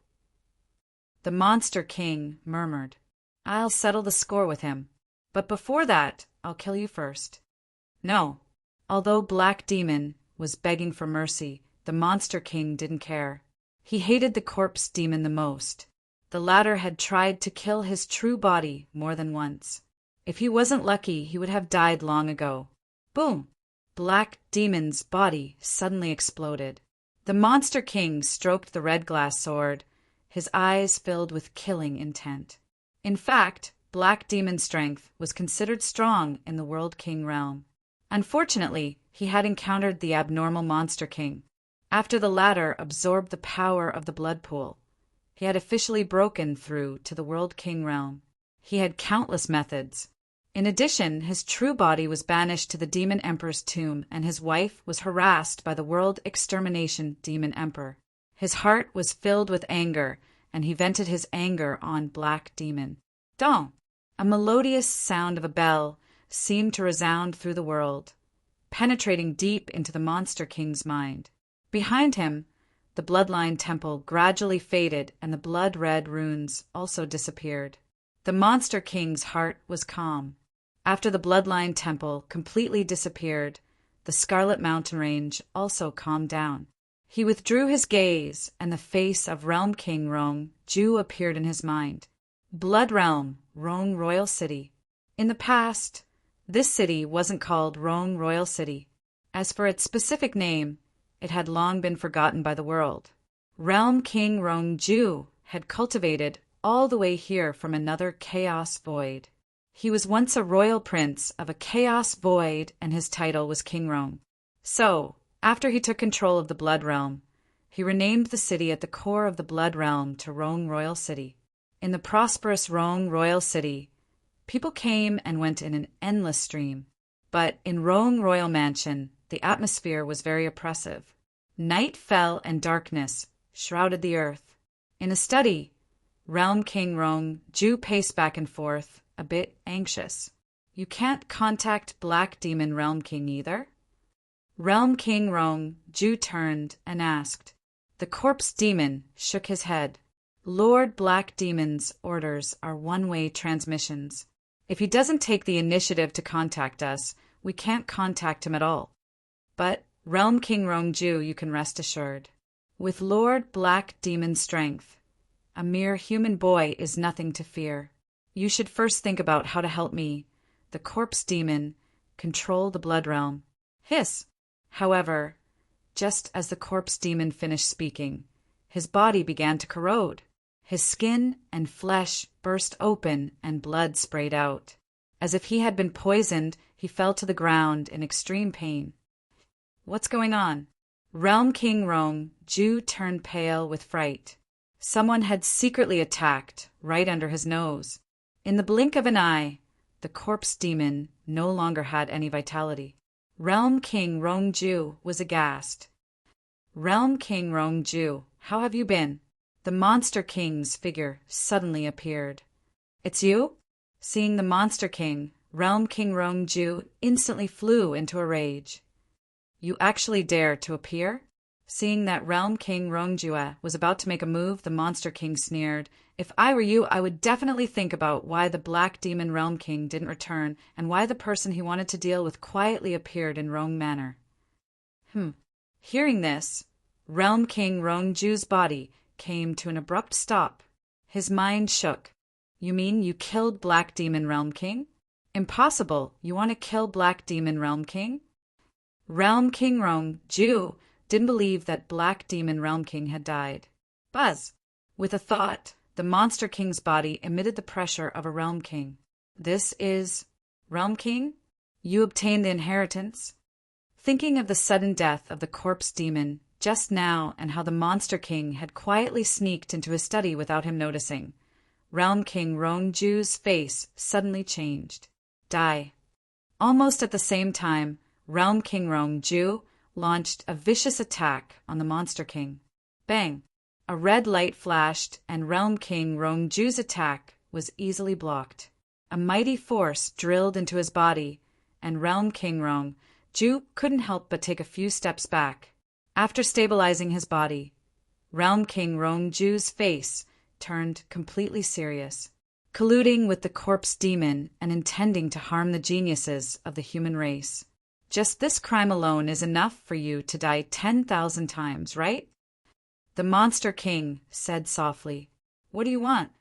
The Monster King murmured, I'll settle the score with him. But before that, I'll kill you first. No. Although Black Demon was begging for mercy, the Monster King didn't care. He hated the Corpse Demon the most. The latter had tried to kill his true body more than once. If he wasn't lucky, he would have died long ago. Boom! Black Demon's body suddenly exploded. The Monster King stroked the red glass sword, his eyes filled with killing intent. In fact, Black Demon's strength was considered strong in the World King realm. Unfortunately, he had encountered the abnormal Monster King. After the latter absorbed the power of the blood pool, he had officially broken through to the World King realm. He had countless methods. In addition, his true body was banished to the Demon Emperor's tomb, and his wife was harassed by the World Extermination Demon Emperor. His heart was filled with anger, and he vented his anger on Black Demon. Dong! A melodious sound of a bell seemed to resound through the world, penetrating deep into the Monster King's mind. Behind him, the Bloodline Temple gradually faded, and the blood-red runes also disappeared. The Monster King's heart was calm. After the Bloodline Temple completely disappeared, the Scarlet Mountain Range also calmed down. He withdrew his gaze, and the face of Realm King Rong Ju appeared in his mind. Blood Realm, Rong Royal City. In the past, this city wasn't called Rong Royal City. As for its specific name, it had long been forgotten by the world. Realm King Rong Ju had cultivated all the way here from another chaos void. He was once a royal prince of a chaos void, and his title was King Rong. So, after he took control of the Blood Realm, he renamed the city at the core of the Blood Realm to Rong Royal City. In the prosperous Rong Royal City, people came and went in an endless stream. But in Rong Royal Mansion, the atmosphere was very oppressive. Night fell and darkness shrouded the earth. In a study, Realm King Rong Ju paced back and forth, a bit anxious. You can't contact Black Demon Realm King either? Realm King Rong Ju turned and asked. The Corpse Demon shook his head. Lord Black Demon's orders are one-way transmissions. If he doesn't take the initiative to contact us, we can't contact him at all. But, Realm King Rong Ju, you can rest assured. With Lord Black Demon's strength, a mere human boy is nothing to fear. You should first think about how to help me, the Corpse Demon, control the Blood Realm. Hiss! However, just as the Corpse Demon finished speaking, his body began to corrode. His skin and flesh burst open and blood sprayed out. As if he had been poisoned, he fell to the ground in extreme pain. What's going on? Realm King Rong Ju turned pale with fright. Someone had secretly attacked right under his nose. In the blink of an eye, the Corpse Demon no longer had any vitality. Realm King Rong Ju was aghast. Realm King Rong Ju, how have you been? The Monster King's figure suddenly appeared. It's you? Seeing the Monster King, Realm King Rong Ju instantly flew into a rage. You actually dare to appear? Seeing that Realm King Rong Ju was about to make a move, the Monster King sneered. If I were you, I would definitely think about why the Black Demon Realm King didn't return, and why the person he wanted to deal with quietly appeared in Rong Manor. Hearing this, Realm King Rong Ju's body came to an abrupt stop. His mind shook. You mean you killed Black Demon Realm King? Impossible. You want to kill Black Demon Realm King? Realm King Rong Ju didn't believe that Black Demon Realm King had died. Buzz! With a thought, the Monster King's body emitted the pressure of a Realm King. This is... Realm King? You obtained the inheritance? Thinking of the sudden death of the Corpse Demon just now and how the Monster King had quietly sneaked into his study without him noticing, Realm King Rong Ju's face suddenly changed. Die. Almost at the same time, Realm King Rong Ju launched a vicious attack on the Monster King. Bang! A red light flashed, and Realm King Rongju's attack was easily blocked. A mighty force drilled into his body, and Realm King Rongju couldn't help but take a few steps back. After stabilizing his body, Realm King Rongju's face turned completely serious. Colluding with the corpse demon and intending to harm the geniuses of the human race. Just this crime alone is enough for you to die 10,000 times, right? The Monster King said softly. What do you want?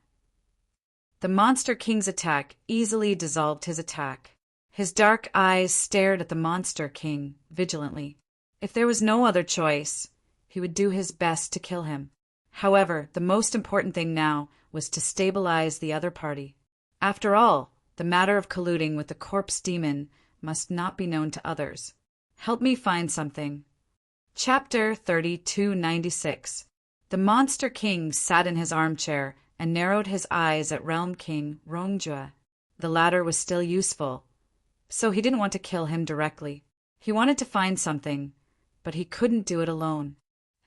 The Monster King's attack easily dissolved his attack. His dark eyes stared at the Monster King vigilantly. If there was no other choice, he would do his best to kill him. However, the most important thing now was to stabilize the other party. After all, the matter of colluding with the corpse demon must not be known to others. Help me find something. Chapter 3296. The Monster King sat in his armchair and narrowed his eyes at Realm King Rongju. The latter was still useful, so he didn't want to kill him directly. He wanted to find something, but he couldn't do it alone.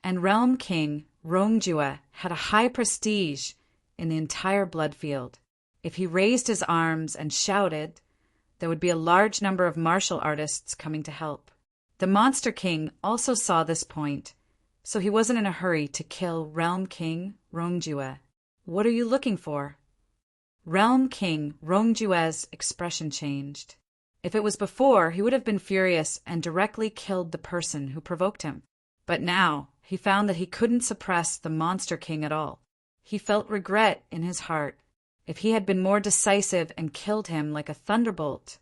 And Realm King Rongju had a high prestige in the entire blood field. If he raised his arms and shouted, there would be a large number of martial artists coming to help. The Monster King also saw this point, so he wasn't in a hurry to kill Realm King Rongju. What are you looking for? Realm King Rongju's expression changed. If it was before, he would have been furious and directly killed the person who provoked him. But now, he found that he couldn't suppress the Monster King at all. He felt regret in his heart. If he had been more decisive and killed him like a thunderbolt,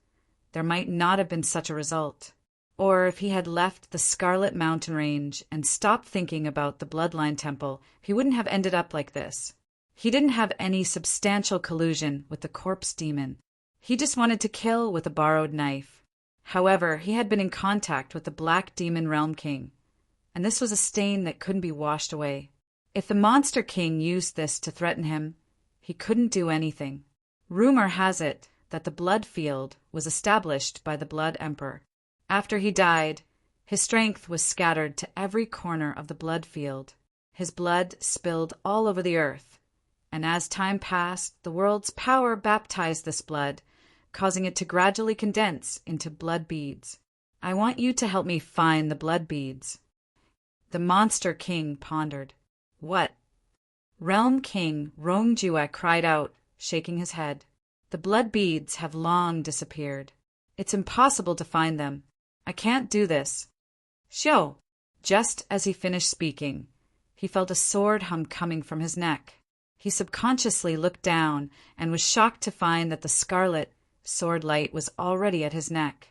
there might not have been such a result. Or if he had left the Scarlet Mountain Range and stopped thinking about the Bloodline Temple, he wouldn't have ended up like this. He didn't have any substantial collusion with the corpse demon. He just wanted to kill with a borrowed knife. However, he had been in contact with the Black Demon Realm King, and this was a stain that couldn't be washed away. If the Monster King used this to threaten him, he couldn't do anything. Rumor has it that the blood field was established by the Blood Emperor. After he died, his strength was scattered to every corner of the blood field. His blood spilled all over the earth, and as time passed, the world's power baptized this blood, causing it to gradually condense into blood beads. I want you to help me find the blood beads. The Monster King pondered. What? Realm King Rongju cried out, shaking his head. The blood beads have long disappeared. It's impossible to find them. I can't do this. Shio! Just as he finished speaking, he felt a sword hum coming from his neck. He subconsciously looked down and was shocked to find that the scarlet sword light was already at his neck.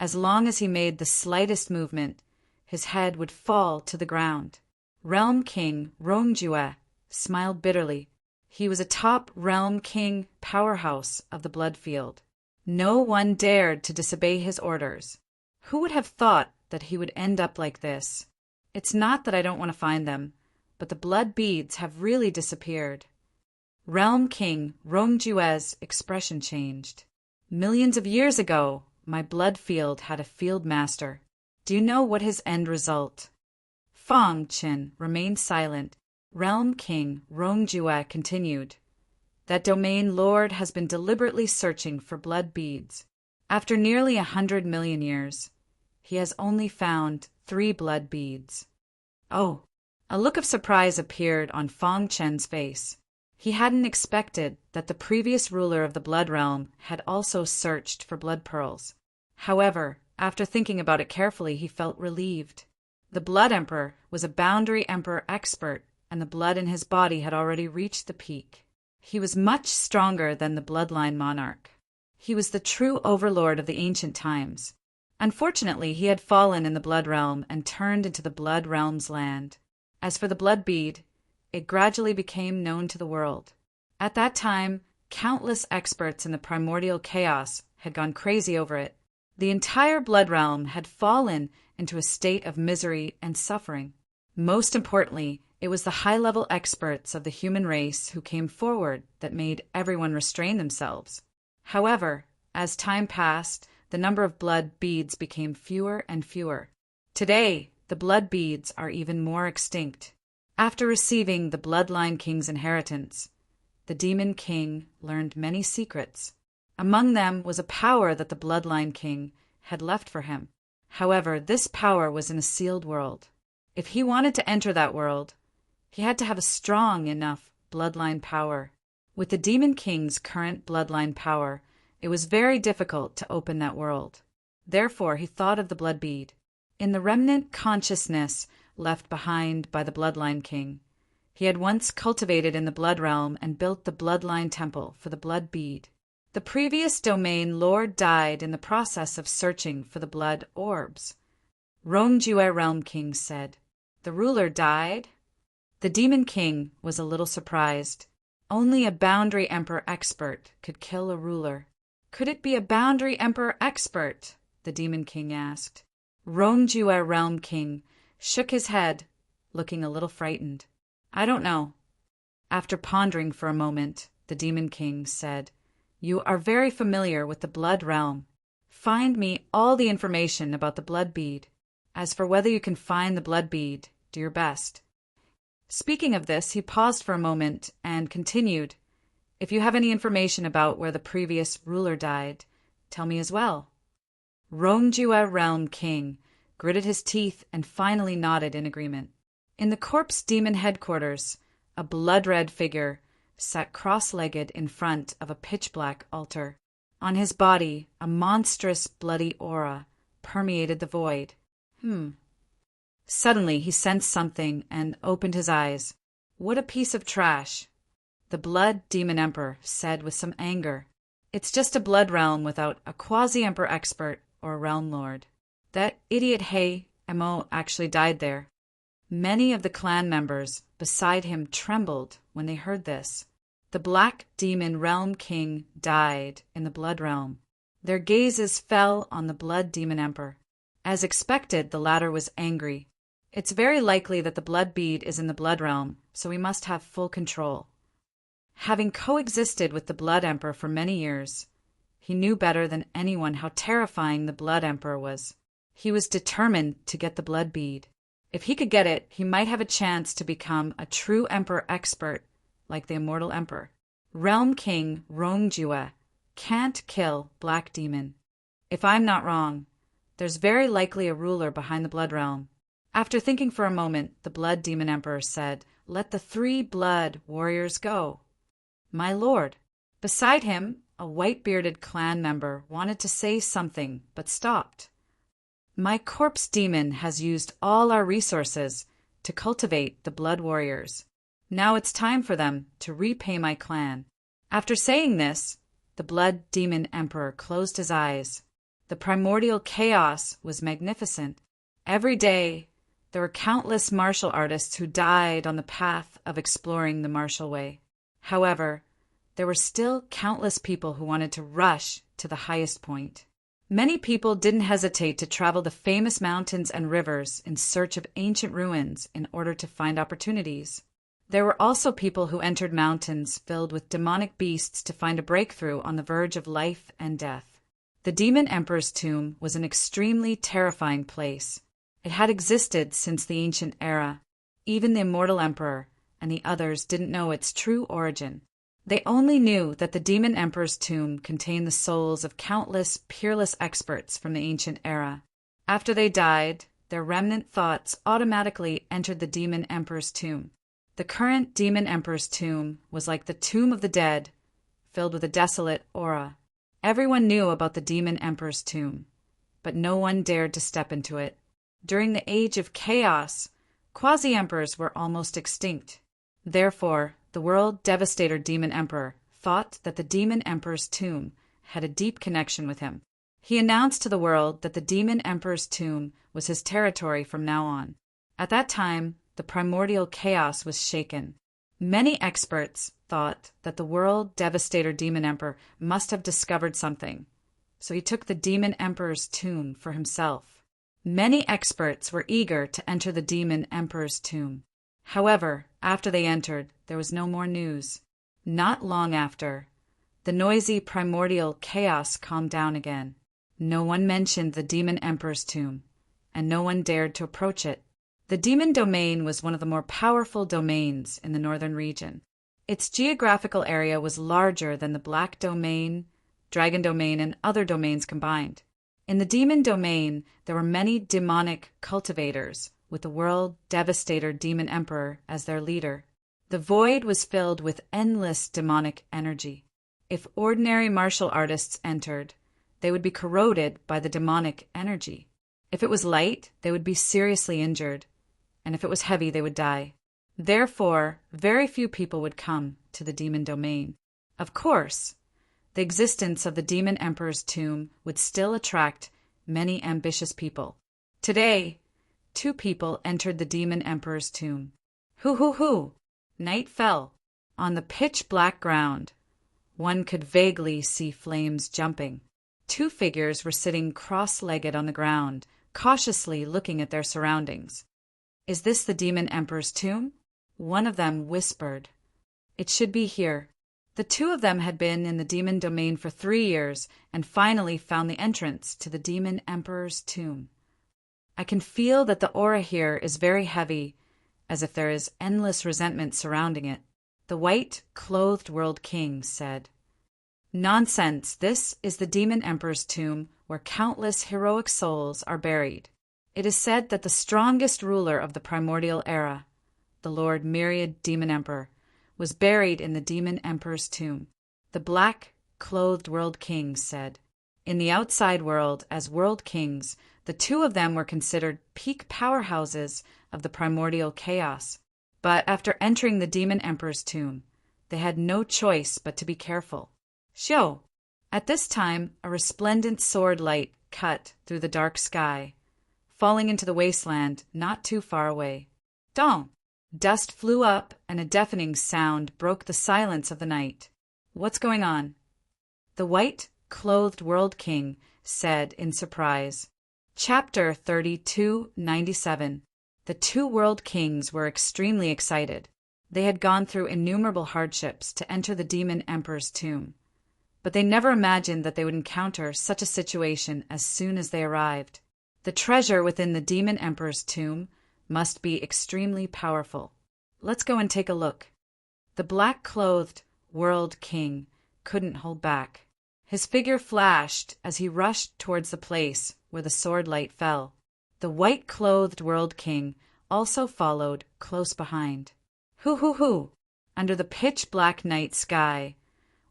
As long as he made the slightest movement, his head would fall to the ground. Realm King Rongju smiled bitterly. He was a top Realm King powerhouse of the blood field. No one dared to disobey his orders. Who would have thought that he would end up like this? It's not that I don't want to find them, but the blood beads have really disappeared. Realm King Rongju's expression changed. Millions of years ago, my blood field had a field master. Do you know what his end result? Fong Qin remained silent. Realm King Rongju continued. That domain lord has been deliberately searching for blood beads. After nearly 100 million years, he has only found 3 blood beads. Oh! A look of surprise appeared on Fong Chen's face. He hadn't expected that the previous ruler of the Blood Realm had also searched for blood pearls. However, after thinking about it carefully, he felt relieved. The Blood Emperor was a Boundary Emperor expert, and the blood in his body had already reached the peak. He was much stronger than the Bloodline Monarch. He was the true overlord of the ancient times. Unfortunately, he had fallen in the Blood Realm and turned into the Blood Realm's land. As for the blood bead, it gradually became known to the world. At that time, countless experts in the primordial chaos had gone crazy over it. The entire Blood Realm had fallen into a state of misery and suffering. Most importantly, it was the high-level experts of the human race who came forward that made everyone restrain themselves. However, as time passed, the number of blood beads became fewer and fewer. Today, the blood beads are even more extinct. After receiving the Bloodline King's inheritance, the Demon King learned many secrets. Among them was a power that the Bloodline King had left for him. However, this power was in a sealed world. If he wanted to enter that world, he had to have a strong enough bloodline power. With the Demon King's current bloodline power, it was very difficult to open that world. Therefore, he thought of the blood bead. In the remnant consciousness left behind by the Bloodline King, he had once cultivated in the blood realm and built the bloodline temple for the blood bead. The previous domain lord died in the process of searching for the blood orbs. Rongjue Realm King said, "The ruler died?" The Demon King was a little surprised. Only a Boundary Emperor expert could kill a ruler. Could it be a Boundary Emperor expert? The Demon King asked. Rongjue Realm King shook his head, looking a little frightened. "I don't know." After pondering for a moment, the Demon King said, "You are very familiar with the Blood Realm. Find me all the information about the blood bead. As for whether you can find the blood bead, do your best." Speaking of this, he paused for a moment and continued, "If you have any information about where the previous ruler died, tell me as well." Rongjue Realm King gritted his teeth and finally nodded in agreement. In the corpse demon headquarters, a blood-red figure sat cross-legged in front of a pitch-black altar. On his body, a monstrous bloody aura permeated the void. Suddenly, he sensed something and opened his eyes. "What a piece of trash," the Blood Demon Emperor said with some anger. "It's just a blood realm without a quasi-emperor expert or a realm lord. That idiot Hei Mo actually died there." Many of the clan members beside him trembled when they heard this. The Black Demon Realm King died in the Blood Realm. Their gazes fell on the Blood Demon Emperor. As expected, the latter was angry. "It's very likely that the blood bead is in the Blood Realm, so we must have full control." Having coexisted with the Blood Emperor for many years, he knew better than anyone how terrifying the Blood Emperor was. He was determined to get the blood bead. If he could get it, he might have a chance to become a true Emperor expert like the Immortal Emperor. Realm King Rongjue can't kill Black Demon. If I'm not wrong, there's very likely a ruler behind the Blood Realm. After thinking for a moment, the Blood Demon Emperor said, "Let the 3 blood warriors go." "My lord." Beside him, a white-bearded clan member wanted to say something, but stopped. "My corpse demon has used all our resources to cultivate the blood warriors. Now it's time for them to repay my clan." After saying this, the Blood Demon Emperor closed his eyes. The primordial chaos was magnificent. Every day, there were countless martial artists who died on the path of exploring the martial way. However, there were still countless people who wanted to rush to the highest point. Many people didn't hesitate to travel the famous mountains and rivers in search of ancient ruins in order to find opportunities. There were also people who entered mountains filled with demonic beasts to find a breakthrough on the verge of life and death. The Demon Emperor's tomb was an extremely terrifying place. It had existed since the ancient era. Even the Immortal Emperor and the others didn't know its true origin. They only knew that the Demon Emperor's tomb contained the souls of countless peerless experts from the ancient era. After they died, their remnant thoughts automatically entered the Demon Emperor's tomb. The current Demon Emperor's tomb was like the tomb of the dead, filled with a desolate aura. Everyone knew about the Demon Emperor's tomb, but no one dared to step into it. During the Age of Chaos, quasi-emperors were almost extinct. Therefore, the World Devastator Demon Emperor thought that the Demon Emperor's tomb had a deep connection with him. He announced to the world that the Demon Emperor's tomb was his territory from now on. At that time, the primordial chaos was shaken. Many experts thought that the World Devastator Demon Emperor must have discovered something, so he took the Demon Emperor's tomb for himself. Many experts were eager to enter the Demon Emperor's tomb. However, after they entered, there was no more news. Not long after, the noisy primordial chaos calmed down again. No one mentioned the Demon Emperor's tomb, and no one dared to approach it. The demon domain was one of the more powerful domains in the northern region. Its geographical area was larger than the black domain, dragon domain, and other domains combined. In the demon domain, there were many demonic cultivators, with the world devastator demon emperor as their leader. The void was filled with endless demonic energy. If ordinary martial artists entered, they would be corroded by the demonic energy. If it was light, they would be seriously injured, and if it was heavy, they would die. Therefore, very few people would come to the demon domain. Of course, the existence of the demon emperor's tomb would still attract many ambitious people. Today, 2 people entered the demon emperor's tomb. Hoo! Night fell. On the pitch-black ground, one could vaguely see flames jumping. 2 figures were sitting cross-legged on the ground, cautiously looking at their surroundings. Is this the demon emperor's tomb? One of them whispered. It should be here. The 2 of them had been in the demon domain for 3 years and finally found the entrance to the demon emperor's tomb. I can feel that the aura here is very heavy, as if there is endless resentment surrounding it. The white-clothed world king said. Nonsense! This is the demon emperor's tomb where countless heroic souls are buried. It is said that the strongest ruler of the primordial era, the Lord Myriad Demon Emperor, was buried in the demon emperor's tomb. The black-clothed world king said. In the outside world, as world kings, the 2 of them were considered peak powerhouses of the primordial chaos. But after entering the demon emperor's tomb, they had no choice but to be careful. Xiao! At this time, a resplendent sword light cut through the dark sky, falling into the wasteland not too far away. Dong! Dust flew up, and a deafening sound broke the silence of the night. What's going on? The white-clothed world king said in surprise. Chapter 3297. The 2 world kings were extremely excited. They had gone through innumerable hardships to enter the demon emperor's tomb, but they never imagined that they would encounter such a situation as soon as they arrived. The treasure within the demon emperor's tomb must be extremely powerful. Let's go and take a look. The black-clothed world king couldn't hold back. His figure flashed as he rushed towards the place where the sword light fell. The white-clothed world king also followed close behind. Hoo! Under the pitch-black night sky,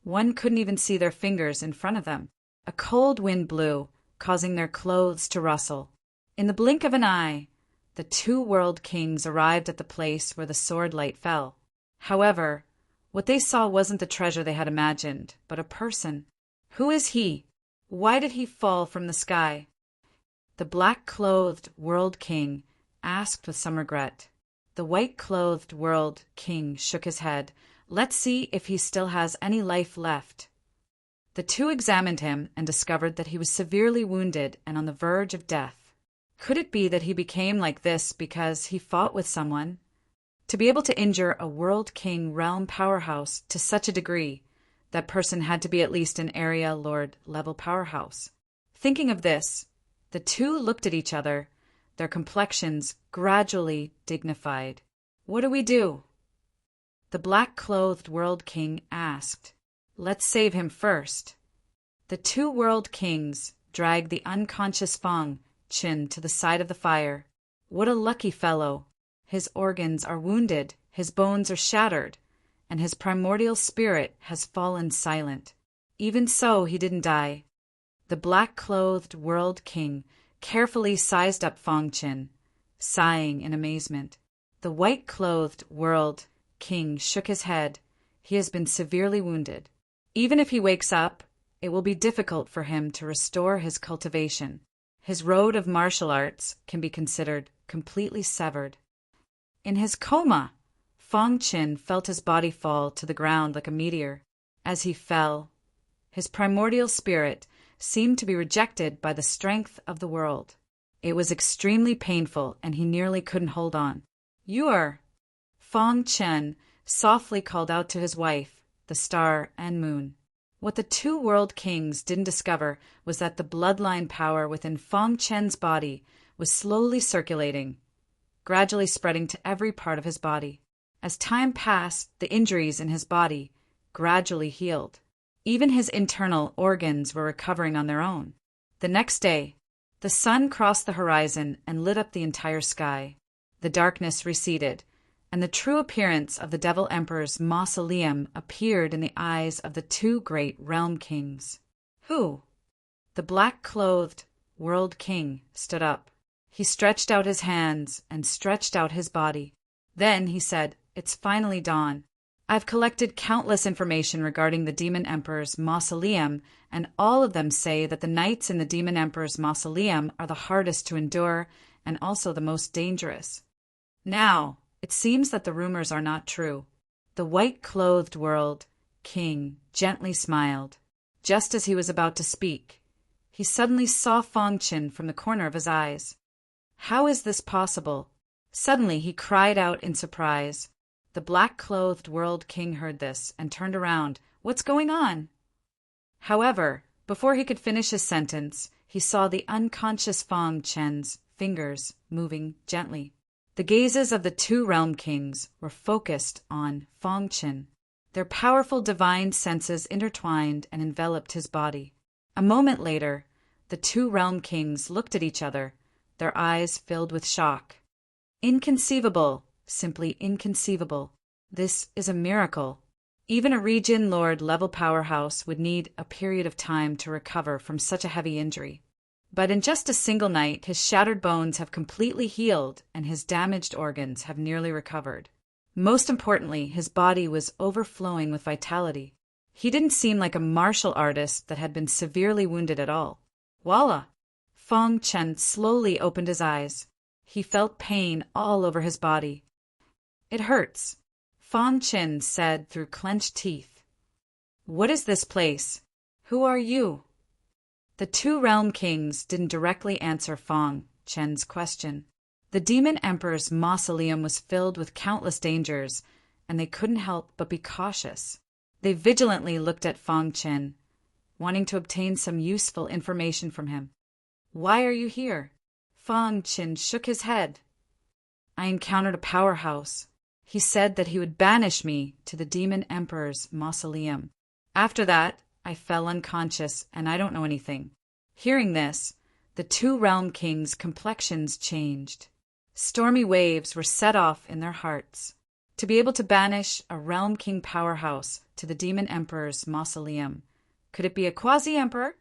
one couldn't even see their fingers in front of them. A cold wind blew, causing their clothes to rustle. In the blink of an eye, the 2 world kings arrived at the place where the sword light fell. However, what they saw wasn't the treasure they had imagined, but a person. Who is he? Why did he fall from the sky? The black-clothed world king asked with some regret. The white-clothed world king shook his head. Let's see if he still has any life left. The 2 examined him and discovered that he was severely wounded and on the verge of death. Could it be that he became like this because he fought with someone? To be able to injure a world king realm powerhouse to such a degree, that person had to be at least an area lord level powerhouse. Thinking of this, the 2 looked at each other, their complexions gradually dignified. What do we do? The black-clothed world king asked. Let's save him first. The 2 world kings dragged the unconscious Fang Qin to the side of the fire. What a lucky fellow! His organs are wounded, his bones are shattered, and his primordial spirit has fallen silent. Even so, he didn't die. The black-clothed world king carefully sized up Fang Qin, sighing in amazement. The white-clothed world king shook his head. He has been severely wounded. Even if he wakes up, it will be difficult for him to restore his cultivation. His road of martial arts can be considered completely severed. In his coma, Fang Qin felt his body fall to the ground like a meteor. As he fell, his primordial spirit seemed to be rejected by the strength of the world. It was extremely painful, and he nearly couldn't hold on. Fang Qin softly called out to his wife, the star and moon. What the 2 world kings didn't discover was that the bloodline power within Fang Qin's body was slowly circulating, gradually spreading to every part of his body. As time passed, the injuries in his body gradually healed. Even his internal organs were recovering on their own. The next day, the sun crossed the horizon and lit up the entire sky. The darkness receded, and the true appearance of the Devil Emperor's mausoleum appeared in the eyes of the two great realm kings. Who? The black-clothed World King stood up. He stretched out his hands and stretched out his body. Then he said, "It's finally dawn. I've collected countless information regarding the Demon Emperor's mausoleum, and all of them say that the nights in the Demon Emperor's mausoleum are the hardest to endure and also the most dangerous. Now, it seems that the rumors are not true." The white-clothed World King gently smiled. Just as he was about to speak, he suddenly saw Fong Qin from the corner of his eyes. How is this possible? Suddenly he cried out in surprise. The black-clothed World King heard this and turned around. "What's going on?" However, before he could finish his sentence, he saw the unconscious Fong Qin's fingers moving gently. The gazes of the two realm kings were focused on Fong Qin. Their powerful divine senses intertwined and enveloped his body. A moment later, the two realm kings looked at each other, their eyes filled with shock. Inconceivable, simply inconceivable. This is a miracle. Even a Region Lord level powerhouse would need a period of time to recover from such a heavy injury. But in just a single night, his shattered bones have completely healed and his damaged organs have nearly recovered. Most importantly, his body was overflowing with vitality. He didn't seem like a martial artist that had been severely wounded at all. Voila! Fong Qin slowly opened his eyes. He felt pain all over his body. "It hurts," Fong Qin said through clenched teeth. "What is this place? Who are you?" The two realm kings didn't directly answer Fong Qin's question. The Demon Emperor's mausoleum was filled with countless dangers, and they couldn't help but be cautious. They vigilantly looked at Fong Qin, wanting to obtain some useful information from him. "Why are you here?" Fong Qin shook his head. "I encountered a powerhouse. He said that he would banish me to the Demon Emperor's mausoleum. After that, I fell unconscious, and I don't know anything." Hearing this, the two realm kings' complexions changed. Stormy waves were set off in their hearts. To be able to banish a realm king powerhouse to the Demon Emperor's mausoleum. Could it be a quasi-emperor?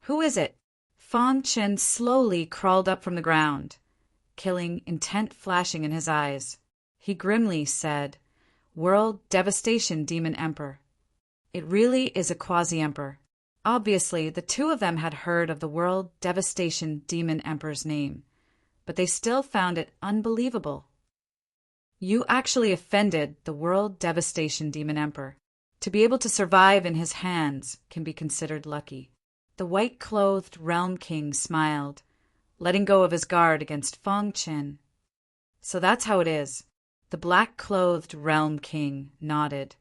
Who is it? Fong Qin slowly crawled up from the ground, killing intent flashing in his eyes. He grimly said, "World Devastation Demon Emperor." It really is a quasi-emperor. Obviously, the two of them had heard of the World Devastation Demon Emperor's name, but they still found it unbelievable. You actually offended the World Devastation Demon Emperor. To be able to survive in his hands can be considered lucky. The white-clothed realm king smiled, letting go of his guard against Fong Qin. "So that's how it is." The black-clothed realm king nodded.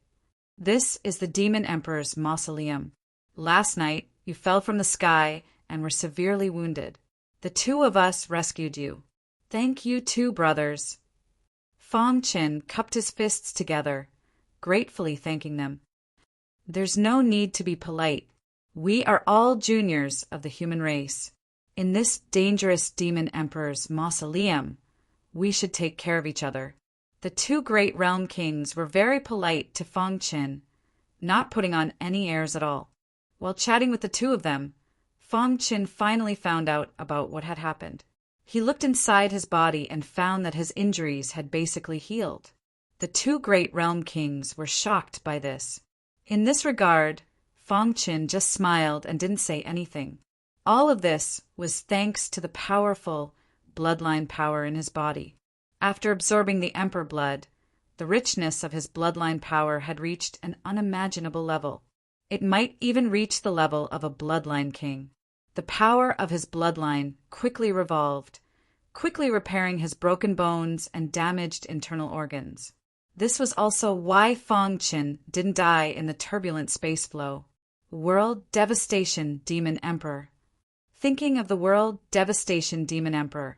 "This is the Demon Emperor's mausoleum. Last night, you fell from the sky and were severely wounded. The two of us rescued you. Thank you too, brothers." Fong Qin cupped his fists together, gratefully thanking them. "There's no need to be polite. We are all juniors of the human race. In this dangerous Demon Emperor's mausoleum, we should take care of each other." The two great realm kings were very polite to Fong Qin, not putting on any airs at all. While chatting with the two of them, Fong Qin finally found out about what had happened. He looked inside his body and found that his injuries had basically healed. The two great realm kings were shocked by this. In this regard, Fong Qin just smiled and didn't say anything. All of this was thanks to the powerful bloodline power in his body. After absorbing the emperor blood, the richness of his bloodline power had reached an unimaginable level. It might even reach the level of a bloodline king. The power of his bloodline quickly revolved, quickly repairing his broken bones and damaged internal organs. This was also why Fong Qin didn't die in the turbulent space flow. World Devastation Demon Emperor. Thinking of the World Devastation Demon Emperor,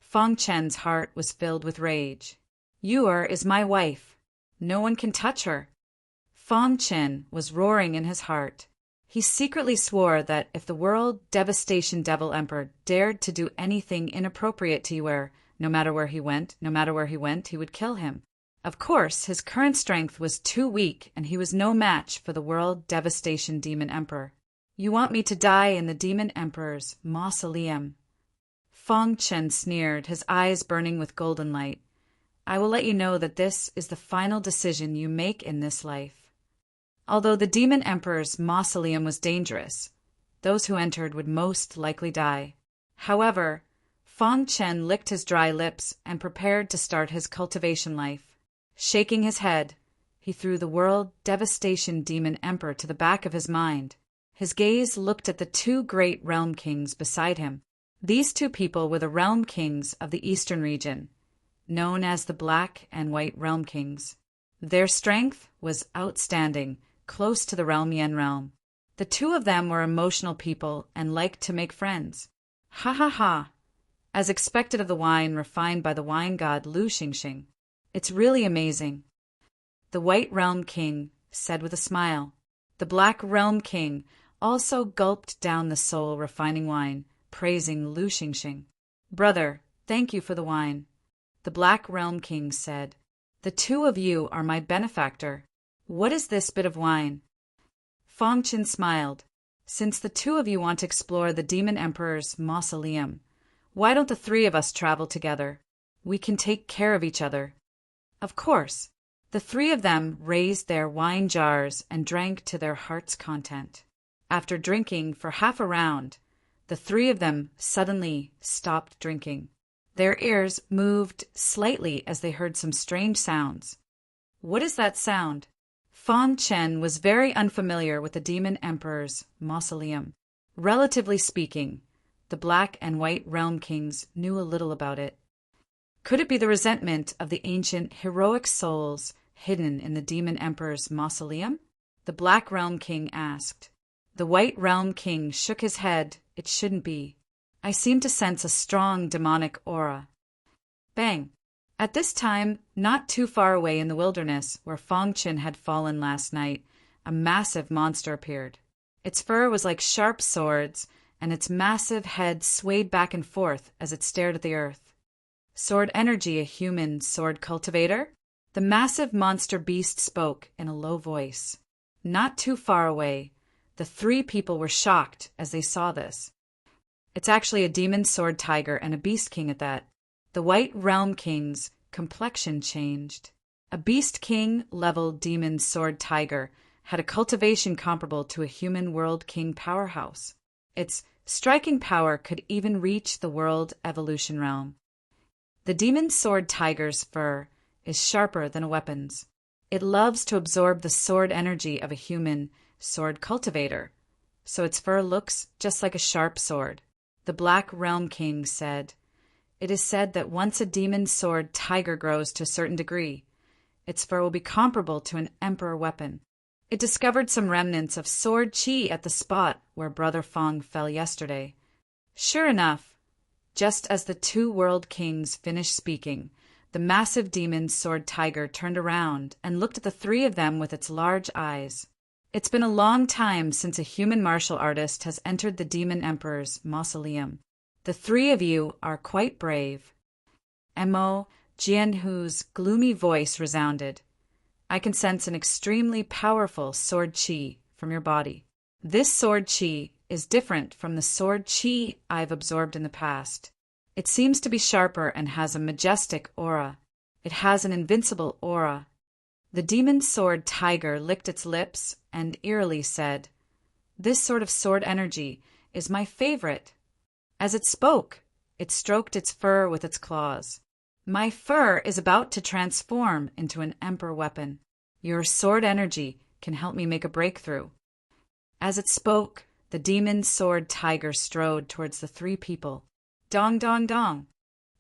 Fong Chen's heart was filled with rage. "Yu is my wife. No one can touch her." Fong Chen was roaring in his heart. He secretly swore that if the World Devastation Devil Emperor dared to do anything inappropriate to Yu, no matter where he went, he would kill him. Of course, his current strength was too weak, and he was no match for the World Devastation Demon Emperor. "You want me to die in the Demon Emperor's mausoleum?" Fong Chen sneered, his eyes burning with golden light. "I will let you know that this is the final decision you make in this life." Although the Demon Emperor's mausoleum was dangerous, those who entered would most likely die. However, Fong Chen licked his dry lips and prepared to start his cultivation life. Shaking his head, he threw the World Devastation Demon Emperor to the back of his mind. His gaze looked at the two great realm kings beside him. These two people were the realm kings of the eastern region, known as the Black and White Realm Kings. Their strength was outstanding, close to the Realm Yen realm. The two of them were emotional people and liked to make friends. Ha ha ha! As expected of the wine refined by the wine god Lu Xingxing. "It's really amazing," the White Realm King said with a smile. The Black Realm King also gulped down the soul-refining wine, praising Lu Xingxing. "Brother, thank you for the wine," the Black Realm King said. "The two of you are my benefactor. What is this bit of wine?" Fong Chen smiled. "Since the two of you want to explore the Demon Emperor's mausoleum, why don't the three of us travel together? We can take care of each other." Of course, the three of them raised their wine jars and drank to their heart's content. After drinking for half a round, the three of them suddenly stopped drinking. Their ears moved slightly as they heard some strange sounds. "What is that sound?" Fong Chen was very unfamiliar with the Demon Emperor's mausoleum. Relatively speaking, the Black and White Realm Kings knew a little about it. Could it be the resentment of the ancient heroic souls hidden in the Demon Emperor's mausoleum? The Black Realm King asked. The White Realm King shook his head. "It shouldn't be. I seem to sense a strong demonic aura." Bang! At this time, not too far away in the wilderness where Fong Chen had fallen last night, a massive monster appeared. Its fur was like sharp swords, and its massive head swayed back and forth as it stared at the earth. "Sword Energy, a human sword cultivator?" The massive monster beast spoke in a low voice. Not too far away, the three people were shocked as they saw this. "It's actually a demon sword tiger and a beast king at that." The White Realm King's complexion changed. A beast king level demon sword tiger had a cultivation comparable to a human world king powerhouse. Its striking power could even reach the world evolution realm. The demon sword tiger's fur is sharper than a weapon's. It loves to absorb the sword energy of a human sword cultivator, so its fur looks just like a sharp sword. The Black Realm King said, "It is said that once a demon sword tiger grows to a certain degree, its fur will be comparable to an emperor weapon." It discovered some remnants of sword chi at the spot where Brother Fong fell yesterday. Sure enough, just as the two world kings finished speaking, the massive demon sword tiger turned around and looked at the three of them with its large eyes. It's been a long time since a human martial artist has entered the Demon Emperor's mausoleum. The three of you are quite brave. Mo Jianhu's gloomy voice resounded. "I can sense an extremely powerful sword chi from your body. This sword chi is different from the sword chi I've absorbed in the past. It seems to be sharper and has a majestic aura. It has an invincible aura." The demon sword tiger licked its lips and eerily said, "This sort of sword energy is my favorite." As it spoke, it stroked its fur with its claws. "My fur is about to transform into an emperor weapon. Your sword energy can help me make a breakthrough." As it spoke, the demon sword tiger strode towards the three people. Dong dong dong.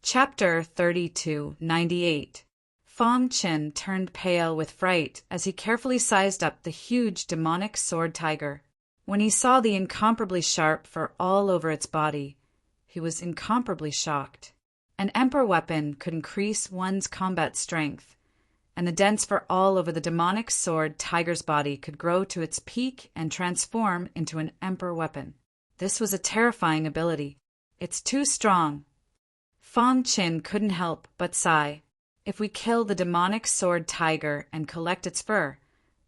Chapter 3298. Fong Chen turned pale with fright as he carefully sized up the huge demonic sword tiger. When he saw the incomparably sharp fur all over its body, he was incomparably shocked. An emperor weapon could increase one's combat strength, and the dents for all over the demonic sword tiger's body could grow to its peak and transform into an emperor weapon. This was a terrifying ability. It's too strong. Fong Qin couldn't help but sigh. If we kill the demonic sword tiger and collect its fur,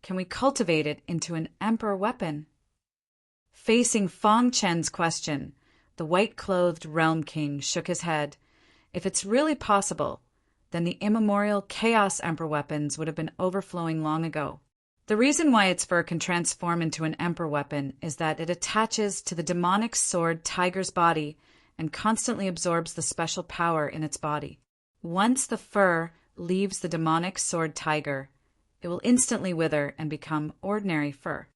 can we cultivate it into an emperor weapon? Facing Fong Chen's question, the white-clothed Realm King shook his head. If it's really possible, then the immemorial Chaos Emperor weapons would have been overflowing long ago. The reason why its fur can transform into an Emperor weapon is that it attaches to the demonic sword tiger's body and constantly absorbs the special power in its body. Once the fur leaves the demonic sword tiger, it will instantly wither and become ordinary fur.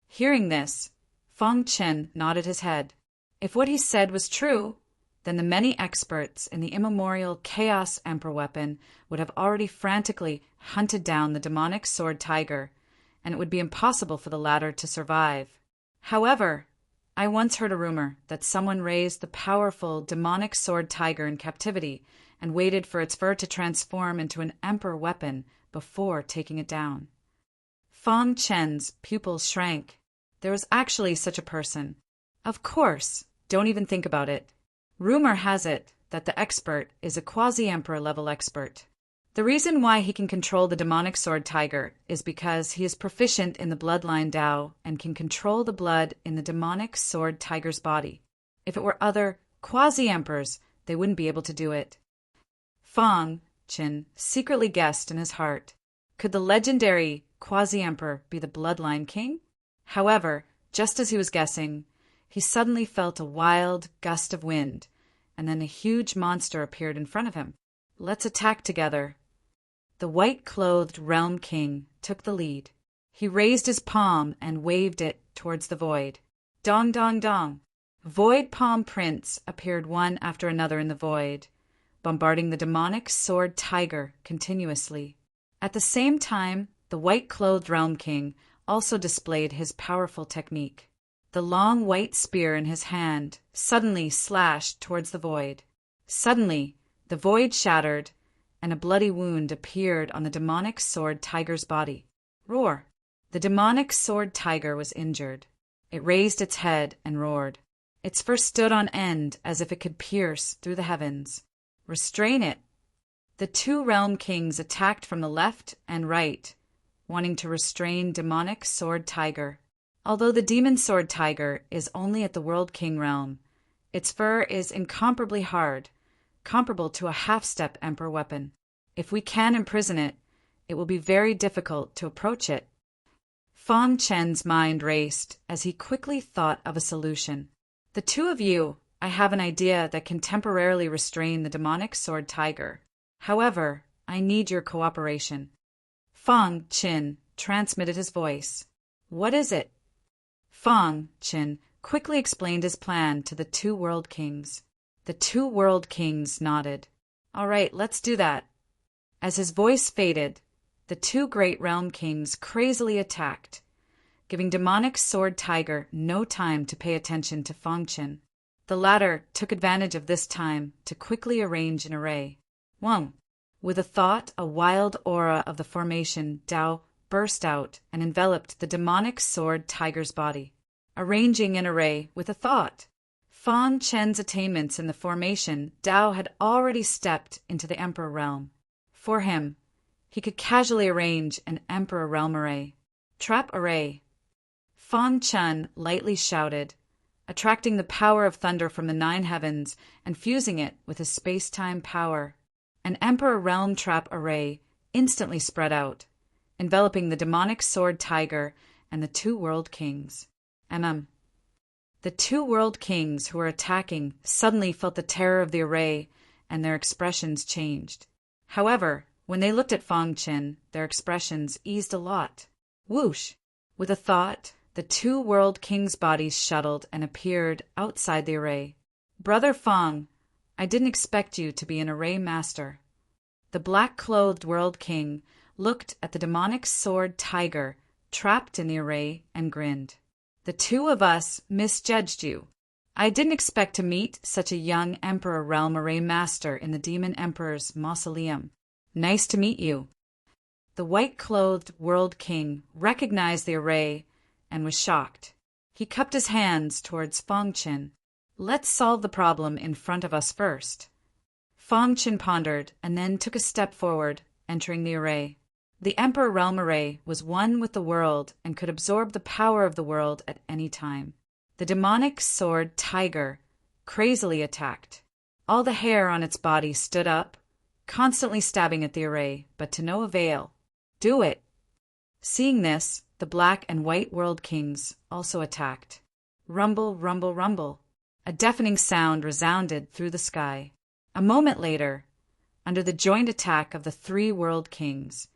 Hearing this, Fong Chen nodded his head. If what he said was true, then the many experts in the immemorial Chaos Emperor weapon would have already frantically hunted down the demonic sword tiger, and it would be impossible for the latter to survive. However, I once heard a rumor that someone raised the powerful demonic sword tiger in captivity and waited for its fur to transform into an emperor weapon before taking it down. Fong Chen's pupils shrank. There was actually such a person. Of course, don't even think about it. Rumor has it that the expert is a quasi-emperor level expert. The reason why he can control the demonic sword tiger is because he is proficient in the bloodline Dao and can control the blood in the demonic sword tiger's body. If it were other quasi-emperors, they wouldn't be able to do it. Fong Qin secretly guessed in his heart, could the legendary quasi-emperor be the bloodline king? However, just as he was guessing, he suddenly felt a wild gust of wind, and then a huge monster appeared in front of him. Let's attack together. The white-clothed Realm King took the lead. He raised his palm and waved it towards the void. Dong, dong, dong. Void palm prints appeared one after another in the void, bombarding the demonic sword tiger continuously. At the same time, the white-clothed Realm King also displayed his powerful technique. The long white spear in his hand suddenly slashed towards the void. Suddenly, the void shattered, and a bloody wound appeared on the demonic sword tiger's body. Roar! The demonic sword tiger was injured. It raised its head and roared. Its fur stood on end as if it could pierce through the heavens. Restrain it! The two Realm Kings attacked from the left and right, wanting to restrain demonic sword tiger. Although the demon sword tiger is only at the World King realm, its fur is incomparably hard, comparable to a half-step emperor weapon. If we can imprison it, it will be very difficult to approach it. Fong Chen's mind raced as he quickly thought of a solution. The two of you, I have an idea that can temporarily restrain the demonic sword tiger. However, I need your cooperation. Fong Qin transmitted his voice. What is it? Fong Qin quickly explained his plan to the two World Kings. The two World Kings nodded. All right, let's do that. As his voice faded, the two great Realm Kings crazily attacked, giving demonic sword tiger no time to pay attention to Fong Qin. The latter took advantage of this time to quickly arrange an array. 1. With a thought, a wild aura of the formation Dao burst out and enveloped the demonic sword tiger's body. Arranging an array with a thought. Fong Chen's attainments in the formation Dao had already stepped into the Emperor realm. For him, he could casually arrange an Emperor realm array. Trap array. Fong Chen lightly shouted, attracting the power of thunder from the 9 heavens and fusing it with his space-time power. An Emperor realm trap array instantly spread out, enveloping the demonic sword tiger and the two World Kings. The two World Kings who were attacking suddenly felt the terror of the array, and their expressions changed. However, when they looked at Fong Qin, their expressions eased a lot. Whoosh! With a thought, the two World Kings' bodies shuttled and appeared outside the array. Brother Fong, I didn't expect you to be an array master. The black-clothed World King looked at the demonic sword tiger trapped in the array and grinned. The two of us misjudged you. I didn't expect to meet such a young Emperor Realm Array Master in the Demon Emperor's mausoleum. Nice to meet you. The white-clothed World King recognized the array and was shocked. He cupped his hands towards Fangchen. Let's solve the problem in front of us first. Fangchen pondered and then took a step forward, entering the array. The Emperor Realm Array was one with the world and could absorb the power of the world at any time. The demonic sword tiger crazily attacked. All the hair on its body stood up, constantly stabbing at the array, but to no avail. Do it! Seeing this, the black and white world kings also attacked. Rumble, rumble, rumble. A deafening sound resounded through the sky. A moment later, under the joint attack of the three world kings,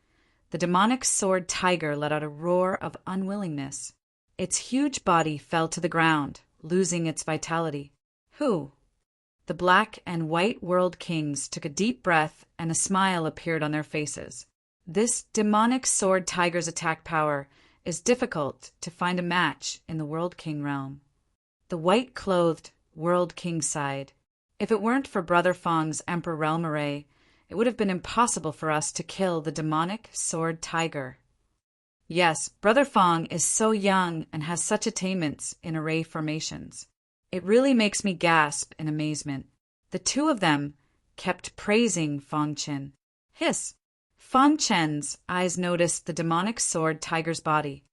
the demonic sword tiger let out a roar of unwillingness. Its huge body fell to the ground, losing its vitality. Who? The black and white world kings took a deep breath and a smile appeared on their faces. This demonic sword tiger's attack power is difficult to find a match in the World King realm. The white-clothed World King sighed. If it weren't for Brother Fong's Emperor Realm Array, it would have been impossible for us to kill the demonic sword tiger. Yes, Brother Fong is so young and has such attainments in array formations. It really makes me gasp in amazement. The two of them kept praising Fangchen. Hiss! Fangchen's eyes noticed the demonic sword tiger's body.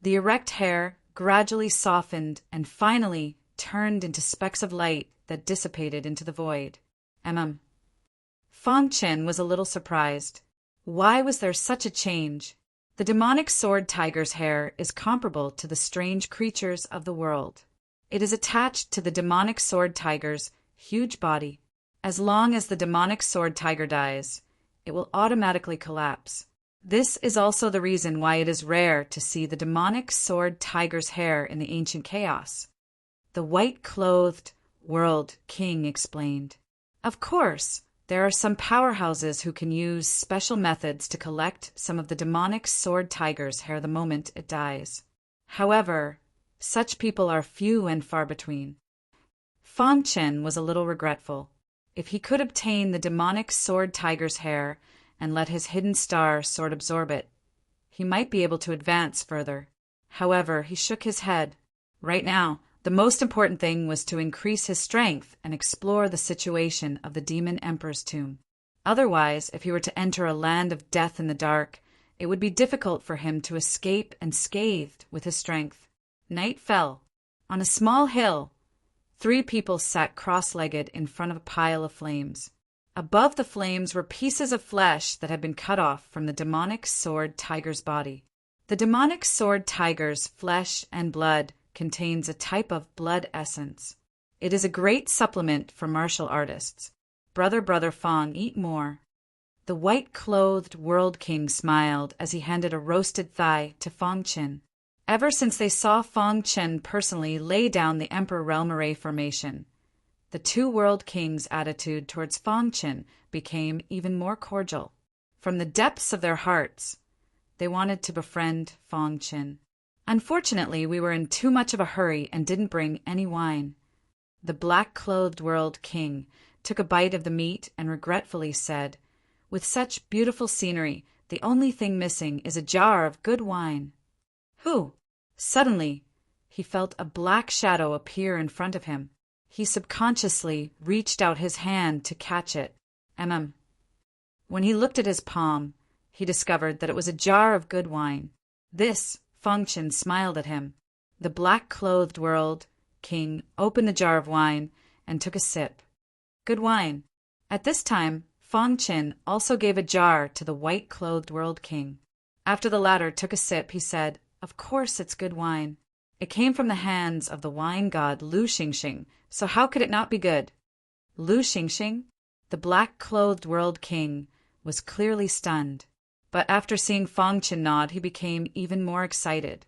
The erect hair gradually softened and finally turned into specks of light that dissipated into the void. Fangchen was a little surprised. Why was there such a change? The demonic sword tiger's hair is comparable to the strange creatures of the world. It is attached to the demonic sword tiger's huge body. As long as the demonic sword tiger dies, it will automatically collapse. This is also the reason why it is rare to see the demonic sword tiger's hair in the ancient chaos. The white-clothed World King explained. Of course, there are some powerhouses who can use special methods to collect some of the demonic sword tiger's hair the moment it dies. However, such people are few and far between. Fangchen was a little regretful. If he could obtain the demonic sword tiger's hair and let his hidden star sword absorb it, he might be able to advance further. However, he shook his head. Right now, the most important thing was to increase his strength and explore the situation of the Demon Emperor's tomb. Otherwise, if he were to enter a land of death in the dark, it would be difficult for him to escape unscathed with his strength. Night fell. On a small hill, 3 people sat cross-legged in front of a pile of flames. Above the flames were pieces of flesh that had been cut off from the demonic sword tiger's body. The demonic sword tiger's flesh and blood contains a type of blood essence. It is a great supplement for martial artists. Brother Fong, eat more. The white-clothed World King smiled as he handed a roasted thigh to Fangchen. Ever since they saw Fangchen personally lay down the Emperor Realm Array formation, the 2 World Kings' attitude towards Fangchen became even more cordial. From the depths of their hearts, they wanted to befriend Fangchen. Unfortunately, we were in too much of a hurry and didn't bring any wine. The black-clothed World King took a bite of the meat and regretfully said, "With such beautiful scenery, the only thing missing is a jar of good wine." Who? Suddenly, he felt a black shadow appear in front of him. He subconsciously reached out his hand to catch it. When he looked at his palm, he discovered that it was a jar of good wine. This, Fangchen smiled at him. The black-clothed World King opened the jar of wine and took a sip. Good wine. At this time, Fangchen also gave a jar to the white-clothed World King. After the latter took a sip, he said, "Of course it's good wine. It came from the hands of the wine god Lu Xingxing, so how could it not be good?" Lu Xingxing, the black-clothed World King, was clearly stunned. But after seeing Fangchen nod, he became even more excited.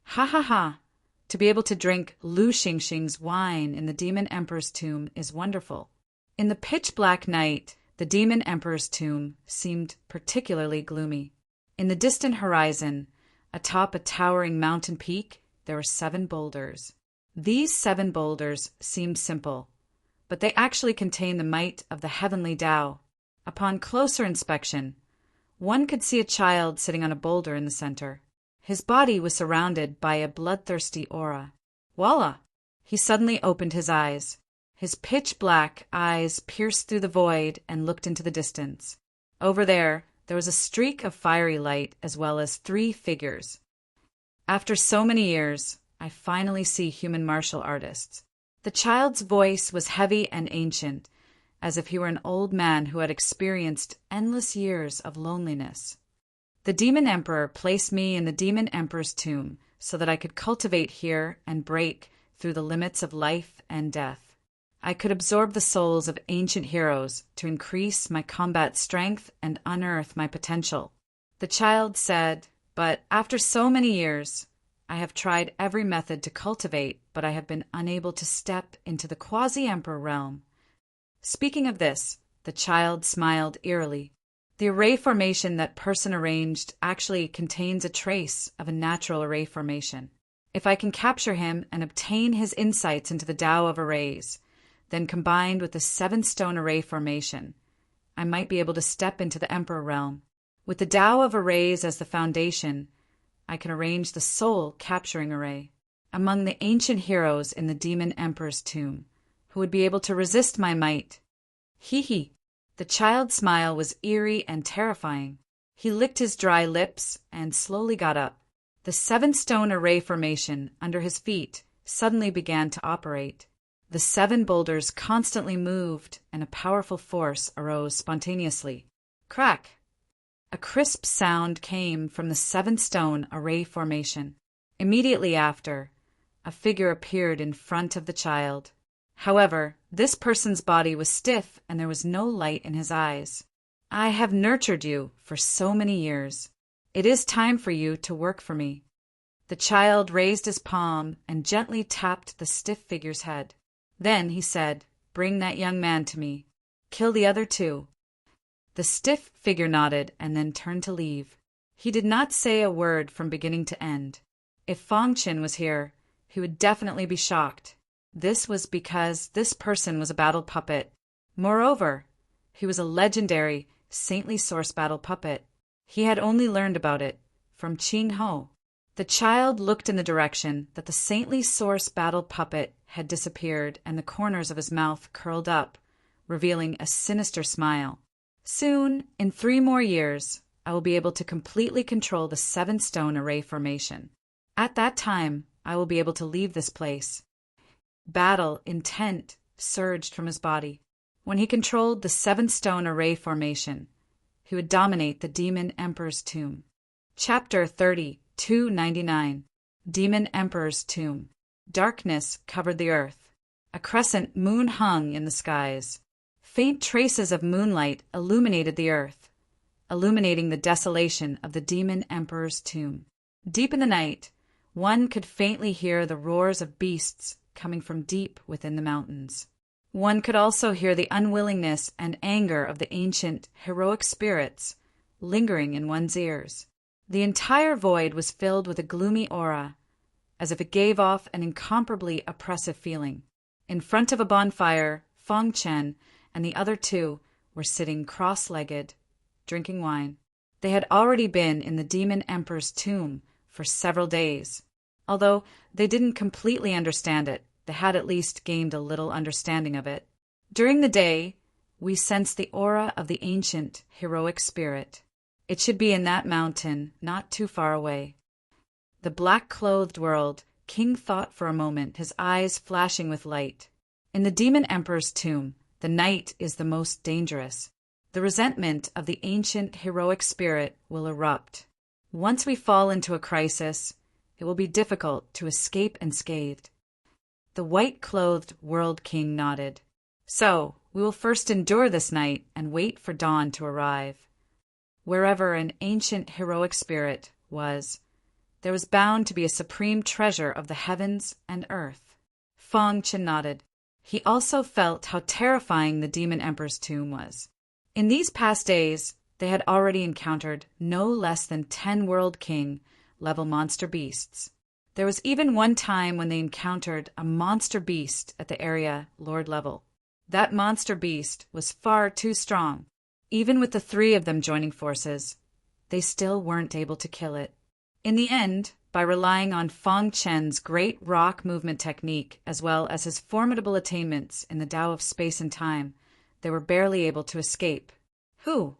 Ha ha ha! To be able to drink Lu Xingxing's wine in the Demon Emperor's tomb is wonderful. In the pitch-black night, the Demon Emperor's tomb seemed particularly gloomy. In the distant horizon, atop a towering mountain peak, there were 7 boulders. These 7 boulders seemed simple, but they actually contain the might of the heavenly Tao. Upon closer inspection, one could see a child sitting on a boulder in the center. His body was surrounded by a bloodthirsty aura. Voila! He suddenly opened his eyes. His pitch-black eyes pierced through the void and looked into the distance. Over there was a streak of fiery light as well as 3 figures. After so many years, I finally see human martial artists. The child's voice was heavy and ancient, as if he were an old man who had experienced endless years of loneliness. The Demon Emperor placed me in the Demon Emperor's tomb so that I could cultivate here and break through the limits of life and death. I could absorb the souls of ancient heroes to increase my combat strength and unearth my potential. The child said, "But after so many years, I have tried every method to cultivate, but I have been unable to step into the quasi-emperor realm." Speaking of this, the child smiled eerily. The array formation that person arranged actually contains a trace of a natural array formation. If I can capture him and obtain his insights into the Tao of arrays, then combined with the 7-stone array formation, I might be able to step into the Emperor realm. With the Tao of arrays as the foundation, I can arrange the soul capturing array among the ancient heroes in the Demon Emperor's tomb, who would be able to resist my might. Hee. The child's smile was eerie and terrifying. He licked his dry lips and slowly got up. The 7-stone array formation under his feet suddenly began to operate. The 7 boulders constantly moved, and a powerful force arose spontaneously. Crack! A crisp sound came from the 7-stone array formation. Immediately after, a figure appeared in front of the child. However, this person's body was stiff and there was no light in his eyes. "I have nurtured you for so many years. It is time for you to work for me." The child raised his palm and gently tapped the stiff figure's head. Then he said, "Bring that young man to me. Kill the other 2. The stiff figure nodded and then turned to leave. He did not say a word from beginning to end. If Fong Qin was here, he would definitely be shocked. This was because this person was a battle puppet. Moreover, he was a legendary, saintly source battle puppet. He had only learned about it from Qing Ho. The child looked in the direction that the saintly source battle puppet had disappeared, and the corners of his mouth curled up, revealing a sinister smile. "Soon, in 3 more years, I will be able to completely control the 7-stone array formation. At that time, I will be able to leave this place." Battle intent surged from his body. When he controlled the 7-stone array formation, he would dominate the Demon Emperor's tomb. Chapter 30:299 Demon Emperor's Tomb. Darkness covered the earth. A crescent moon hung in the skies. Faint traces of moonlight illuminated the earth, illuminating the desolation of the Demon Emperor's tomb. Deep in the night, one could faintly hear the roars of beasts coming from deep within the mountains. One could also hear the unwillingness and anger of the ancient, heroic spirits lingering in one's ears. The entire void was filled with a gloomy aura, as if it gave off an incomparably oppressive feeling. In front of a bonfire, Fong Chen and the other 2 were sitting cross-legged, drinking wine. They had already been in the Demon Emperor's tomb for several days. Although they didn't completely understand it, they had at least gained a little understanding of it. During the day, we sensed the aura of the ancient, heroic spirit. It should be in that mountain, not too far away. The black-clothed world, King thought for a moment, his eyes flashing with light. In the Demon Emperor's tomb, the night is the most dangerous. The resentment of the ancient, heroic spirit will erupt. Once we fall into a crisis, it will be difficult to escape unscathed. The white-clothed World King nodded. "So, we will first endure this night and wait for dawn to arrive." Wherever an ancient heroic spirit was, there was bound to be a supreme treasure of the heavens and earth. Fong Qin nodded. He also felt how terrifying the Demon Emperor's tomb was. In these past days, they had already encountered no less than 10 World King level monster beasts. There was even one time when they encountered a monster beast at the area Lord level. That monster beast was far too strong. Even with the three of them joining forces, they still weren't able to kill it. In the end, by relying on Feng Chen's great rock movement technique as well as his formidable attainments in the Tao of space and time, they were barely able to escape. Who?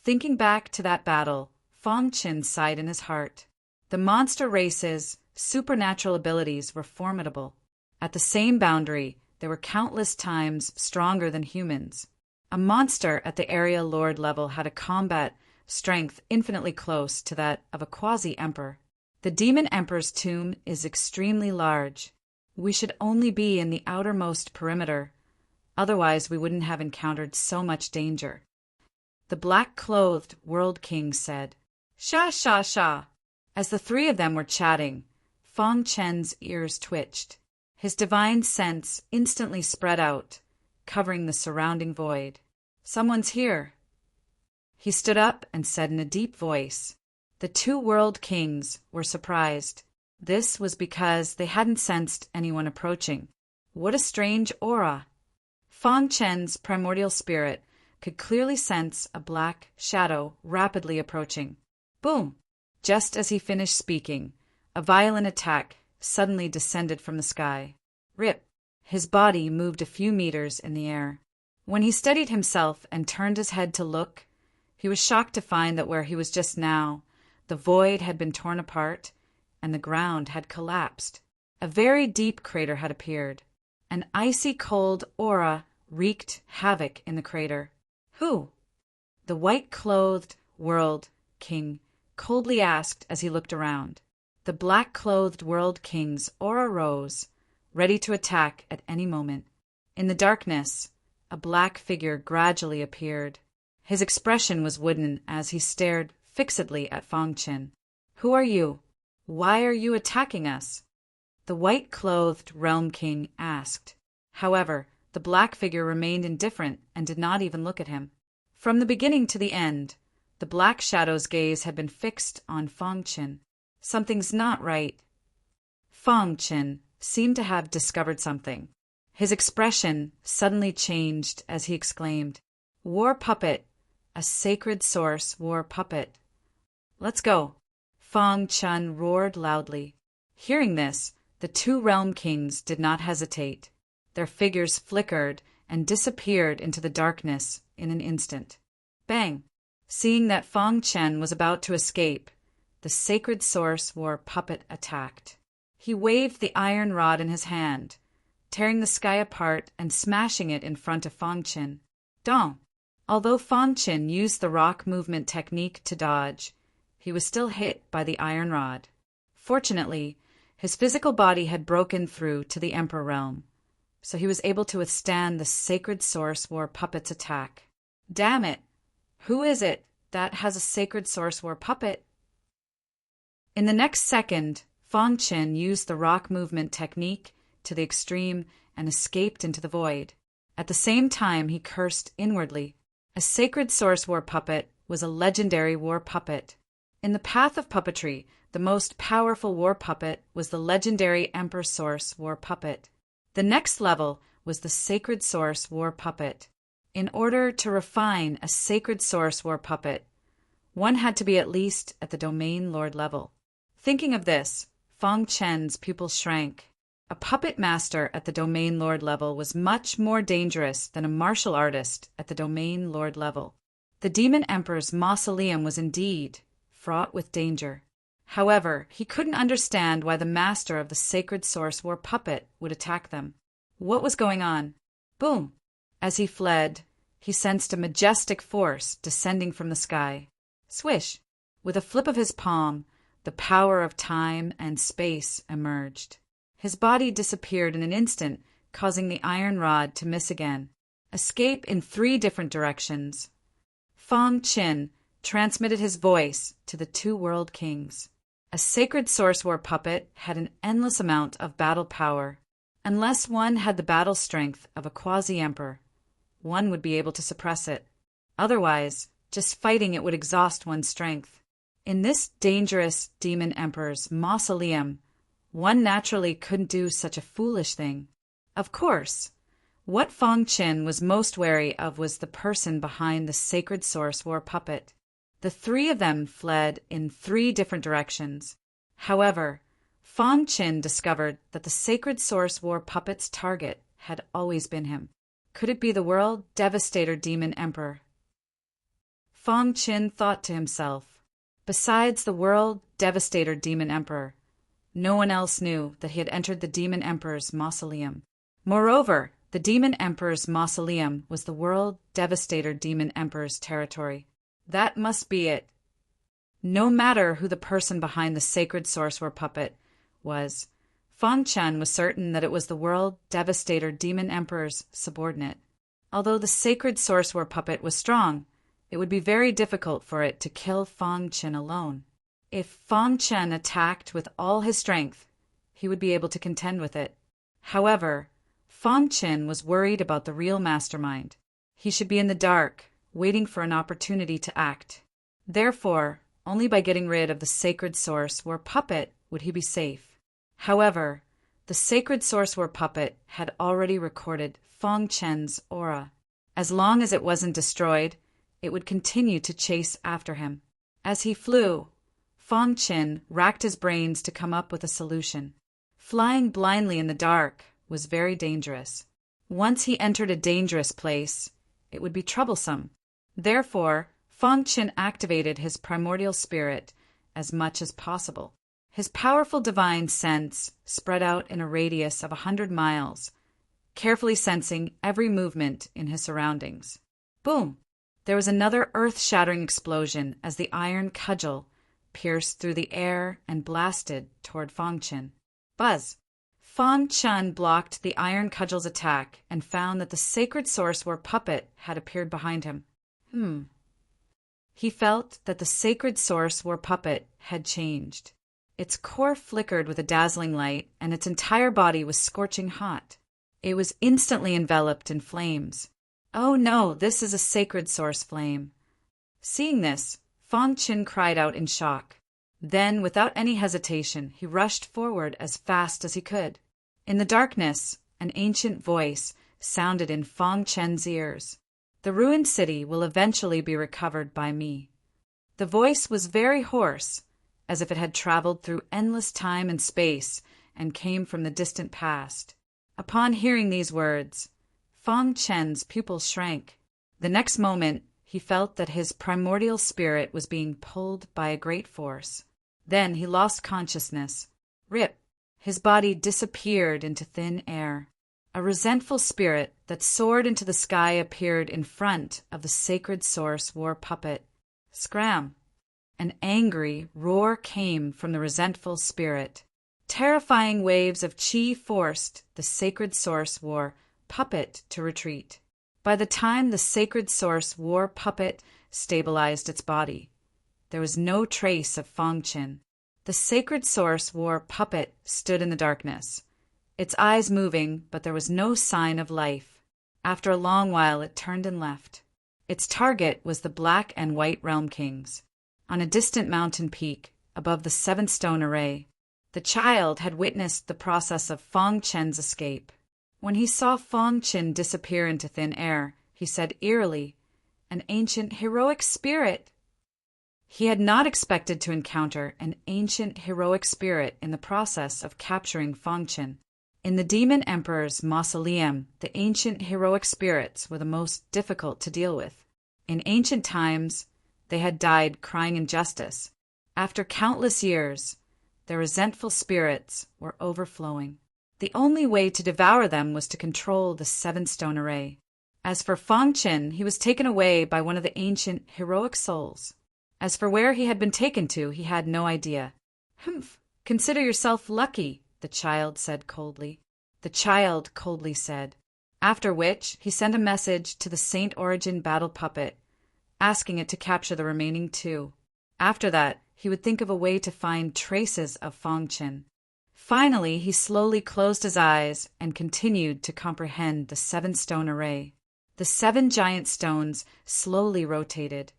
Thinking back to that battle, Feng Chen sighed in his heart. The monster race's supernatural abilities were formidable. At the same boundary, they were countless times stronger than humans. A monster at the area lord level had a combat strength infinitely close to that of a quasi-emperor. The demon emperor's tomb is extremely large. We should only be in the outermost perimeter, otherwise we wouldn't have encountered so much danger. The black-clothed world king said, "Sha, sha, sha." As the three of them were chatting, Feng Chen's ears twitched. His divine sense instantly spread out, covering the surrounding void. "Someone's here." He stood up and said in a deep voice. The two world kings were surprised. This was because they hadn't sensed anyone approaching. What a strange aura! Feng Chen's primordial spirit could clearly sense a black shadow rapidly approaching. Boom! Just as he finished speaking, a violent attack suddenly descended from the sky. Rip! His body moved a few meters in the air. When he steadied himself and turned his head to look, he was shocked to find that where he was just now, the void had been torn apart and the ground had collapsed. A very deep crater had appeared. An icy cold aura wreaked havoc in the crater. Who? The white-clothed world king coldly asked as he looked around. The black-clothed world king's aura rose, ready to attack at any moment. In the darkness, a black figure gradually appeared. His expression was wooden as he stared fixedly at Feng Chen. "Who are you? Why are you attacking us?" The white-clothed realm king asked. However, the black figure remained indifferent and did not even look at him. From the beginning to the end, the black shadow's gaze had been fixed on Feng Chen. Something's not right. Feng Chen seemed to have discovered something. His expression suddenly changed as he exclaimed, "War puppet! A sacred source war puppet! Let's go!" Feng Chen roared loudly. Hearing this, the two realm kings did not hesitate. Their figures flickered and disappeared into the darkness in an instant. Bang! Seeing that Feng Chen was about to escape, the sacred source war puppet attacked. He waved the iron rod in his hand, tearing the sky apart and smashing it in front of Feng Chen. Dong! Although Feng Chen used the rock movement technique to dodge, he was still hit by the iron rod. Fortunately, his physical body had broken through to the Emperor realm, so he was able to withstand the sacred source war puppet's attack. Damn it! Who is it that has a sacred source war puppet? In the next second, Feng Chen used the rock movement technique to the extreme and escaped into the void. At the same time, he cursed inwardly. A sacred source war puppet was a legendary war puppet. In the path of puppetry, the most powerful war puppet was the legendary Emperor Source war puppet. The next level was the sacred source war puppet. In order to refine a sacred source war puppet, one had to be at least at the domain lord level. Thinking of this, Feng Chen's pupils shrank. A puppet master at the domain lord level was much more dangerous than a martial artist at the domain lord level. The demon emperor's mausoleum was indeed fraught with danger. However, he couldn't understand why the master of the sacred source war puppet would attack them. What was going on? Boom! As he fled, he sensed a majestic force descending from the sky. Swish! With a flip of his palm, the power of time and space emerged. His body disappeared in an instant, causing the iron rod to miss again. Escape in 3 different directions. Feng Chen transmitted his voice to the two world kings. A sacred source war puppet had an endless amount of battle power. Unless one had the battle strength of a quasi-emperor, one would be able to suppress it. Otherwise, just fighting it would exhaust one's strength. In this dangerous demon emperor's mausoleum, One naturally couldn't do such a foolish thing. Of course, what Fong Qin was most wary of was the person behind the Sacred Source War puppet. The three of them fled in 3 different directions. However, Fong Qin discovered that the Sacred Source War puppet's target had always been him. Could it be the World Devastator Demon Emperor? Fong Qin thought to himself. Besides the World Devastator Demon Emperor, no one else knew that he had entered the Demon Emperor's mausoleum. Moreover, the Demon Emperor's mausoleum was the World Devastator Demon Emperor's territory. That must be it. No matter who the person behind the Sacred Source War puppet was, Fong Qin was certain that it was the World Devastator Demon Emperor's subordinate. Although the Sacred Source War puppet was strong, it would be very difficult for it to kill Fong Qin alone. If Fong Qin attacked with all his strength, he would be able to contend with it. However, Fong Qin was worried about the real mastermind. He should be in the dark, waiting for an opportunity to act. Therefore, only by getting rid of the Sacred Source War puppet would he be safe. However, the Sacred Source War puppet had already recorded Fong Qin's aura. As long as it wasn't destroyed, it would continue to chase after him. As he flew, Fong Qin racked his brains to come up with a solution. Flying blindly in the dark was very dangerous. Once he entered a dangerous place, it would be troublesome. Therefore, Fong Qin activated his primordial spirit as much as possible. His powerful divine sense spread out in a radius of 100 miles, carefully sensing every movement in his surroundings. Boom! There was another earth-shattering explosion as the iron cudgel pierced through the air and blasted toward Fong Qin. Buzz! Fong Qin blocked the iron cudgel's attack and found that the Sacred Source War puppet had appeared behind him. He felt that the Sacred Source War puppet had changed. Its core flickered with a dazzling light, and its entire body was scorching hot. It was instantly enveloped in flames. Oh no, this is a sacred source flame. Seeing this, Fong Qin cried out in shock. Then, without any hesitation, he rushed forward as fast as he could. In the darkness, an ancient voice sounded in Fong Qin's ears. The ruined city will eventually be recovered by me. The voice was very hoarse, as if it had traveled through endless time and space and came from the distant past. Upon hearing these words, Fong Qin's pupils shrank. The next moment, he felt that his primordial spirit was being pulled by a great force. Then he lost consciousness. Rip! His body disappeared into thin air. A resentful spirit that soared into the sky appeared in front of the Sacred Source War puppet. Scram! An angry roar came from the resentful spirit. Terrifying waves of chi forced the Sacred Source War puppet to retreat. By the time the Sacred Source War puppet stabilized its body, there was no trace of Fong Qin. The Sacred Source War puppet stood in the darkness, its eyes moving, but there was no sign of life. After a long while, it turned and left. Its target was the Black and White Realm Kings. On a distant mountain peak, above the 7-stone array, the child had witnessed the process of Fong Qin's escape. When he saw Fong Qin disappear into thin air, he said eerily, "An ancient heroic spirit." He had not expected to encounter an ancient heroic spirit in the process of capturing Fong Qin. In the Demon Emperor's mausoleum, the ancient heroic spirits were the most difficult to deal with. In ancient times, they had died crying injustice. After countless years, their resentful spirits were overflowing. The only way to devour them was to control the 7-stone array. As for Fong Qin, he was taken away by one of the ancient heroic souls. As for where he had been taken to, he had no idea. "Humph, consider yourself lucky," the child said coldly. The child coldly said, after which he sent a message to the Saint Origin battle puppet, asking it to capture the remaining 2. After that, he would think of a way to find traces of Fong Qin. Finally, he slowly closed his eyes and continued to comprehend the 7-stone array. The 7 giant stones slowly rotated,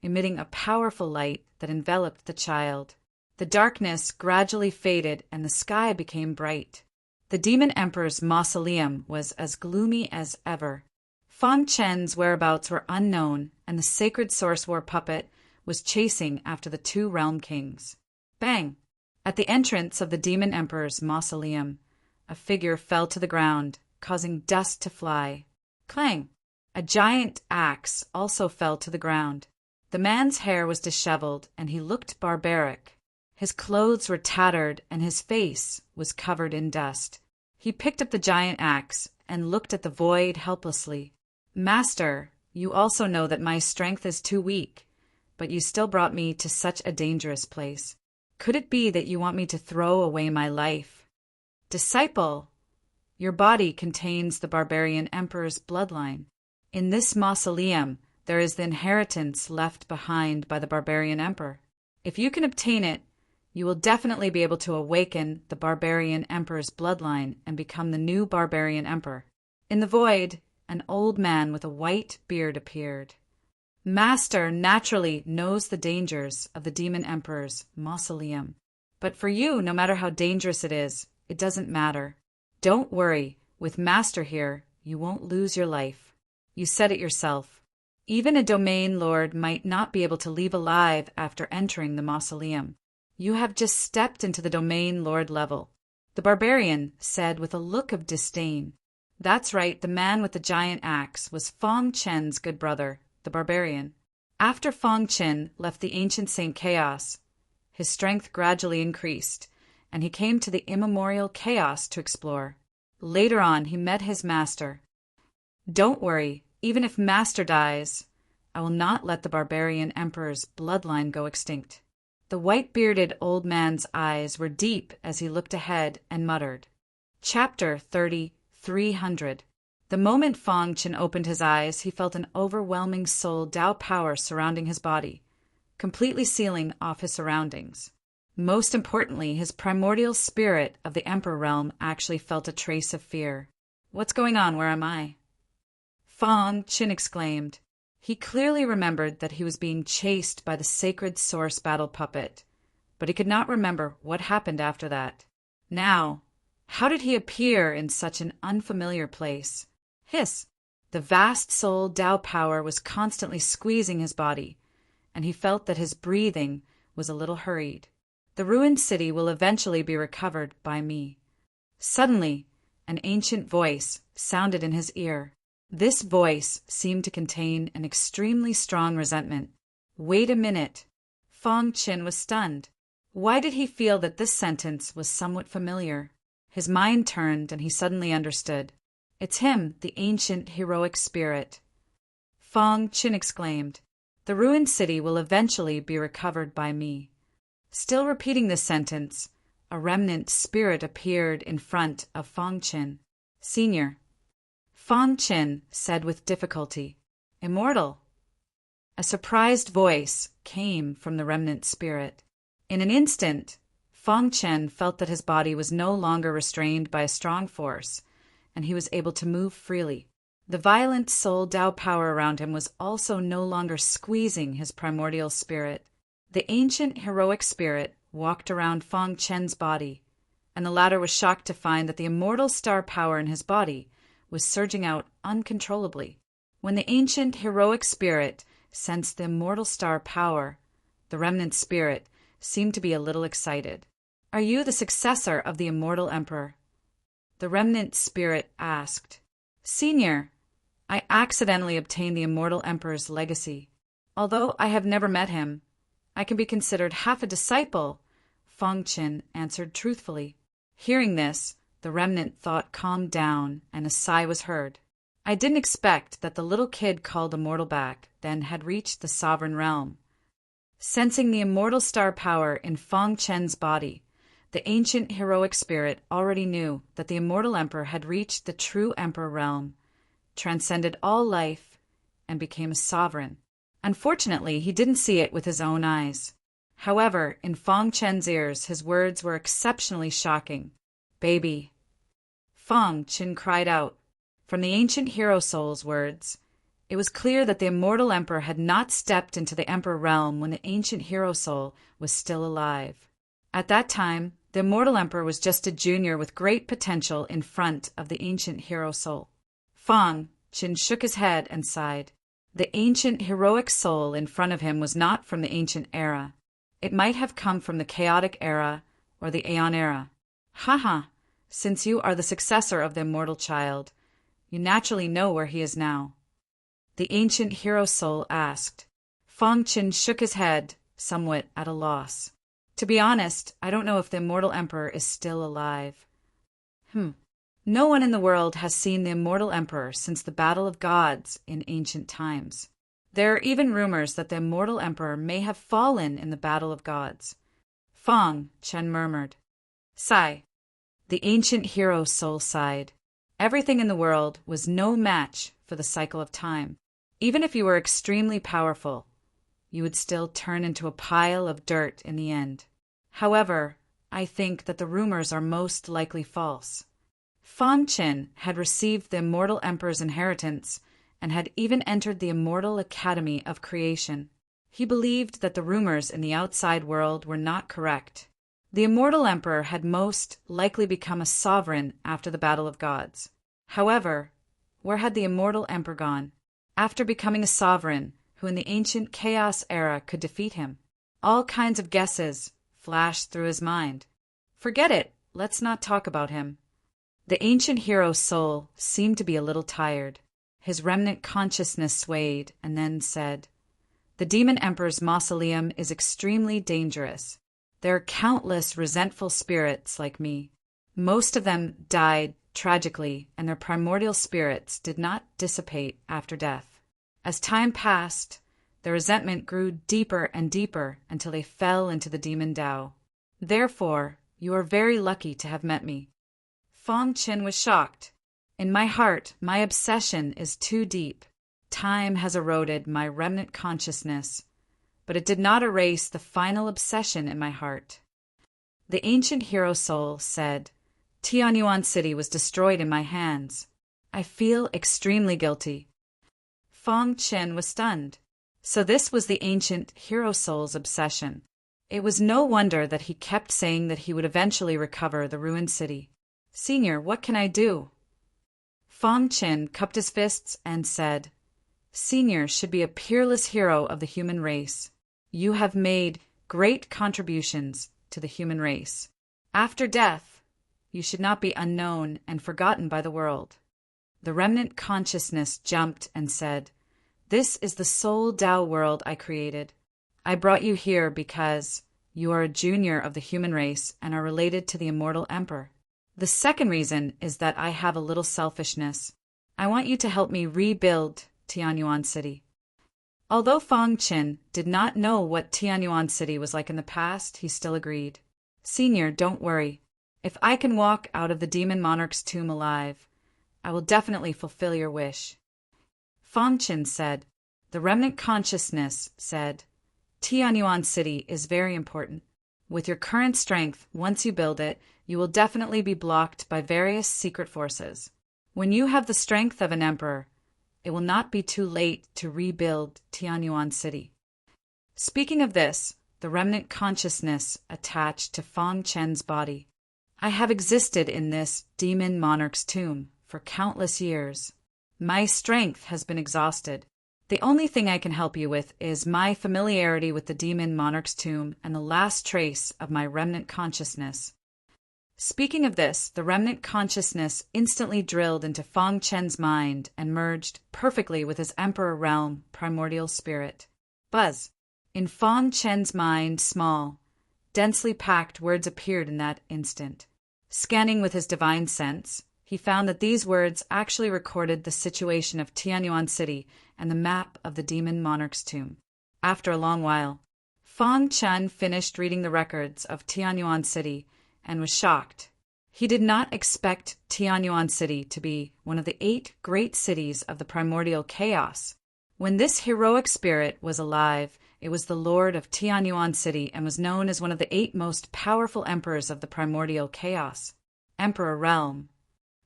emitting a powerful light that enveloped the child. The darkness gradually faded and the sky became bright. The demon emperor's mausoleum was as gloomy as ever. Fang Chen's whereabouts were unknown, and the sacred source war puppet was chasing after the two realm kings. Bang! At the entrance of the demon emperor's mausoleum, a figure fell to the ground, causing dust to fly. Clang! A giant axe also fell to the ground. The man's hair was disheveled, and he looked barbaric. His clothes were tattered, and his face was covered in dust. He picked up the giant axe and looked at the void helplessly. "Master, you also know that my strength is too weak, but you still brought me to such a dangerous place. Could it be that you want me to throw away my life?" "Disciple, your body contains the barbarian emperor's bloodline. In this mausoleum, there is the inheritance left behind by the barbarian emperor. If you can obtain it, you will definitely be able to awaken the barbarian emperor's bloodline and become the new barbarian emperor." In the void, an old man with a white beard appeared. "Master naturally knows the dangers of the demon emperor's mausoleum. But for you, no matter how dangerous it is, it doesn't matter. Don't worry, with Master here, you won't lose your life. You said it yourself. Even a domain lord might not be able to leave alive after entering the mausoleum. You have just stepped into the domain lord level." The barbarian said with a look of disdain. That's right, the man with the giant axe was Fang Chen's good brother, the barbarian. After Fang Chen left the ancient Saint Chaos, his strength gradually increased, and he came to the immemorial chaos to explore. Later on, he met his master. "Don't worry, even if Master dies, I will not let the barbarian emperor's bloodline go extinct." The white-bearded old man's eyes were deep as he looked ahead and muttered. Chapter 300. The moment Fang Chen opened his eyes, he felt an overwhelming soul Tao power surrounding his body, completely sealing off his surroundings. Most importantly, his primordial spirit of the Emperor realm actually felt a trace of fear. "What's going on? Where am I?" Fang Chen exclaimed. He clearly remembered that he was being chased by the sacred source battle puppet, but he could not remember what happened after that. Now, how did he appear in such an unfamiliar place? Hiss! The vast soul Tao power was constantly squeezing his body, and he felt that his breathing was a little hurried. "The ruined city will eventually be recovered by me." Suddenly, an ancient voice sounded in his ear. This voice seemed to contain an extremely strong resentment. Wait a minute. Fang Chen was stunned. Why did he feel that this sentence was somewhat familiar? His mind turned and he suddenly understood. It's him, the ancient heroic spirit. Fang Chen exclaimed. "The ruined city will eventually be recovered by me." Still repeating this sentence, a remnant spirit appeared in front of Fang Chen. "Senior." Fang Chen said with difficulty, "Immortal." A surprised voice came from the remnant spirit. In an instant, Fang Chen felt that his body was no longer restrained by a strong force, and he was able to move freely. The violent soul Tao power around him was also no longer squeezing his primordial spirit. The ancient heroic spirit walked around Fang Chen's body, and the latter was shocked to find that the immortal star power in his body was surging out uncontrollably. When the ancient heroic spirit sensed the immortal star power, the remnant spirit seemed to be a little excited. "Are you the successor of the immortal emperor?" The remnant spirit asked. "Senior, I accidentally obtained the immortal emperor's legacy. Although I have never met him, I can be considered half a disciple," Fang Chen answered truthfully. Hearing this, the remnant thought calmed down, and a sigh was heard. "I didn't expect that the little kid called Immortal back then had reached the sovereign realm." Sensing the immortal star power in Fang Chen's body, the ancient heroic spirit already knew that the immortal emperor had reached the true emperor realm, transcended all life, and became a sovereign. Unfortunately, he didn't see it with his own eyes. However, in Fang Chen's ears, his words were exceptionally shocking. "Baby." Fang Chen cried out. From the ancient hero soul's words, it was clear that the immortal emperor had not stepped into the emperor realm when the ancient hero soul was still alive. At that time, the immortal emperor was just a junior with great potential in front of the ancient hero soul. Fang Qin shook his head and sighed. The ancient heroic soul in front of him was not from the ancient era. It might have come from the chaotic era or the Aeon era. Haha, since you are the successor of the immortal child, you naturally know where he is now. The ancient hero soul asked. Fang Qin shook his head, somewhat at a loss. To be honest, I don't know if the immortal emperor is still alive. No one in the world has seen the immortal emperor since the battle of gods in ancient times. There are even rumors that the immortal emperor may have fallen in the battle of gods. Fang Chen murmured. Sigh. The ancient hero soul sighed. Everything in the world was no match for the cycle of time. Even if you were extremely powerful, you would still turn into a pile of dirt in the end. However, I think that the rumors are most likely false. Fang Qin had received the immortal emperor's inheritance and had even entered the Immortal Academy of Creation. He believed that the rumors in the outside world were not correct. The immortal emperor had most likely become a sovereign after the Battle of Gods. However, where had the immortal emperor gone? After becoming a sovereign, who in the ancient chaos era could defeat him? All kinds of guesses flashed through his mind. Forget it, let's not talk about him. The ancient hero's soul seemed to be a little tired. His remnant consciousness swayed and then said, The demon emperor's mausoleum is extremely dangerous. There are countless resentful spirits like me. Most of them died tragically, and their primordial spirits did not dissipate after death. As time passed, their resentment grew deeper and deeper until they fell into the demon Tao. Therefore, you are very lucky to have met me. Fang Qin was shocked. In my heart, my obsession is too deep. Time has eroded my remnant consciousness, but it did not erase the final obsession in my heart. The ancient hero soul said, Tianyuan City was destroyed in my hands. I feel extremely guilty. Fang Qin was stunned. So this was the ancient hero soul's obsession. It was no wonder that he kept saying that he would eventually recover the ruined city. Senior, what can I do? Fang Qin cupped his fists and said, Senior should be a peerless hero of the human race. You have made great contributions to the human race. After death, you should not be unknown and forgotten by the world. The remnant consciousness jumped and said, This is the soul Tao world I created. I brought you here because you are a junior of the human race and are related to the immortal emperor. The second reason is that I have a little selfishness. I want you to help me rebuild Tianyuan City. Although Fang Qin did not know what Tianyuan City was like in the past, he still agreed. Senior, don't worry. If I can walk out of the demon monarch's tomb alive, I will definitely fulfill your wish. Fang Qin said. The remnant consciousness said, Tianyuan City is very important. With your current strength, once you build it, you will definitely be blocked by various secret forces. When you have the strength of an emperor, it will not be too late to rebuild Tianyuan City. Speaking of this, the remnant consciousness attached to Fang Qin's body. I have existed in this demon monarch's tomb for countless years. My strength has been exhausted. The only thing I can help you with is my familiarity with the demon monarch's tomb and the last trace of my remnant consciousness. Speaking of this, the remnant consciousness instantly drilled into Fang Qin's mind and merged perfectly with his Emperor Realm primordial spirit. Buzz. In Fang Qin's mind, small, densely packed words appeared in that instant. Scanning with his divine sense, he found that these words actually recorded the situation of Tianyuan City and the map of the demon monarch's tomb. After a long while, Fang Qin finished reading the records of Tianyuan City and was shocked. He did not expect Tianyuan City to be one of the 8 great cities of the primordial chaos. When this heroic spirit was alive, it was the lord of Tianyuan City and was known as one of the 8 most powerful emperors of the primordial chaos. Emperor Realm.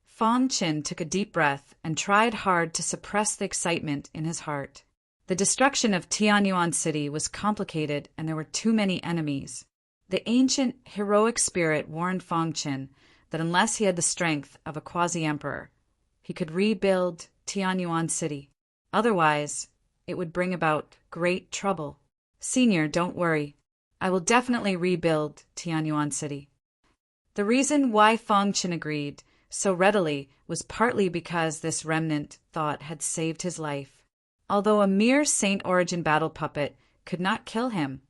Fang Qin took a deep breath and tried hard to suppress the excitement in his heart. The destruction of Tianyuan City was complicated and there were too many enemies. The ancient, heroic spirit warned Fong Qin that unless he had the strength of a quasi-emperor, he could rebuild Tianyuan City. Otherwise, it would bring about great trouble. Senior, don't worry. I will definitely rebuild Tianyuan City. The reason why Fong Qin agreed so readily was partly because this remnant thought had saved his life. Although a mere Saint Origin battle puppet could not kill him,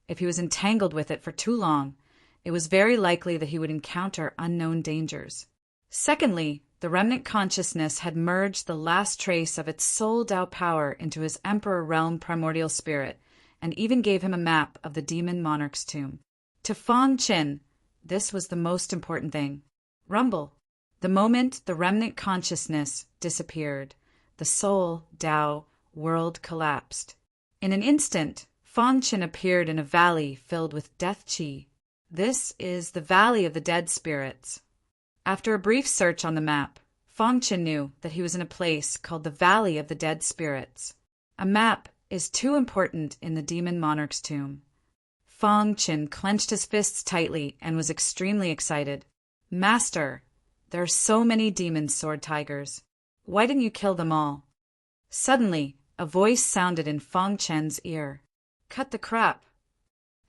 if he was entangled with it for too long, it was very likely that he would encounter unknown dangers. Secondly, the remnant consciousness had merged the last trace of its soul-Dao power into his Emperor Realm primordial spirit, and even gave him a map of the demon monarch's tomb. To Fong Qin, this was the most important thing. Rumble. The moment the remnant consciousness disappeared, the soul-Dao world collapsed. In an instant, Fong Qin appeared in a valley filled with death qi. This is the Valley of the Dead Spirits. After a brief search on the map, Fong Qin knew that he was in a place called the Valley of the Dead Spirits. A map is too important in the demon monarch's tomb. Fong Qin clenched his fists tightly and was extremely excited. Master, there are so many demon sword tigers. Why didn't you kill them all? Suddenly, a voice sounded in Fong Qin's ear. Cut the crap.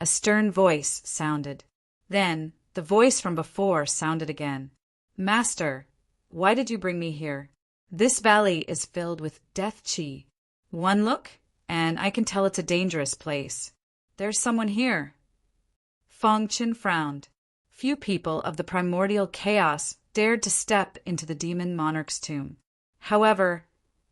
A stern voice sounded. Then, the voice from before sounded again. Master, why did you bring me here? This valley is filled with death qi. One look, and I can tell it's a dangerous place. There's someone here. Fong Qin frowned. Few people of the primordial chaos dared to step into the demon monarch's tomb. However,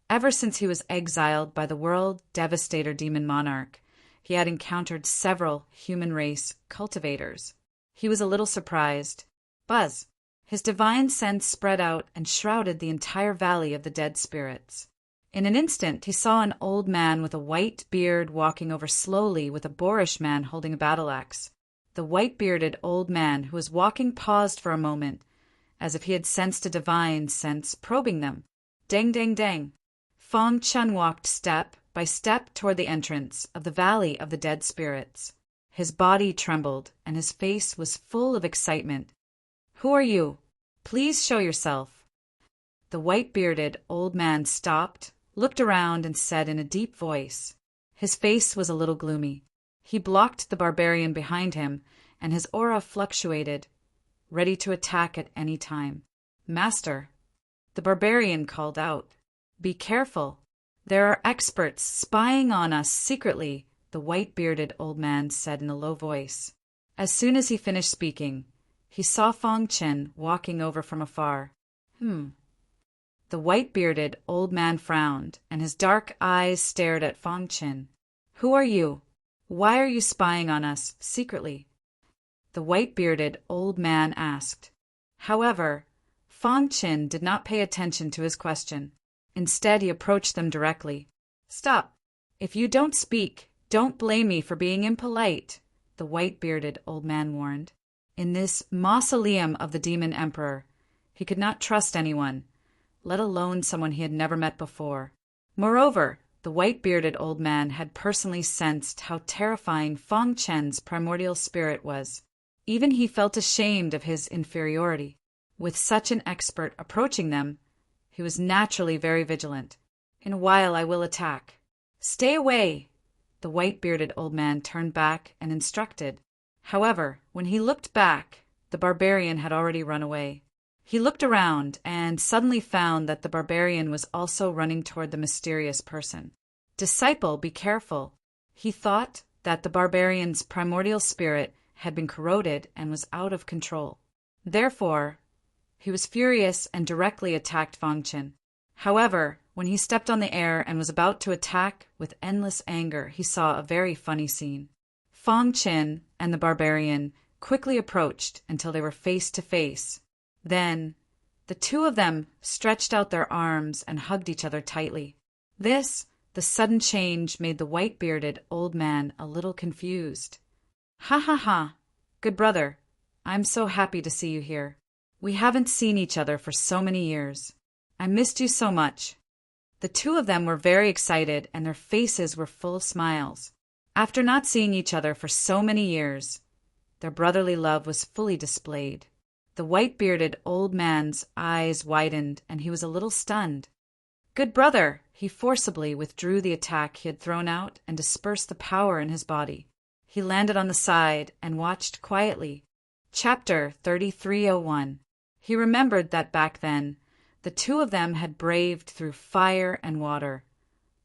ever since he was exiled by the world devastator demon monarch, he had encountered several human race cultivators. He was a little surprised. Buzz. His divine sense spread out and shrouded the entire valley of the dead spirits. In an instant, he saw an old man with a white beard walking over slowly with a boorish man holding a battle axe. The white-bearded old man who was walking paused for a moment, as if he had sensed a divine sense probing them. Dang, dang, dang. Fong Qin walked step by step toward the entrance of the Valley of the Dead Spirits. His body trembled, and his face was full of excitement. Who are you? Please show yourself. The white-bearded old man stopped, looked around, and said in a deep voice. His face was a little gloomy. He blocked the barbarian behind him, and his aura fluctuated, ready to attack at any time. Master, the barbarian called out. Be careful. There are experts spying on us secretly, the white-bearded old man said in a low voice. As soon as he finished speaking, he saw Fong Qin walking over from afar. The white-bearded old man frowned, and his dark eyes stared at Fong Qin. Who are you? Why are you spying on us secretly? The white-bearded old man asked. However, Fong Qin did not pay attention to his question. Instead, he approached them directly. Stop. If you don't speak, don't blame me for being impolite, the white-bearded old man warned. In this mausoleum of the demon emperor, he could not trust anyone, let alone someone he had never met before. Moreover, the white-bearded old man had personally sensed how terrifying Fong Qin's primordial spirit was. Even he felt ashamed of his inferiority. With such an expert approaching them, he was naturally very vigilant. In a while I will attack. Stay away! The white-bearded old man turned back and instructed. However, when he looked back, the barbarian had already run away. He looked around and suddenly found that the barbarian was also running toward the mysterious person. Disciple, be careful. He thought that the barbarian's primordial spirit had been corroded and was out of control. Therefore, he was furious and directly attacked Fong Qin. However, when he stepped on the air and was about to attack with endless anger, he saw a very funny scene. Fong Qin and the barbarian quickly approached until they were face to face. Then, the two of them stretched out their arms and hugged each other tightly. The sudden change made the white-bearded old man a little confused. Ha ha ha! Good brother, I'm so happy to see you here. We haven't seen each other for so many years. I missed you so much. The two of them were very excited, and their faces were full of smiles. After not seeing each other for so many years, Their brotherly love was fully displayed. The white-bearded old man's eyes widened, and he was a little stunned. "Good brother!" He forcibly withdrew the attack he had thrown out and dispersed the power in his body. He landed on the side and watched quietly. Chapter 3301. He remembered that back then, the two of them had braved through fire and water,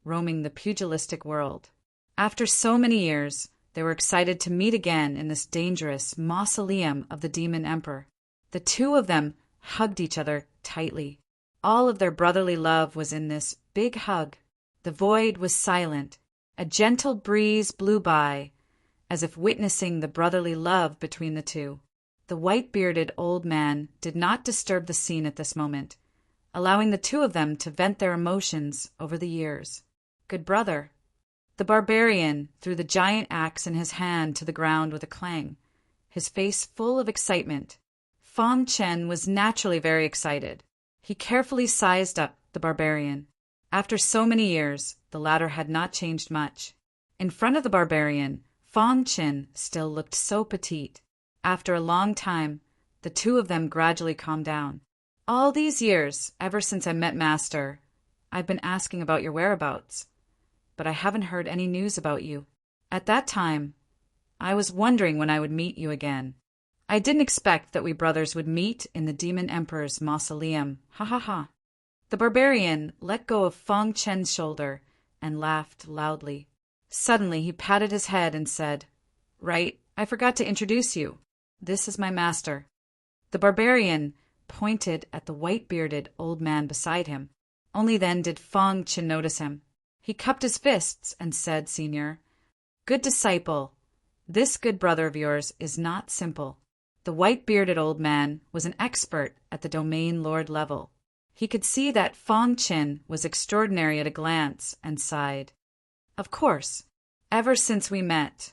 roaming the pugilistic world. After so many years, they were excited to meet again in this dangerous mausoleum of the Demon Emperor. The two of them hugged each other tightly. All of their brotherly love was in this big hug. The void was silent. A gentle breeze blew by, as if witnessing the brotherly love between the two. The white-bearded old man did not disturb the scene at this moment, allowing the two of them to vent their emotions over the years. "Good brother." The barbarian threw the giant axe in his hand to the ground with a clang, his face full of excitement. Fang Chen was naturally very excited. He carefully sized up the barbarian. After so many years, the latter had not changed much. In front of the barbarian, Fang Chen still looked so petite. After a long time, the two of them gradually calmed down. "All these years, ever since I met Master, I've been asking about your whereabouts, but I haven't heard any news about you. At that time, I was wondering when I would meet you again. I didn't expect that we brothers would meet in the Demon Emperor's mausoleum. Ha ha ha." The barbarian let go of Fang Chen's shoulder and laughed loudly. Suddenly he patted his head and said, "Right, I forgot to introduce you. This is my master." The barbarian pointed at the white-bearded old man beside him. Only then did Fang Chen notice him. He cupped his fists and said, "Senior, good disciple, this good brother of yours is not simple." The white-bearded old man was an expert at the domain lord level. He could see that Fang Chen was extraordinary at a glance and sighed. "Of course, ever since we met,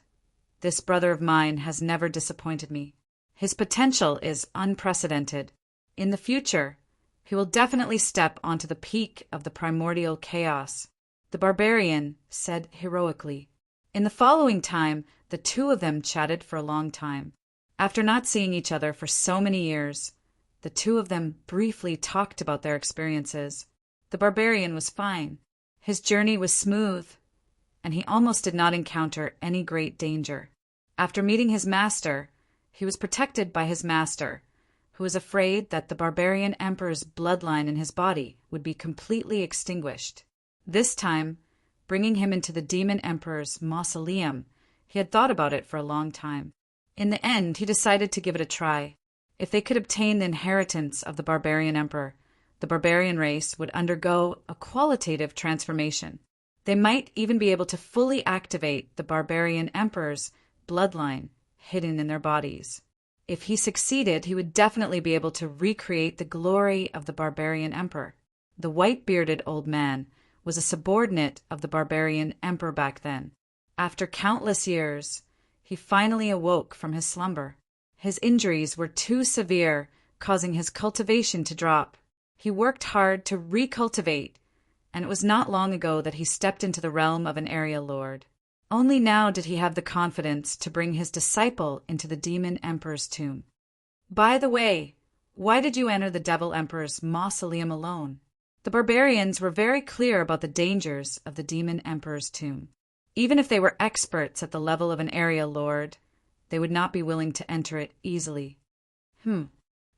this brother of mine has never disappointed me. His potential is unprecedented. In the future, he will definitely step onto the peak of the primordial chaos," the barbarian said heroically. In the following time, the two of them chatted for a long time. After not seeing each other for so many years, the two of them briefly talked about their experiences. The barbarian was fine. His journey was smooth, and he almost did not encounter any great danger. After meeting his master, he was protected by his master, who was afraid that the barbarian emperor's bloodline in his body would be completely extinguished. This time, bringing him into the demon emperor's mausoleum, he had thought about it for a long time. In the end, he decided to give it a try. If they could obtain the inheritance of the barbarian emperor, the barbarian race would undergo a qualitative transformation. They might even be able to fully activate the barbarian emperor's bloodline hidden in their bodies. If he succeeded, he would definitely be able to recreate the glory of the barbarian emperor. The white-bearded old man was a subordinate of the barbarian emperor back then. After countless years, he finally awoke from his slumber. His injuries were too severe, causing his cultivation to drop. He worked hard to recultivate, and it was not long ago that he stepped into the realm of an area lord. Only now did he have the confidence to bring his disciple into the demon emperor's tomb. "By the way, why did you enter the devil emperor's mausoleum alone?" The barbarians were very clear about the dangers of the demon emperor's tomb. Even if they were experts at the level of an area lord, they would not be willing to enter it easily.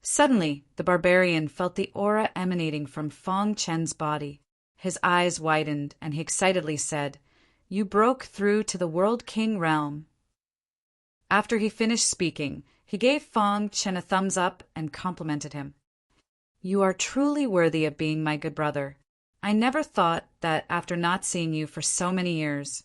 Suddenly, the barbarian felt the aura emanating from Fang Chen's body. His eyes widened, and he excitedly said, "You broke through to the World King realm." After he finished speaking, he gave Fang Chen a thumbs up and complimented him. "You are truly worthy of being my good brother. I never thought that after not seeing you for so many years,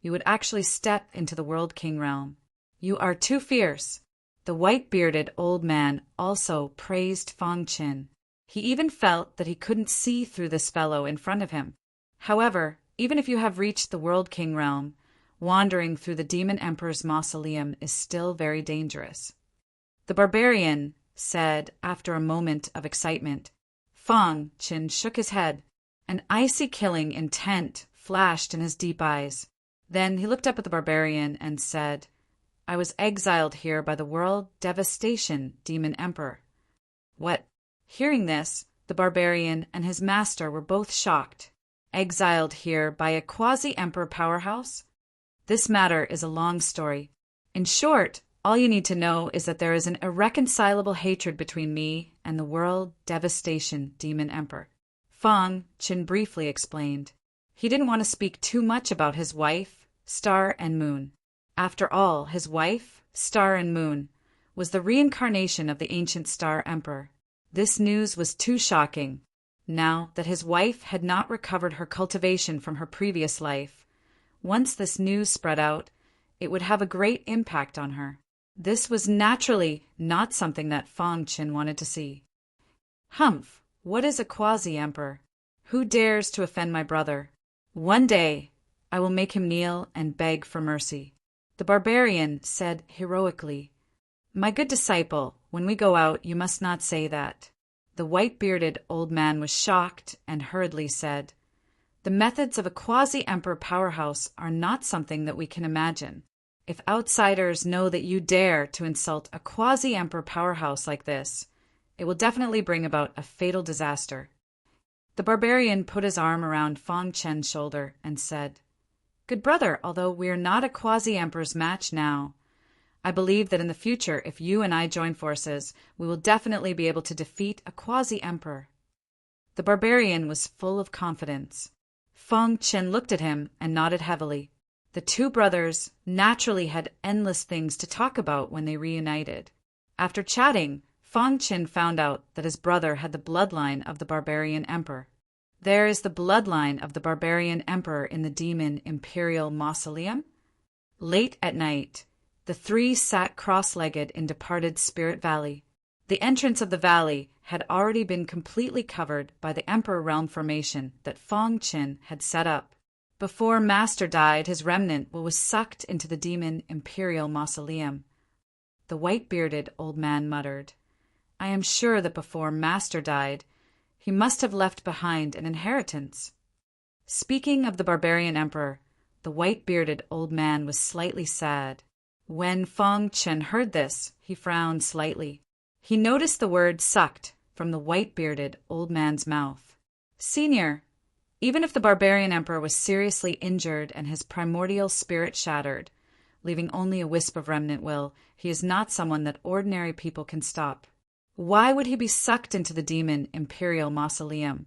you would actually step into the World King realm. You are too fierce." The white-bearded old man also praised Fang Chen. He even felt that he couldn't see through this fellow in front of him. However, even if you have reached the World King realm, wandering through the Demon Emperor's mausoleum is still very dangerous. The barbarian said after a moment of excitement. Fang Chen shook his head. An icy killing intent flashed in his deep eyes. Then he looked up at the barbarian and said, I was exiled here by the World Devastation Demon Emperor. What? Hearing this, the barbarian and his master were both shocked. Exiled here by a quasi-emperor powerhouse? This matter is a long story. In short, all you need to know is that there is an irreconcilable hatred between me and the World Devastation Demon Emperor. Feng Qin briefly explained. He didn't want to speak too much about his wife, Star and Moon. After all, his wife, Star and Moon, was the reincarnation of the ancient Star Emperor. This news was too shocking. Now that his wife had not recovered her cultivation from her previous life, once this news spread out, it would have a great impact on her. This was naturally not something that Feng Qin wanted to see. Humph, what is a quasi-emperor? Who dares to offend my brother? One day, I will make him kneel and beg for mercy. The barbarian said heroically, My good disciple, when we go out, you must not say that. The white-bearded old man was shocked and hurriedly said, The methods of a quasi-emperor powerhouse are not something that we can imagine. If outsiders know that you dare to insult a quasi-emperor powerhouse like this, it will definitely bring about a fatal disaster. The barbarian put his arm around Feng Qin's shoulder and said, Good brother, although we are not a quasi-emperor's match now, I believe that in the future, if you and I join forces, we will definitely be able to defeat a quasi-emperor. The barbarian was full of confidence. Feng Qin looked at him and nodded heavily. The two brothers naturally had endless things to talk about when they reunited. After chatting, Feng Qin found out that his brother had the bloodline of the barbarian emperor. There is the bloodline of the barbarian emperor in the demon imperial mausoleum. Late at night, the three sat cross-legged in departed Spirit Valley. The entrance of the valley had already been completely covered by the Emperor Realm formation that Feng Qin had set up. Before Master died, his remnant was sucked into the demon imperial mausoleum. The white-bearded old man muttered, I am sure that before Master died, he must have left behind an inheritance. Speaking of the barbarian emperor, the white-bearded old man was slightly sad. When Feng Qin heard this, he frowned slightly. He noticed the word sucked from the white-bearded old man's mouth. Senior, even if the barbarian emperor was seriously injured and his primordial spirit shattered, leaving only a wisp of remnant will, he is not someone that ordinary people can stop. Why would he be sucked into the demon imperial mausoleum?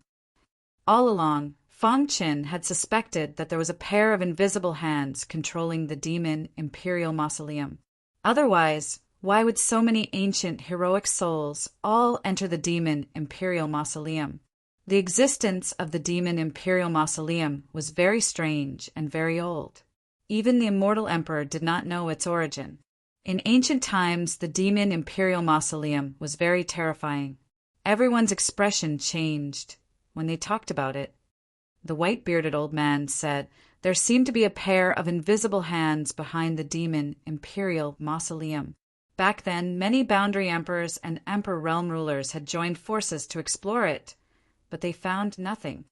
All along, Feng Qin had suspected that there was a pair of invisible hands controlling the demon imperial mausoleum. Otherwise, why would so many ancient heroic souls all enter the demon imperial mausoleum? The existence of the demon imperial mausoleum was very strange and very old. Even the immortal emperor did not know its origin. In ancient times, the demon imperial mausoleum was very terrifying. Everyone's expression changed when they talked about it. The white-bearded old man said there seemed to be a pair of invisible hands behind the demon imperial mausoleum. Back then, many boundary emperors and emperor realm rulers had joined forces to explore it, but they found nothing.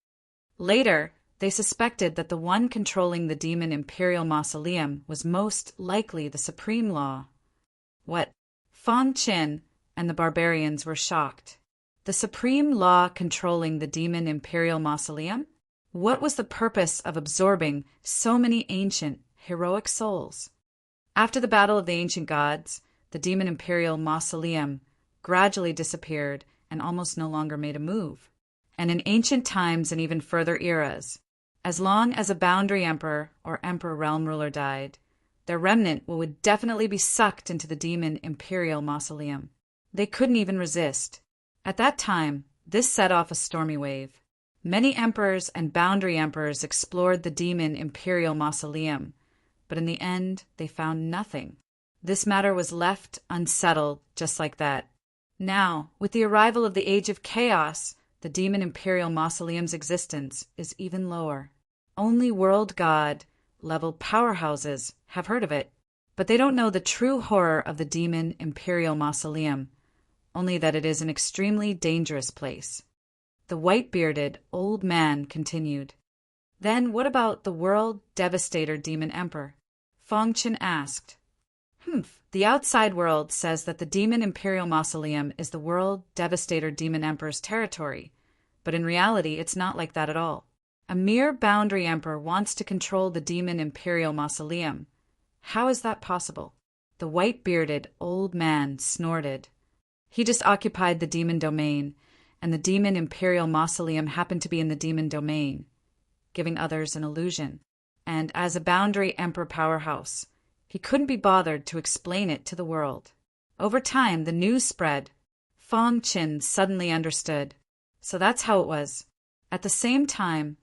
Later, they suspected that the one controlling the demon imperial mausoleum was most likely the supreme law. What? Feng Qin and the barbarians were shocked. The supreme law controlling the demon imperial mausoleum? What was the purpose of absorbing so many ancient, heroic souls? After the Battle of the Ancient Gods, the demon imperial mausoleum gradually disappeared and almost no longer made a move. And in ancient times and even further eras, as long as a boundary emperor or emperor realm ruler died, their remnant would definitely be sucked into the demon imperial mausoleum. They couldn't even resist. At that time, this set off a stormy wave. Many emperors and boundary emperors explored the demon imperial mausoleum, but in the end, they found nothing. This matter was left unsettled just like that. Now, with the arrival of the Age of Chaos, the demon imperial mausoleum's existence is even lower. Only world god level powerhouses have heard of it, but they don't know the true horror of the demon imperial mausoleum, only that it is an extremely dangerous place. The white-bearded old man continued. Then what about the world devastator demon emperor? Feng Qin asked. The outside world says that the Demon Imperial Mausoleum is the World Devastator Demon Emperor's territory, but in reality it's not like that at all. A mere boundary emperor wants to control the Demon Imperial Mausoleum. How is that possible? The white-bearded old man snorted. He just occupied the demon domain, and the Demon Imperial Mausoleum happened to be in the demon domain, giving others an illusion. And as a boundary emperor powerhouse, he couldn't be bothered to explain it to the world. Over time, the news spread. Fong Qin suddenly understood. So that's how it was. At the same time,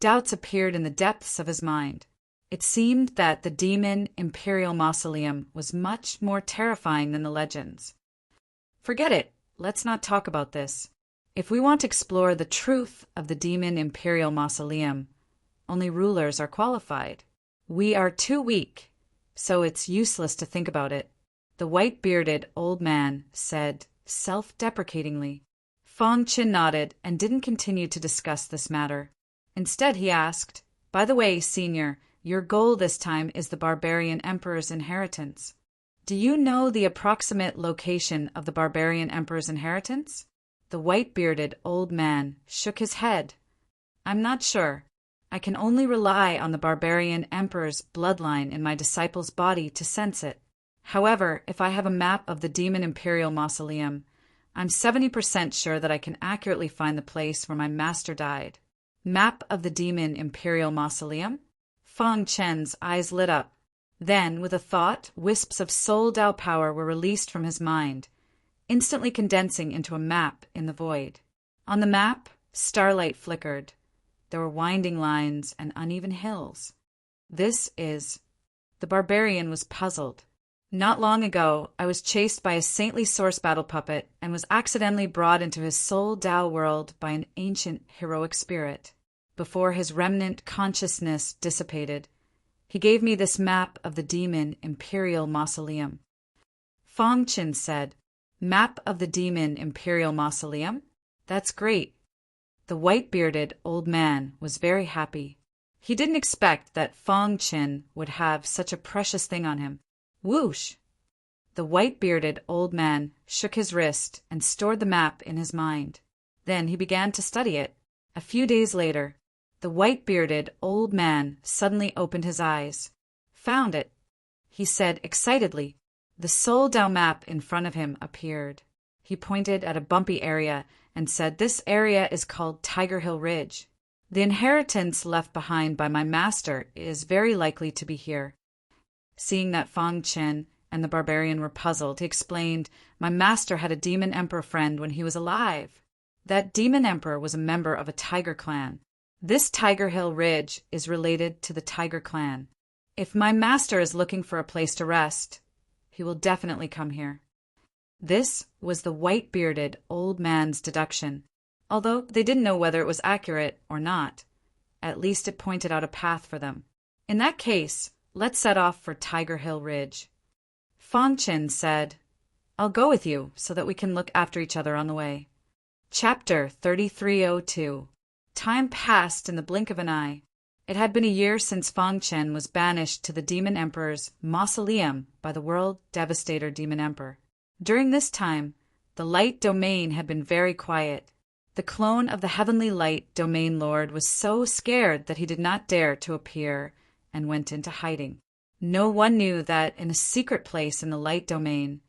doubts appeared in the depths of his mind. It seemed that the Demon Imperial Mausoleum was much more terrifying than the legends. Forget it. Let's not talk about this. If we want to explore the truth of the Demon Imperial Mausoleum, only rulers are qualified. We are too weak, so it's useless to think about it, the white-bearded old man said self-deprecatingly. Fong Qin nodded and didn't continue to discuss this matter. Instead, he asked, "By the way, Senior, your goal this time is the Barbarian Emperor's inheritance. Do you know the approximate location of the Barbarian Emperor's inheritance?" The white-bearded old man shook his head. "I'm not sure. I can only rely on the Barbarian Emperor's bloodline in my disciple's body to sense it. However, if I have a map of the Demon Imperial Mausoleum, I'm 70% sure that I can accurately find the place where my master died." Map of the Demon Imperial Mausoleum? Fong Chen's eyes lit up. Then, with a thought, wisps of Soul Dao power were released from his mind, instantly condensing into a map in the void. On the map, starlight flickered. There were winding lines and uneven hills. This is... The barbarian was puzzled. Not long ago, I was chased by a saintly source battle puppet and was accidentally brought into his Soul Dao world by an ancient heroic spirit. Before his remnant consciousness dissipated, he gave me this map of the Demon Imperial Mausoleum. Fong Qin said, "Map of the Demon Imperial Mausoleum? That's great." The white-bearded old man was very happy. He didn't expect that Fong Qin would have such a precious thing on him. Whoosh! The white-bearded old man shook his wrist and stored the map in his mind. Then he began to study it. A few days later, the white-bearded old man suddenly opened his eyes. "Found it," he said excitedly. The Soul Dao map in front of him appeared. He pointed at a bumpy area and said, "This area is called Tiger Hill Ridge. The inheritance left behind by my master is very likely to be here." Seeing that Fong Qin and the barbarian were puzzled, he explained, "My master had a demon emperor friend when he was alive. That demon emperor was a member of a tiger clan. This Tiger Hill Ridge is related to the Tiger Clan. If my master is looking for a place to rest, he will definitely come here." This was the white-bearded old man's deduction. Although they didn't know whether it was accurate or not, at least it pointed out a path for them. "In that case, let's set off for Tiger Hill Ridge." Fong Qin said, "I'll go with you so that we can look after each other on the way." Chapter 3302. Time passed in the blink of an eye. It had been a year since Fong Qin was banished to the Demon Emperor's mausoleum by the World Devastator Demon Emperor. During this time, the Light Domain had been very quiet. The clone of the Heavenly Light Domain Lord was so scared that he did not dare to appear and went into hiding. No one knew that in a secret place in the Light Domain,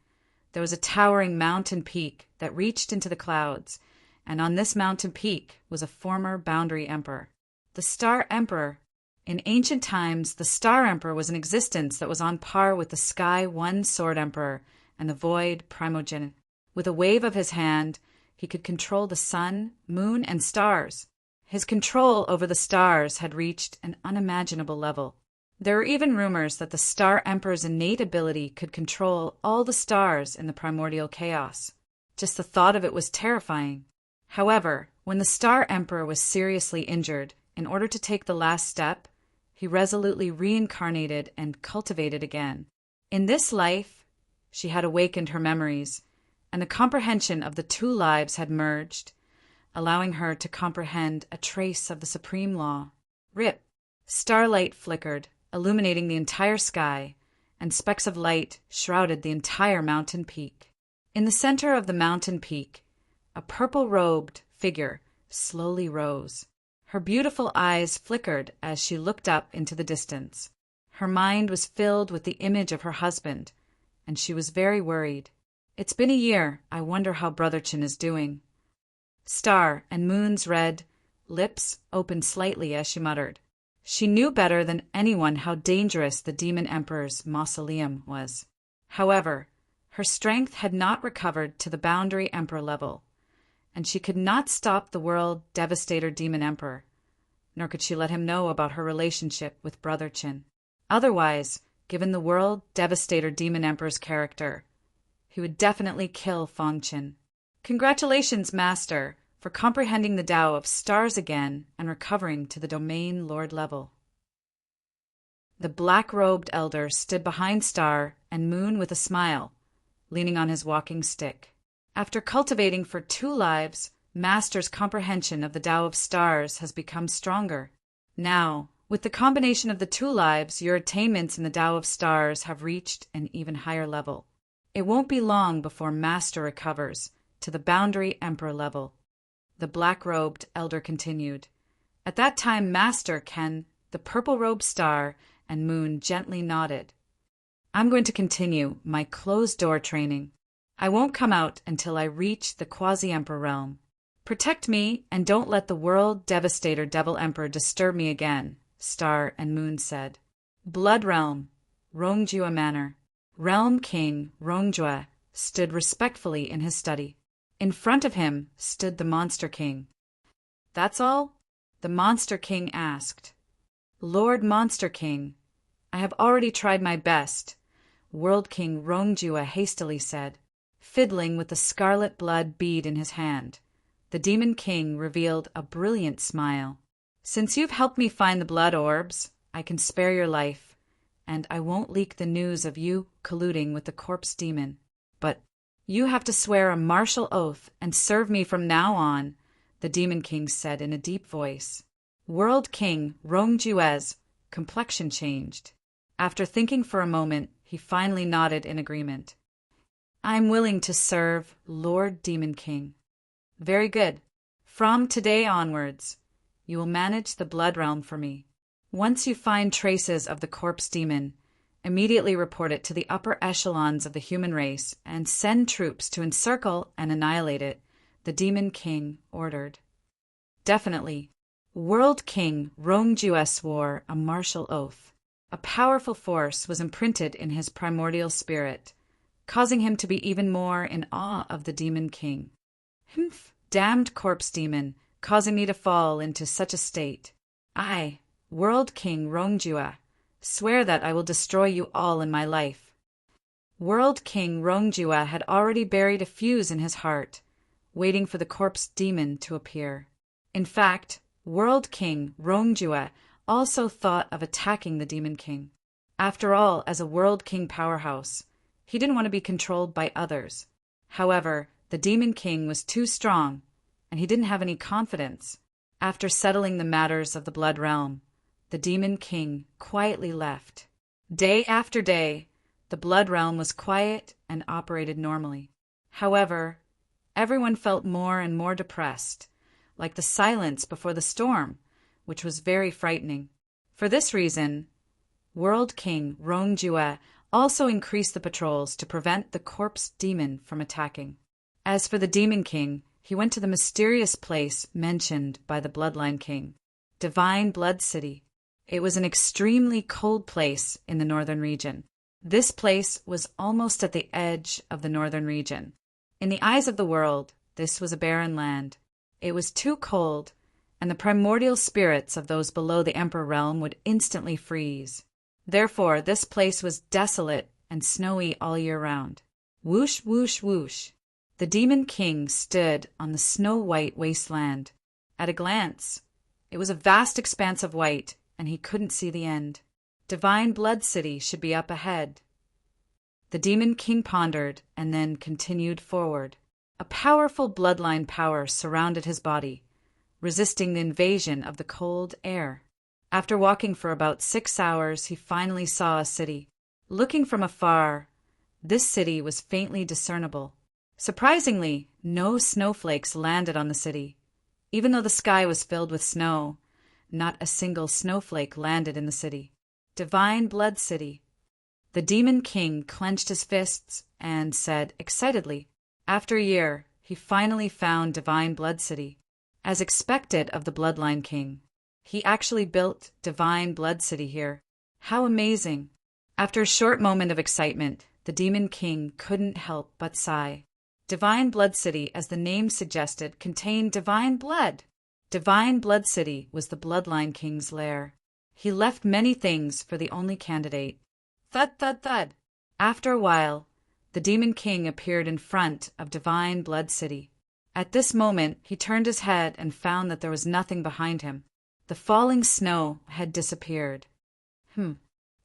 there was a towering mountain peak that reached into the clouds, and on this mountain peak was a former boundary emperor. The Star Emperor. In ancient times, the Star Emperor was an existence that was on par with the Sky One Sword Emperor and the Void Primogenitor. With a wave of his hand, he could control the sun, moon, and stars. His control over the stars had reached an unimaginable level. There were even rumors that the Star Emperor's innate ability could control all the stars in the primordial chaos. Just the thought of it was terrifying. However, when the Star Emperor was seriously injured, in order to take the last step, he resolutely reincarnated and cultivated again. In this life, she had awakened her memories, and the comprehension of the two lives had merged, allowing her to comprehend a trace of the supreme law. Rip! Starlight flickered, illuminating the entire sky, and specks of light shrouded the entire mountain peak. In the center of the mountain peak, a purple-robed figure slowly rose. Her beautiful eyes flickered as she looked up into the distance. Her mind was filled with the image of her husband, and she was very worried. "It's been a year. I wonder how Brotherchin is doing." Star and Moon's red lips opened slightly as she muttered. She knew better than anyone how dangerous the Demon Emperor's mausoleum was. However, her strength had not recovered to the Boundary Emperor level, and she could not stop the World Devastator Demon Emperor, nor could she let him know about her relationship with Brotherchin. Otherwise, given the World Devastator Demon Emperor's character, he would definitely kill Fangchen. "Congratulations, Master, for comprehending the Tao of Stars again and recovering to the Domain Lord level." The black-robed elder stood behind Star and Moon with a smile, leaning on his walking stick. After cultivating for 2 lives, Master's comprehension of the Tao of Stars has become stronger. Now, with the combination of the 2 lives, your attainments in the Tao of Stars have reached an even higher level. It won't be long before Master recovers to the Boundary Emperor level. The black-robed elder continued. At that time, Master can... The purple-robed Star and Moon gently nodded. "I'm going to continue my closed-door training. I won't come out until I reach the Quasi-Emperor realm. Protect me and don't let the World Devastator Devil Emperor disturb me again," Star and Moon said. Blood Realm, Rongjua Manor. Realm King Rongjua stood respectfully in his study. In front of him stood the Monster King. "That's all?" the Monster King asked. "Lord Monster King, I have already tried my best," World King Rongjua hastily said. Fiddling with the scarlet blood bead in his hand, the Demon King revealed a brilliant smile. "Since you've helped me find the blood orbs, I can spare your life, and I won't leak the news of you colluding with the corpse demon. But you have to swear a martial oath and serve me from now on," the Demon King said in a deep voice. World King Rongjue's complexion changed. After thinking for a moment, he finally nodded in agreement. "I'm willing to serve, Lord Demon King." "Very good. From today onwards, you will manage the Blood Realm for me. Once you find traces of the corpse demon, immediately report it to the upper echelons of the human race and send troops to encircle and annihilate it," the Demon King ordered. "Definitely." World King Rongjua swore a martial oath. A powerful force was imprinted in his primordial spirit, causing him to be even more in awe of the Demon King. "Humph! Damned corpse demon, causing me to fall into such a state. I, World King Rongjua, swear that I will destroy you all in my life." World King Rongjua had already buried a fuse in his heart, waiting for the corpse demon to appear. In fact, World King Rongjua also thought of attacking the Demon King. After all, as a World King powerhouse, he didn't want to be controlled by others. However, the Demon King was too strong, and he didn't have any confidence. After settling the matters of the Blood Realm, the Demon King quietly left. Day after day, the Blood Realm was quiet and operated normally. However, everyone felt more and more depressed, like the silence before the storm, which was very frightening. For this reason, World King Rongjua also increased the patrols to prevent the corpse demon from attacking. As for the Demon King, he went to the mysterious place mentioned by the Bloodline King, Divine Blood City. It was an extremely cold place in the northern region. This place was almost at the edge of the northern region. In the eyes of the world, this was a barren land. It was too cold, and the primordial spirits of those below the Emperor realm would instantly freeze. Therefore, this place was desolate and snowy all year round. Whoosh, whoosh, whoosh. The Demon King stood on the snow-white wasteland. At a glance, it was a vast expanse of white, and he couldn't see the end. Divine Blood City should be up ahead. The Demon King pondered and then continued forward. A powerful bloodline power surrounded his body, resisting the invasion of the cold air. After walking for about 6 hours, he finally saw a city. Looking from afar, this city was faintly discernible. Surprisingly, no snowflakes landed on the city. Even though the sky was filled with snow, not a single snowflake landed in the city. Divine Blood City. The Demon King clenched his fists and said excitedly, after a year, he finally found Divine Blood City. As expected of the Bloodline King, he actually built Divine Blood City here. How amazing! After a short moment of excitement, the Demon King couldn't help but sigh. Divine Blood City, as the name suggested, contained divine blood. Divine Blood City was the Bloodline King's lair. He left many things for the only candidate. Thud, thud, thud. After a while, the Demon King appeared in front of Divine Blood City. At this moment, he turned his head and found that there was nothing behind him. The falling snow had disappeared.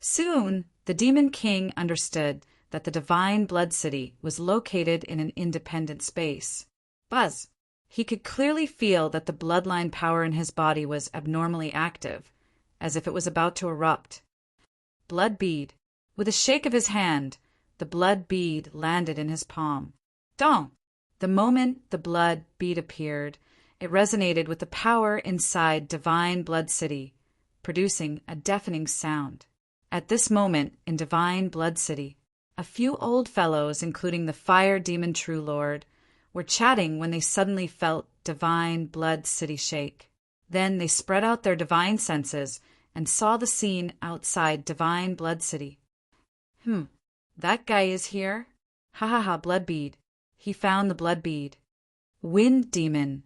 Soon, the Demon King understood that the Divine Blood City was located in an independent space. Buzz! He could clearly feel that the bloodline power in his body was abnormally active, as if it was about to erupt. Blood bead. With a shake of his hand, the blood bead landed in his palm. Dong! The moment the blood bead appeared, it resonated with the power inside Divine Blood City, producing a deafening sound. At this moment, in Divine Blood City, a few old fellows, including the Fire Demon True Lord, were chatting when they suddenly felt Divine Blood City shake. Then they spread out their divine senses and saw the scene outside Divine Blood City. That guy is here? Ha ha ha, blood bead. He found the blood bead. Wind demon,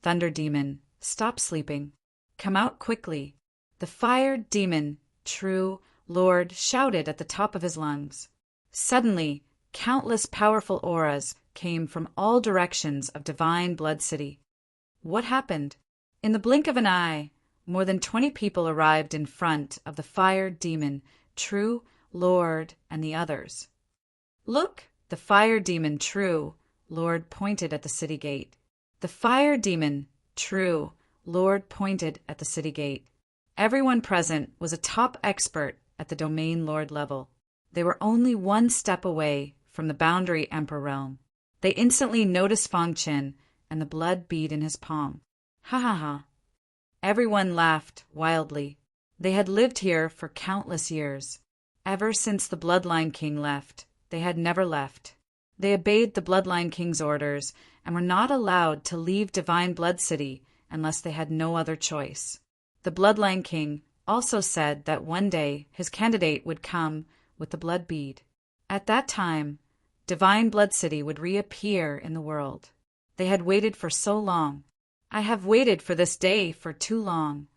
thunder demon, stop sleeping. Come out quickly. The Fire Demon True Lord shouted at the top of his lungs. Suddenly, countless powerful auras came from all directions of Divine Blood City. What happened? In the blink of an eye, more than 20 people arrived in front of the Fire Demon True Lord and the others. Look, the Fire Demon True Lord pointed at the city gate. The Fire Demon True Lord pointed at the city gate. Everyone present was a top expert at the Domain Lord level. They were only one step away from the Boundary Emperor realm. They instantly noticed Fang Qin and the blood bead in his palm. Ha ha ha. Everyone laughed wildly. They had lived here for countless years. Ever since the Bloodline King left, they had never left. They obeyed the Bloodline King's orders and were not allowed to leave Divine Blood City unless they had no other choice. The Bloodline King also said that one day his candidate would come with the blood bead. At that time, Divine Blood City would reappear in the world. They had waited for so long. I have waited for this day for too long.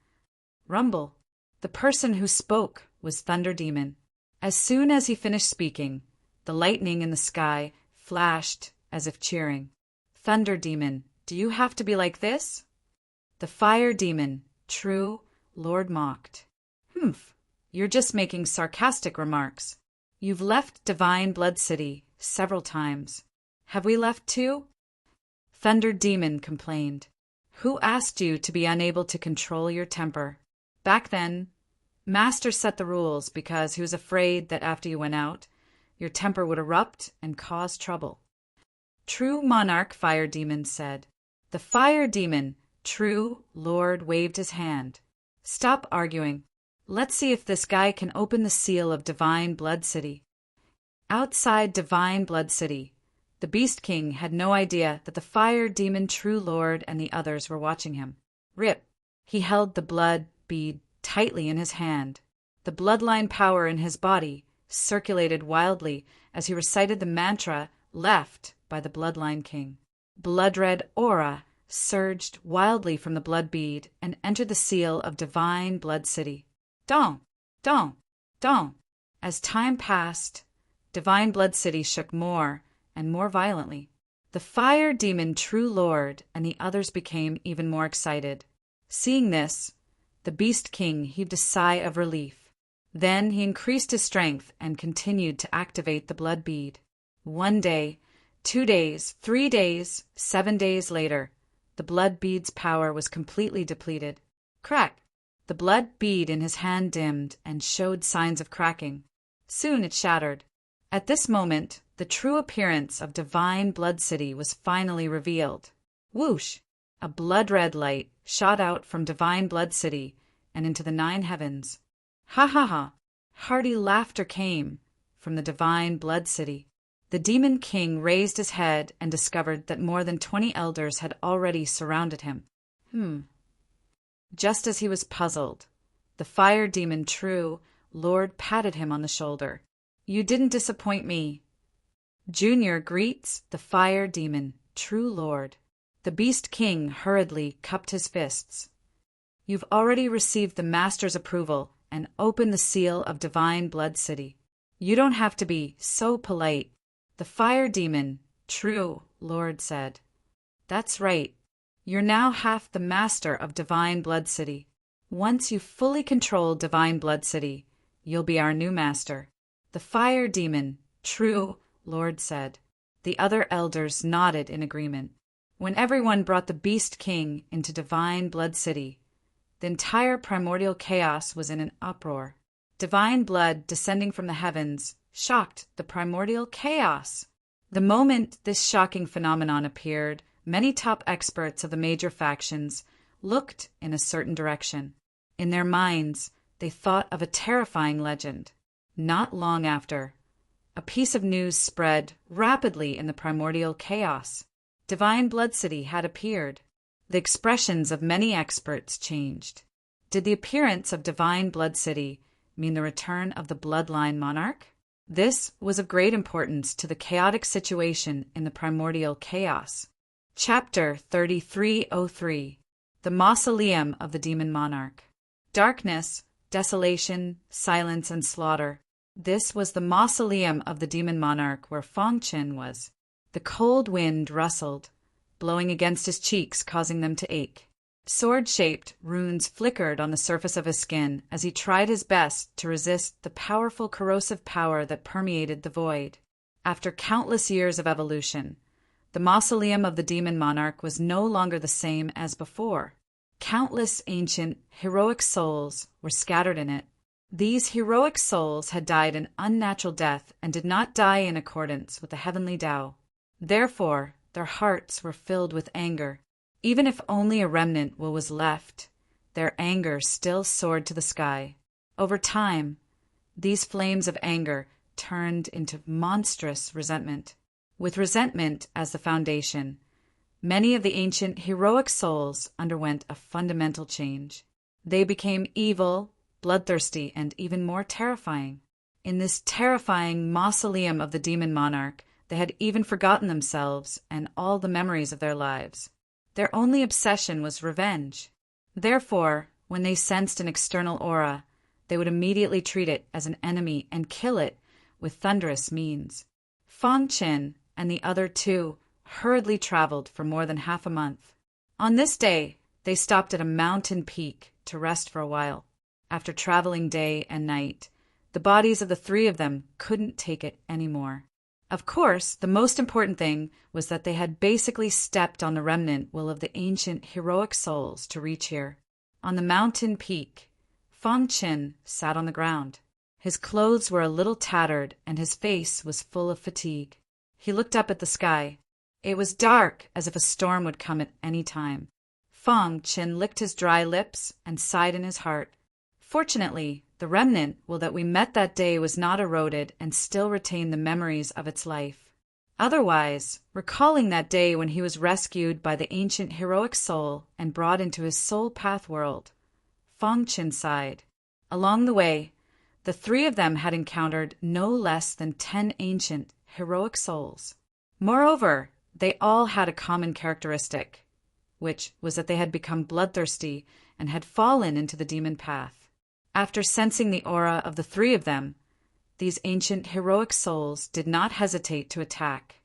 Rumble. The person who spoke was Thunder Demon. As soon as he finished speaking, the lightning in the sky flashed as if cheering. Thunder Demon, do you have to be like this? The Fire Demon True Lord mocked. You're just making sarcastic remarks. You've left Divine Blood City several times. Have we left too? Thunder Demon complained. Who asked you to be unable to control your temper? Back then, Master set the rules because he was afraid that after you went out, your temper would erupt and cause trouble. True Monarch Fire Demon said. The Fire Demon True Lord waved his hand. Stop arguing. Let's see if this guy can open the seal of Divine Blood City. Outside Divine Blood City, the Beast King had no idea that the Fire Demon True Lord and the others were watching him. Rip. He held the blood bead tightly in his hand. The bloodline power in his body circulated wildly as he recited the mantra left by the Bloodline King. Blood-red aura surged wildly from the blood bead and entered the seal of Divine Blood City. Dong! Dong! Dong! As time passed, Divine Blood City shook more and more violently. The Fire Demon True Lord and the others became even more excited. Seeing this, the Beast King heaved a sigh of relief. Then he increased his strength and continued to activate the blood bead. 1 day, 2 days, 3 days, 7 days later, the blood bead's power was completely depleted. Crack! The blood bead in his hand dimmed and showed signs of cracking. Soon it shattered. At this moment, the true appearance of Divine Blood City was finally revealed. Whoosh! A blood-red light shot out from Divine Blood City and into the 9 heavens. Ha ha ha! Hearty laughter came from the Divine Blood City. The Demon King raised his head and discovered that more than 20 elders had already surrounded him. Just as he was puzzled, the fire demon True Lord patted him on the shoulder. You didn't disappoint me. Junior greets the fire demon True Lord. The Beast King hurriedly cupped his fists. You've already received the Master's approval and opened the seal of Divine Blood City. You don't have to be so polite. The fire demon True Lord said. That's right. You're now half the master of Divine Blood City. Once you fully control Divine Blood City, you'll be our new master. The fire demon True Lord said. The other elders nodded in agreement. When everyone brought the Beast King into Divine Blood City, the entire primordial chaos was in an uproar. Divine blood descending from the heavens shocked the primordial chaos. The moment this shocking phenomenon appeared, many top experts of the major factions looked in a certain direction. In their minds, they thought of a terrifying legend. Not long after, a piece of news spread rapidly in the primordial chaos. Divine Blood City had appeared. The expressions of many experts changed. Did the appearance of Divine Blood City mean the return of the bloodline monarch? This was of great importance to the chaotic situation in the primordial chaos. Chapter 3303. The Mausoleum of the Demon Monarch. Darkness, desolation, silence, and slaughter. This was the mausoleum of the Demon Monarch where Fong Chen was. The cold wind rustled, blowing against his cheeks, causing them to ache. Sword-shaped runes flickered on the surface of his skin as he tried his best to resist the powerful corrosive power that permeated the void. After countless years of evolution, the mausoleum of the Demon Monarch was no longer the same as before. Countless ancient, heroic souls were scattered in it. These heroic souls had died an unnatural death and did not die in accordance with the heavenly Tao. Therefore, their hearts were filled with anger. Even if only a remnant was left, their anger still soared to the sky. Over time, these flames of anger turned into monstrous resentment. With resentment as the foundation, many of the ancient heroic souls underwent a fundamental change. They became evil, bloodthirsty, and even more terrifying. In this terrifying mausoleum of the Demon Monarch, they had even forgotten themselves and all the memories of their lives. Their only obsession was revenge. Therefore, when they sensed an external aura, they would immediately treat it as an enemy and kill it with thunderous means. Fong Chen and the other two hurriedly traveled for more than half a month. On this day, they stopped at a mountain peak to rest for a while. After traveling day and night, the bodies of the 3 of them couldn't take it anymore. Of course, the most important thing was that they had basically stepped on the remnant will of the ancient heroic souls to reach here. On the mountain peak, Fong Chen sat on the ground. His clothes were a little tattered and his face was full of fatigue. He looked up at the sky. It was dark, as if a storm would come at any time. Fong Chen licked his dry lips and sighed in his heart. Fortunately, the remnant will that we met that day was not eroded and still retained the memories of its life. Otherwise, recalling that day when he was rescued by the ancient heroic soul and brought into his soul path world, Fong Chen sighed. Along the way, the 3 of them had encountered no less than 10 ancient heroic souls. Moreover, they all had a common characteristic, which was that they had become bloodthirsty and had fallen into the demon path. After sensing the aura of the 3 of them, these ancient heroic souls did not hesitate to attack.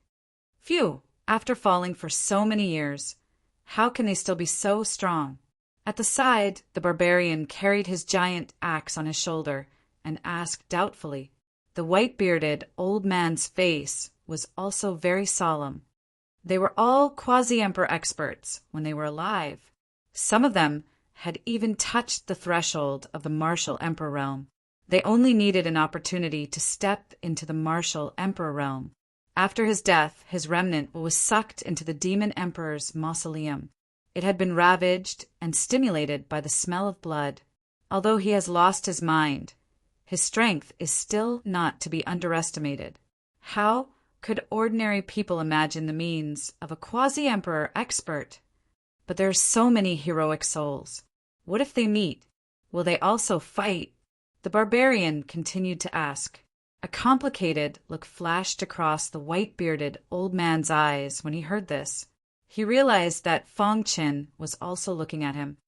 Phew, after falling for so many years, how can they still be so strong? At the side, the barbarian carried his giant axe on his shoulder and asked doubtfully. The white-bearded old man's face was also very solemn. They were all quasi-emperor experts when they were alive. Some of them had even touched the threshold of the martial emperor realm. They only needed an opportunity to step into the martial emperor realm. After his death, his remnant was sucked into the demon emperor's mausoleum. It had been ravaged and stimulated by the smell of blood. Although he has lost his mind, his strength is still not to be underestimated. How could ordinary people imagine the means of a quasi-emperor expert? But there are so many heroic souls. What if they meet? Will they also fight? The barbarian continued to ask. A complicated look flashed across the white-bearded old man's eyes when he heard this. He realized that Fong Qin was also looking at him.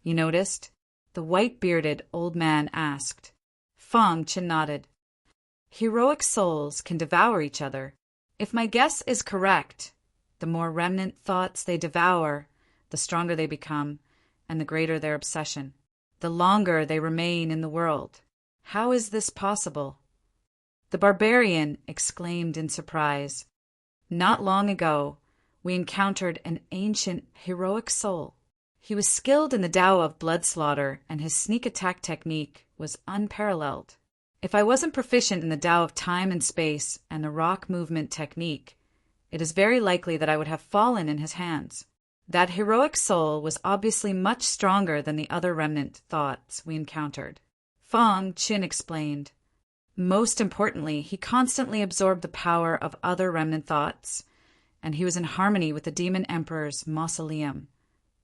"You noticed?" the white-bearded old man asked. Fong Qin nodded. "Heroic souls can devour each other. If my guess is correct, the more remnant thoughts they devour, the stronger they become, and the greater their obsession. The longer they remain in the world. How is this possible?" The barbarian exclaimed in surprise. "Not long ago, we encountered an ancient heroic soul. He was skilled in the Tao of blood slaughter, and his sneak attack technique was unparalleled. If I wasn't proficient in the Tao of time and space and the rock movement technique, it is very likely that I would have fallen in his hands. That heroic soul was obviously much stronger than the other remnant thoughts we encountered," Fong Qin explained. "Most importantly, he constantly absorbed the power of other remnant thoughts, and he was in harmony with the Demon Emperor's mausoleum,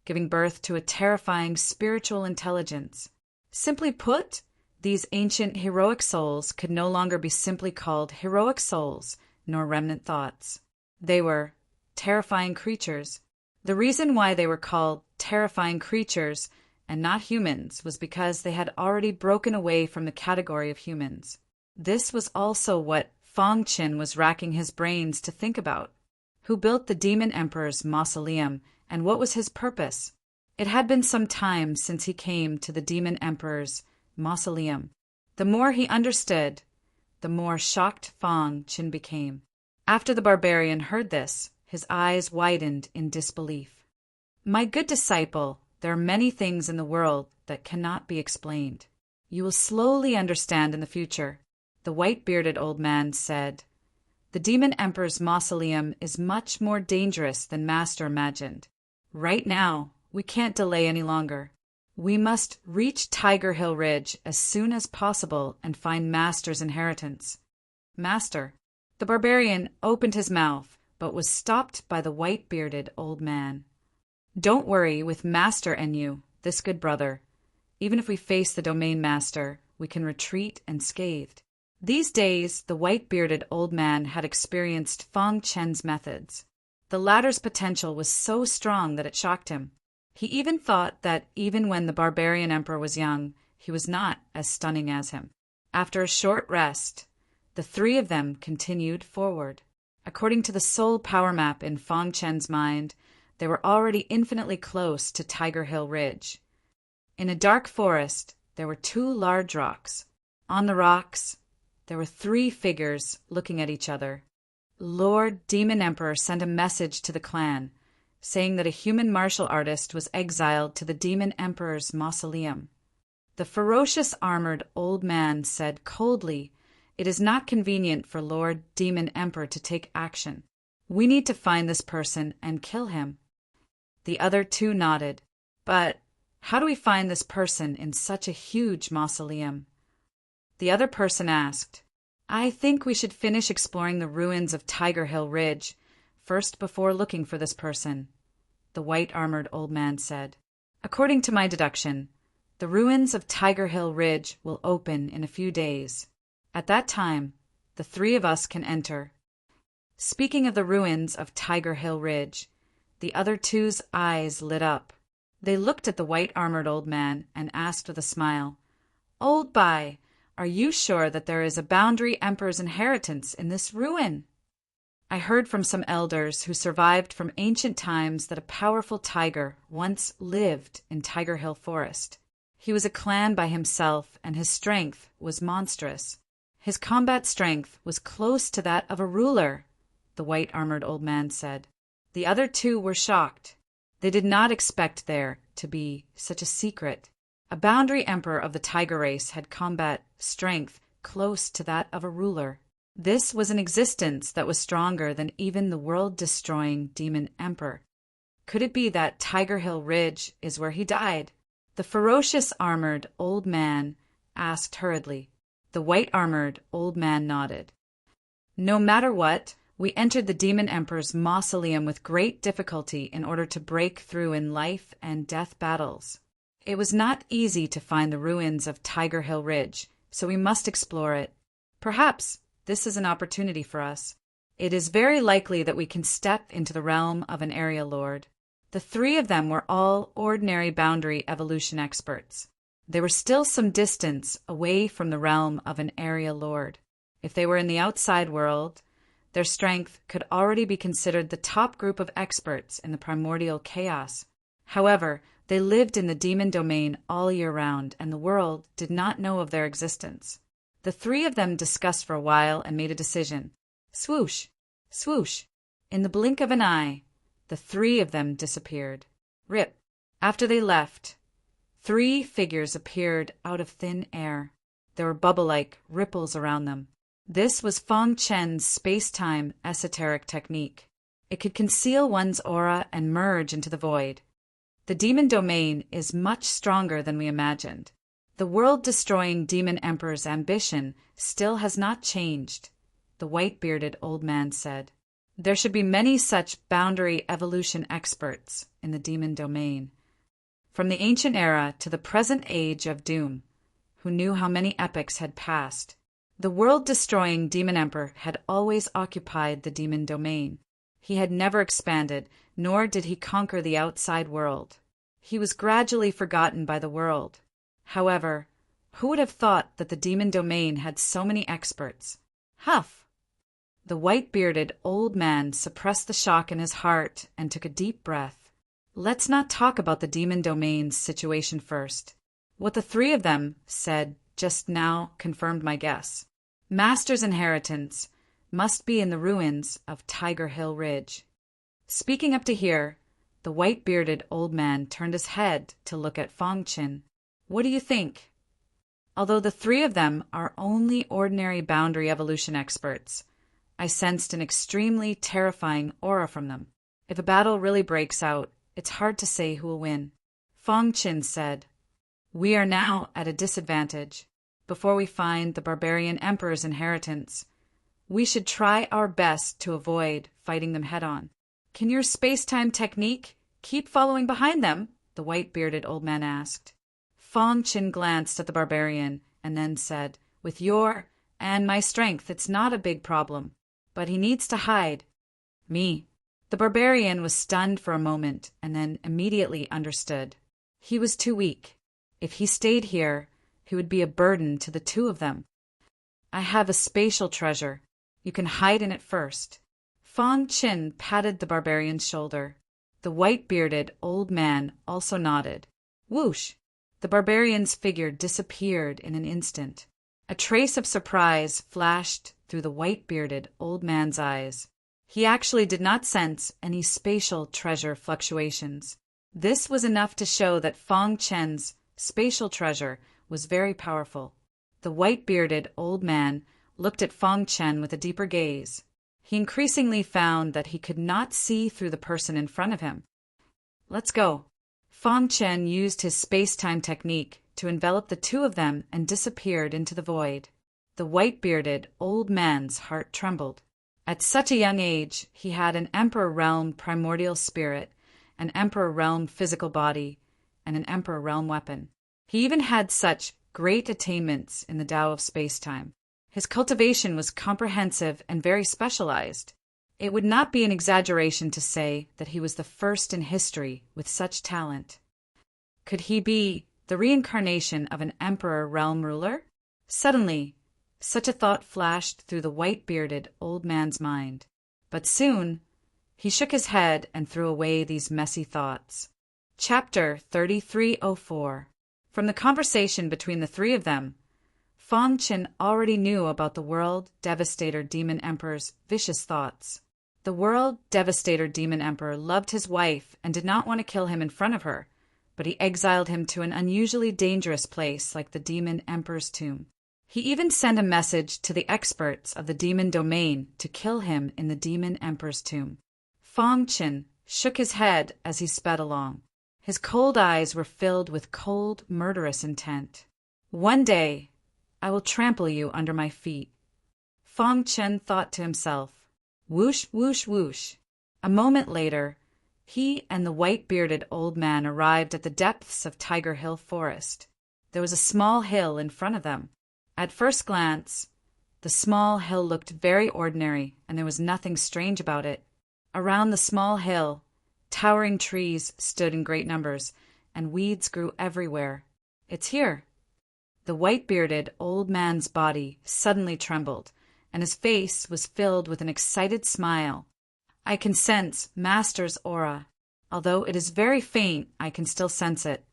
giving birth to a terrifying spiritual intelligence. Simply put, these ancient heroic souls could no longer be simply called heroic souls nor remnant thoughts. They were terrifying creatures. The reason why they were called terrifying creatures and not humans was because they had already broken away from the category of humans. This was also what Fong Qin was racking his brains to think about. Who built the Demon Emperor's mausoleum, and what was his purpose? It had been some time since he came to the Demon Emperor's mausoleum. The more he understood, the more shocked Fong Qin became. After the barbarian heard this, his eyes widened in disbelief. "My good disciple, there are many things in the world that cannot be explained. You will slowly understand in the future," the white-bearded old man said. "The Demon Emperor's mausoleum is much more dangerous than Master imagined. Right now, we can't delay any longer. We must reach Tiger Hill Ridge as soon as possible and find Master's inheritance." "Master." The barbarian opened his mouth, but was stopped by the white-bearded old man. "Don't worry with Master and you, this good brother. Even if we face the Domain Master, we can retreat unscathed." These days, the white-bearded old man had experienced Fong Qin's methods. The latter's potential was so strong that it shocked him. He even thought that even when the barbarian emperor was young, he was not as stunning as him. After a short rest, the three of them continued forward. According to the soul power map in Fong Qin's mind, they were already infinitely close to Tiger Hill Ridge. In a dark forest, there were two large rocks. On the rocks, there were three figures looking at each other. Lord Demon Emperor sent a message to the clan, saying that a human martial artist was exiled to the Demon Emperor's mausoleum. The ferocious armored old man said coldly, "It is not convenient for Lord Demon Emperor to take action. We need to find this person and kill him." The other two nodded. "But how do we find this person in such a huge mausoleum?" The other person asked. "I think we should finish exploring the ruins of Tiger Hill Ridge first before looking for this person," the white-armored old man said. "According to my deduction, the ruins of Tiger Hill Ridge will open in a few days. At that time, the three of us can enter." Speaking of the ruins of Tiger Hill Ridge, the other two's eyes lit up. They looked at the white-armored old man and asked with a smile, "Old Bai, are you sure that there is a boundary emperor's inheritance in this ruin?" "I heard from some elders who survived from ancient times that a powerful tiger once lived in Tiger Hill Forest. He was a clan by himself, and his strength was monstrous. His combat strength was close to that of a ruler," the white-armored old man said. The other two were shocked. They did not expect there to be such a secret. A boundary emperor of the tiger race had combat strength close to that of a ruler. This was an existence that was stronger than even the world-destroying demon emperor. Could it be that Tiger Hill Ridge is where he died? The ferocious armored old man asked hurriedly. The white-armored old man nodded. No matter what, we entered the demon emperor's mausoleum with great difficulty in order to break through in life and death battles. It was not easy to find the ruins of Tiger Hill Ridge, so we must explore it. Perhaps this is an opportunity for us. It is very likely that we can step into the realm of an area lord. The three of them were all ordinary boundary evolution experts. They were still some distance away from the realm of an area lord. If they were in the outside world, their strength could already be considered the top group of experts in the primordial chaos. However, they lived in the demon domain all year round, and the world did not know of their existence. The three of them discussed for a while and made a decision. Swoosh! Swoosh! In the blink of an eye, the three of them disappeared. Rip! After they left, three figures appeared out of thin air. There were bubble-like ripples around them. This was Fong Chen's space-time esoteric technique. It could conceal one's aura and merge into the void. The demon domain is much stronger than we imagined. The world-destroying demon emperor's ambition still has not changed, the white-bearded old man said. There should be many such boundary evolution experts in the demon domain, from the ancient era to the present age of doom, who knew how many epochs had passed. The world-destroying demon emperor had always occupied the demon domain. He had never expanded, nor did he conquer the outside world. He was gradually forgotten by the world. However, who would have thought that the demon domain had so many experts? Huff! The white-bearded old man suppressed the shock in his heart and took a deep breath. Let's not talk about the demon domain's situation first. What the three of them said just now confirmed my guess. Master's inheritance must be in the ruins of Tiger Hill Ridge. Speaking up to here, the white-bearded old man turned his head to look at Fong Chin. What do you think? Although the three of them are only ordinary boundary evolution experts, I sensed an extremely terrifying aura from them. If a battle really breaks out, it's hard to say who will win. Fong Chin said, We are now at a disadvantage. Before we find the barbarian emperor's inheritance, we should try our best to avoid fighting them head-on. Can your space-time technique keep following behind them? The white-bearded old man asked. Fong Chin glanced at the barbarian and then said, With your and my strength, it's not a big problem. But he needs to hide. Me. The barbarian was stunned for a moment and then immediately understood. He was too weak. If he stayed here, he would be a burden to the two of them. I have a spatial treasure. You can hide in it first. Fong Chin patted the barbarian's shoulder. The white-bearded old man also nodded. Whoosh! The barbarian's figure disappeared in an instant. A trace of surprise flashed through the white-bearded old man's eyes. He actually did not sense any spatial treasure fluctuations. This was enough to show that Fong Chen's spatial treasure was very powerful. The white-bearded old man looked at Fong Chen with a deeper gaze. He increasingly found that he could not see through the person in front of him. Let's go. Fong Chen used his space-time technique to envelop the two of them and disappeared into the void. The white-bearded old man's heart trembled. At such a young age, he had an Emperor Realm primordial spirit, an Emperor Realm physical body, and an Emperor Realm weapon. He even had such great attainments in the Tao of space-time. His cultivation was comprehensive and very specialized. It would not be an exaggeration to say that he was the first in history with such talent. Could he be the reincarnation of an Emperor Realm ruler? Suddenly, such a thought flashed through the white-bearded old man's mind. But soon, he shook his head and threw away these messy thoughts. Chapter 3304. From the conversation between the three of them, Fong Chin already knew about the World Devastator Demon Emperor's vicious thoughts. The World Devastator Demon Emperor loved his wife and did not want to kill him in front of her, but he exiled him to an unusually dangerous place like the Demon Emperor's tomb. He even sent a message to the experts of the demon domain to kill him in the Demon Emperor's tomb. Fong Qin shook his head as he sped along. His cold eyes were filled with cold, murderous intent. "One day, I will trample you under my feet." Fong Qin thought to himself. Whoosh, whoosh, whoosh. A moment later, he and the white-bearded old man arrived at the depths of Tiger Hill Forest. There was a small hill in front of them. At first glance, the small hill looked very ordinary, and there was nothing strange about it. Around the small hill, towering trees stood in great numbers, and weeds grew everywhere. "It's here." The white-bearded old man's body suddenly trembled, and his face was filled with an excited smile. "I can sense Master's aura. Although it is very faint, I can still sense it."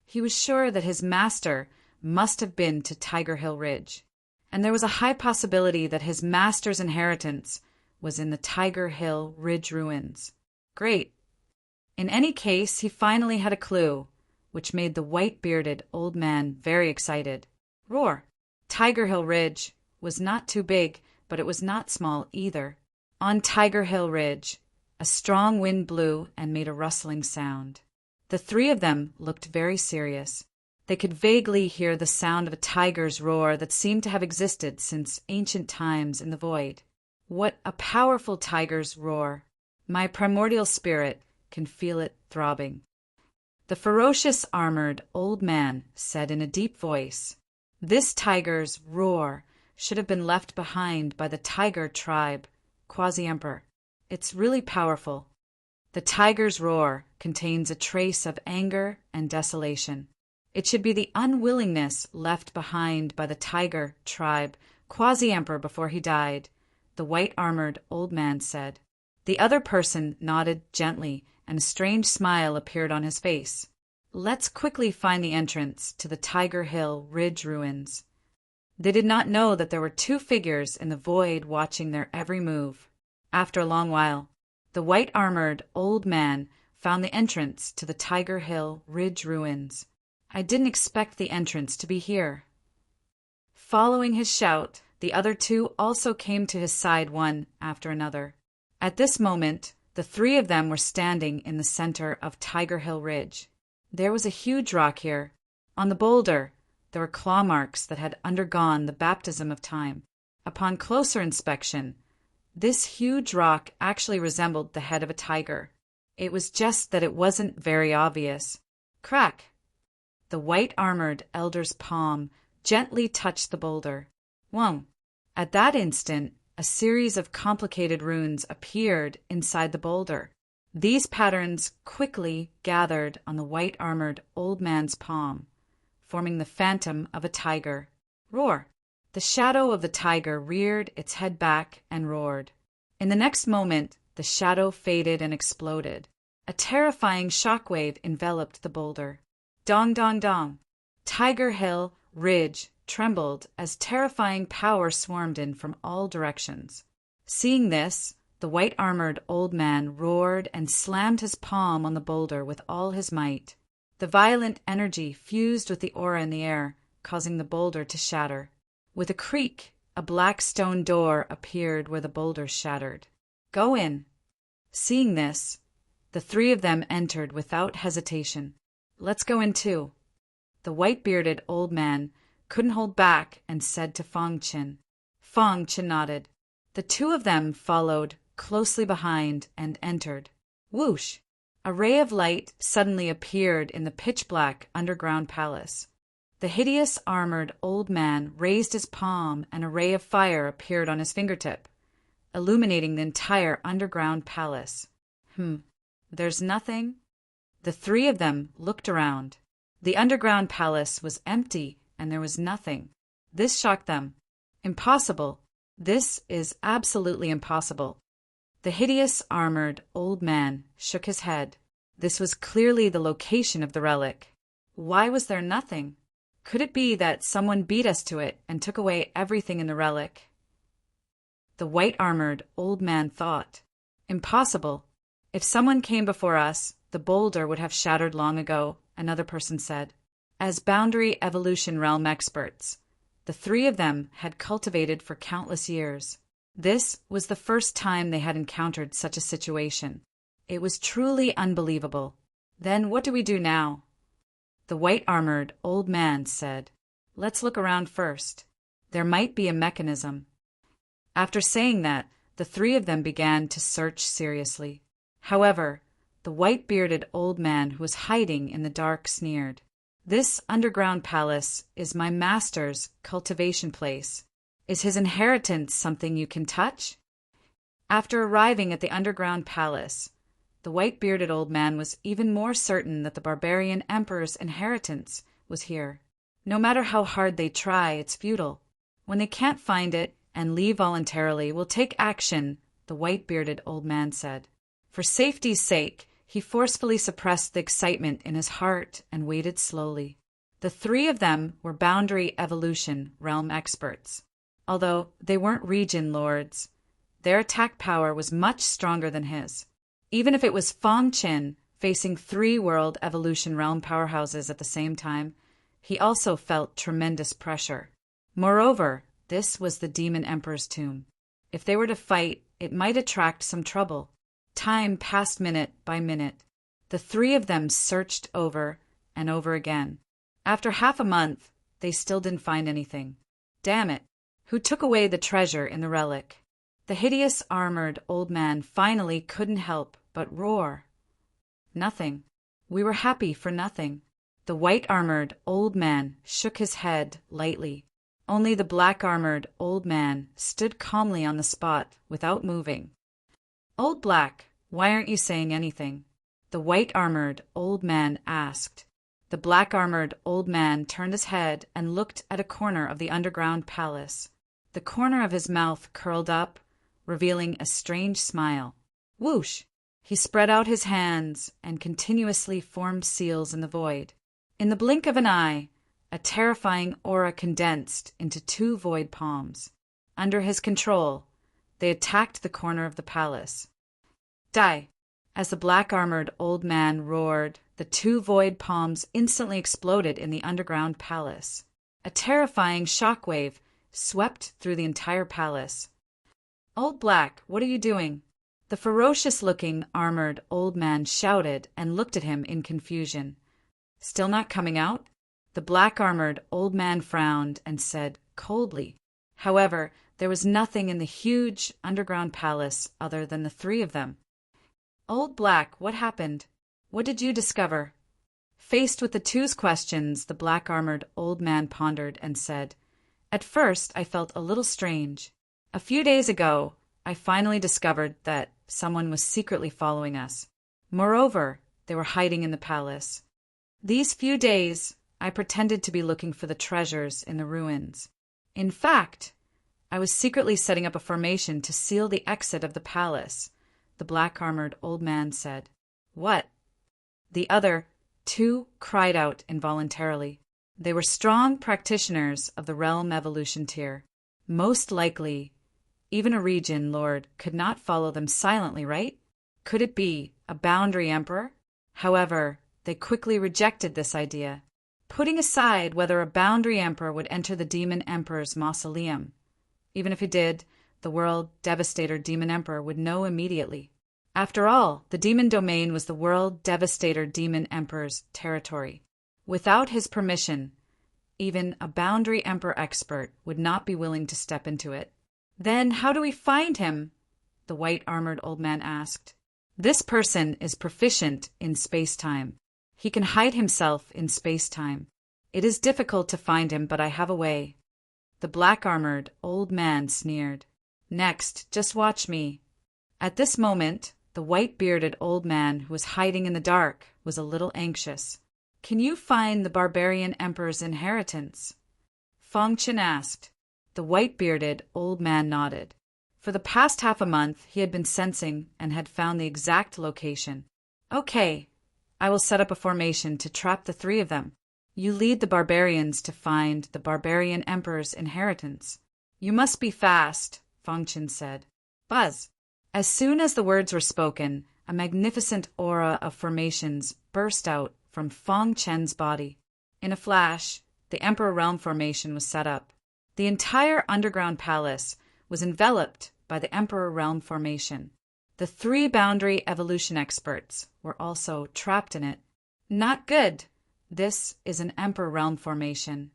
He was sure that his master must have been to Tiger Hill Ridge, and there was a high possibility that his master's inheritance was in the Tiger Hill Ridge ruins. Great. In any case, he finally had a clue, which made the white-bearded old man very excited. Roar! Tiger Hill Ridge was not too big, but it was not small either. On Tiger Hill Ridge, a strong wind blew and made a rustling sound. The three of them looked very serious. They could vaguely hear the sound of a tiger's roar that seemed to have existed since ancient times in the void. What a powerful tiger's roar! My primordial spirit can feel it throbbing. The ferocious armored old man said in a deep voice, "This tiger's roar should have been left behind by the tiger tribe, Quasi-Emperor. It's really powerful. The tiger's roar contains a trace of anger and desolation. It should be the unwillingness left behind by the tiger tribe, Quasi-Emperor, before he died," the white-armored old man said. The other person nodded gently, and a strange smile appeared on his face. "Let's quickly find the entrance to the Tiger Hill Ridge ruins." They did not know that there were two figures in the void watching their every move. After a long while, the white-armored old man found the entrance to the Tiger Hill Ridge ruins. "I didn't expect the entrance to be here." Following his shout, the other two also came to his side one after another. At this moment, the three of them were standing in the center of Tiger Hill Ridge. There was a huge rock here. On the boulder, there were claw marks that had undergone the baptism of time. Upon closer inspection, this huge rock actually resembled the head of a tiger. It was just that it wasn't very obvious. Crack! The white-armored elder's palm gently touched the boulder. Whoa! At that instant, a series of complicated runes appeared inside the boulder. These patterns quickly gathered on the white-armored old man's palm, forming the phantom of a tiger. Roar! The shadow of the tiger reared its head back and roared. In the next moment, the shadow faded and exploded. A terrifying shockwave enveloped the boulder. Dong, dong, dong. Tiger Hill Ridge trembled as terrifying power swarmed in from all directions. Seeing this, the white-armored old man roared and slammed his palm on the boulder with all his might. The violent energy fused with the aura in the air, causing the boulder to shatter. With a creak, a black stone door appeared where the boulder shattered. "Go in." Seeing this, the three of them entered without hesitation. "Let's go in too." The white-bearded old man couldn't hold back and said to Fong Qin. Fong Qin nodded. The two of them followed closely behind and entered. Whoosh! A ray of light suddenly appeared in the pitch-black underground palace. The hideous armored old man raised his palm and a ray of fire appeared on his fingertip, illuminating the entire underground palace. There's nothing? The three of them looked around. The underground palace was empty and there was nothing. This shocked them. Impossible. This is absolutely impossible. The hideous armored old man shook his head. This was clearly the location of the relic. Why was there nothing? Could it be that someone beat us to it and took away everything in the relic? The white-armored old man thought. Impossible. If someone came before us, the boulder would have shattered long ago, another person said. As boundary evolution realm experts, the three of them had cultivated for countless years. This was the first time they had encountered such a situation. It was truly unbelievable. Then what do we do now? The white-armored old man said, "Let's look around first. There might be a mechanism." After saying that, the three of them began to search seriously. However, the white-bearded old man who was hiding in the dark sneered, "This underground palace is my master's cultivation place. Is his inheritance something you can touch?" After arriving at the underground palace, the white-bearded old man was even more certain that the barbarian emperor's inheritance was here. No matter how hard they try, it's futile. When they can't find it and leave voluntarily, we'll take action, the white-bearded old man said. For safety's sake, he forcefully suppressed the excitement in his heart and waited slowly. The three of them were boundary evolution realm experts. Although they weren't region lords, their attack power was much stronger than his. Even if it was Fong Qin facing three world evolution realm powerhouses at the same time, he also felt tremendous pressure. Moreover, this was the Demon Emperor's tomb. If they were to fight, it might attract some trouble. Time passed minute by minute. The three of them searched over and over again. After half a month, they still didn't find anything. Damn it! Who took away the treasure in the relic? The hideous armored old man finally couldn't help but roar. Nothing. We were happy for nothing. The white-armored old man shook his head lightly. Only the black-armored old man stood calmly on the spot without moving. "Old Black, why aren't you saying anything?" the white-armored old man asked. The black-armored old man turned his head and looked at a corner of the underground palace. The corner of his mouth curled up, revealing a strange smile. Whoosh! He spread out his hands and continuously formed seals in the void. In the blink of an eye, a terrifying aura condensed into two void palms. Under his control, they attacked the corner of the palace. Die! As the black-armored old man roared, the two void palms instantly exploded in the underground palace. A terrifying shockwave swept through the entire palace. "Old Black, what are you doing?" The ferocious-looking armored old man shouted and looked at him in confusion. "Still not coming out?" The black-armored old man frowned and said coldly. However, there was nothing in the huge underground palace other than the three of them. "Old Black, what happened? What did you discover?" Faced with the two's questions, the black-armored old man pondered and said, "At first, I felt a little strange. A few days ago, I finally discovered that someone was secretly following us. Moreover, they were hiding in the palace. These few days, I pretended to be looking for the treasures in the ruins. In fact, I was secretly setting up a formation to seal the exit of the palace," the black-armored old man said. "What?" The other two cried out involuntarily. They were strong practitioners of the realm evolution tier. Most likely, even a region lord could not follow them silently, right? Could it be a boundary emperor? However, they quickly rejected this idea, putting aside whether a boundary emperor would enter the demon emperor's mausoleum. Even if he did, the world devastator demon emperor would know immediately. After all, the demon domain was the world devastator demon emperor's territory. Without his permission, even a boundary emperor expert would not be willing to step into it. "Then how do we find him?" the white-armored old man asked. "This person is proficient in space-time. He can hide himself in space-time. It is difficult to find him, but I have a way." The black-armored old man sneered. "Next, just watch me." At this moment, the white-bearded old man who was hiding in the dark was a little anxious. "Can you find the barbarian emperor's inheritance?" Fong Qin asked. The white-bearded old man nodded. For the past half a month, he had been sensing and had found the exact location. "Okay, I will set up a formation to trap the three of them. You lead the barbarians to find the barbarian emperor's inheritance." "You must be fast," Fong Qin said. "Buzz." As soon as the words were spoken, a magnificent aura of formations burst out from Fang Chen's body. In a flash, the Emperor Realm formation was set up. The entire underground palace was enveloped by the Emperor Realm formation. The 3 boundary evolution experts were also trapped in it. Not good. This is an Emperor Realm formation.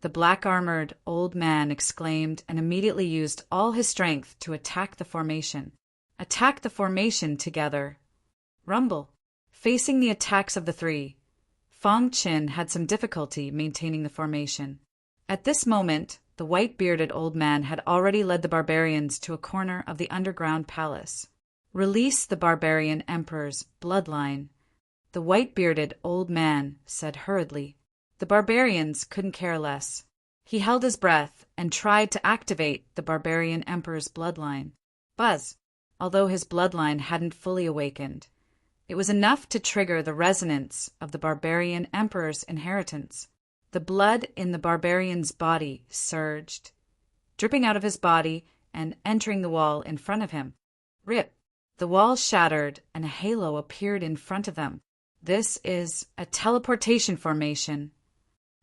The black-armored old man exclaimed and immediately used all his strength to attack the formation. Attack the formation together. Rumble. Facing the attacks of the 3, Fang Qin had some difficulty maintaining the formation. At this moment, the white-bearded old man had already led the barbarians to a corner of the underground palace. Release the barbarian emperor's bloodline, the white-bearded old man said hurriedly. The barbarians couldn't care less. He held his breath and tried to activate the barbarian emperor's bloodline. Buzz! Although his bloodline hadn't fully awakened, it was enough to trigger the resonance of the barbarian emperor's inheritance. The blood in the barbarian's body surged, dripping out of his body and entering the wall in front of him. Rip! The wall shattered and a halo appeared in front of them. This is a teleportation formation.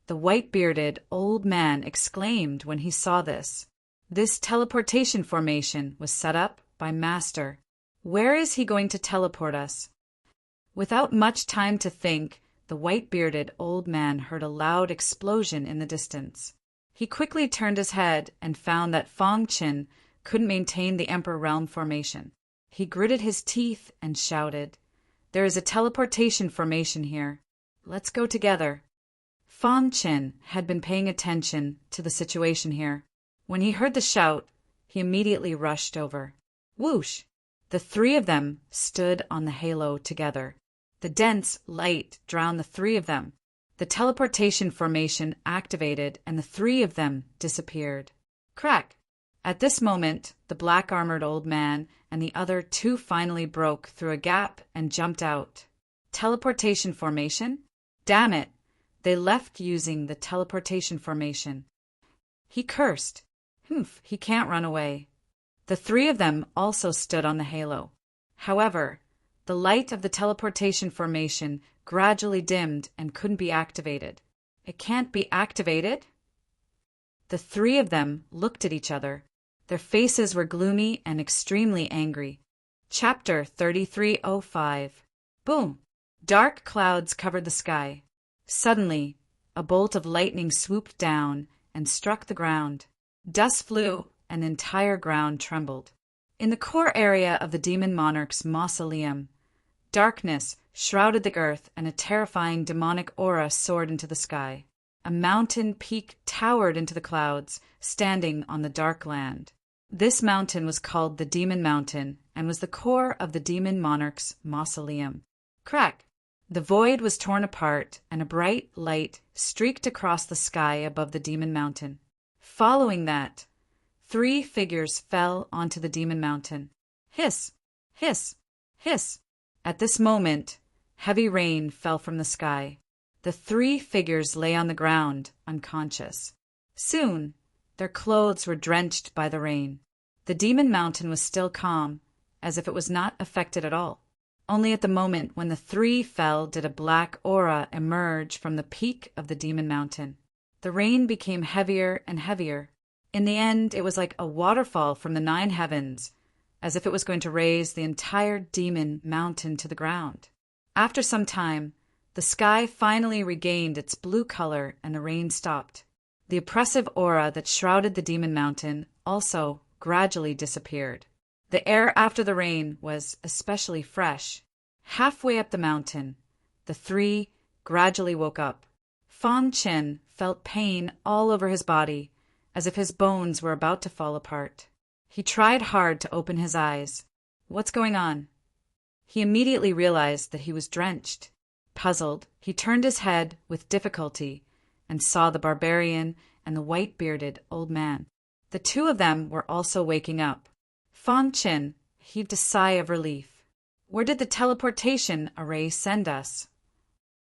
The white-bearded old man exclaimed when he saw this. This teleportation formation was set up by Master. Where is he going to teleport us? Without much time to think, the white-bearded old man heard a loud explosion in the distance. He quickly turned his head and found that Fang Qin couldn't maintain the Emperor Realm formation. He gritted his teeth and shouted, "There is a teleportation formation here. Let's go together." Fang Qin had been paying attention to the situation here. When he heard the shout, he immediately rushed over. Whoosh! The 3 of them stood on the halo together. The dense light drowned the 3 of them. The teleportation formation activated and the 3 of them disappeared. Crack! At this moment, the black-armored old man and the other 2 finally broke through a gap and jumped out. Teleportation formation? Damn it! They left using the teleportation formation. He cursed. Humph, he can't run away. The 3 of them also stood on the halo. However, the light of the teleportation formation gradually dimmed and couldn't be activated. It can't be activated? The 3 of them looked at each other. Their faces were gloomy and extremely angry. Chapter 3305. Boom! Dark clouds covered the sky. Suddenly, a bolt of lightning swooped down and struck the ground. Dust flew, and the entire ground trembled. In the core area of the demon monarch's mausoleum, darkness shrouded the earth and a terrifying demonic aura soared into the sky. A mountain peak towered into the clouds, standing on the dark land. This mountain was called the Demon Mountain and was the core of the demon monarch's mausoleum. Crack! The void was torn apart and a bright light streaked across the sky above the demon mountain. Following that, 3 figures fell onto the demon mountain. Hiss! Hiss! Hiss! At this moment, heavy rain fell from the sky. The 3 figures lay on the ground, unconscious. Soon, their clothes were drenched by the rain. The demon mountain was still calm, as if it was not affected at all. Only at the moment when the 3 fell did a black aura emerge from the peak of the demon mountain. The rain became heavier and heavier. In the end, it was like a waterfall from the 9 heavens, as if it was going to raise the entire demon mountain to the ground. After some time, the sky finally regained its blue color and the rain stopped. The oppressive aura that shrouded the demon mountain also gradually disappeared. The air after the rain was especially fresh. Halfway up the mountain, the 3 gradually woke up. Fang Qin felt pain all over his body, as if his bones were about to fall apart. He tried hard to open his eyes. What's going on? He immediately realized that he was drenched. Puzzled, he turned his head with difficulty and saw the barbarian and the white-bearded old man. The 2 of them were also waking up. Fang Qin heaved a sigh of relief. Where did the teleportation array send us?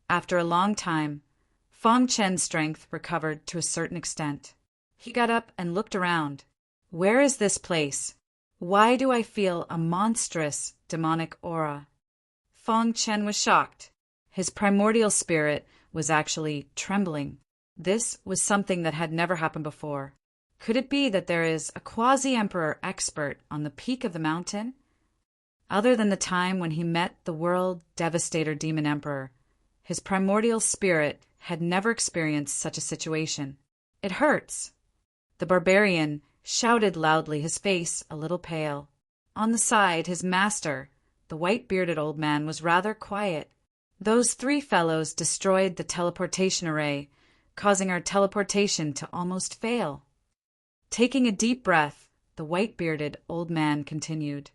After a long time, Fang Qin's strength recovered to a certain extent. He got up and looked around. Where is this place? Why do I feel a monstrous demonic aura? Feng Chen was shocked. His primordial spirit was actually trembling. This was something that had never happened before. Could it be that there is a quasi-emperor expert on the peak of the mountain? Other than the time when he met the world devastator demon emperor, his primordial spirit had never experienced such a situation. It hurts. The barbarian shouted loudly, his face a little pale. On the side, his master, the white-bearded old man, was rather quiet. Those three fellows destroyed the teleportation array, causing our teleportation to almost fail. Taking a deep breath, the white-bearded old man continued.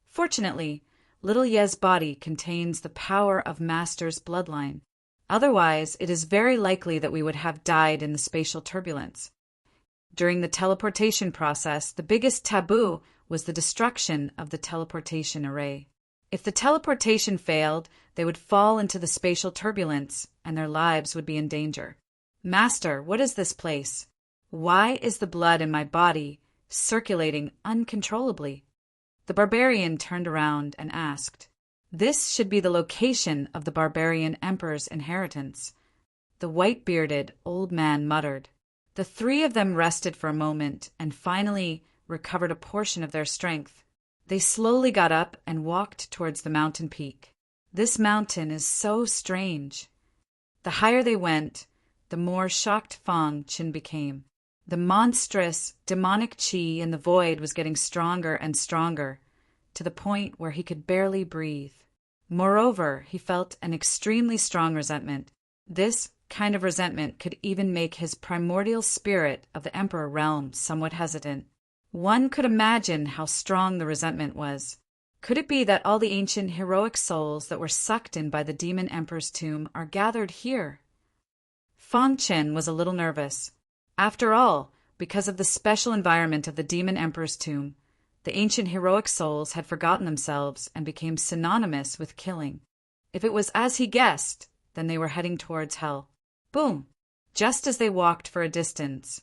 Fortunately, little Ye's body contains the power of Master's bloodline. Otherwise, it is very likely that we would have died in the spatial turbulence. During the teleportation process, the biggest taboo was the destruction of the teleportation array. If the teleportation failed, they would fall into the spatial turbulence, and their lives would be in danger. Master, what is this place? Why is the blood in my body circulating uncontrollably? The barbarian turned around and asked. This should be the location of the barbarian emperor's inheritance. The white-bearded old man muttered. The three of them rested for a moment and finally recovered a portion of their strength. They slowly got up and walked towards the mountain peak. This mountain is so strange. The higher they went, the more shocked Feng Chen became. The monstrous, demonic qi in the void was getting stronger and stronger, to the point where he could barely breathe. Moreover, he felt an extremely strong resentment. This kind of resentment could even make his primordial spirit of the Emperor realm somewhat hesitant. One could imagine how strong the resentment was. Could it be that all the ancient heroic souls that were sucked in by the demon emperor's tomb are gathered here? Feng Chen was a little nervous. After all, because of the special environment of the demon emperor's tomb, the ancient heroic souls had forgotten themselves and became synonymous with killing. If it was as he guessed, then they were heading towards hell. Boom! Just as they walked for a distance,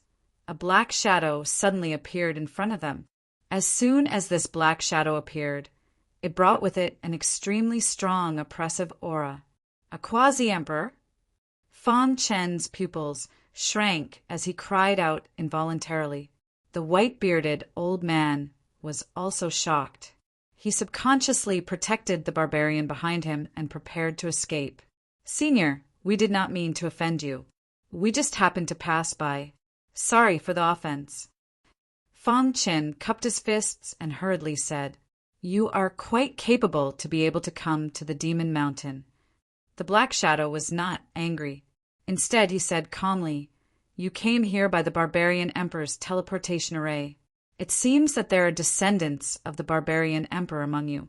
a black shadow suddenly appeared in front of them. As soon as this black shadow appeared, it brought with it an extremely strong, oppressive aura. A quasi-emperor? Feng Chen's pupils shrank as he cried out involuntarily. The white-bearded old man was also shocked. He subconsciously protected the barbarian behind him and prepared to escape. Senior, we did not mean to offend you. We just happened to pass by. Sorry for the offense. Feng Chen cupped his fists and hurriedly said, You are quite capable to be able to come to the Demon Mountain. The Black Shadow was not angry. Instead, he said calmly, You came here by the barbarian emperor's teleportation array. It seems that there are descendants of the barbarian emperor among you.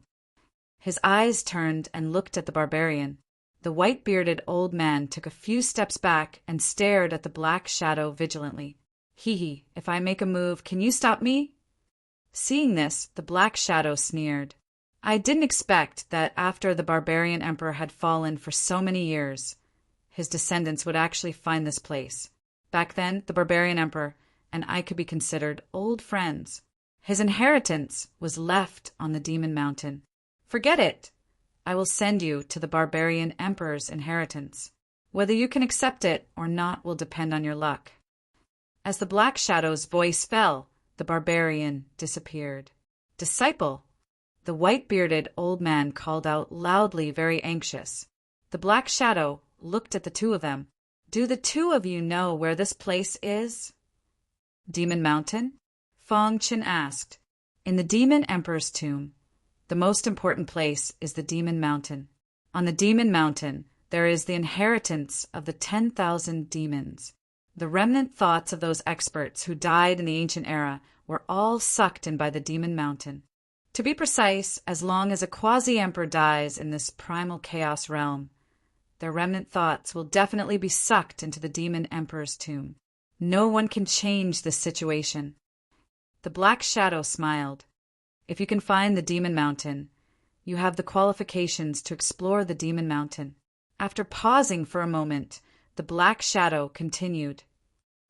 His eyes turned and looked at the barbarian. The white-bearded old man took a few steps back and stared at the Black Shadow vigilantly. Hee, if I make a move, can you stop me? Seeing this, the Black Shadow sneered. I didn't expect that after the barbarian emperor had fallen for so many years, his descendants would actually find this place. Back then, the barbarian emperor and I could be considered old friends. His inheritance was left on the Demon Mountain. Forget it. I will send you to the barbarian emperor's inheritance. Whether you can accept it or not will depend on your luck. As the Black Shadow's voice fell, the barbarian disappeared. Disciple! The white-bearded old man called out loudly, very anxious. The Black Shadow looked at the two of them. Do the two of you know where this place is? Demon Mountain? Feng Chen asked. In the Demon Emperor's tomb, the most important place is the Demon Mountain. On the Demon Mountain, there is the inheritance of the 10,000 demons. The remnant thoughts of those experts who died in the ancient era were all sucked in by the Demon Mountain. To be precise, as long as a quasi-emperor dies in this primal chaos realm, their remnant thoughts will definitely be sucked into the Demon Emperor's tomb. No one can change this situation. The Black Shadow smiled. If you can find the Demon Mountain, you have the qualifications to explore the Demon Mountain. After pausing for a moment, the Black Shadow continued.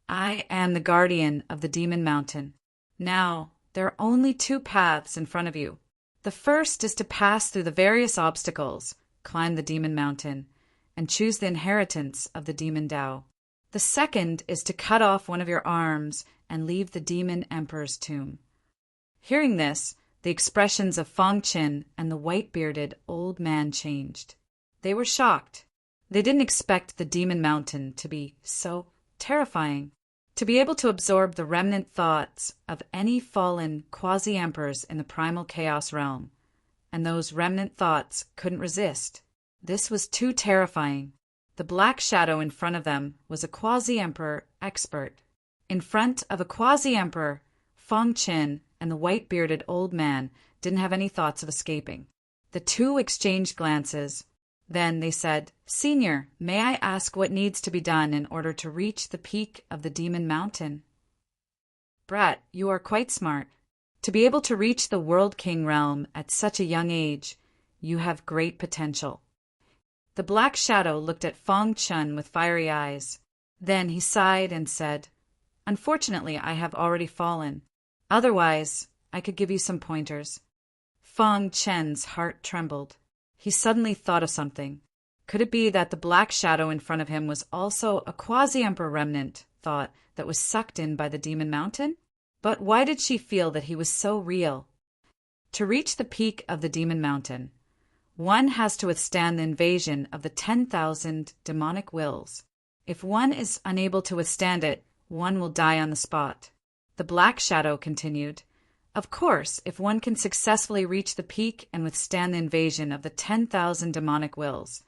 I am the guardian of the Demon Mountain. Now, there are only two paths in front of you. The first is to pass through the various obstacles climb the demon mountain and choose the inheritance of the demon Tao. The second is to cut off one of your arms and leave the demon emperor's tomb. Hearing this, the expressions of Feng Qin and the white-bearded old man changed. They were shocked. They didn't expect the demon mountain to be so terrifying. To be able to absorb the remnant thoughts of any fallen quasi-emperors in the primal chaos realm, and those remnant thoughts couldn't resist. This was too terrifying. The black shadow in front of them was a quasi-emperor expert. In front of a quasi-emperor, Feng Qin and the white-bearded old man didn't have any thoughts of escaping. The two exchanged glances. Then they said, "Senior, may I ask what needs to be done in order to reach the peak of the demon mountain?" "Brat, you are quite smart. To be able to reach the World King realm at such a young age, you have great potential." The black shadow looked at Feng Qin with fiery eyes. Then he sighed and said, "Unfortunately, I have already fallen. Otherwise, I could give you some pointers." Feng Qin's heart trembled. He suddenly thought of something. Could it be that the black shadow in front of him was also a quasi-emperor remnant thought that was sucked in by the demon mountain? But why did she feel that he was so real? To reach the peak of the demon mountain, one has to withstand the invasion of the 10,000 demonic wills. If one is unable to withstand it, one will die on the spot. The black shadow continued, "Of course, if one can successfully reach the peak and withstand the invasion of the 10,000 demonic wills,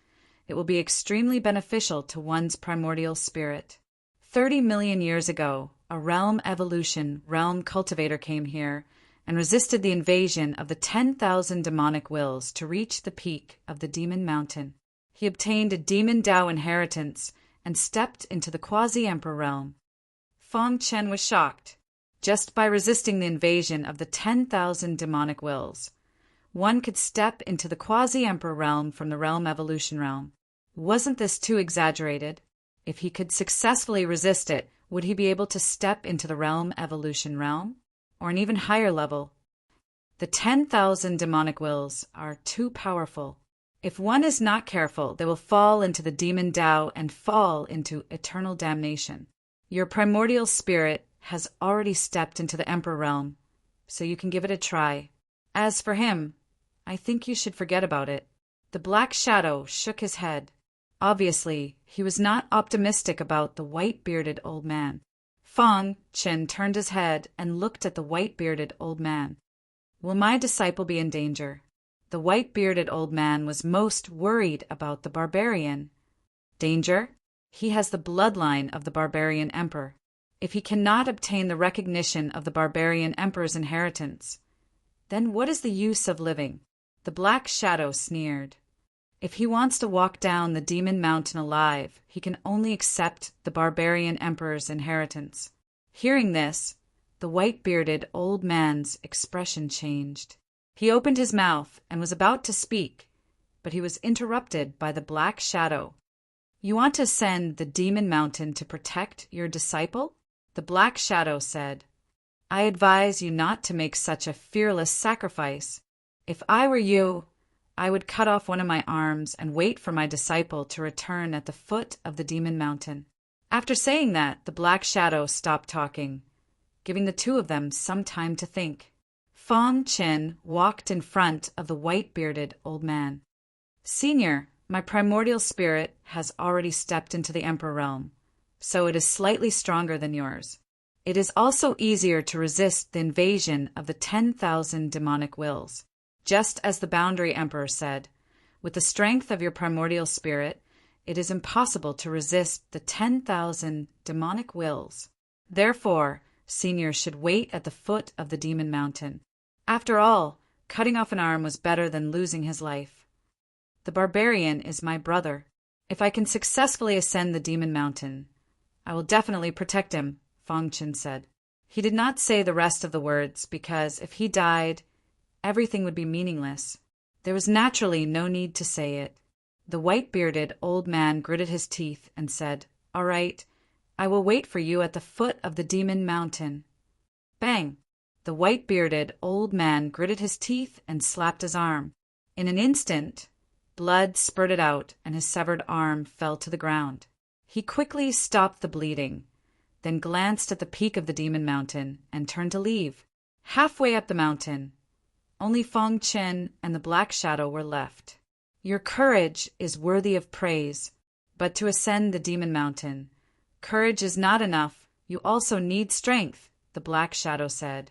it will be extremely beneficial to one's primordial spirit." 30 million years ago, a realm cultivator came here and resisted the invasion of the 10,000 demonic wills to reach the peak of the demon mountain. He obtained a demon Tao inheritance and stepped into the quasi-emperor realm. Feng Qin was shocked. Just by resisting the invasion of the 10,000 demonic wills, one could step into the quasi-emperor realm from the realm evolution realm. Wasn't this too exaggerated? If he could successfully resist it, would he be able to step into the realm evolution realm? Or an even higher level? The 10,000 demonic wills are too powerful. If one is not careful, they will fall into the demon Tao and fall into eternal damnation. Your primordial spirit has already stepped into the Emperor realm, so you can give it a try. As for him, I think you should forget about it." The black shadow shook his head. Obviously, he was not optimistic about the white-bearded old man. Feng Qin turned his head and looked at the white-bearded old man. "Will my disciple be in danger?" The white-bearded old man was most worried about the barbarian. "Danger? He has the bloodline of the barbarian emperor. If he cannot obtain the recognition of the barbarian emperor's inheritance, then what is the use of living?" The black shadow sneered. "If he wants to walk down the demon mountain alive, he can only accept the barbarian emperor's inheritance." Hearing this, the white-bearded old man's expression changed. He opened his mouth and was about to speak, but he was interrupted by the black shadow. "You want to ascend the demon mountain to protect your disciple?" The black shadow said, "I advise you not to make such a fearless sacrifice. If I were you, I would cut off one of my arms and wait for my disciple to return at the foot of the demon mountain." After saying that, the black shadow stopped talking, giving the two of them some time to think. Feng Qin walked in front of the white-bearded old man. "Senior, my primordial spirit has already stepped into the Emperor realm, so it is slightly stronger than yours. It is also easier to resist the invasion of the 10,000 demonic wills. Just as the Boundary Emperor said, with the strength of your primordial spirit, it is impossible to resist the 10,000 demonic wills. Therefore, Senior should wait at the foot of the demon mountain. After all, cutting off an arm was better than losing his life. The barbarian is my brother. If I can successfully ascend the demon mountain, I will definitely protect him," Feng Qin said. He did not say the rest of the words because if he died, everything would be meaningless. There was naturally no need to say it. The white-bearded old man gritted his teeth and said, "All right, I will wait for you at the foot of the demon mountain." Bang! The white-bearded old man gritted his teeth and slapped his arm. In an instant, Blood spurted out, and his severed arm fell to the ground. He quickly stopped the bleeding, then glanced at the peak of the demon mountain and turned to leave. Halfway up the mountain, only Feng Chen and the Black Shadow were left. Your courage is worthy of praise, but to ascend the demon mountain, courage is not enough. You also need strength, the Black Shadow said.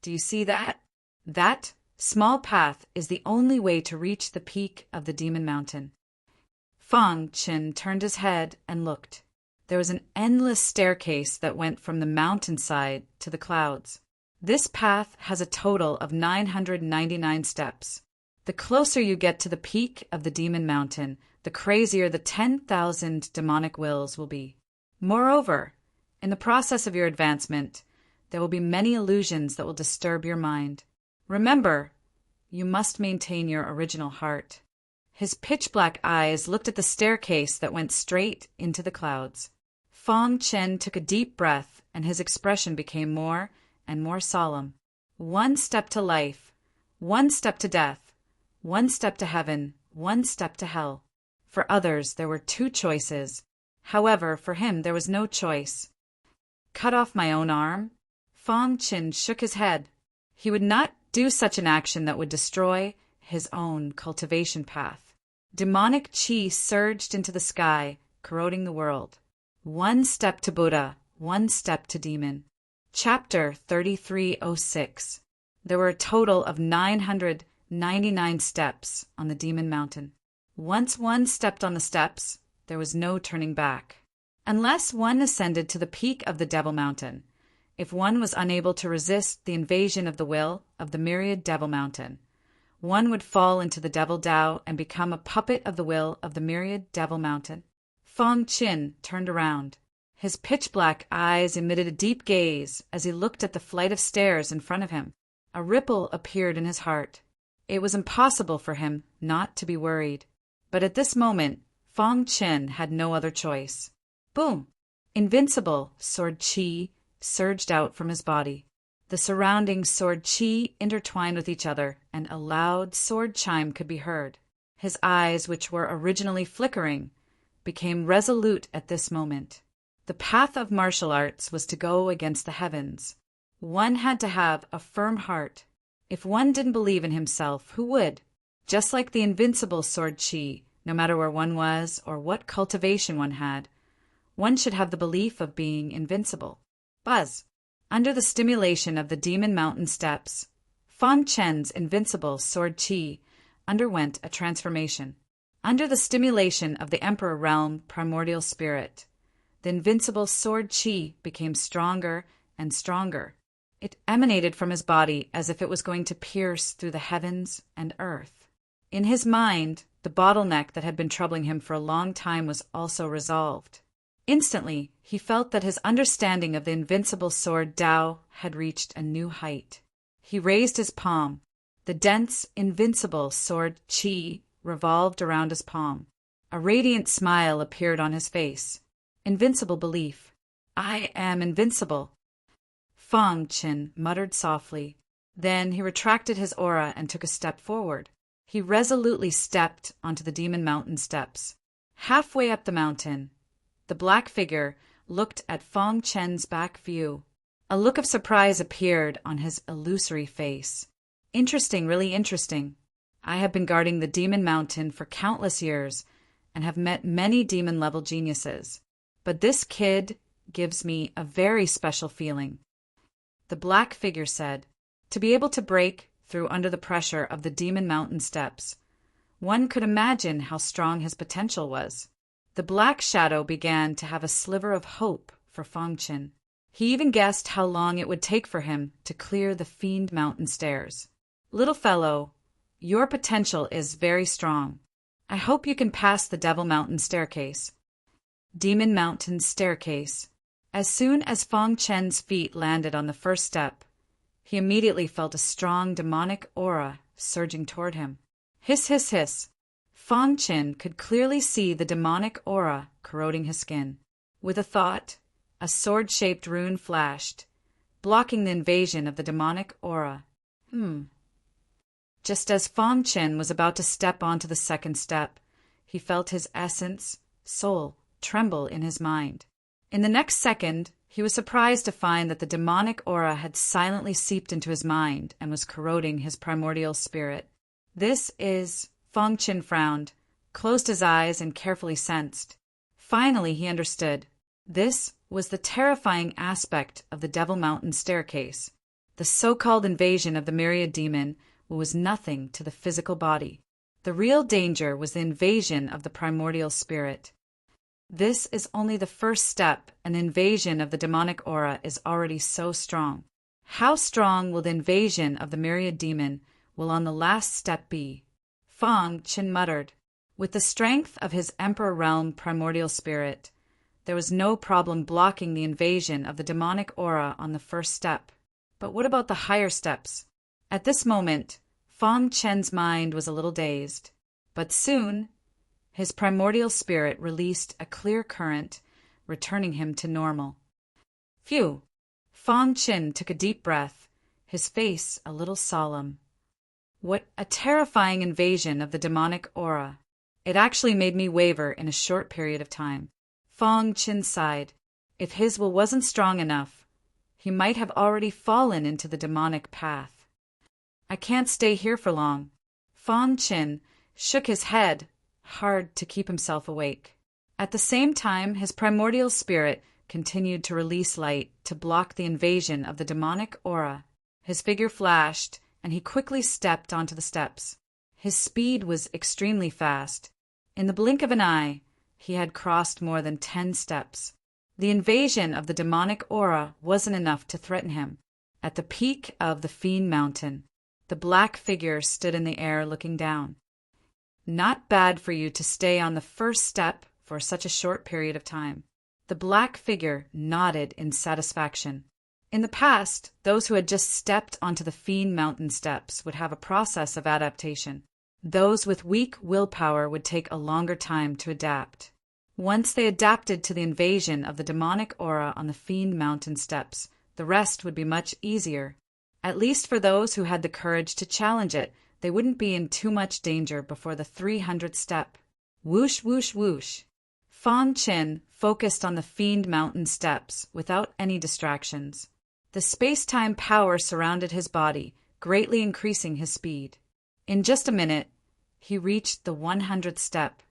Do you see that? That small path is the only way to reach the peak of the demon mountain. Feng Chen turned his head and looked. There was an endless staircase that went from the mountainside to the clouds. This path has a total of 999 steps. The closer you get to the peak of the demon mountain, the crazier the 10,000 demonic wills will be. Moreover, in the process of your advancement, there will be many illusions that will disturb your mind. Remember, you must maintain your original heart. His pitch-black eyes looked at the staircase that went straight into the clouds. Feng Chen took a deep breath, and his expression became more and more solemn. One step to life, one step to death, one step to heaven, one step to hell. For others, there were two choices. However, for him, there was no choice. Cut off my own arm? Feng Chen shook his head. He would not do such an action that would destroy his own cultivation path. Demonic chi surged into the sky, corroding the world. One step to Buddha, one step to demon. Chapter 3306. There were a total of 999 steps on the demon mountain. Once one stepped on the steps, there was no turning back. Unless one ascended to the peak of the Devil Mountain, if one was unable to resist the invasion of the will of the myriad Devil Mountain, one would fall into the Devil Tao and become a puppet of the will of the myriad Devil Mountain. Feng Chen turned around. His pitch-black eyes emitted a deep gaze as he looked at the flight of stairs in front of him. A ripple appeared in his heart. It was impossible for him not to be worried. But at this moment, Feng Chen had no other choice. Boom! Invincible sword chi surged out from his body. The surrounding sword chi intertwined with each other, and a loud sword chime could be heard. His eyes, which were originally flickering, became resolute at this moment. The path of martial arts was to go against the heavens. One had to have a firm heart. If one didn't believe in himself, who would? Just like the invincible sword chi, no matter where one was or what cultivation one had, one should have the belief of being invincible. Buzz! Under the stimulation of the Demon Mountain steps, Feng Chen's invincible sword chi underwent a transformation. Under the stimulation of the Emperor Realm primordial spirit, the invincible sword chi became stronger and stronger. It emanated from his body as if it was going to pierce through the heavens and earth. In his mind, the bottleneck that had been troubling him for a long time was also resolved. Instantly, he felt that his understanding of the invincible sword Tao had reached a new height. He raised his palm. The dense, invincible sword Qi revolved around his palm. A radiant smile appeared on his face. Invincible belief. I am invincible. Feng Chen muttered softly. Then he retracted his aura and took a step forward. He resolutely stepped onto the Demon Mountain steps. Halfway up the mountain, the black figure looked at Feng Chen's back view. A look of surprise appeared on his illusory face. Interesting, really interesting. I have been guarding the Demon Mountain for countless years and have met many demon-level geniuses. But this kid gives me a very special feeling. The black figure said, to be able to break through under the pressure of the Demon Mountain steps, one could imagine how strong his potential was. The Black Shadow began to have a sliver of hope for Feng Chen. He even guessed how long it would take for him to clear the Fiend Mountain stairs. Little fellow, your potential is very strong. I hope you can pass the Devil Mountain staircase. Demon Mountain staircase. As soon as Feng Chen's feet landed on the first step, he immediately felt a strong demonic aura surging toward him. Hiss, hiss, hiss. Feng Chen could clearly see the demonic aura corroding his skin. With a thought, a sword-shaped rune flashed, blocking the invasion of the demonic aura. Just as Fong Chen was about to step onto the second step, he felt his essence, soul, tremble in his mind. In the next second, he was surprised to find that the demonic aura had silently seeped into his mind and was corroding his primordial spirit. Fong Chen frowned, closed his eyes, and carefully sensed. Finally, he understood. This was the terrifying aspect of the Devil Mountain staircase. The so-called invasion of the myriad demon was nothing to the physical body. The real danger was the invasion of the primordial spirit. This is only the first step, and the invasion of the demonic aura is already so strong. How strong will the invasion of the myriad demon will on the last step be? Fong Chen muttered. With the strength of his Emperor Realm primordial spirit, there was no problem blocking the invasion of the demonic aura on the first step. But what about the higher steps? At this moment, Fong Chen's mind was a little dazed. But soon, his primordial spirit released a clear current, returning him to normal. Phew! Fong Chen took a deep breath, his face a little solemn. What a terrifying invasion of the demonic aura! It actually made me waver in a short period of time. Fong Chen sighed. If his will wasn't strong enough, he might have already fallen into the demonic path. I can't stay here for long. Fong Chen shook his head, hard to keep himself awake. At the same time, his primordial spirit continued to release light to block the invasion of the demonic aura. His figure flashed, and he quickly stepped onto the steps. His speed was extremely fast. In the blink of an eye, he had crossed more than 10 steps. The invasion of the demonic aura wasn't enough to threaten him. At the peak of the Fiend Mountain, the black figure stood in the air looking down. Not bad for you to stay on the first step for such a short period of time. The black figure nodded in satisfaction. In the past, those who had just stepped onto the Fiend Mountain steps would have a process of adaptation. Those with weak willpower would take a longer time to adapt. Once they adapted to the invasion of the demonic aura on the Fiend Mountain steps, the rest would be much easier. At least for those who had the courage to challenge it, they wouldn't be in too much danger before the 300th step. Whoosh, whoosh, whoosh. Fong Chen focused on the Fiend Mountain steps without any distractions. The space-time power surrounded his body, greatly increasing his speed. In just a minute, he reached the 100th step.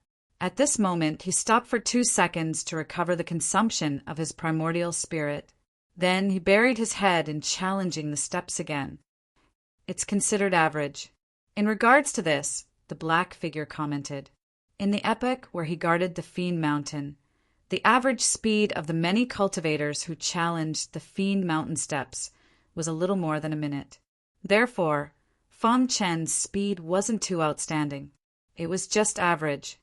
At this moment, he stopped for 2 seconds to recover the consumption of his primordial spirit. Then he buried his head in challenging the steps again. It's considered average. In regards to this, the black figure commented. In the epoch where he guarded the Fiend Mountain, the average speed of the many cultivators who challenged the Fiend Mountain steps was a little more than a minute. Therefore, Fong Chen's speed wasn't too outstanding. It was just average.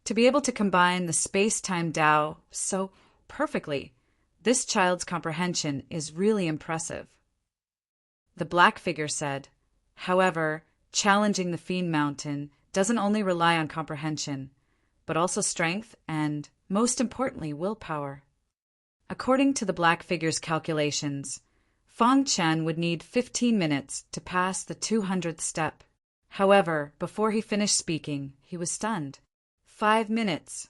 To be able to combine the space-time Tao so perfectly, this child's comprehension is really impressive. The black figure said. However, challenging the Fiend Mountain doesn't only rely on comprehension, but also strength and, most importantly, willpower. According to the black figure's calculations, Fong Chen would need 15 minutes to pass the 200th step. However, before he finished speaking, he was stunned. 5 minutes.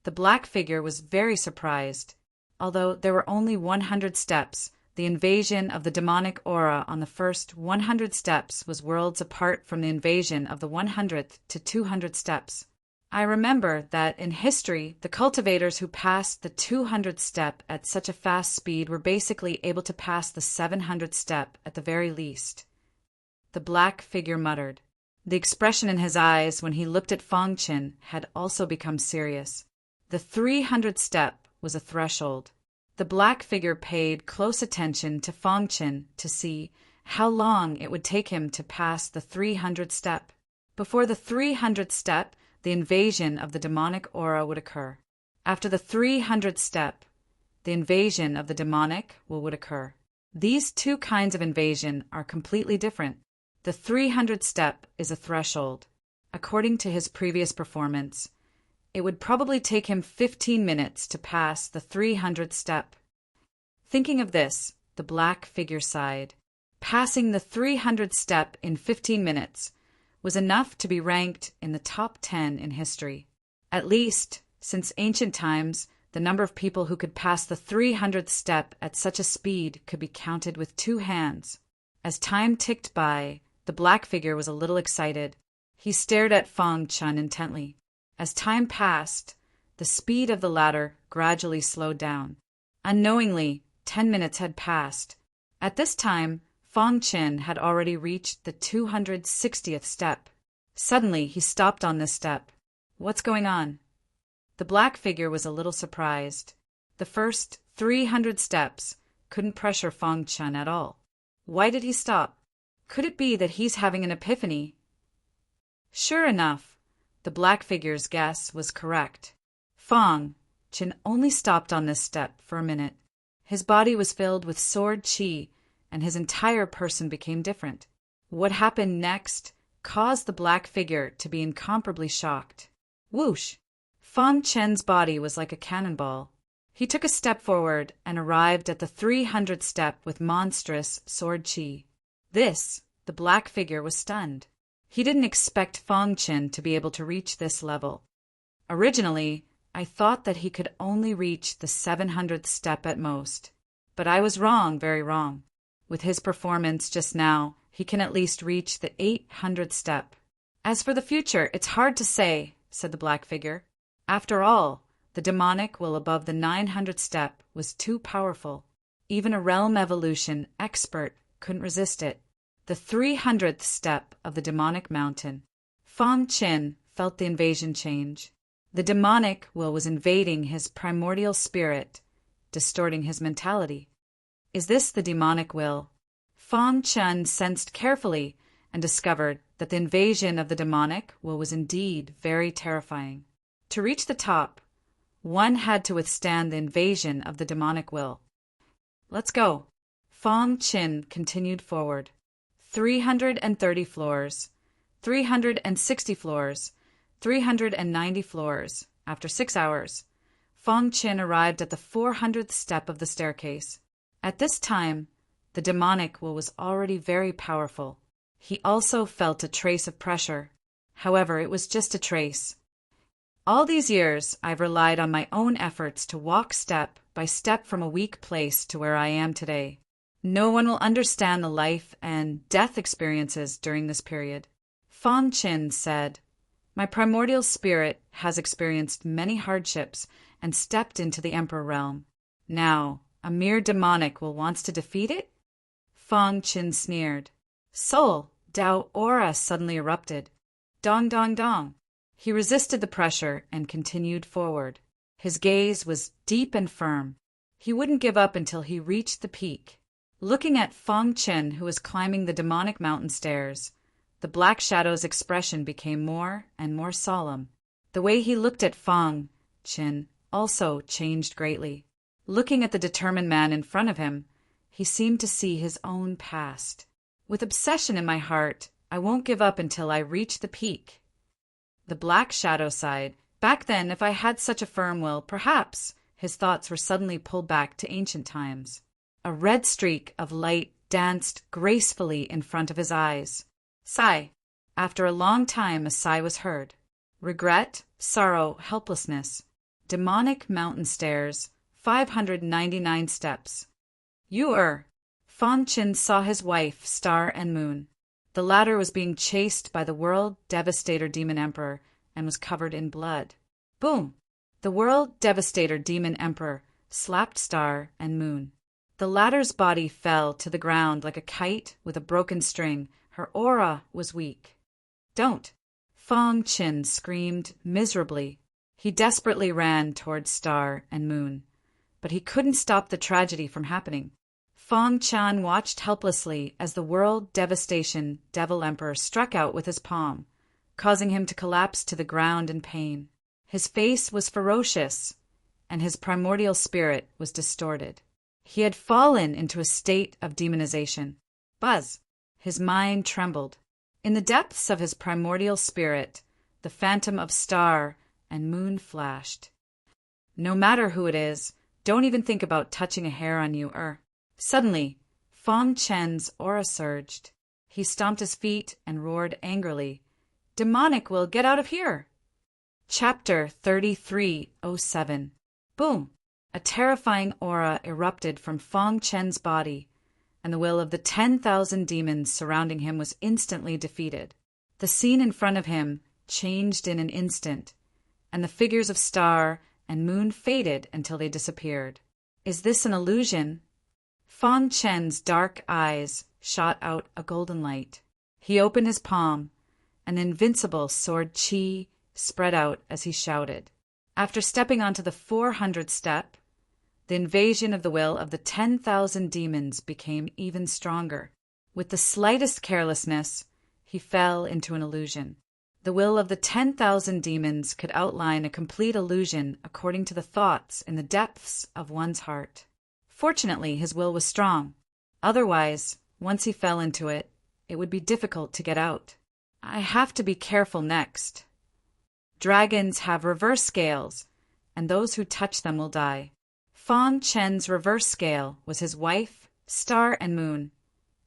The black figure was very surprised. Although there were only 100 steps, the invasion of the demonic aura on the first 100 steps was worlds apart from the invasion of the 100th to 200 steps. I remember that in history, the cultivators who passed the 200th step at such a fast speed were basically able to pass the 700th step at the very least. The black figure muttered. The expression in his eyes when he looked at Fong Chen had also become serious. The 300th step was a threshold. The black figure paid close attention to Fong Chen to see how long it would take him to pass the 300th step. Before the 300th step, the invasion of the demonic aura would occur. After the 300th step, the invasion of the demonic would occur. These two kinds of invasion are completely different. The 300th step is a threshold. According to his previous performance, it would probably take him 15 minutes to pass the 300th step. Thinking of this, the black figure sighed. Passing the 300th step in 15 minutes was enough to be ranked in the top 10 in history. At least, since ancient times, the number of people who could pass the 300th step at such a speed could be counted with 2 hands. As time ticked by, the black figure was a little excited. He stared at Fang Chun intently. As time passed, the speed of the ladder gradually slowed down. Unknowingly, 10 minutes had passed. At this time, Fang Chin had already reached the 260th step. Suddenly, he stopped on this step. What's going on? The black figure was a little surprised. The first 300 steps couldn't pressure Fang Chun at all. Why did he stop? Could it be that he's having an epiphany? Sure enough, the black figure's guess was correct. Fang Chin only stopped on this step for a minute. His body was filled with sword qi, and his entire person became different. What happened next caused the black figure to be incomparably shocked. Whoosh! Fang Chen's body was like a cannonball. He took a step forward and arrived at the 300th step with monstrous sword qi. The black figure was stunned. He didn't expect Fang Chen to be able to reach this level. Originally, I thought that he could only reach the 700th step at most. But I was wrong, very wrong. With his performance just now, he can at least reach the 800th step. As for the future, it's hard to say, said the black figure. After all, the demonic will above the 900th step was too powerful. Even a realm evolution expert couldn't resist it. The 300th step of the demonic mountain. Fang Chin felt the invasion change. The demonic will was invading his primordial spirit, distorting his mentality. Is this the demonic will? Fang Chen sensed carefully and discovered that the invasion of the demonic will was indeed very terrifying. To reach the top, one had to withstand the invasion of the demonic will. Let's go. Fang Chin continued forward. 330 floors, 360 floors, 390 floors. After 6 hours, Fang Chin arrived at the 400th step of the staircase. At this time, the demonic will was already very powerful. He also felt a trace of pressure. However, it was just a trace. All these years, I've relied on my own efforts to walk step by step from a weak place to where I am today. No one will understand the life and death experiences during this period. Fang Chin said, My primordial spirit has experienced many hardships and stepped into the Emperor realm. Now, a mere demonic will wants to defeat it? Fang Chin sneered. Soul, Dao aura suddenly erupted. Dong dong dong. He resisted the pressure and continued forward. His gaze was deep and firm. He wouldn't give up until he reached the peak. Looking at Fang Chin, who was climbing the demonic mountain stairs, the black shadow's expression became more and more solemn. The way he looked at Fang Chin also changed greatly. Looking at the determined man in front of him, he seemed to see his own past. With obsession in my heart, I won't give up until I reach the peak. The black shadow sighed. Back then, if I had such a firm will, perhaps, his thoughts were suddenly pulled back to ancient times. A red streak of light danced gracefully in front of his eyes. Sigh. After a long time, a sigh was heard. Regret, sorrow, helplessness. Demonic mountain stairs, 599 steps. Fang Chin saw his wife, Star and Moon. The latter was being chased by the World Devastator Demon Emperor and was covered in blood. Boom! The World Devastator Demon Emperor slapped Star and Moon. The latter's body fell to the ground like a kite with a broken string. Her aura was weak. Don't! Fang Chin screamed miserably. He desperately ran towards Star and Moon, but he couldn't stop the tragedy from happening. Fang Chan watched helplessly as the World Devastation Devil Emperor struck out with his palm, causing him to collapse to the ground in pain. His face was ferocious, and his primordial spirit was distorted. He had fallen into a state of demonization. Buzz! His mind trembled. In the depths of his primordial spirit, the phantom of Star and Moon flashed. No matter who it is, don't even think about touching a hair on you, Suddenly, Fong Chen's aura surged. He stomped his feet and roared angrily, "Demonic will, get out of here!" Chapter 3307. Boom! A terrifying aura erupted from Fong Chen's body, and the will of the 10,000 demons surrounding him was instantly defeated. The scene in front of him changed in an instant, and the figures of Star and Moon faded until they disappeared. Is this an illusion? Fong Chen's dark eyes shot out a golden light. He opened his palm, and the invincible sword Qi spread out as he shouted. After stepping onto the 400th step, the invasion of the will of the 10,000 demons became even stronger. With the slightest carelessness, he fell into an illusion. The will of the 10,000 demons could outline a complete illusion according to the thoughts in the depths of one's heart. Fortunately, his will was strong. Otherwise, once he fell into it, it would be difficult to get out. I have to be careful next. Dragons have reverse scales, and those who touch them will die. Fong Chen's reverse scale was his wife, Star and Moon,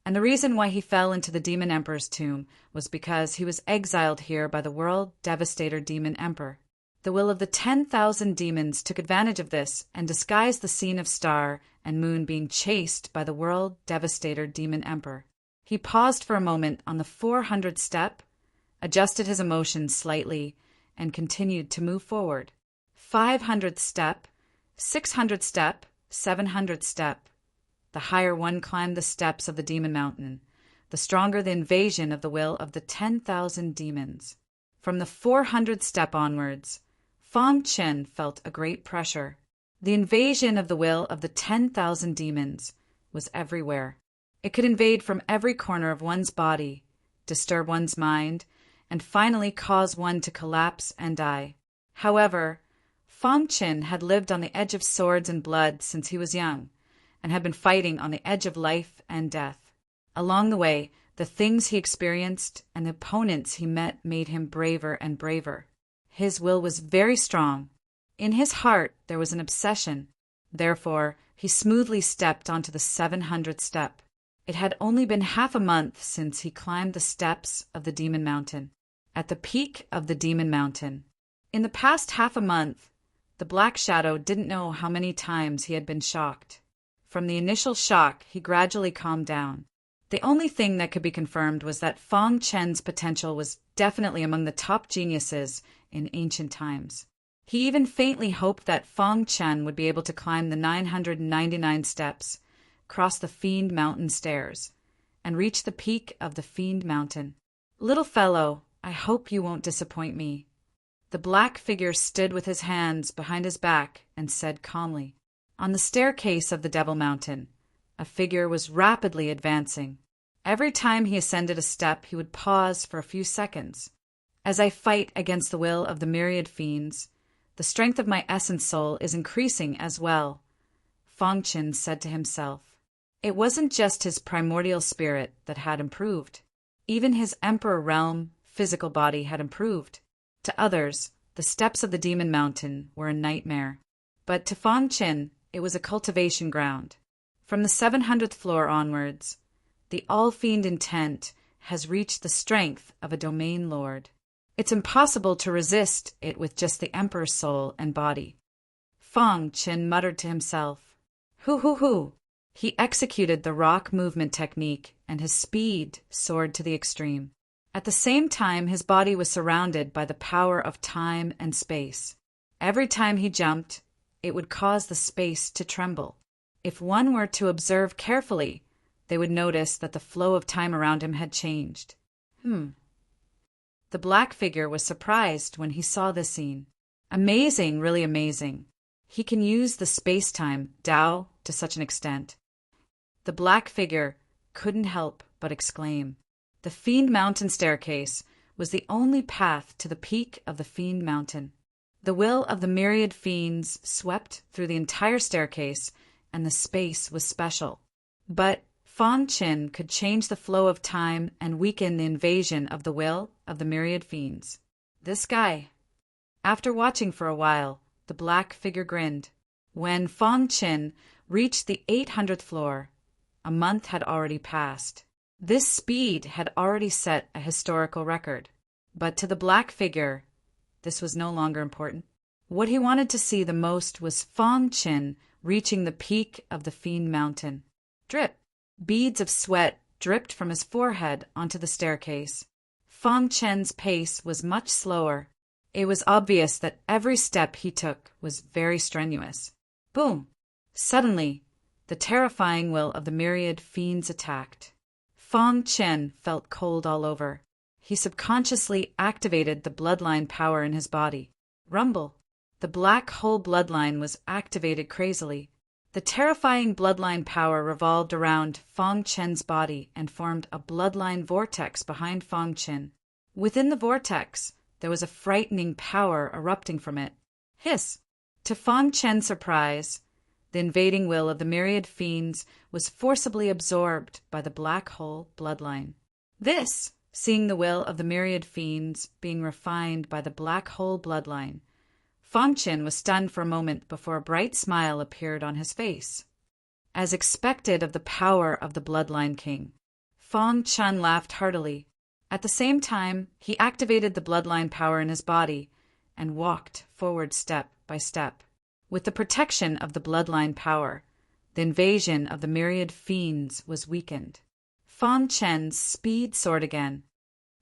and the reason why he fell into the Demon Emperor's tomb was because he was exiled here by the World Devastator Demon Emperor. The will of the 10,000 demons took advantage of this and disguised the scene of Star and Moon being chased by the World Devastator Demon Emperor. He paused for a moment on the 400th step, adjusted his emotions slightly, and continued to move forward. 500th step, 600th step, 700th step. The higher one climbed the steps of the Demon Mountain, the stronger the invasion of the will of the 10,000 demons. From the 400th step onwards, Fong Chen felt a great pressure. The invasion of the will of the 10,000 demons was everywhere. It could invade from every corner of one's body, disturb one's mind, and finally cause one to collapse and die. However, Fong Chen had lived on the edge of swords and blood since he was young, and had been fighting on the edge of life and death. Along the way, the things he experienced and the opponents he met made him braver and braver. His will was very strong. In his heart there was an obsession. Therefore, he smoothly stepped onto the 700th step. It had only been half a month since he climbed the steps of the Demon Mountain. At the peak of the Demon Mountain. In the past half a month, the Black Shadow didn't know how many times he had been shocked. From the initial shock, he gradually calmed down. The only thing that could be confirmed was that Fong Chen's potential was definitely among the top geniuses in ancient times. He even faintly hoped that Fong Chen would be able to climb the 999 steps, cross the Fiend Mountain stairs, and reach the peak of the Fiend Mountain. "Little fellow, I hope you won't disappoint me." The black figure stood with his hands behind his back and said calmly. On the staircase of the Devil Mountain, a figure was rapidly advancing. Every time he ascended a step, he would pause for a few seconds. "As I fight against the will of the myriad fiends, the strength of my essence soul is increasing as well," Fong Chen said to himself. It wasn't just his primordial spirit that had improved. Even his Emperor Realm physical body had improved. To others, the steps of the Demon Mountain were a nightmare. But to Fong Chen, it was a cultivation ground. From the 700th floor onwards, the all-fiend intent has reached the strength of a domain lord. It's impossible to resist it with just the Emperor's soul and body. Fong Chen muttered to himself. Hoo. He executed the rock movement technique, and his speed soared to the extreme. At the same time, his body was surrounded by the power of time and space. Every time he jumped, it would cause the space to tremble. If one were to observe carefully, they would notice that the flow of time around him had changed. The black figure was surprised when he saw this scene. Amazing, really amazing. He can use the space-time, Tao, to such an extent. The black figure couldn't help but exclaim. The Fiend Mountain staircase was the only path to the peak of the Fiend Mountain. The will of the myriad fiends swept through the entire staircase, and the space was special. But Fong Chen could change the flow of time and weaken the invasion of the will of the myriad fiends. This guy. After watching for a while, the black figure grinned. When Fong Chen reached the 800th floor, a month had already passed. This speed had already set a historical record. But to the black figure, this was no longer important. What he wanted to see the most was Fong Qin reaching the peak of the Fiend Mountain. Drip. Beads of sweat dripped from his forehead onto the staircase. Fong Chen's pace was much slower. It was obvious that every step he took was very strenuous. Boom! Suddenly, the terrifying will of the myriad fiends attacked. Fong Chen felt cold all over. He subconsciously activated the bloodline power in his body. Rumble! The black hole bloodline was activated crazily. The terrifying bloodline power revolved around Fong Chen's body and formed a bloodline vortex behind Fong Chen. Within the vortex, there was a frightening power erupting from it. Hiss! To Fong Chen's surprise, the invading will of the myriad fiends was forcibly absorbed by the black hole bloodline. This, seeing the will of the myriad fiends being refined by the black hole bloodline, Fong Chen was stunned for a moment before a bright smile appeared on his face. As expected of the power of the bloodline king, Fong Chen laughed heartily. At the same time, he activated the bloodline power in his body and walked forward step by step. With the protection of the bloodline power, the invasion of the myriad fiends was weakened. Fong Chen's speed soared again.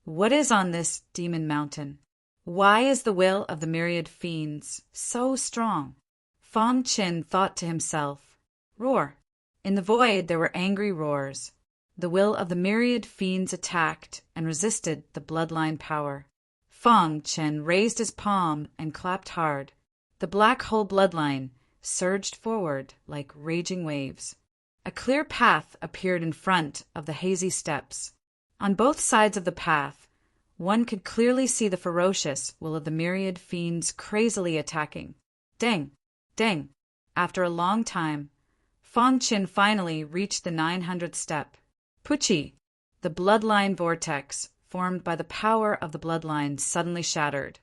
What is on this demon mountain? Why is the will of the myriad fiends so strong? Fong Chen thought to himself. Roar! In the void there were angry roars. The will of the myriad fiends attacked and resisted the bloodline power. Fong Chen raised his palm and clapped hard. The black hole bloodline surged forward like raging waves. A clear path appeared in front of the hazy steps. On both sides of the path, one could clearly see the ferocious will of the myriad fiends crazily attacking. Dang! Dang! After a long time, Fong Chen finally reached the 900th step. Puchi! The bloodline vortex, formed by the power of the bloodline, suddenly shattered,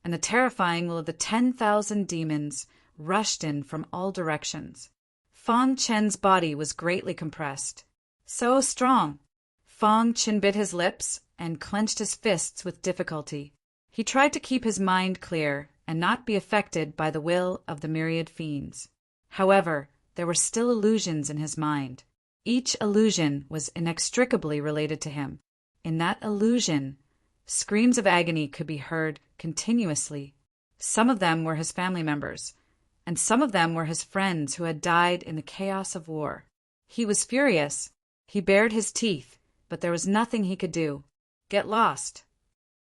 and the terrifying will of the 10,000 demons rushed in from all directions. Fong Chen's body was greatly compressed. So strong! Fong Chen bit his lips and clenched his fists with difficulty. He tried to keep his mind clear and not be affected by the will of the myriad fiends. However, there were still illusions in his mind. Each illusion was inextricably related to him. In that illusion, screams of agony could be heard continuously. Some of them were his family members, and some of them were his friends who had died in the chaos of war. He was furious. He bared his teeth, but there was nothing he could do. Get lost!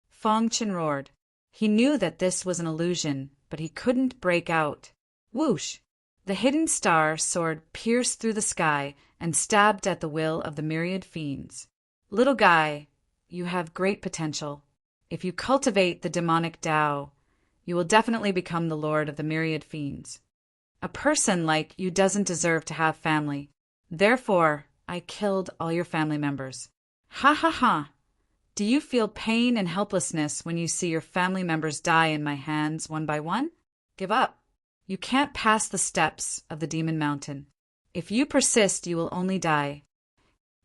Fong Chen roared. He knew that this was an illusion, but he couldn't break out. Whoosh! The hidden star sword pierced through the sky and stabbed at the will of the myriad fiends. Little guy, you have great potential. If you cultivate the demonic Tao, you will definitely become the lord of the myriad fiends. A person like you doesn't deserve to have family. Therefore, I killed all your family members. Ha ha ha! Do you feel pain and helplessness when you see your family members die in my hands one by one? Give up. You can't pass the steps of the demon mountain. If you persist, you will only die.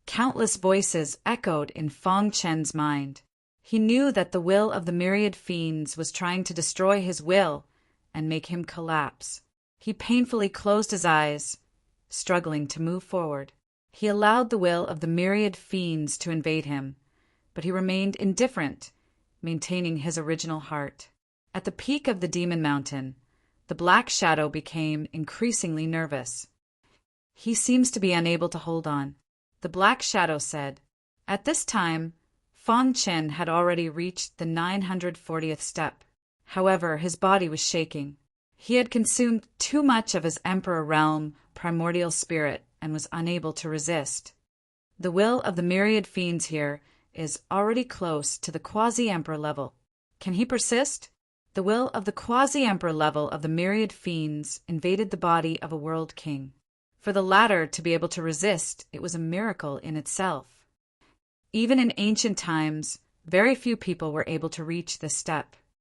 Countless voices echoed in Fong Chen's mind. He knew that the will of the myriad fiends was trying to destroy his will and make him collapse. He painfully closed his eyes, struggling to move forward. He allowed the will of the myriad fiends to invade him, but he remained indifferent, maintaining his original heart. At the peak of the demon mountain, the black shadow became increasingly nervous. He seems to be unable to hold on, the black shadow said. At this time, Fong Chen had already reached the 940th step. However, his body was shaking. He had consumed too much of his Emperor Realm primordial spirit and was unable to resist. The will of the myriad fiends here is already close to the quasi-emperor level. Can he persist? The will of the quasi-emperor level of the myriad fiends invaded the body of a world king. For the latter to be able to resist, it was a miracle in itself. Even in ancient times, very few people were able to reach this step.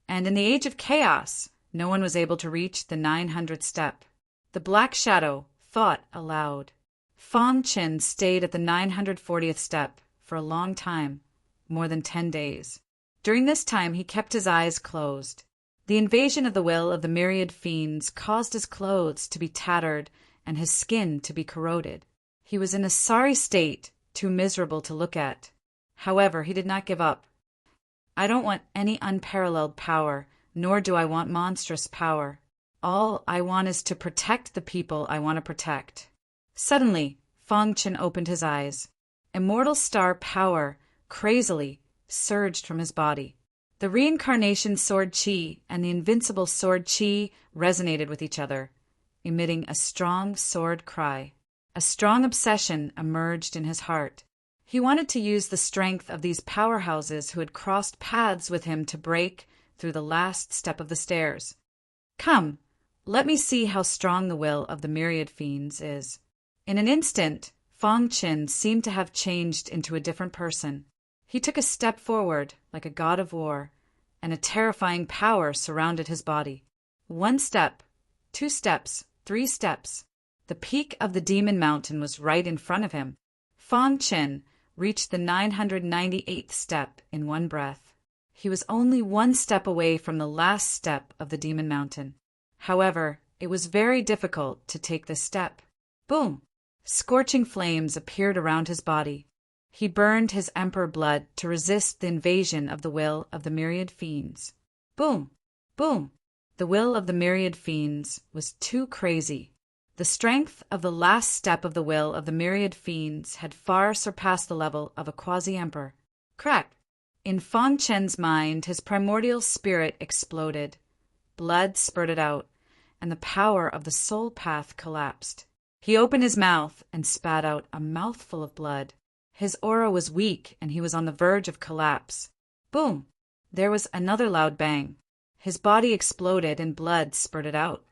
And in the age of chaos, no one was able to reach the 900th step. The black shadow thought aloud. Fong Qin stayed at the 940th step for a long time, more than 10 days. During this time, he kept his eyes closed. The invasion of the will of the myriad fiends caused his clothes to be tattered and his skin to be corroded. He was in a sorry state, too miserable to look at. However, he did not give up. I don't want any unparalleled power, nor do I want monstrous power. All I want is to protect the people I want to protect. Suddenly, Fong Qin opened his eyes. Immortal star power, crazily, surged from his body. The reincarnation sword chi and the invincible sword chi resonated with each other, emitting a strong sword cry. A strong obsession emerged in his heart. He wanted to use the strength of these powerhouses who had crossed paths with him to break through the last step of the stairs. Come, let me see how strong the will of the myriad fiends is. In an instant, Fong Qin seemed to have changed into a different person. He took a step forward, like a god of war, and a terrifying power surrounded his body. 1 step, 2 steps, 3 steps. The peak of the demon mountain was right in front of him. Fong Qin reached the 998th step in one breath. He was only 1 step away from the last step of the demon mountain. However, it was very difficult to take this step. Boom! Scorching flames appeared around his body. He burned his emperor blood to resist the invasion of the will of the myriad fiends. Boom! Boom! The will of the myriad fiends was too crazy. The strength of the last step of the will of the myriad fiends had far surpassed the level of a quasi-emperor. Crack! In Fong Qin's mind, his primordial spirit exploded. Blood spurted out, and the power of the soul path collapsed. He opened his mouth and spat out a mouthful of blood. His aura was weak, and he was on the verge of collapse. Boom! There was another loud bang. His body exploded and blood spurted out.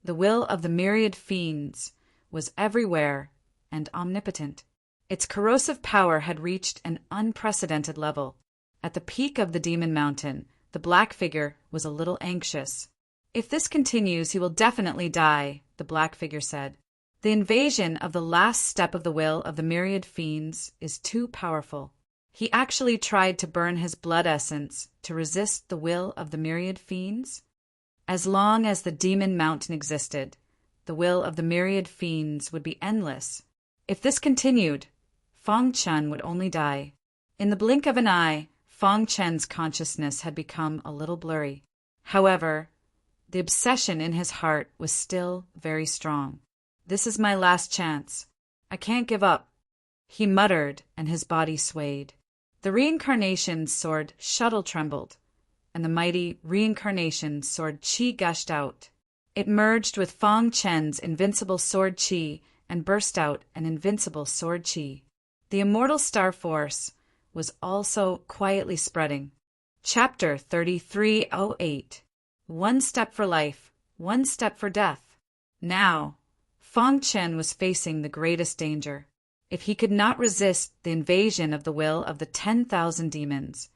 The will of the myriad fiends was everywhere and omnipotent. Its corrosive power had reached an unprecedented level. At the peak of the demon mountain, the black figure was a little anxious. If this continues, he will definitely die, the black figure said. The invasion of the last step of the will of the myriad fiends is too powerful. He actually tried to burn his blood essence to resist the will of the myriad fiends. As long as the demon mountain existed, the will of the myriad fiends would be endless. If this continued, Fong Qin would only die. In the blink of an eye, Fong Qin's consciousness had become a little blurry. However, the obsession in his heart was still very strong. This is my last chance. I can't give up, he muttered, and his body swayed. The reincarnation sword shuttle trembled, and the mighty reincarnation sword chi gushed out. It merged with Fong Qin's invincible sword chi and burst out an invincible sword chi. The immortal star force was also quietly spreading. Chapter 3308. 1 step for life, 1 step for death. Now, Fong Qin was facing the greatest danger. If he could not resist the invasion of the will of the 10,000 demons,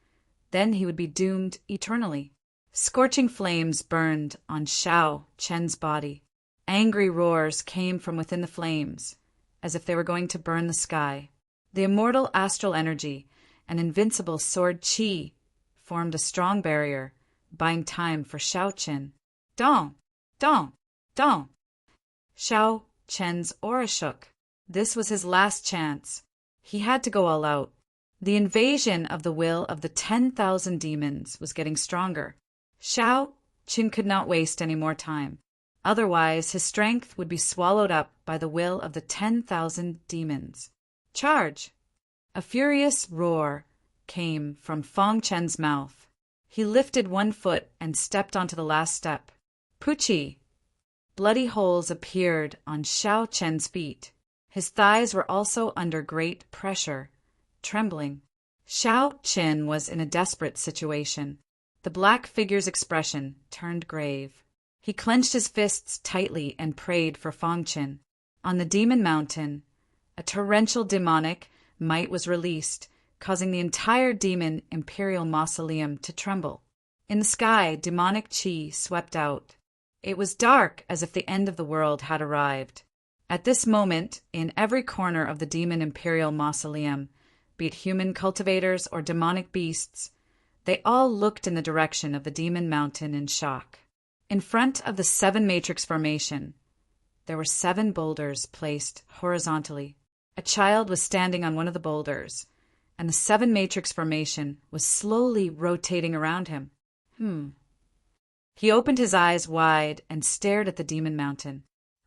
then he would be doomed eternally. Scorching flames burned on Xiao Chen's body. Angry roars came from within the flames, as if they were going to burn the sky. The immortal astral energy and invincible sword chi formed a strong barrier, buying time for Xiao Chen. Dong! Dong! Dong! Xiao Chen's aura shook. This was his last chance. He had to go all out. The invasion of the will of the 10,000 demons was getting stronger. Xiao Chen could not waste any more time. Otherwise, his strength would be swallowed up by the will of the 10,000 demons. Charge! A furious roar came from Fong Chen's mouth. He lifted 1 foot and stepped onto the last step. Puchi! Bloody holes appeared on Xiao Chen's feet. His thighs were also under great pressure, trembling. Xiao Chen was in a desperate situation. The black figure's expression turned grave. He clenched his fists tightly and prayed for Fong Qin. On the demon mountain, a torrential demonic might was released, causing the entire demon imperial mausoleum to tremble. In the sky, demonic chi swept out. It was dark, as if the end of the world had arrived. At this moment, in every corner of the demon imperial mausoleum, be it human cultivators or demonic beasts, they all looked in the direction of the demon mountain in shock. In front of the 7 matrix formation, there were 7 boulders placed horizontally. A child was standing on one of the boulders, and the 7 matrix formation was slowly rotating around him. He opened his eyes wide and stared at the demon mountain.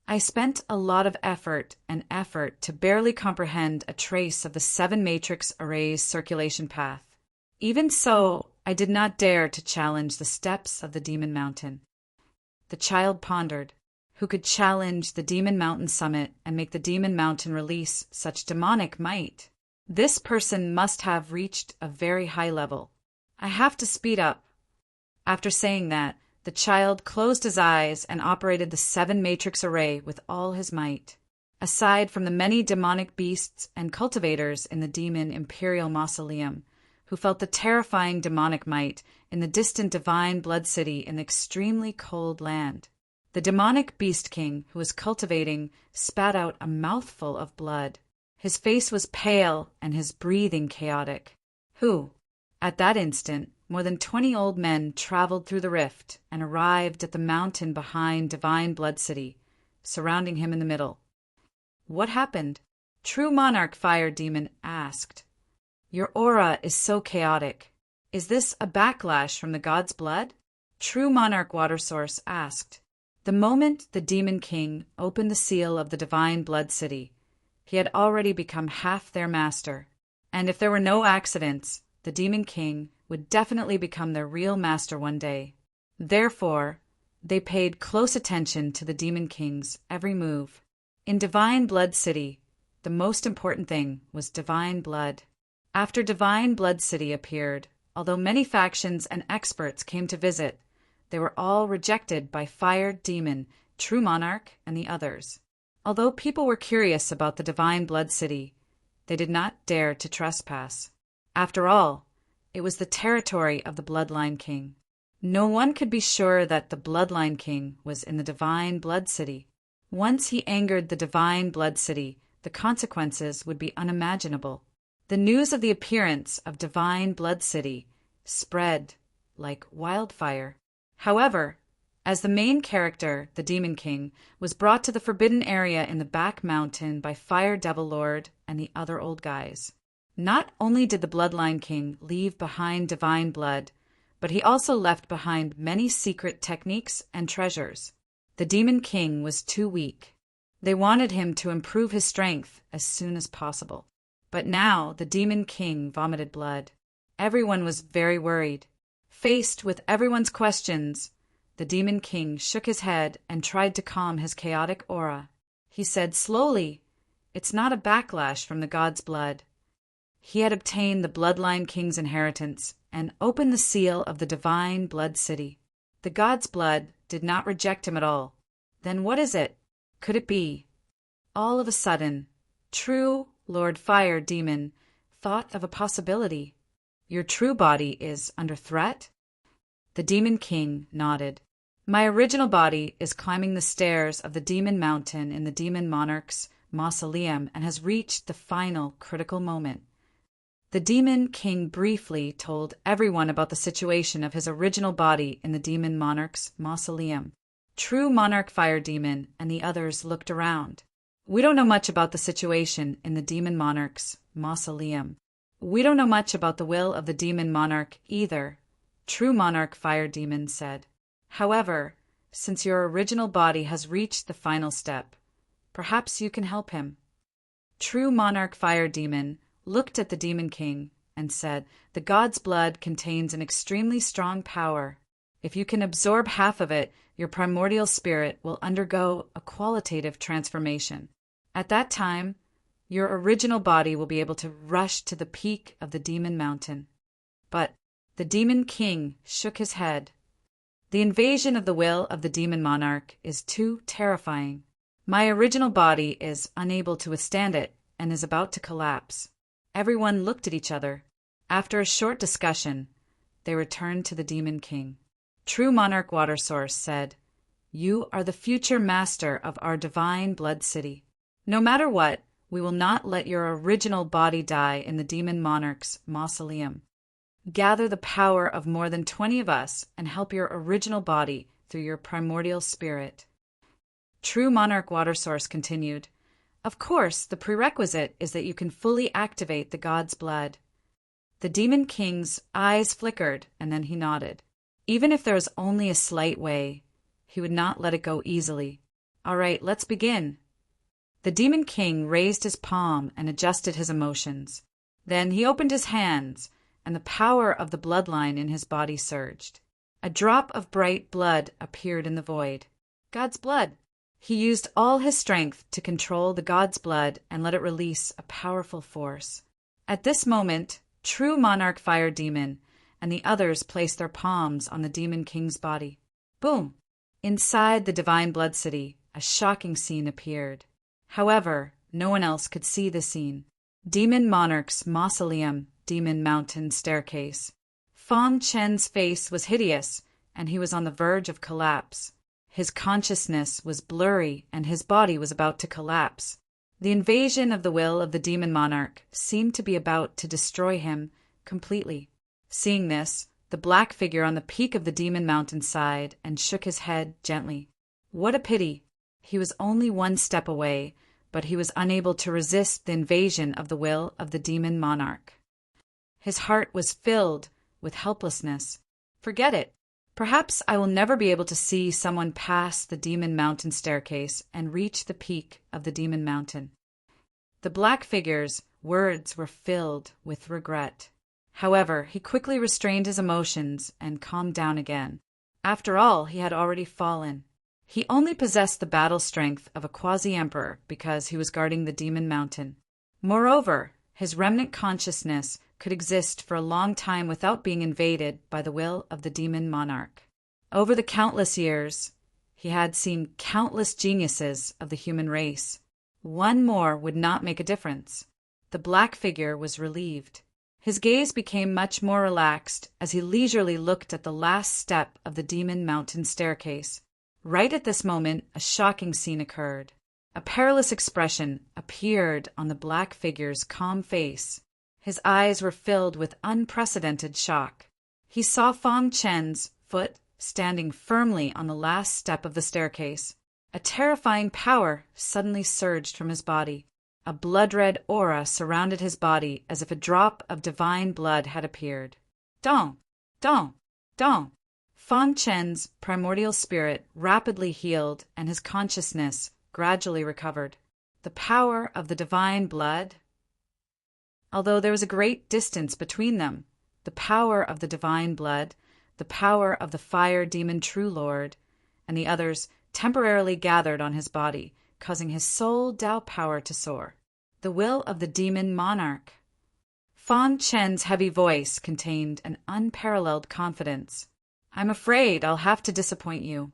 I spent a lot of effort to barely comprehend a trace of the 7 matrix array's circulation path. Even so, I did not dare to challenge the steps of the demon mountain. The child pondered. Who could challenge the demon mountain summit and make the demon mountain release such demonic might? This person must have reached a very high level. I have to speed up. After saying that, the child closed his eyes and operated the 7 matrix array with all his might. Aside from the many demonic beasts and cultivators in the demon imperial mausoleum, who felt the terrifying demonic might in the distant divine blood city in the extremely cold land, the demonic beast king who was cultivating spat out a mouthful of blood. His face was pale and his breathing chaotic. At that instant, more than 20 old men traveled through the rift and arrived at the mountain behind Divine Blood City, surrounding him in the middle. What happened? True Monarch Fire Demon asked. Your aura is so chaotic. Is this a backlash from the god's blood? True Monarch Water Source asked. The moment the Demon King opened the seal of the Divine Blood City, he had already become half their master, and if there were no accidents, the Demon King would definitely become their real master one day. Therefore, they paid close attention to the Demon King's every move. In Divine Blood City, the most important thing was divine blood. After Divine Blood City appeared, although many factions and experts came to visit, they were all rejected by Fire Demon, True Monarch, and the others. Although people were curious about the Divine Blood City, they did not dare to trespass. After all, it was the territory of the Bloodline King. No one could be sure that the Bloodline King was in the Divine Blood City. Once he angered the Divine Blood City, the consequences would be unimaginable. The news of the appearance of Divine Blood City spread like wildfire. However, as the main character, the Demon King, was brought to the forbidden area in the back mountain by Fire Devil Lord and the other old guys. Not only did the Bloodline King leave behind divine blood, but he also left behind many secret techniques and treasures. The Demon King was too weak. They wanted him to improve his strength as soon as possible. But now the Demon King vomited blood. Everyone was very worried. Faced with everyone's questions, the Demon King shook his head and tried to calm his chaotic aura. He said slowly, "It's not a backlash from the god's blood." He had obtained the Bloodline King's inheritance and opened the seal of the Divine Blood City. The god's blood did not reject him at all. Then what is it? Could it be? All of a sudden, True Lord Fire Demon thought of a possibility. Your true body is under threat? The Demon King nodded. My original body is climbing the stairs of the Demon Mountain in the Demon Monarch's mausoleum and has reached the final critical moment. The Demon King briefly told everyone about the situation of his original body in the Demon Monarch's mausoleum. True Monarch Fire Demon and the others looked around. We don't know much about the situation in the Demon Monarch's mausoleum. We don't know much about the will of the Demon Monarch either, True Monarch Fire Demon said. However, since your original body has reached the final step, perhaps you can help him. True Monarch Fire Demon looked at the Demon King and said, "The god's blood contains an extremely strong power. If you can absorb half of it, your primordial spirit will undergo a qualitative transformation. At that time, your original body will be able to rush to the peak of the Demon Mountain." But the Demon King shook his head. The invasion of the will of the Demon Monarch is too terrifying. My original body is unable to withstand it and is about to collapse. Everyone looked at each other. After a short discussion, they returned to the Demon King. True Monarch Water Source said, "You are the future master of our Divine Blood City. No matter what, we will not let your original body die in the demon monarch's mausoleum. Gather the power of more than 20 of us and help your original body through your primordial spirit." True Monarch Water Source continued, "Of course, the prerequisite is that you can fully activate the god's blood." The Demon King's eyes flickered, and then he nodded. Even if there was only a slight way, he would not let it go easily. "All right, let's begin." The Demon King raised his palm and adjusted his emotions. Then he opened his hands, and the power of the bloodline in his body surged. A drop of bright blood appeared in the void. God's blood! He used all his strength to control the god's blood and let it release a powerful force. At this moment, True Monarch Fire Demon and the others placed their palms on the Demon King's body. Boom! Inside the Divine Blood City, a shocking scene appeared. However, no one else could see the scene. Demon Monarch's Mausoleum, Demon Mountain Staircase. Fang Chen's face was hideous, and he was on the verge of collapse. His consciousness was blurry, and his body was about to collapse. The invasion of the will of the Demon Monarch seemed to be about to destroy him completely. Seeing this, the black figure on the peak of the Demon Mountain sighed and shook his head gently. What a pity! He was only one step away, but he was unable to resist the invasion of the will of the Demon Monarch. His heart was filled with helplessness. Forget it. Perhaps I will never be able to see someone pass the Demon Mountain staircase and reach the peak of the Demon Mountain. The black figure's words were filled with regret. However, he quickly restrained his emotions and calmed down again. After all, he had already fallen. He only possessed the battle strength of a quasi-emperor because he was guarding the Demon Mountain. Moreover, his remnant consciousness could exist for a long time without being invaded by the will of the Demon Monarch. Over the countless years, he had seen countless geniuses of the human race. One more would not make a difference. The black figure was relieved. His gaze became much more relaxed as he leisurely looked at the last step of the Demon Mountain staircase. Right at this moment, a shocking scene occurred. A perilous expression appeared on the black figure's calm face. His eyes were filled with unprecedented shock. He saw Fang Chen's foot standing firmly on the last step of the staircase. A terrifying power suddenly surged from his body. A blood-red aura surrounded his body as if a drop of divine blood had appeared. Dong! Dong! Dong! Fang Chen's primordial spirit rapidly healed and his consciousness gradually recovered. The power of the divine blood. Although there was a great distance between them, the power of the divine blood, the power of the fire demon True Lord, and the others temporarily gathered on his body, causing his soul Tao power to soar. The will of the Demon Monarch. Fang Chen's heavy voice contained an unparalleled confidence. "I'm afraid I'll have to disappoint you."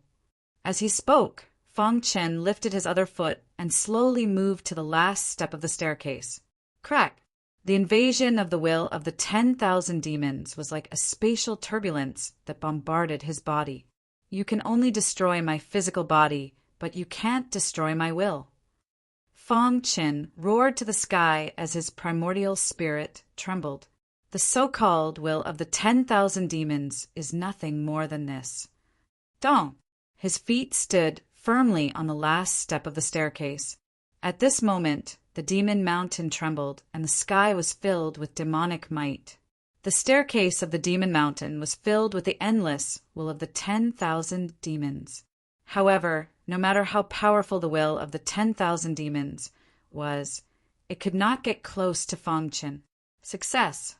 As he spoke, Fang Chen lifted his other foot and slowly moved to the last step of the staircase. Crack! The invasion of the will of the 10,000 demons was like a spatial turbulence that bombarded his body. "You can only destroy my physical body, but you can't destroy my will." Fang Chen roared to the sky as his primordial spirit trembled. The so-called will of the 10,000 demons is nothing more than this. Dong! His feet stood firmly on the last step of the staircase. At this moment, the Demon Mountain trembled, and the sky was filled with demonic might. The staircase of the Demon Mountain was filled with the endless will of the 10,000 demons. However, no matter how powerful the will of the 10,000 demons was, it could not get close to Fang Chen. Success!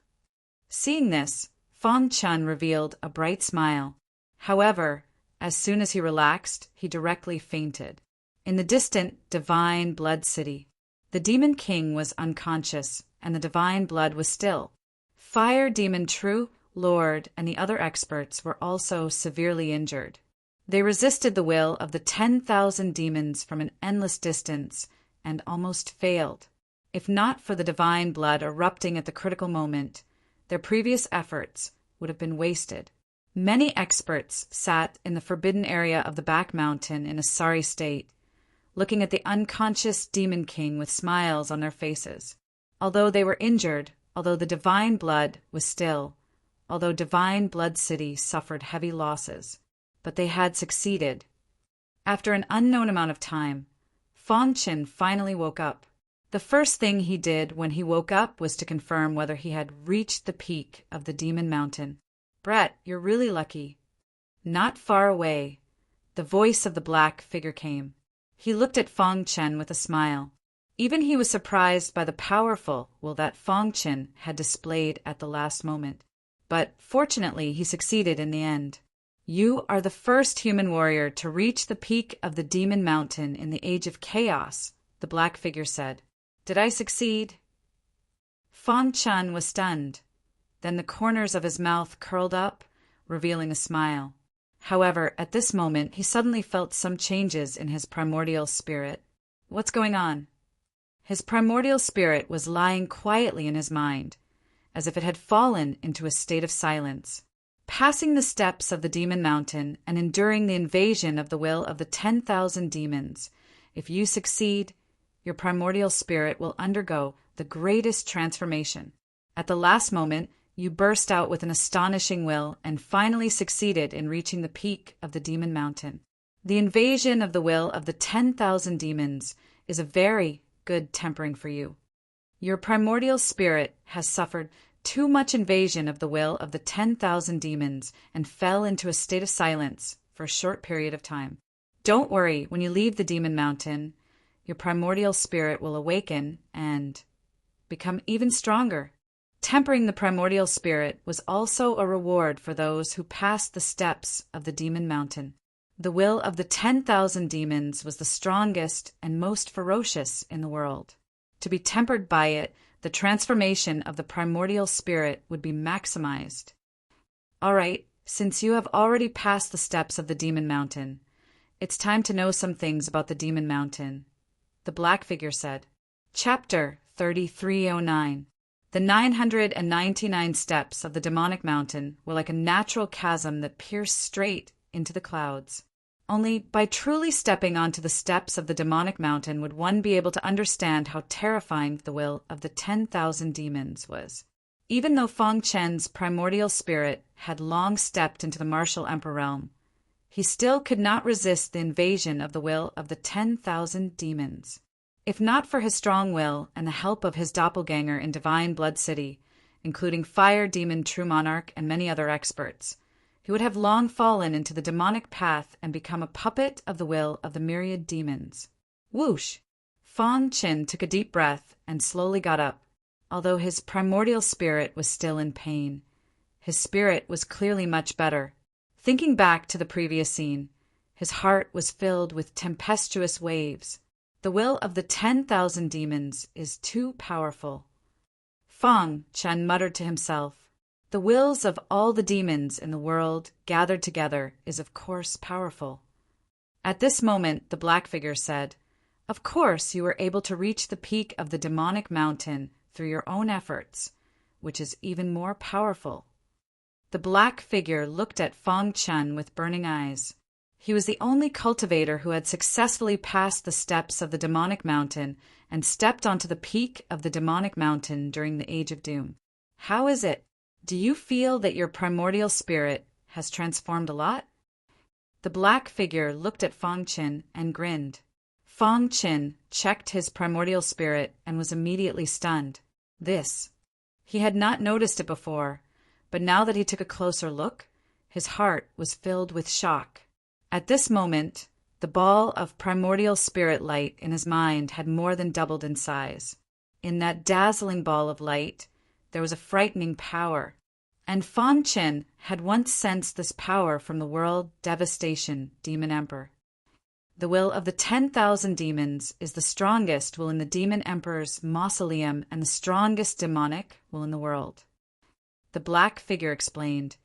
Seeing this, Fang Chen revealed a bright smile. However, as soon as he relaxed, he directly fainted. In the distant Divine Blood City, the Demon King was unconscious, and the divine blood was still. Fire Demon True Lord and the other experts were also severely injured. They resisted the will of the 10,000 demons from an endless distance and almost failed. If not for the divine blood erupting at the critical moment, their previous efforts would have been wasted. Many experts sat in the forbidden area of the back mountain in a sorry state, looking at the unconscious Demon King with smiles on their faces. Although they were injured, although the divine blood was still, although Divine Blood City suffered heavy losses, but they had succeeded. After an unknown amount of time, Fong Qin finally woke up. The first thing he did when he woke up was to confirm whether he had reached the peak of the Demon Mountain. "Brett, you're really lucky." Not far away, the voice of the black figure came. He looked at Fong Qin with a smile. Even he was surprised by the powerful will that Fong Qin had displayed at the last moment. But fortunately, he succeeded in the end. "You are the first human warrior to reach the peak of the Demon Mountain in the Age of Chaos," the black figure said. "Did I succeed?" Fong Qin was stunned. Then the corners of his mouth curled up, revealing a smile. However, at this moment, he suddenly felt some changes in his primordial spirit. What's going on? His primordial spirit was lying quietly in his mind, as if it had fallen into a state of silence. Passing the steps of the Demon Mountain and enduring the invasion of the will of the 10,000 demons, if you succeed, your primordial spirit will undergo the greatest transformation. At the last moment, you burst out with an astonishing will and finally succeeded in reaching the peak of the Demon Mountain. The invasion of the will of the 10,000 demons is a very good tempering for you. Your primordial spirit has suffered too much invasion of the will of the 10,000 demons and fell into a state of silence for a short period of time. Don't worry, when you leave the Demon Mountain, your primordial spirit will awaken and become even stronger. Tempering the primordial spirit was also a reward for those who passed the steps of the Demon Mountain. The will of the 10,000 demons was the strongest and most ferocious in the world. To be tempered by it, the transformation of the primordial spirit would be maximized. All right, since you have already passed the steps of the Demon Mountain, it's time to know some things about the Demon Mountain, the black figure said. Chapter 3309. The 999 steps of the demonic mountain were like a natural chasm that pierced straight into the clouds. Only by truly stepping onto the steps of the demonic mountain would one be able to understand how terrifying the will of the 10,000 demons was. Even though Fong Qin's primordial spirit had long stepped into the martial emperor realm, he still could not resist the invasion of the will of the 10,000 demons. If not for his strong will and the help of his doppelganger in Divine Blood City, including Fire Demon True Monarch and many other experts, he would have long fallen into the demonic path and become a puppet of the will of the myriad demons. Whoosh! Fong Qin took a deep breath and slowly got up. Although his primordial spirit was still in pain, his spirit was clearly much better. Thinking back to the previous scene, his heart was filled with tempestuous waves. The will of the 10,000 demons is too powerful. Fong Qin muttered to himself, "The wills of all the demons in the world gathered together is of course powerful." At this moment, the black figure said, "Of course you were able to reach the peak of the demonic mountain through your own efforts, which is even more powerful." The black figure looked at Fong Qin with burning eyes. He was the only cultivator who had successfully passed the steps of the demonic mountain and stepped onto the peak of the demonic mountain during the Age of Doom. How is it? Do you feel that your primordial spirit has transformed a lot? The black figure looked at Fong Qin and grinned. Fong Qin checked his primordial spirit and was immediately stunned. He had not noticed it before, but now that he took a closer look, his heart was filled with shock. At this moment, the ball of primordial spirit light in his mind had more than doubled in size. In that dazzling ball of light, there was a frightening power, and Fong Qin had once sensed this power from the World Devastation Demon Emperor. The will of the 10,000 demons is the strongest will in the Demon Emperor's mausoleum and the strongest demonic will in the world. The black figure explained,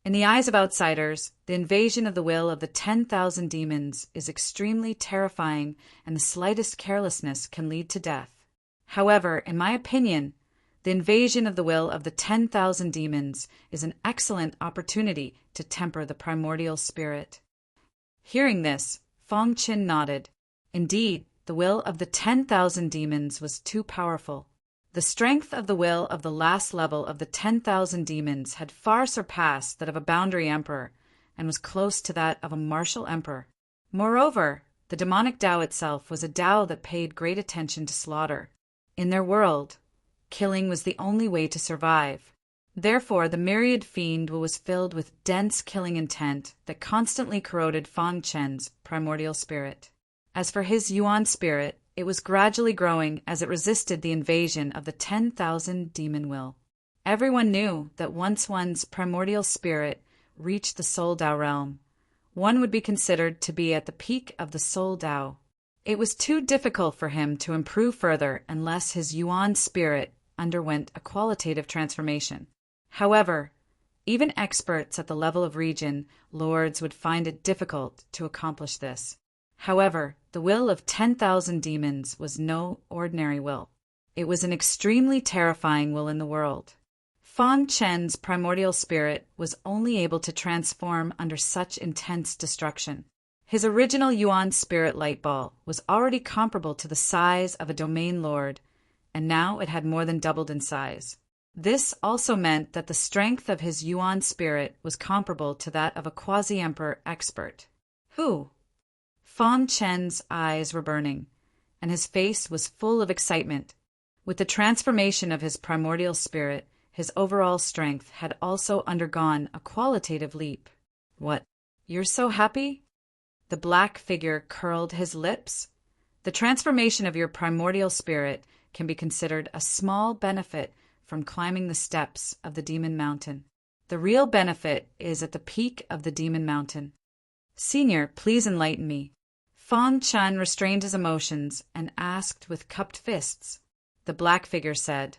"In the eyes of outsiders, the invasion of the will of the 10,000 demons is extremely terrifying and the slightest carelessness can lead to death. However, in my opinion, the invasion of the will of the 10,000 demons is an excellent opportunity to temper the primordial spirit." Hearing this, Fong Qin nodded. Indeed, the will of the 10,000 demons was too powerful. The strength of the will of the last level of the 10,000 demons had far surpassed that of a boundary emperor and was close to that of a martial emperor. Moreover, the demonic Tao itself was a Tao that paid great attention to slaughter. In their world, killing was the only way to survive. Therefore, the myriad fiend was filled with dense killing intent that constantly corroded Fang Chen's primordial spirit. As for his Yuan spirit, it was gradually growing as it resisted the invasion of the 10,000 demon will. Everyone knew that once one's primordial spirit reached the Soul Tao realm, one would be considered to be at the peak of the Soul Tao. It was too difficult for him to improve further unless his Yuan spirit underwent a qualitative transformation. However, even experts at the level of region lords would find it difficult to accomplish this. However, the will of 10,000 demons was no ordinary will. It was an extremely terrifying will in the world. Fang Chen's primordial spirit was only able to transform under such intense destruction. His original Yuan spirit light ball was already comparable to the size of a domain lord, and now it had more than doubled in size. This also meant that the strength of his Yuan spirit was comparable to that of a quasi-emperor expert. Who? Fang Chen's eyes were burning, and his face was full of excitement. With the transformation of his primordial spirit, his overall strength had also undergone a qualitative leap. What? You're so happy? The black figure curled his lips. The transformation of your primordial spirit can be considered a small benefit from climbing the steps of the Demon Mountain. The real benefit is at the peak of the Demon Mountain. Senior, please enlighten me. Fang Chen restrained his emotions and asked with cupped fists. The black figure said,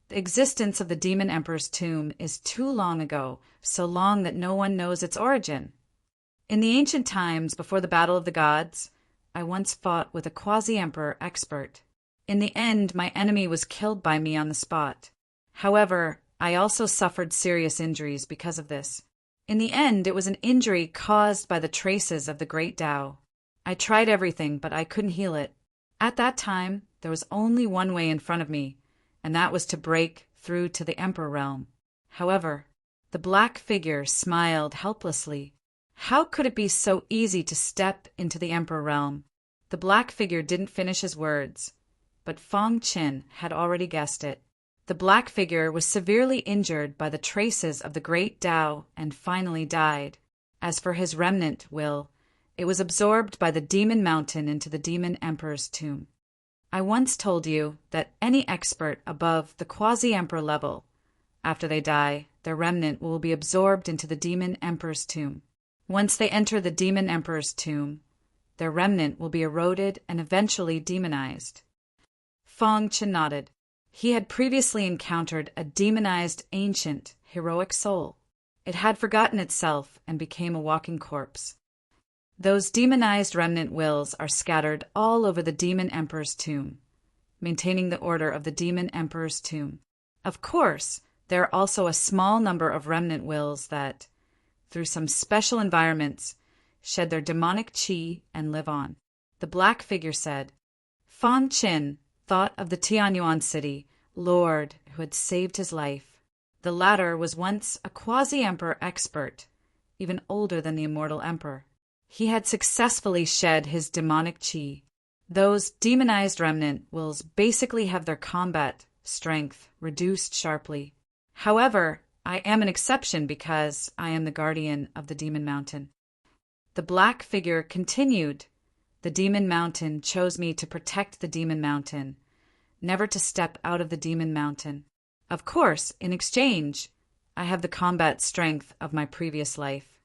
"The existence of the Demon Emperor's tomb is too long ago, so long that no one knows its origin. In the ancient times before the Battle of the Gods, I once fought with a quasi-emperor expert. In the end, my enemy was killed by me on the spot. However, I also suffered serious injuries because of this. In the end, it was an injury caused by the traces of the Great Tao. I tried everything, but I couldn't heal it. At that time, there was only one way in front of me, and that was to break through to the Emperor realm. However, the black figure smiled helplessly. How could it be so easy to step into the Emperor realm? The black figure didn't finish his words, but Fang Chen had already guessed it. The black figure was severely injured by the traces of the Great Tao and finally died. As for his remnant will, it was absorbed by the Demon Mountain into the Demon Emperor's tomb. I once told you that any expert above the quasi-emperor level, after they die, their remnant will be absorbed into the Demon Emperor's tomb. Once they enter the Demon Emperor's tomb, their remnant will be eroded and eventually demonized." Fang Chen nodded. He had previously encountered a demonized ancient, heroic soul. It had forgotten itself and became a walking corpse. Those demonized remnant wills are scattered all over the Demon Emperor's tomb, maintaining the order of the Demon Emperor's tomb. Of course, there are also a small number of remnant wills that, through some special environments, shed their demonic qi and live on. The black figure said. Fang Chen thought of the Tianyuan city lord who had saved his life. The latter was once a quasi-emperor expert, even older than the immortal emperor. He had successfully shed his demonic qi. Those demonized remnant wills basically have their combat strength reduced sharply. However, I am an exception because I am the guardian of the Demon Mountain. The black figure continued. The Demon Mountain chose me to protect the Demon Mountain, never to step out of the Demon Mountain. Of course, in exchange, I have the combat strength of my previous life.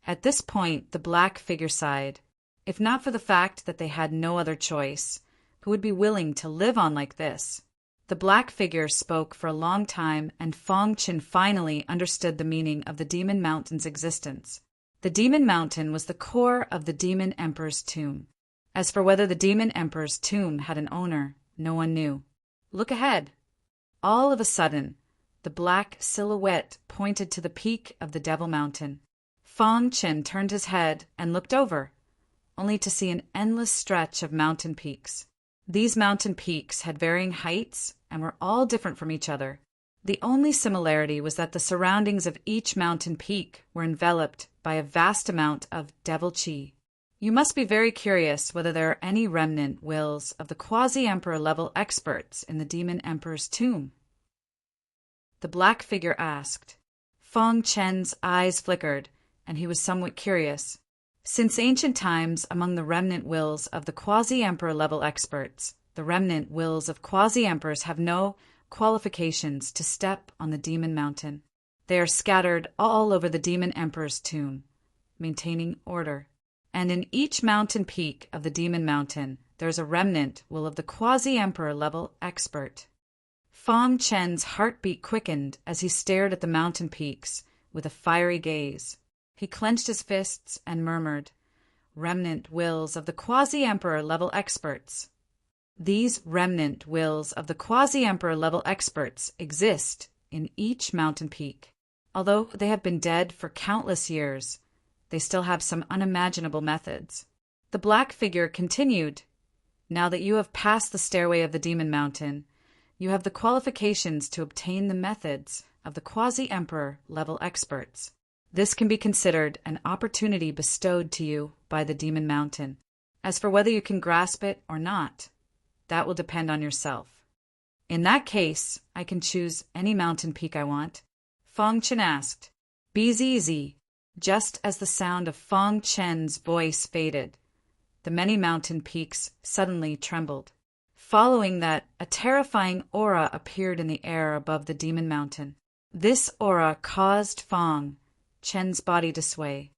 At this point, the black figure sighed. If not for the fact that they had no other choice, who would be willing to live on like this? The black figure spoke for a long time, and Fang Chen finally understood the meaning of the Demon Mountain's existence. The Demon Mountain was the core of the Demon Emperor's tomb. As for whether the Demon Emperor's tomb had an owner, no one knew. Look ahead. All of a sudden, the black silhouette pointed to the peak of the Devil Mountain. Fang Chen turned his head and looked over. only to see an endless stretch of mountain peaks. These mountain peaks had varying heights and were all different from each other. The only similarity was that the surroundings of each mountain peak were enveloped by a vast amount of devil chi. You must be very curious whether there are any remnant wills of the quasi-emperor level experts in the demon emperor's tomb. The black figure asked. Feng Chen's eyes flickered, and he was somewhat curious. Since ancient times, among the remnant wills of the quasi-emperor level experts, the remnant wills of quasi-emperors have no qualifications to step on the demon mountain. They are scattered all over the demon emperor's tomb, maintaining order. And in each mountain peak of the demon mountain, there is a remnant will of the quasi-emperor level expert. Feng Chen's heartbeat quickened as he stared at the mountain peaks with a fiery gaze. He clenched his fists and murmured, "Remnant wills of the quasi-emperor level experts." These remnant wills of the quasi-emperor level experts exist in each mountain peak. Although they have been dead for countless years, they still have some unimaginable methods. The black figure continued, "Now that you have passed the stairway of the demon mountain, you have the qualifications to obtain the methods of the quasi-emperor level experts. This can be considered an opportunity bestowed to you by the demon mountain. As for whether you can grasp it or not, that will depend on yourself." "In that case, I can choose any mountain peak I want?" Feng Chen asked. "Be easy." Just as the sound of Feng Chen's voice faded, the many mountain peaks suddenly trembled. Following that, a terrifying aura appeared in the air above the demon mountain. This aura caused Feng Chen's body to sway.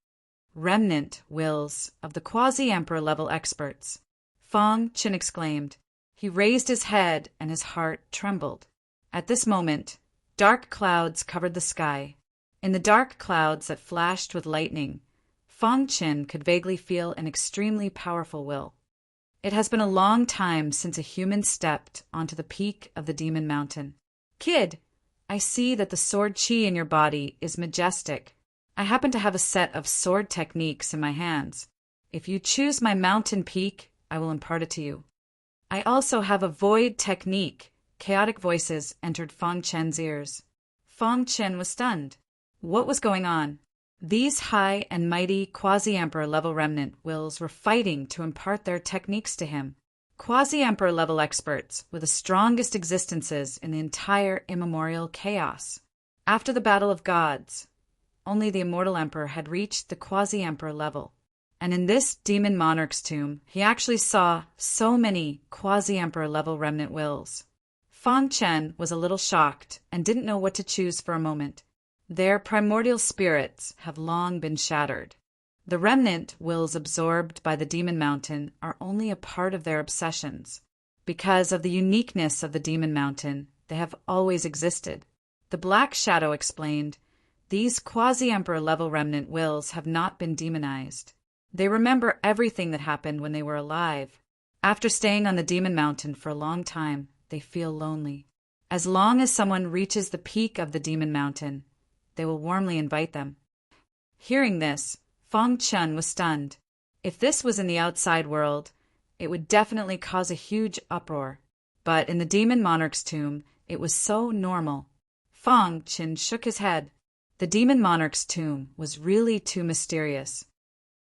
"Remnant wills of the quasi-emperor level experts," Feng Chen exclaimed. He raised his head and his heart trembled. At this moment, dark clouds covered the sky. In the dark clouds that flashed with lightning, Feng Chen could vaguely feel an extremely powerful will. It has been a long time since a human stepped onto the peak of the demon mountain. "Kid, I see that the sword chi in your body is majestic. I happen to have a set of sword techniques in my hands. If you choose my mountain peak, I will impart it to you. I also have a void technique." Chaotic voices entered Feng Chen's ears. Feng Chen was stunned. What was going on? These high and mighty quasi-emperor level remnant wills were fighting to impart their techniques to him. Quasi-emperor level experts were the strongest existences in the entire immemorial chaos. After the Battle of Gods, only the immortal emperor had reached the quasi-emperor level. And in this demon monarch's tomb, he actually saw so many quasi-emperor level remnant wills. Feng Chen was a little shocked and didn't know what to choose for a moment. Their primordial spirits have long been shattered. The remnant wills absorbed by the demon mountain are only a part of their obsessions. Because of the uniqueness of the demon mountain, they have always existed. The Black Shadow explained, "These quasi-emperor level remnant wills have not been demonized. They remember everything that happened when they were alive. After staying on the demon mountain for a long time, they feel lonely. As long as someone reaches the peak of the demon mountain, they will warmly invite them." Hearing this, Feng Chen was stunned. If this was in the outside world, it would definitely cause a huge uproar. But in the demon monarch's tomb, it was so normal. Feng Chen shook his head. The demon monarch's tomb was really too mysterious.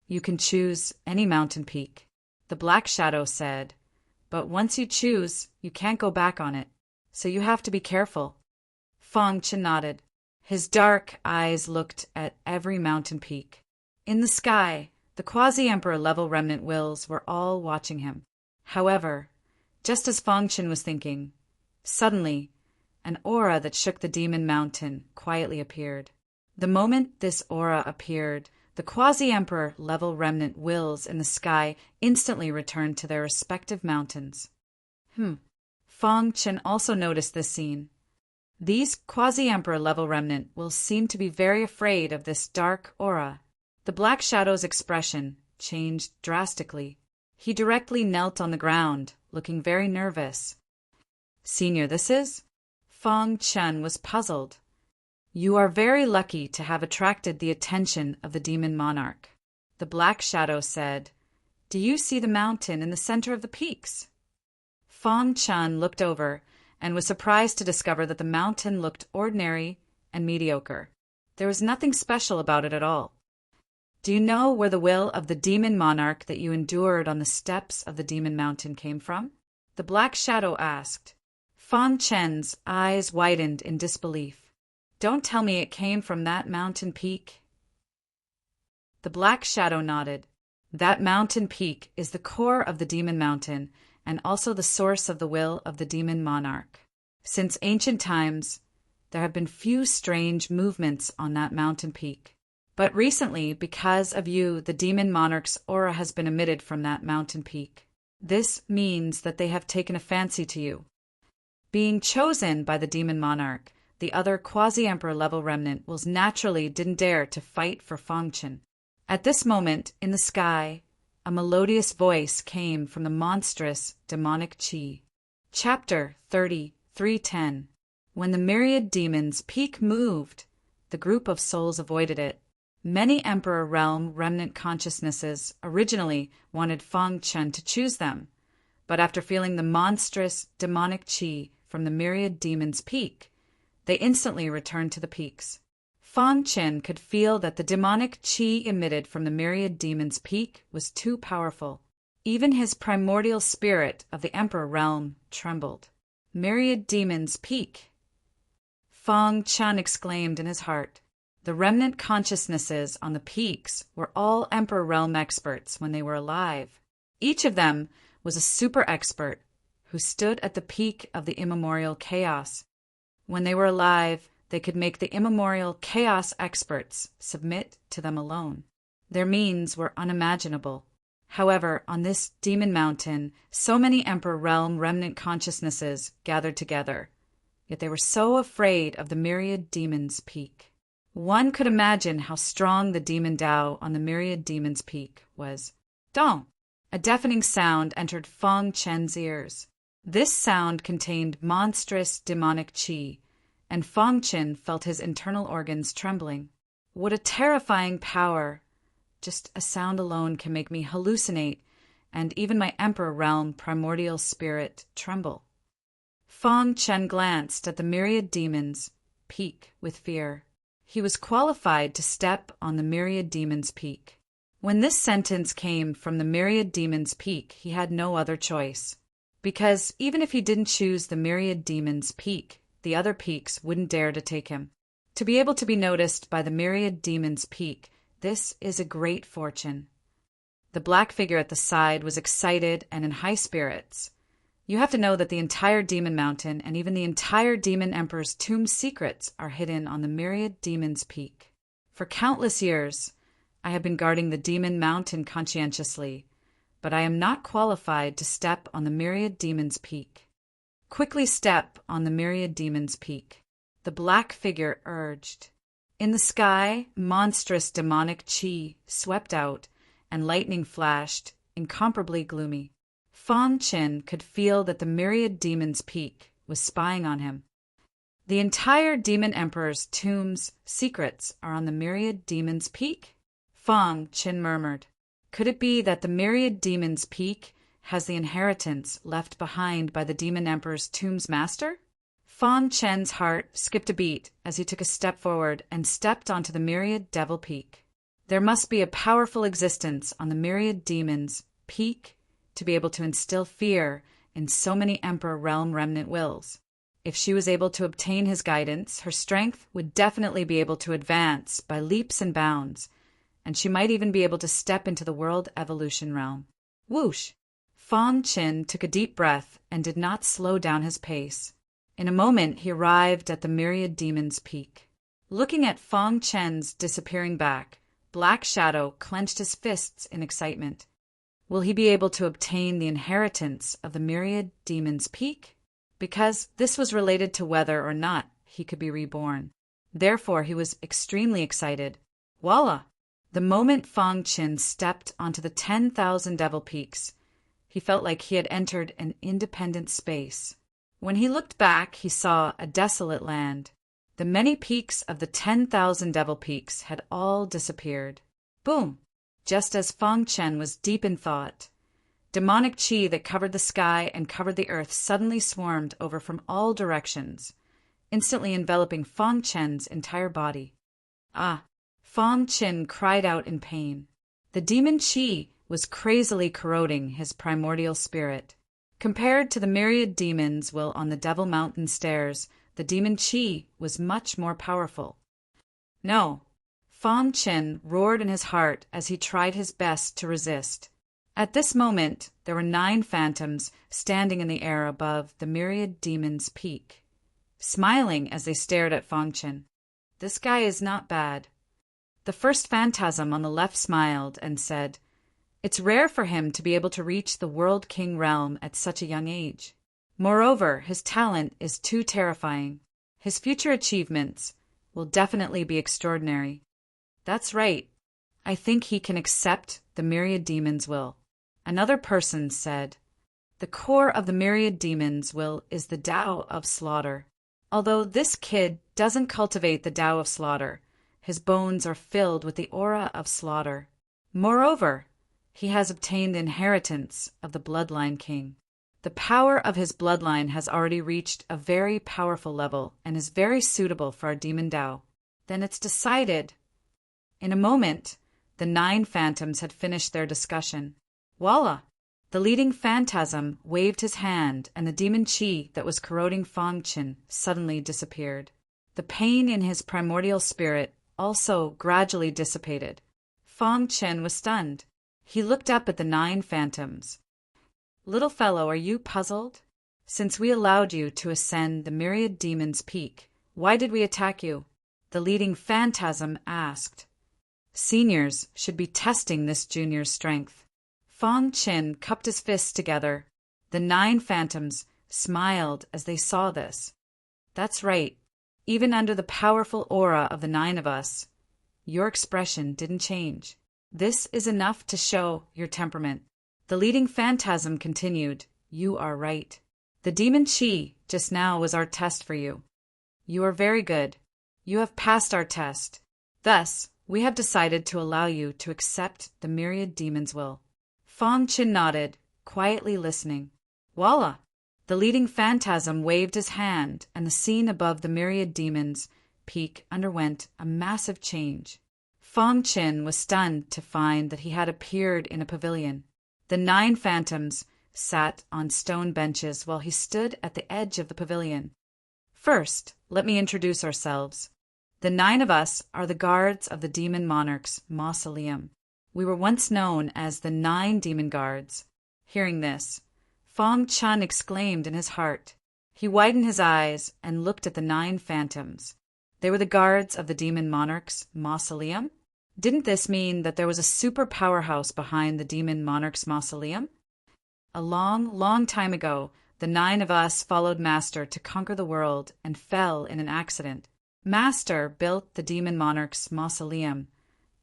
"You can choose any mountain peak," the Black Shadow said. "But once you choose, you can't go back on it. So you have to be careful." Feng Chen nodded. His dark eyes looked at every mountain peak. In the sky, the quasi-emperor level remnant wills were all watching him. However, just as Feng Chen was thinking, suddenly, an aura that shook the demon mountain quietly appeared. The moment this aura appeared, the quasi-emperor level remnant wills in the sky instantly returned to their respective mountains. Feng Chen also noticed this scene. These quasi-emperor level remnant will seem to be very afraid of this dark aura. The Black Shadow's expression changed drastically. He directly knelt on the ground, looking very nervous. "Senior, this is?" Feng Chen was puzzled. "You are very lucky to have attracted the attention of the demon monarch," the Black Shadow said. Do you see the mountain in the center of the peaks? Fang Chen looked over and was surprised to discover that the mountain looked ordinary and mediocre. There was nothing special about it at all. Do you know where the will of the demon monarch that you endured on the steps of the demon mountain came from? The black shadow asked. Fang Chen's eyes widened in disbelief. Don't tell me it came from that mountain peak. The black shadow nodded. That mountain peak is the core of the demon mountain and also the source of the will of the demon monarch. Since ancient times, there have been few strange movements on that mountain peak. But recently, because of you, the demon monarch's aura has been emitted from that mountain peak. This means that they have taken a fancy to you. Being chosen by the demon monarch, the other quasi-emperor level remnant will naturally didn't dare to fight for Fang Chen. At this moment, in the sky, a melodious voice came from the monstrous demonic chi. Chapter 33:10. When the myriad demons' peak moved, the group of souls avoided it. Many Emperor Realm remnant consciousnesses originally wanted Fang Chen to choose them, but after feeling the monstrous demonic chi from the myriad demons' peak, they instantly returned to the peaks. Fang Chen could feel that the demonic chi emitted from the myriad demons' peak was too powerful. Even his primordial spirit of the Emperor Realm trembled. Myriad demons' peak! Fang Chen exclaimed in his heart. The remnant consciousnesses on the peaks were all Emperor Realm experts when they were alive. Each of them was a super expert who stood at the peak of the immemorial chaos. When they were alive, they could make the immemorial chaos experts submit to them alone. Their means were unimaginable. However, on this demon mountain, so many Emperor Realm remnant consciousnesses gathered together, yet they were so afraid of the myriad demons' peak. One could imagine how strong the demon Tao on the myriad demons' peak was. Dong! A deafening sound entered Fang Chen's ears. This sound contained monstrous demonic chi, and Fang Chen felt his internal organs trembling. What a terrifying power! Just a sound alone can make me hallucinate, and even my Emperor Realm primordial spirit tremble. Fang Chen glanced at the myriad demons' peak with fear. He was qualified to step on the myriad demons' peak. When this sentence came from the myriad demons' peak, he had no other choice. Because even if he didn't choose the myriad demons' peak, the other peaks wouldn't dare to take him. To be able to be noticed by the myriad demons' peak, this is a great fortune. The black figure at the side was excited and in high spirits. You have to know that the entire demon mountain and even the entire demon emperor's tomb secrets are hidden on the myriad demons' peak. For countless years, I have been guarding the demon mountain conscientiously, but I am not qualified to step on the myriad demons' peak. Quickly step on the myriad demons' peak, the black figure urged. In the sky, monstrous demonic chi swept out, and lightning flashed, incomparably gloomy. Fang Chen could feel that the myriad demons' peak was spying on him. The entire demon emperor's tomb's secrets are on the myriad demons' peak? Fang Chen murmured. Could it be that the myriad demons' peak has the inheritance left behind by the demon emperor's tomb's master? Fang Chen's heart skipped a beat as he took a step forward and stepped onto the myriad devil peak. There must be a powerful existence on the myriad demons' peak to be able to instill fear in so many Emperor Realm remnant wills. If she was able to obtain his guidance, her strength would definitely be able to advance by leaps and bounds, and she might even be able to step into the world evolution realm. Whoosh! Fang Chen took a deep breath and did not slow down his pace. In a moment, he arrived at the myriad demons' peak. Looking at Fang Chen's disappearing back, Black Shadow clenched his fists in excitement. Will he be able to obtain the inheritance of the myriad demons' peak? Because this was related to whether or not he could be reborn. Therefore, he was extremely excited. Voila! The moment Fang Chen stepped onto the 10,000 devil peaks, he felt like he had entered an independent space. When he looked back, he saw a desolate land. The many peaks of the 10,000 devil peaks had all disappeared. Boom! Just as Feng Chen was deep in thought, demonic qi that covered the sky and covered the earth suddenly swarmed over from all directions, instantly enveloping Feng Chen's entire body. Ah! Feng Chen cried out in pain. The demon qi was crazily corroding his primordial spirit. Compared to the myriad demons will on the Devil Mountain stairs, the demon qi was much more powerful. No! Feng Chen roared in his heart as he tried his best to resist. At this moment, there were 9 phantoms standing in the air above the myriad demons' peak, smiling as they stared at Feng Chen. This guy is not bad. The first phantasm on the left smiled and said, "It's rare for him to be able to reach the World King realm at such a young age. Moreover, his talent is too terrifying. His future achievements will definitely be extraordinary." That's right. I think he can accept the myriad demons' will. Another person said, "The core of the myriad demons' will is the Tao of slaughter. Although this kid doesn't cultivate the Tao of slaughter, his bones are filled with the aura of slaughter. Moreover, he has obtained the inheritance of the Bloodline King. The power of his bloodline has already reached a very powerful level and is very suitable for our demon Tao." Then it's decided. In a moment, the 9 phantoms had finished their discussion. Voila! The leading phantasm waved his hand, and the demon qi that was corroding Feng Chen suddenly disappeared. The pain in his primordial spirit also gradually dissipated. Feng Chen was stunned. He looked up at the 9 phantoms. "Little fellow, are you puzzled? Since we allowed you to ascend the myriad demons' peak, why did we attack you?" The leading phantasm asked. "Seniors should be testing this junior's strength." Feng Chen cupped his fists together. The 9 phantoms smiled as they saw this. "That's right. Even under the powerful aura of the 9 of us, your expression didn't change. This is enough to show your temperament." The leading phantasm continued, "You are right. The demon qi just now was our test for you. You are very good. You have passed our test. Thus, we have decided to allow you to accept the myriad demons' will." Feng Chen nodded, quietly listening. Voila! The leading phantasm waved his hand, and the scene above the myriad demons' peak underwent a massive change. Feng Chen was stunned to find that he had appeared in a pavilion. The 9 phantoms sat on stone benches while he stood at the edge of the pavilion. "First, let me introduce ourselves. The 9 of us are the guards of the demon monarch's mausoleum. We were once known as the 9 demon guards." Hearing this, Feng Chen exclaimed in his heart. He widened his eyes and looked at the 9 phantoms. They were the guards of the demon monarch's mausoleum? Didn't this mean that there was a super powerhouse behind the demon monarch's mausoleum? A long, long time ago, the 9 of us followed Master to conquer the world and fell in an accident. Master built the demon monarch's mausoleum,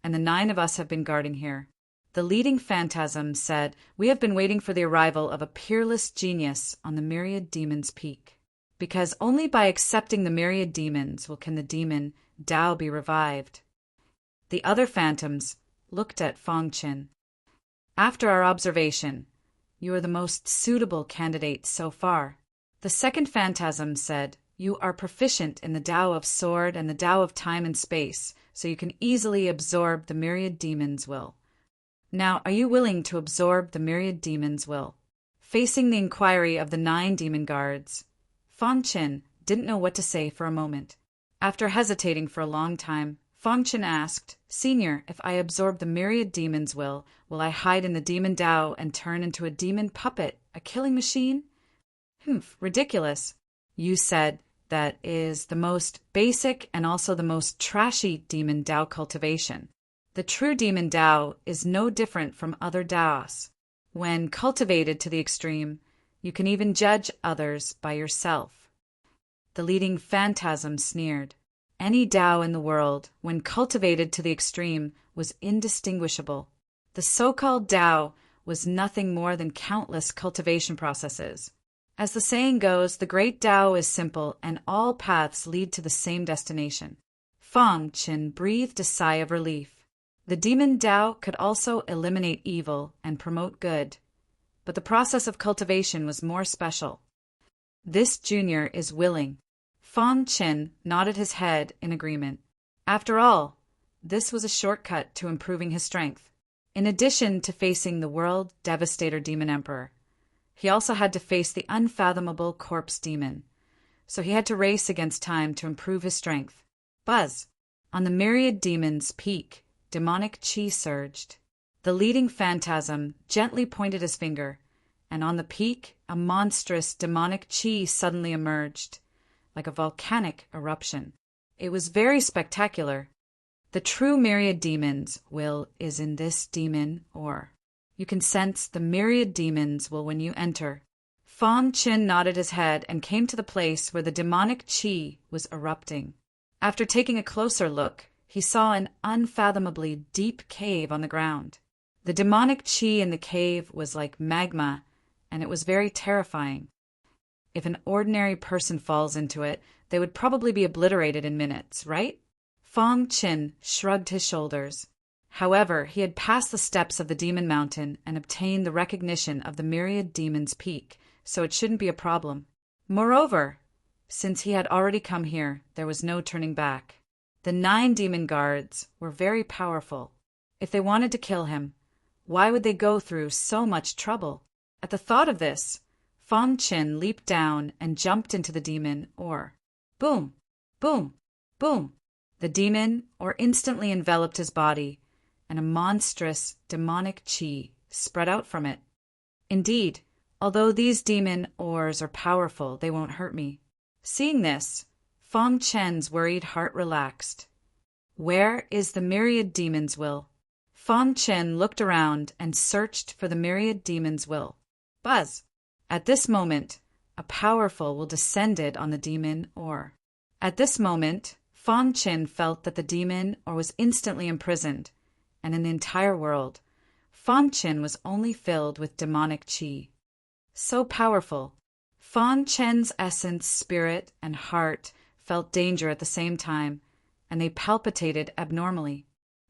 and the 9 of us have been guarding here. The leading phantasm said, "We have been waiting for the arrival of a peerless genius on the myriad demons' peak. Because only by accepting the myriad demons can the demon Tao be revived." The other phantoms looked at Feng Chen. "After our observation, you are the most suitable candidate so far." The second phantasm said, "You are proficient in the Tao of sword and the Tao of time and space, so you can easily absorb the myriad demons' will. Now, are you willing to absorb the myriad demons' will?" Facing the inquiry of the 9 demon guards, Feng Chen didn't know what to say for a moment. After hesitating for a long time, Feng Chen asked, "Senior, if I absorb the myriad demons' will I hide in the demon Tao and turn into a demon puppet, a killing machine?" Ridiculous. You said that is the most basic and also the most trashy demon Tao cultivation. The true demon Tao is no different from other Taos. When cultivated to the extreme, you can even judge others by yourself. The leading phantasm sneered. Any Tao in the world, when cultivated to the extreme, was indistinguishable. The so-called Tao was nothing more than countless cultivation processes. As the saying goes, the great Tao is simple and all paths lead to the same destination. Feng Chen breathed a sigh of relief. The demon Tao could also eliminate evil and promote good, but the process of cultivation was more special. This junior is willing. Fang Qin nodded his head in agreement. After all, this was a shortcut to improving his strength. In addition to facing the world devastator demon emperor, he also had to face the unfathomable corpse demon, so he had to race against time to improve his strength. Buzz! On the myriad demon's peak, demonic chi surged. The leading phantasm gently pointed his finger, and on the peak, a monstrous demonic chi suddenly emerged, like a volcanic eruption. It was very spectacular. The true myriad demon's will is in this demon ore. You can sense the myriad demon's will when you enter. Fang Qin nodded his head and came to the place where the demonic chi was erupting. After taking a closer look, he saw an unfathomably deep cave on the ground. The demonic chi in the cave was like magma, and it was very terrifying. If an ordinary person falls into it, they would probably be obliterated in minutes, right? Fang Qin shrugged his shoulders. However, he had passed the steps of the demon mountain and obtained the recognition of the myriad demon's peak, so it shouldn't be a problem. Moreover, since he had already come here, there was no turning back. The 9 demon guards were very powerful. If they wanted to kill him, why would they go through so much trouble? At the thought of this, Fang Qin leaped down and jumped into the demon ore. Boom! Boom! Boom! The demon ore instantly enveloped his body, and a monstrous demonic chi spread out from it. Indeed, although these demon ores are powerful, they won't hurt me. Seeing this, Fang Qin's worried heart relaxed. Where is the myriad demon's will? Fang Qin looked around and searched for the myriad demon's will. Buzz! At this moment, a powerful will descended on the demon ore. At this moment, Fang Qin felt that the demon ore was instantly imprisoned, and in the entire world, Fang Qin was only filled with demonic chi. So powerful, Fang Qin's essence, spirit, and heart felt danger at the same time, and they palpitated abnormally.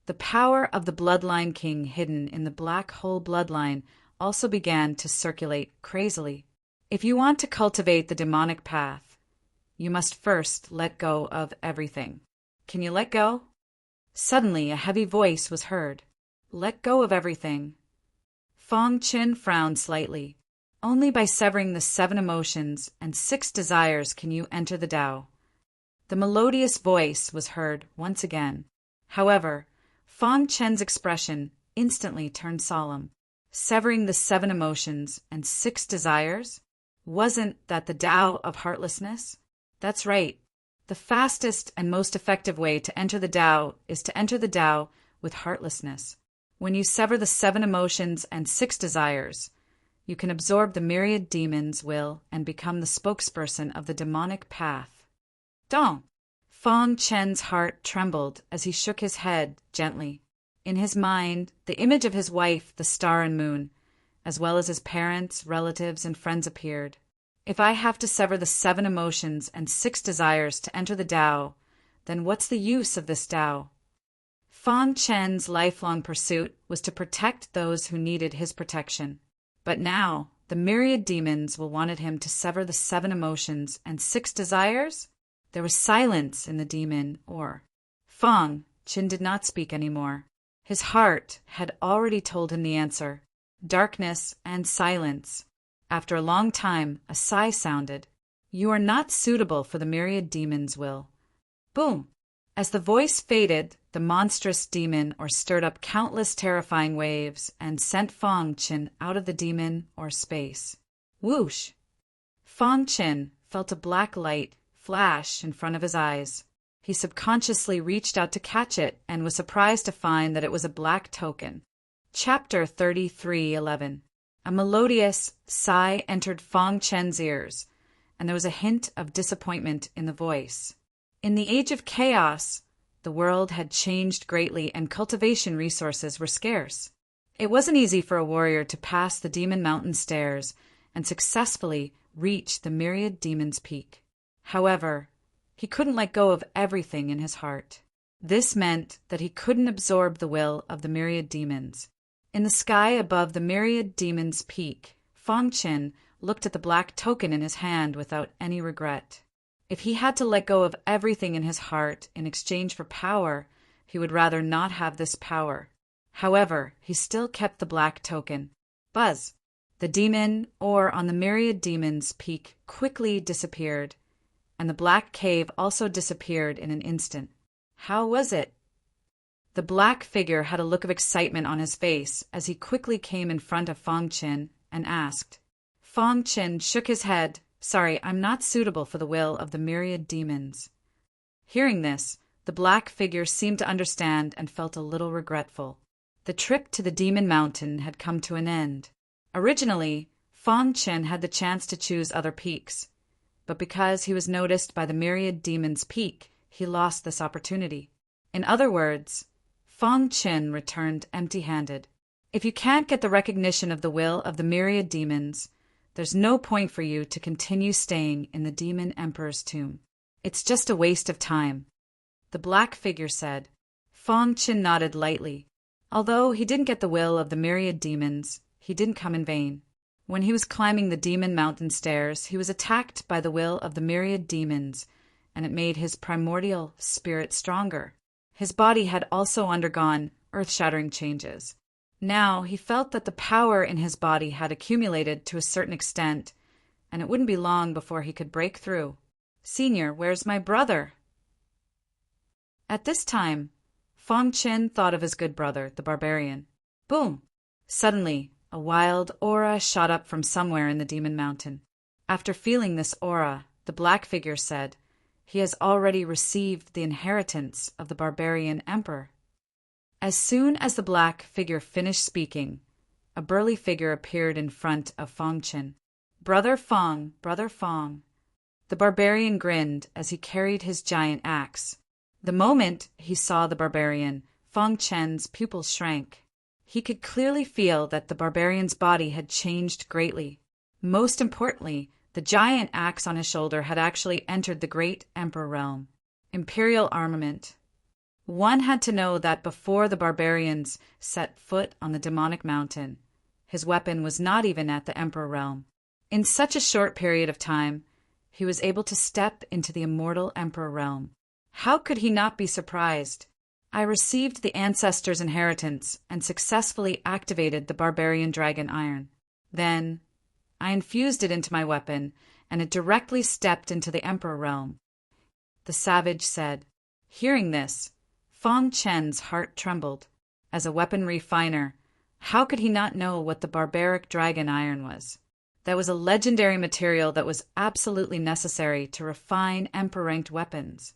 The power of the bloodline king hidden in the black hole bloodline also began to circulate crazily. If you want to cultivate the demonic path, you must first let go of everything. Can you let go? Suddenly, a heavy voice was heard. Let go of everything. Fang Qin frowned slightly. Only by severing the 7 emotions and 6 desires can you enter the Tao. The melodious voice was heard once again. However, Fang Qin's expression instantly turned solemn. Severing the 7 emotions and 6 desires? Wasn't that the Tao of heartlessness? That's right. The fastest and most effective way to enter the Tao is to enter the Tao with heartlessness. When you sever the 7 emotions and 6 desires, you can absorb the myriad demon's will and become the spokesperson of the demonic path. Dong! Fang Qin's heart trembled as he shook his head gently. In his mind, the image of his wife, the star and moon, as well as his parents, relatives, and friends appeared. If I have to sever the 7 emotions and 6 desires to enter the Tao, then what's the use of this Tao? Fang Qin's lifelong pursuit was to protect those who needed his protection. But now, the myriad demons wanted him to sever the 7 emotions and 6 desires? There was silence in the demon ore. Fang Qin did not speak anymore. His heart had already told him the answer. Darkness and silence. After a long time, a sigh sounded. You are not suitable for the myriad demon's will. Boom! As the voice faded, the monstrous demon ore stirred up countless terrifying waves and sent Fang Qin out of the demon ore space. Whoosh! Fang Qin felt a black light flash in front of his eyes. He subconsciously reached out to catch it and was surprised to find that it was a black token. Chapter 33:11. A melodious sigh entered Fang Qin's ears, and there was a hint of disappointment in the voice. In the age of chaos, the world had changed greatly and cultivation resources were scarce. It wasn't easy for a warrior to pass the Demon Mountain stairs and successfully reach the myriad demon's peak. However, he couldn't let go of everything in his heart. This meant that he couldn't absorb the will of the myriad demons. In the sky above the myriad demons' peak, Feng Qin looked at the black token in his hand without any regret. If he had to let go of everything in his heart in exchange for power, he would rather not have this power. However, he still kept the black token. Buzz! The demon ore on the myriad demons' peak quickly disappeared, and the black cave also disappeared in an instant. How was it? The black figure had a look of excitement on his face as he quickly came in front of Feng Qin and asked. Feng Qin shook his head. Sorry, I'm not suitable for the will of the myriad demons. Hearing this, the black figure seemed to understand and felt a little regretful. The trip to the Demon Mountain had come to an end. Originally, Feng Qin had the chance to choose other peaks, but because he was noticed by the myriad demons' peak, he lost this opportunity. In other words, Feng Qin returned empty-handed. If you can't get the recognition of the will of the myriad demons, there's no point for you to continue staying in the Demon Emperor's tomb. It's just a waste of time. The black figure said. Feng Qin nodded lightly. Although he didn't get the will of the myriad demons, he didn't come in vain. When he was climbing the Demon Mountain stairs, he was attacked by the will of the myriad demons, and it made his primordial spirit stronger. His body had also undergone earth-shattering changes. Now he felt that the power in his body had accumulated to a certain extent, and it wouldn't be long before he could break through. Senior, where's my brother? At this time, Feng Qin thought of his good brother, the barbarian. Boom! Suddenly, a wild aura shot up from somewhere in the Demon Mountain. After feeling this aura, the black figure said, he has already received the inheritance of the barbarian emperor. As soon as the black figure finished speaking, a burly figure appeared in front of Feng Qin. Brother Feng, Brother Feng. The barbarian grinned as he carried his giant axe. The moment he saw the barbarian, Feng Qin's pupils shrank. He could clearly feel that the barbarian's body had changed greatly. Most importantly, the giant axe on his shoulder had actually entered the great emperor realm. Imperial armament. One had to know that before the barbarians set foot on the demonic mountain, his weapon was not even at the emperor realm. In such a short period of time, he was able to step into the immortal emperor realm. How could he not be surprised? I received the ancestors' inheritance and successfully activated the barbarian dragon iron. Then, I infused it into my weapon, and it directly stepped into the emperor realm. The savage said. Hearing this, Feng Qin's heart trembled. As a weapon refiner, how could he not know what the barbaric dragon iron was? That was a legendary material that was absolutely necessary to refine emperor-ranked weapons.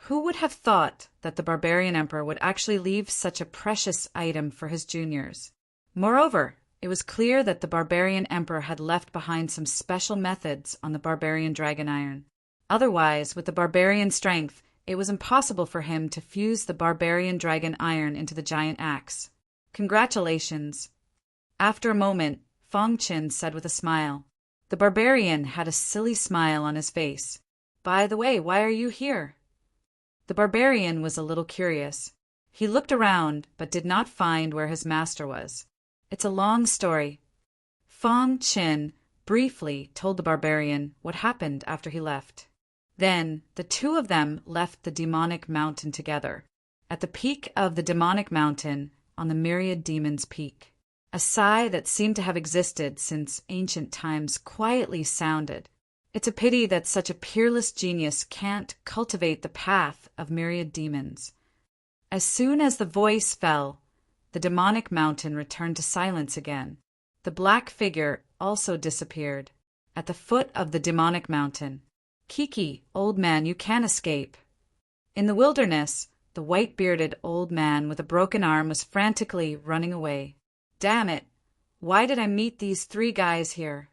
Who would have thought that the barbarian emperor would actually leave such a precious item for his juniors? Moreover, it was clear that the barbarian emperor had left behind some special methods on the barbarian dragon iron. Otherwise, with the barbarian strength, it was impossible for him to fuse the barbarian dragon iron into the giant axe. Congratulations. After a moment, Feng Qin said with a smile. The barbarian had a silly smile on his face. By the way, why are you here? The barbarian was a little curious. He looked around, but did not find where his master was. It's a long story. Feng Qin briefly told the barbarian what happened after he left. Then the two of them left the demonic mountain together. At the peak of the demonic mountain, on the myriad demons' peak, a sigh that seemed to have existed since ancient times quietly sounded. It's a pity that such a peerless genius can't cultivate the path of myriad demons. As soon as the voice fell, the demonic mountain returned to silence again. The black figure also disappeared. At the foot of the demonic mountain, Kiki, old man, you can't escape. In the wilderness, the white-bearded old man with a broken arm was frantically running away. Damn it! Why did I meet these three guys here?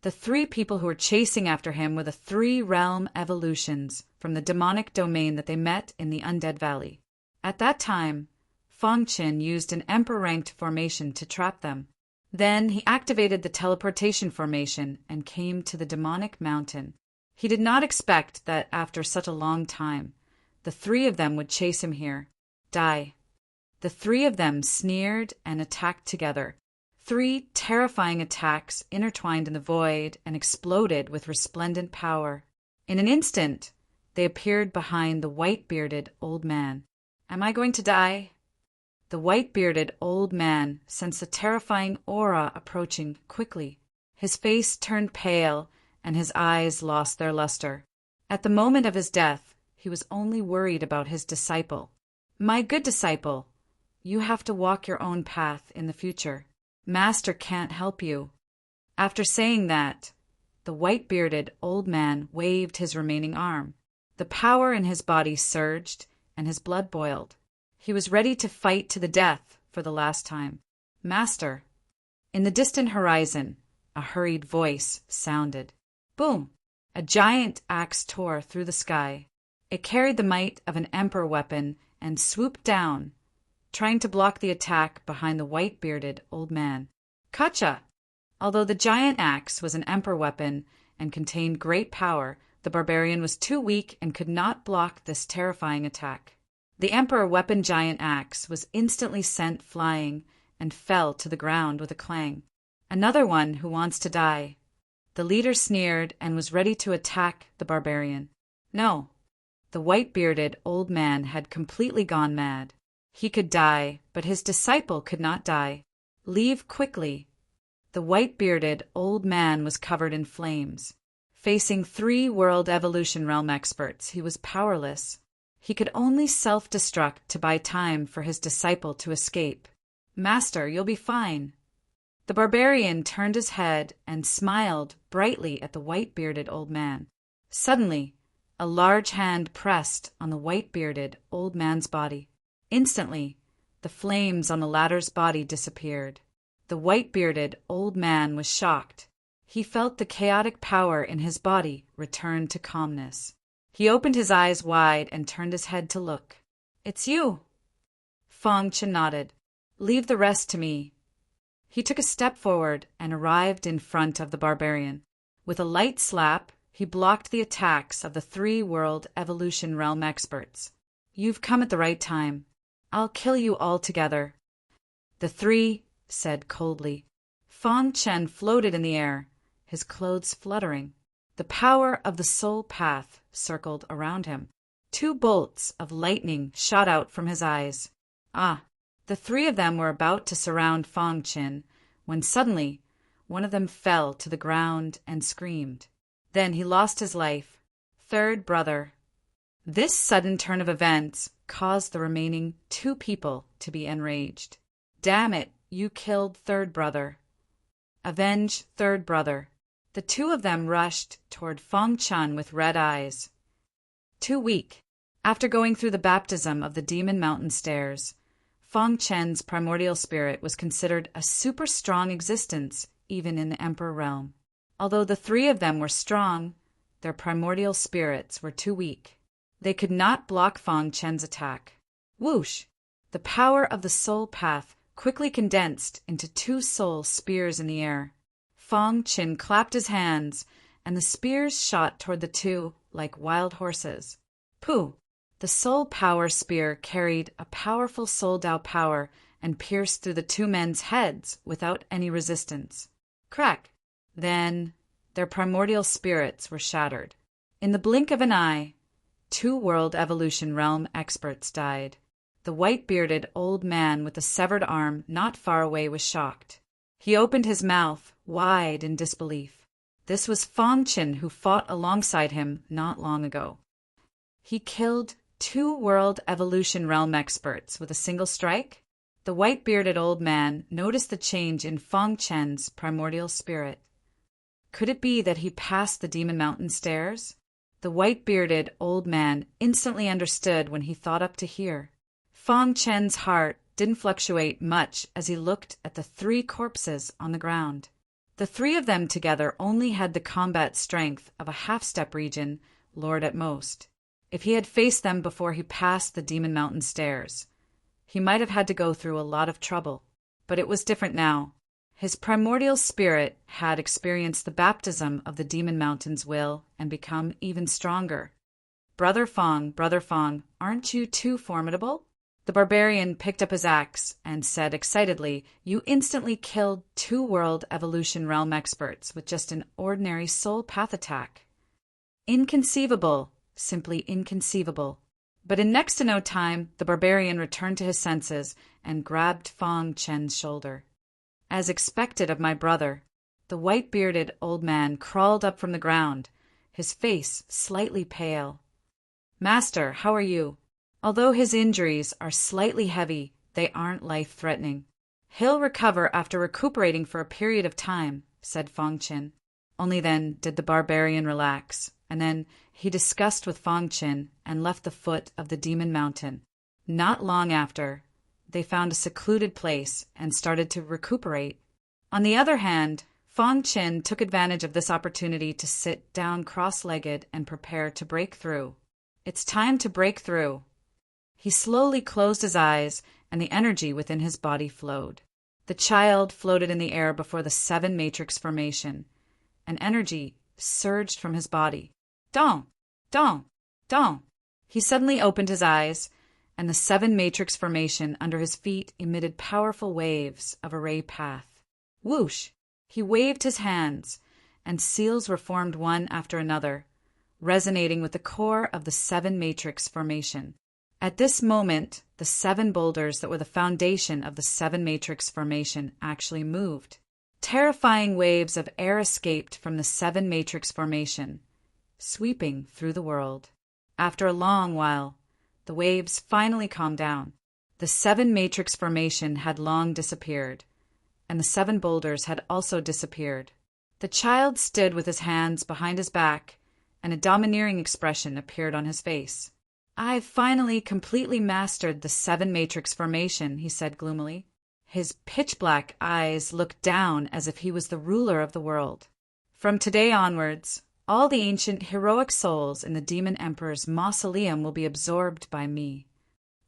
The three people who were chasing after him were the three realm evolutions from the demonic domain that they met in the Undead Valley. At that time, Feng Qin used an emperor-ranked formation to trap them. Then he activated the teleportation formation and came to the demonic mountain. He did not expect that after such a long time, The three of them would chase him here. Die. The three of them sneered and attacked together. 3 terrifying attacks intertwined in the void and exploded with resplendent power. In an instant, they appeared behind the white-bearded old man. Am I going to die? The white-bearded old man sensed the terrifying aura approaching quickly. His face turned pale, and his eyes lost their luster. At the moment of his death, he was only worried about his disciple. My good disciple, you have to walk your own path in the future. Master can't help you. After saying that, the white-bearded old man waved his remaining arm. The power in his body surged, and his blood boiled. He was ready to fight to the death for the last time. Master. In the distant horizon, a hurried voice sounded. Boom! A giant axe tore through the sky. It carried the might of an emperor weapon and swooped down, trying to block the attack behind the white-bearded old man. Gotcha! Although the giant axe was an emperor weapon and contained great power, the barbarian was too weak and could not block this terrifying attack. The emperor weapon giant axe was instantly sent flying and fell to the ground with a clang. Another one who wants to die. The leader sneered and was ready to attack the barbarian. No, the white-bearded old man had completely gone mad. He could die, but his disciple could not die. Leave quickly. The white-bearded old man was covered in flames. Facing 3 World Evolution Realm experts, he was powerless. He could only self-destruct to buy time for his disciple to escape. Master, you'll be fine. The barbarian turned his head and smiled brightly at the white-bearded old man. Suddenly, a large hand pressed on the white-bearded old man's body. Instantly, the flames on the latter's body disappeared. The white-bearded old man was shocked. He felt the chaotic power in his body return to calmness. He opened his eyes wide and turned his head to look. It's you. Feng Chen nodded. Leave the rest to me. He took a step forward and arrived in front of the barbarian. With a light slap, he blocked the attacks of the 3 World Evolution Realm experts. You've come at the right time. I'll kill you all together. The 3 said coldly. Feng Chen floated in the air, his clothes fluttering. The power of the soul path circled around him. 2 bolts of lightning shot out from his eyes. The 3 of them were about to surround Feng Chen when suddenly one of them fell to the ground and screamed. Then he lost his life. 3rd brother. This sudden turn of events caused the remaining 2 people to be enraged. Damn it, you killed 3rd brother. Avenge 3rd brother. The 2 of them rushed toward Feng Chen with red eyes. Too weak. After going through the baptism of the Demon Mountain Stairs, Feng Chen's primordial spirit was considered a super strong existence even in the Emperor realm. Although the 3 of them were strong, their primordial spirits were too weak. They could not block Feng Chen's attack. Whoosh! The power of the soul path quickly condensed into 2 soul spears in the air. Feng Chen clapped his hands, and the spears shot toward the 2 like wild horses. Pooh! The soul power spear carried a powerful soul Dao power and pierced through the 2 men's heads without any resistance. Crack! Then their primordial spirits were shattered. In the blink of an eye, 2 World Evolution Realm experts died. The white-bearded old man with the severed arm not far away was shocked. He opened his mouth wide in disbelief. This was Feng Chen who fought alongside him not long ago. He killed 2 World Evolution Realm experts with a single strike? The white-bearded old man noticed the change in Feng Chen's primordial spirit. Could it be that he passed the Demon Mountain Stairs? The white-bearded old man instantly understood when he thought up to hear. Feng Chen's heart didn't fluctuate much as he looked at the 3 corpses on the ground. The 3 of them together only had the combat strength of a half-step region lord at most. If he had faced them before he passed the Demon Mountain Stairs, he might have had to go through a lot of trouble. But it was different now. His primordial spirit had experienced the baptism of the Demon Mountain's will and become even stronger. Brother Fong, aren't you too formidable?" The barbarian picked up his axe and said excitedly, "You instantly killed 2 world evolution realm experts with just an ordinary soul path attack. Inconceivable, simply inconceivable." But in next to no time, the barbarian returned to his senses and grabbed Fong Chen's shoulder. As expected of my brother, the white-bearded old man crawled up from the ground, his face slightly pale. "Master, how are you?" "Although his injuries are slightly heavy, they aren't life-threatening. He'll recover after recuperating for a period of time," said Fong Chen. Only then did the barbarian relax, and then he discussed with Fong Chen and left the foot of the demon mountain. Not long after, they found a secluded place and started to recuperate. On the other hand, Fong Chen took advantage of this opportunity to sit down cross-legged and prepare to break through. It's time to break through. He slowly closed his eyes, and the energy within his body flowed. The child floated in the air before the 7 matrix formation, and energy surged from his body. Dong! Dong! Dong! He suddenly opened his eyes, and the 7 matrix formation under his feet emitted powerful waves of a ray path. Whoosh! He waved his hands, and seals were formed one after another, resonating with the core of the 7 matrix formation. At this moment, the 7 boulders that were the foundation of the 7 matrix formation actually moved. Terrifying waves of air escaped from the 7 matrix formation, sweeping through the world. After a long while, the waves finally calmed down. The 7 matrix formation had long disappeared, and the 7 boulders had also disappeared. The child stood with his hands behind his back, and a domineering expression appeared on his face. "I've finally completely mastered the 7 matrix formation," he said gloomily. His pitch-black eyes looked down as if he was the ruler of the world. "From today onwards, all the ancient heroic souls in the Demon Emperor's mausoleum will be absorbed by me."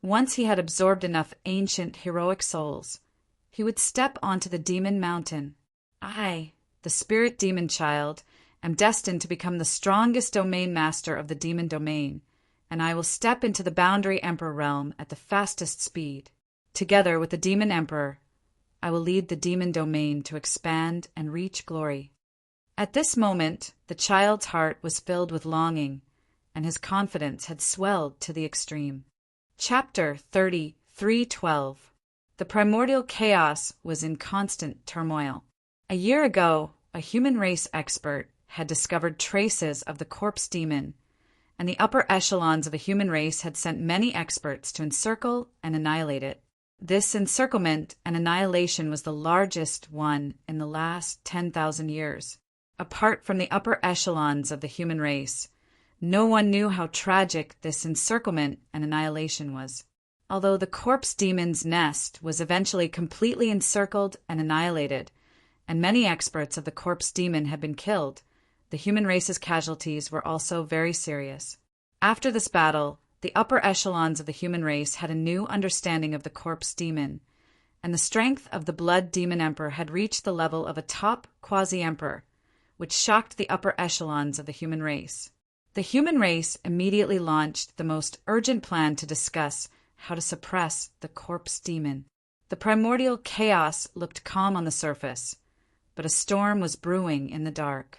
Once he had absorbed enough ancient heroic souls, he would step onto the demon mountain. I, the spirit demon child, am destined to become the strongest domain master of the demon domain, and I will step into the boundary emperor realm at the fastest speed. Together with the demon emperor, I will lead the demon domain to expand and reach glory. At this moment, the child's heart was filled with longing, and his confidence had swelled to the extreme. Chapter 33:12. The primordial chaos was in constant turmoil. A year ago, a human race expert had discovered traces of the corpse demon, and the upper echelons of the human race had sent many experts to encircle and annihilate it. This encirclement and annihilation was the largest one in the last 10,000 years. Apart from the upper echelons of the human race, no one knew how tragic this encirclement and annihilation was. Although the corpse demon's nest was eventually completely encircled and annihilated, and many experts of the corpse demon had been killed, the human race's casualties were also very serious. After this battle, the upper echelons of the human race had a new understanding of the corpse demon, and the strength of the blood demon emperor had reached the level of a top quasi-emperor, which shocked the upper echelons of the human race. The human race immediately launched the most urgent plan to discuss how to suppress the corpse demon. The primordial chaos looked calm on the surface, but a storm was brewing in the dark.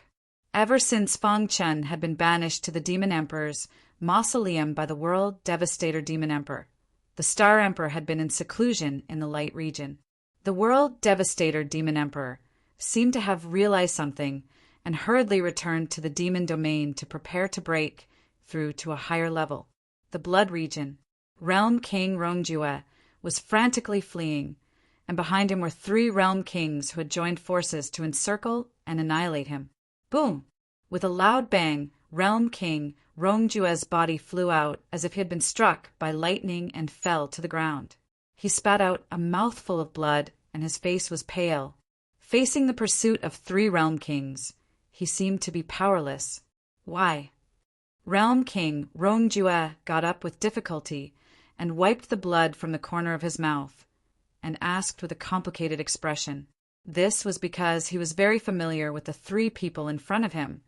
Ever since Fong Chen had been banished to the Demon Emperor's mausoleum by the World Devastator Demon Emperor, the Star Emperor had been in seclusion in the Light region. The World Devastator Demon Emperor seemed to have realized something and hurriedly returned to the demon domain to prepare to break through to a higher level. The Blood region. Realm King Rongjue was frantically fleeing, and behind him were 3 Realm Kings who had joined forces to encircle and annihilate him. Boom! With a loud bang, Realm King Rongjue's body flew out as if he had been struck by lightning and fell to the ground. He spat out a mouthful of blood, and his face was pale. Facing the pursuit of 3 Realm Kings, he seemed to be powerless. Why? Realm King Rongjue got up with difficulty and wiped the blood from the corner of his mouth, and asked with a complicated expression. This was because he was very familiar with the 3 people in front of him,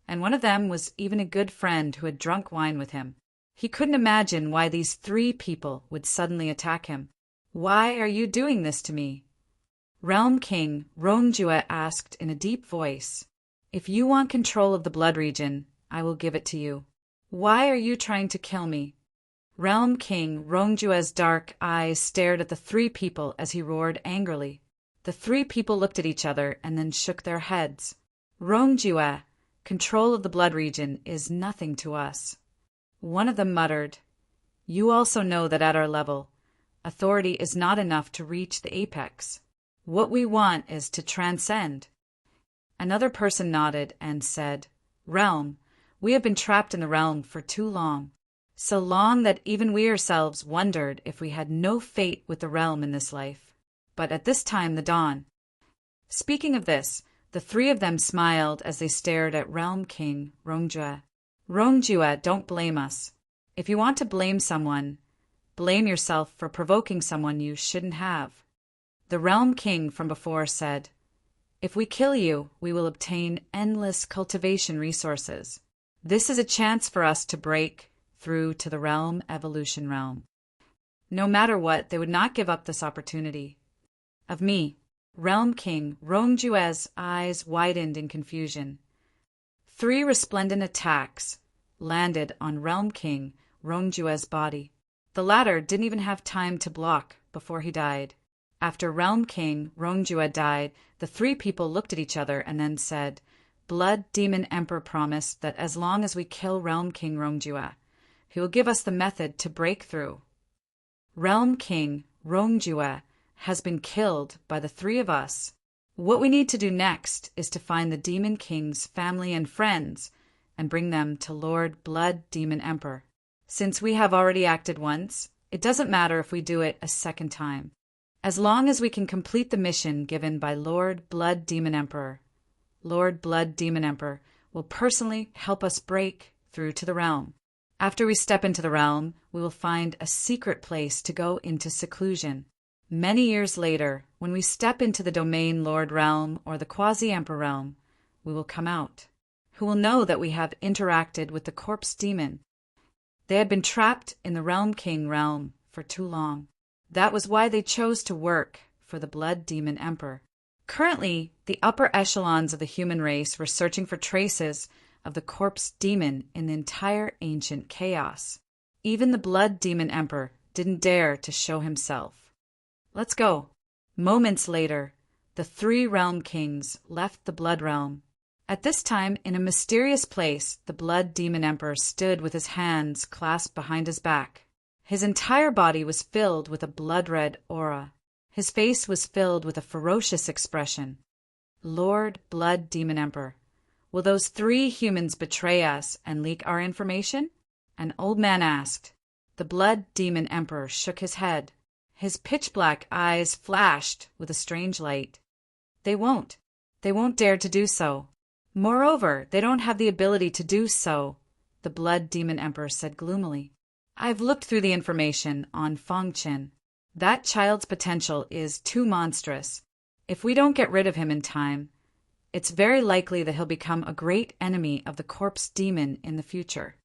and one of them was even a good friend who had drunk wine with him. He couldn't imagine why these 3 people would suddenly attack him. "Why are you doing this to me?" Realm King Rongjue asked in a deep voice. "If you want control of the blood region, I will give it to you. Why are you trying to kill me?" Realm King Rongjue's dark eyes stared at the 3 people as he roared angrily. The 3 people looked at each other and then shook their heads. "Rongjue, control of the blood region is nothing to us." One of them muttered, "You also know that at our level, authority is not enough to reach the apex. What we want is to transcend." Another person nodded and said, "Realm, we have been trapped in the realm for too long. So long that even we ourselves wondered if we had no fate with the realm in this life. But at this time the dawn." Speaking of this, the 3 of them smiled as they stared at Realm King Rongjue. "Rongjue, don't blame us. If you want to blame someone, blame yourself for provoking someone you shouldn't have." The Realm King from before said, "If we kill you, we will obtain endless cultivation resources. This is a chance for us to break through to the realm evolution realm." No matter what, they would not give up this opportunity. "Of me." Realm King Rongjue's eyes widened in confusion. 3 resplendent attacks landed on Realm King Rongjue's body. The latter didn't even have time to block before he died. After Realm King Rongjue died, the 3 people looked at each other and then said, "Blood Demon Emperor promised that as long as we kill Realm King Rongjue, he will give us the method to break through. Realm King Rongjue has been killed by the 3 of us. What we need to do next is to find the Demon King's family and friends and bring them to Lord Blood Demon Emperor. Since we have already acted once, it doesn't matter if we do it a second time. As long as we can complete the mission given by Lord Blood Demon Emperor, Lord Blood Demon Emperor will personally help us break through to the realm. After we step into the realm, we will find a secret place to go into seclusion. Many years later, when we step into the Domain Lord Realm or the Quasi-Emperor Realm, we will come out, who will know that we have interacted with the Corpse Demon. They had been trapped in the Realm King realm for too long. That was why they chose to work for the Blood Demon Emperor. Currently, the upper echelons of the human race were searching for traces of the Corpse Demon in the entire ancient chaos. Even the Blood Demon Emperor didn't dare to show himself. "Let's go." Moments later, the 3 Realm Kings left the Blood Realm. At this time, in a mysterious place, the Blood Demon Emperor stood with his hands clasped behind his back. His entire body was filled with a blood-red aura. His face was filled with a ferocious expression. "Lord Blood Demon Emperor, will those 3 humans betray us and leak our information?" An old man asked. The Blood Demon Emperor shook his head. His pitch-black eyes flashed with a strange light. "They won't. They won't dare to do so. Moreover, they don't have the ability to do so," the Blood Demon Emperor said gloomily. "I've looked through the information on Fong Chen. That child's potential is too monstrous. If we don't get rid of him in time, it's very likely that he'll become a great enemy of the Corpse Demon in the future."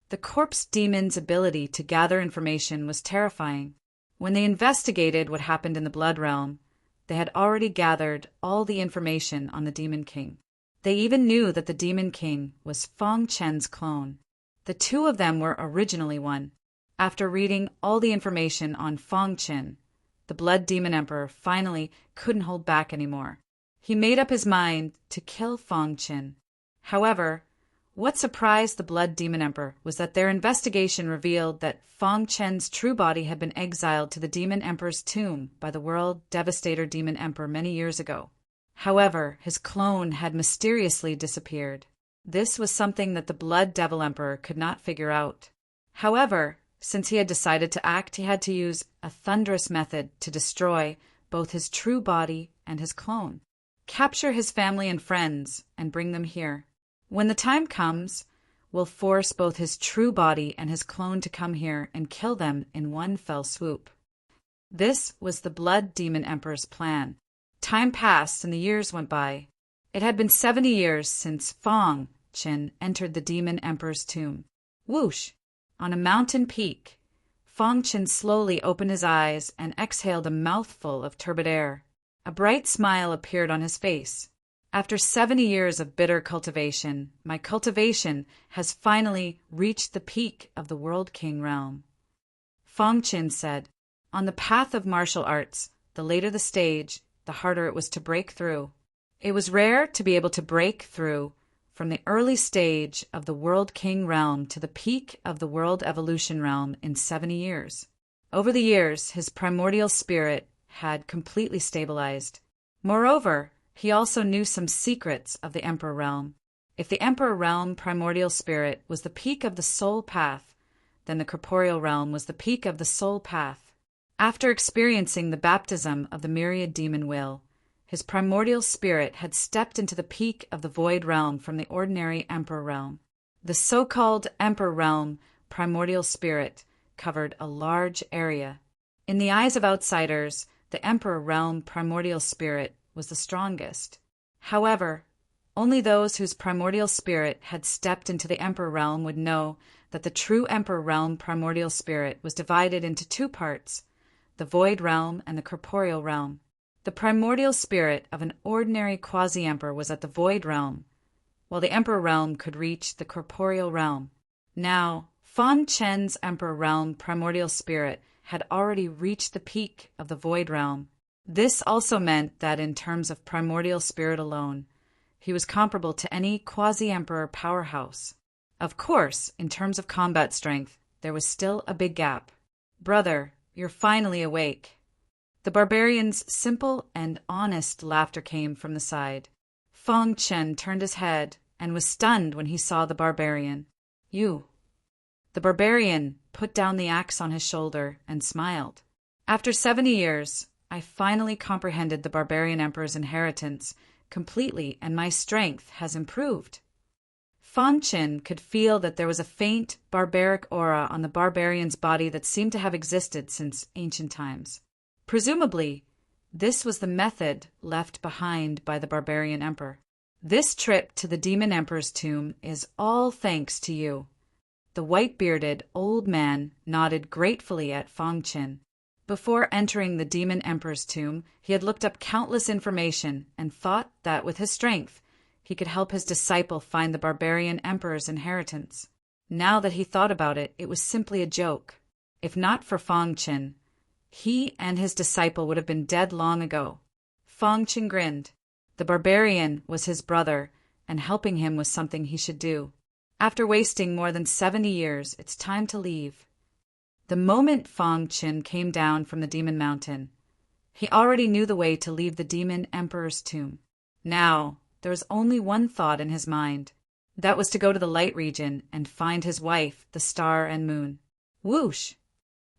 The Corpse Demon's ability to gather information was terrifying. When they investigated what happened in the Blood Realm, they had already gathered all the information on the Demon King. They even knew that the Demon King was Fong Chen's clone. The 2 of them were originally one. After reading all the information on Fong Chen, the Blood Demon Emperor finally couldn't hold back anymore. He made up his mind to kill Fong Chen. However, what surprised the Blood Demon Emperor was that their investigation revealed that Fong Chen's true body had been exiled to the Demon Emperor's tomb by the World Devastator Demon Emperor many years ago. However, his clone had mysteriously disappeared. This was something that the Blood Devil Emperor could not figure out. However, since he had decided to act, he had to use a thunderous method to destroy both his true body and his clone. Capture his family and friends and bring them here. When the time comes, we'll force both his true body and his clone to come here and kill them in one fell swoop. This was the Blood Demon Emperor's plan. Time passed and the years went by. It had been 70 years since Fong Qin entered the Demon Emperor's tomb. Whoosh! On a mountain peak, Fang Qin slowly opened his eyes and exhaled a mouthful of turbid air. A bright smile appeared on his face. After 70 years of bitter cultivation, my cultivation has finally reached the peak of the World King realm. Fang Qin said, on the path of martial arts, the later the stage, the harder it was to break through. It was rare to be able to break through from the early stage of the World King realm to the peak of the World Evolution realm in 70 years. Over the years, his primordial spirit had completely stabilized. Moreover, he also knew some secrets of the Emperor realm. If the Emperor realm primordial spirit was the peak of the soul path, then the corporeal realm was the peak of the soul path. After experiencing the baptism of the myriad demon will, his primordial spirit had stepped into the peak of the void realm from the ordinary Emperor realm. The so-called Emperor realm primordial spirit covered a large area. In the eyes of outsiders, the Emperor realm primordial spirit was the strongest. However, only those whose primordial spirit had stepped into the Emperor realm would know that the true Emperor realm primordial spirit was divided into two parts, the void realm and the corporeal realm. The primordial spirit of an ordinary quasi-emperor was at the void realm, while the Emperor realm could reach the corporeal realm. Now, Fang Qin's Emperor realm primordial spirit had already reached the peak of the void realm. This also meant that in terms of primordial spirit alone, he was comparable to any quasi-emperor powerhouse. Of course, in terms of combat strength, there was still a big gap. Brother, you're finally awake. The barbarian's simple and honest laughter came from the side. Fang Qin turned his head and was stunned when he saw the barbarian. You. The barbarian put down the axe on his shoulder and smiled. After 70 years, I finally comprehended the barbarian emperor's inheritance completely, and my strength has improved. Fang Qin could feel that there was a faint, barbaric aura on the barbarian's body that seemed to have existed since ancient times. Presumably, this was the method left behind by the barbarian emperor. This trip to the demon emperor's tomb is all thanks to you. The white-bearded old man nodded gratefully at Fang Qin. Before entering the demon emperor's tomb, he had looked up countless information and thought that with his strength, he could help his disciple find the barbarian emperor's inheritance. Now that he thought about it, it was simply a joke. If not for Fang Qin, he and his disciple would have been dead long ago. Fang Qin grinned. The barbarian was his brother, and helping him was something he should do. After wasting more than 70 years, it's time to leave. The moment Fang Qin came down from the demon mountain, he already knew the way to leave the demon emperor's tomb. Now, there was only one thought in his mind. That was to go to the light region and find his wife, the star and moon. Whoosh!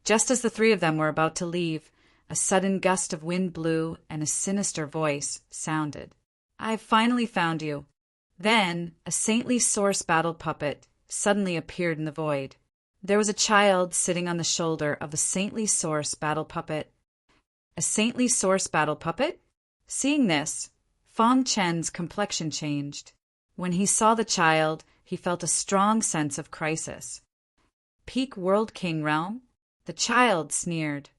Just as the three of them were about to leave, a sudden gust of wind blew and a sinister voice sounded. I've finally found you. Then, a saintly source battle puppet suddenly appeared in the void. There was a child sitting on the shoulder of the saintly source battle puppet. A saintly source battle puppet? Seeing this, Fang Qin's complexion changed. When he saw the child, he felt a strong sense of crisis. Peak World King realm? The child sneered.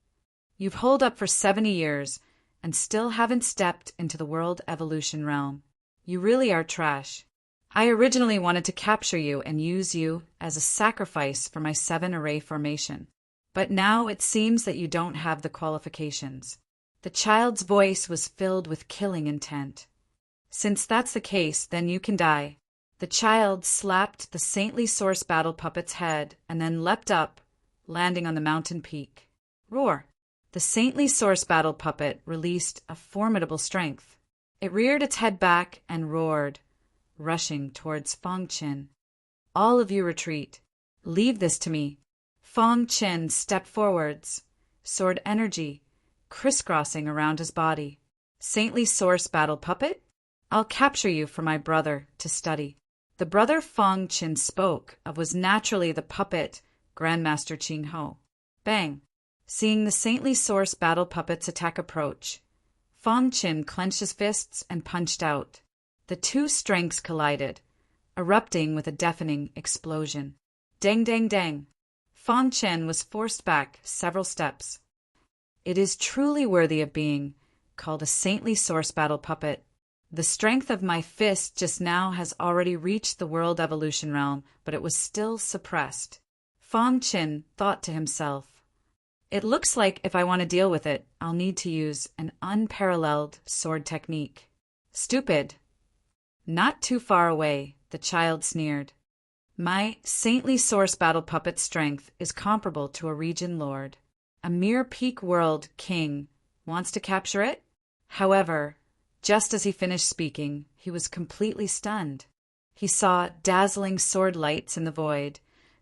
You've holed up for 70 years and still haven't stepped into the World Evolution realm. You really are trash. I originally wanted to capture you and use you as a sacrifice for my 7-array formation. But now it seems that you don't have the qualifications. The child's voice was filled with killing intent. Since that's the case, then you can die. The child slapped the saintly source battle puppet's head and then leapt up, landing on the mountain peak. Roar! The saintly source battle puppet released a formidable strength. It reared its head back and roared, rushing towards Fang Qin. All of you retreat. Leave this to me. Fang Qin stepped forwards, sword energy crisscrossing around his body. Saintly source battle puppet? I'll capture you for my brother to study. The brother Fang Qin spoke of was naturally the puppet Grandmaster Qing Ho. Bang! Seeing the saintly source battle puppet's attack approach, Fang Qin clenched his fists and punched out. The two strengths collided, erupting with a deafening explosion. Dang, dang, dang. Fan Chen was forced back several steps. It is truly worthy of being called a saintly source battle puppet. The strength of my fist just now has already reached the world evolution realm, but it was still suppressed. Fan Chen thought to himself, it looks like if I want to deal with it, I'll need to use an unparalleled sword technique. Stupid. Not too far away, the child sneered. My saintly source battle puppet strength is comparable to a region lord. A mere peak world king wants to capture it? However, just as he finished speaking, he was completely stunned. He saw dazzling sword lights in the void,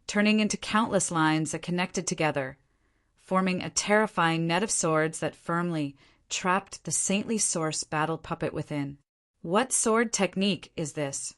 turning into countless lines that connected together, forming a terrifying net of swords that firmly trapped the saintly source battle puppet within. What sword technique is this?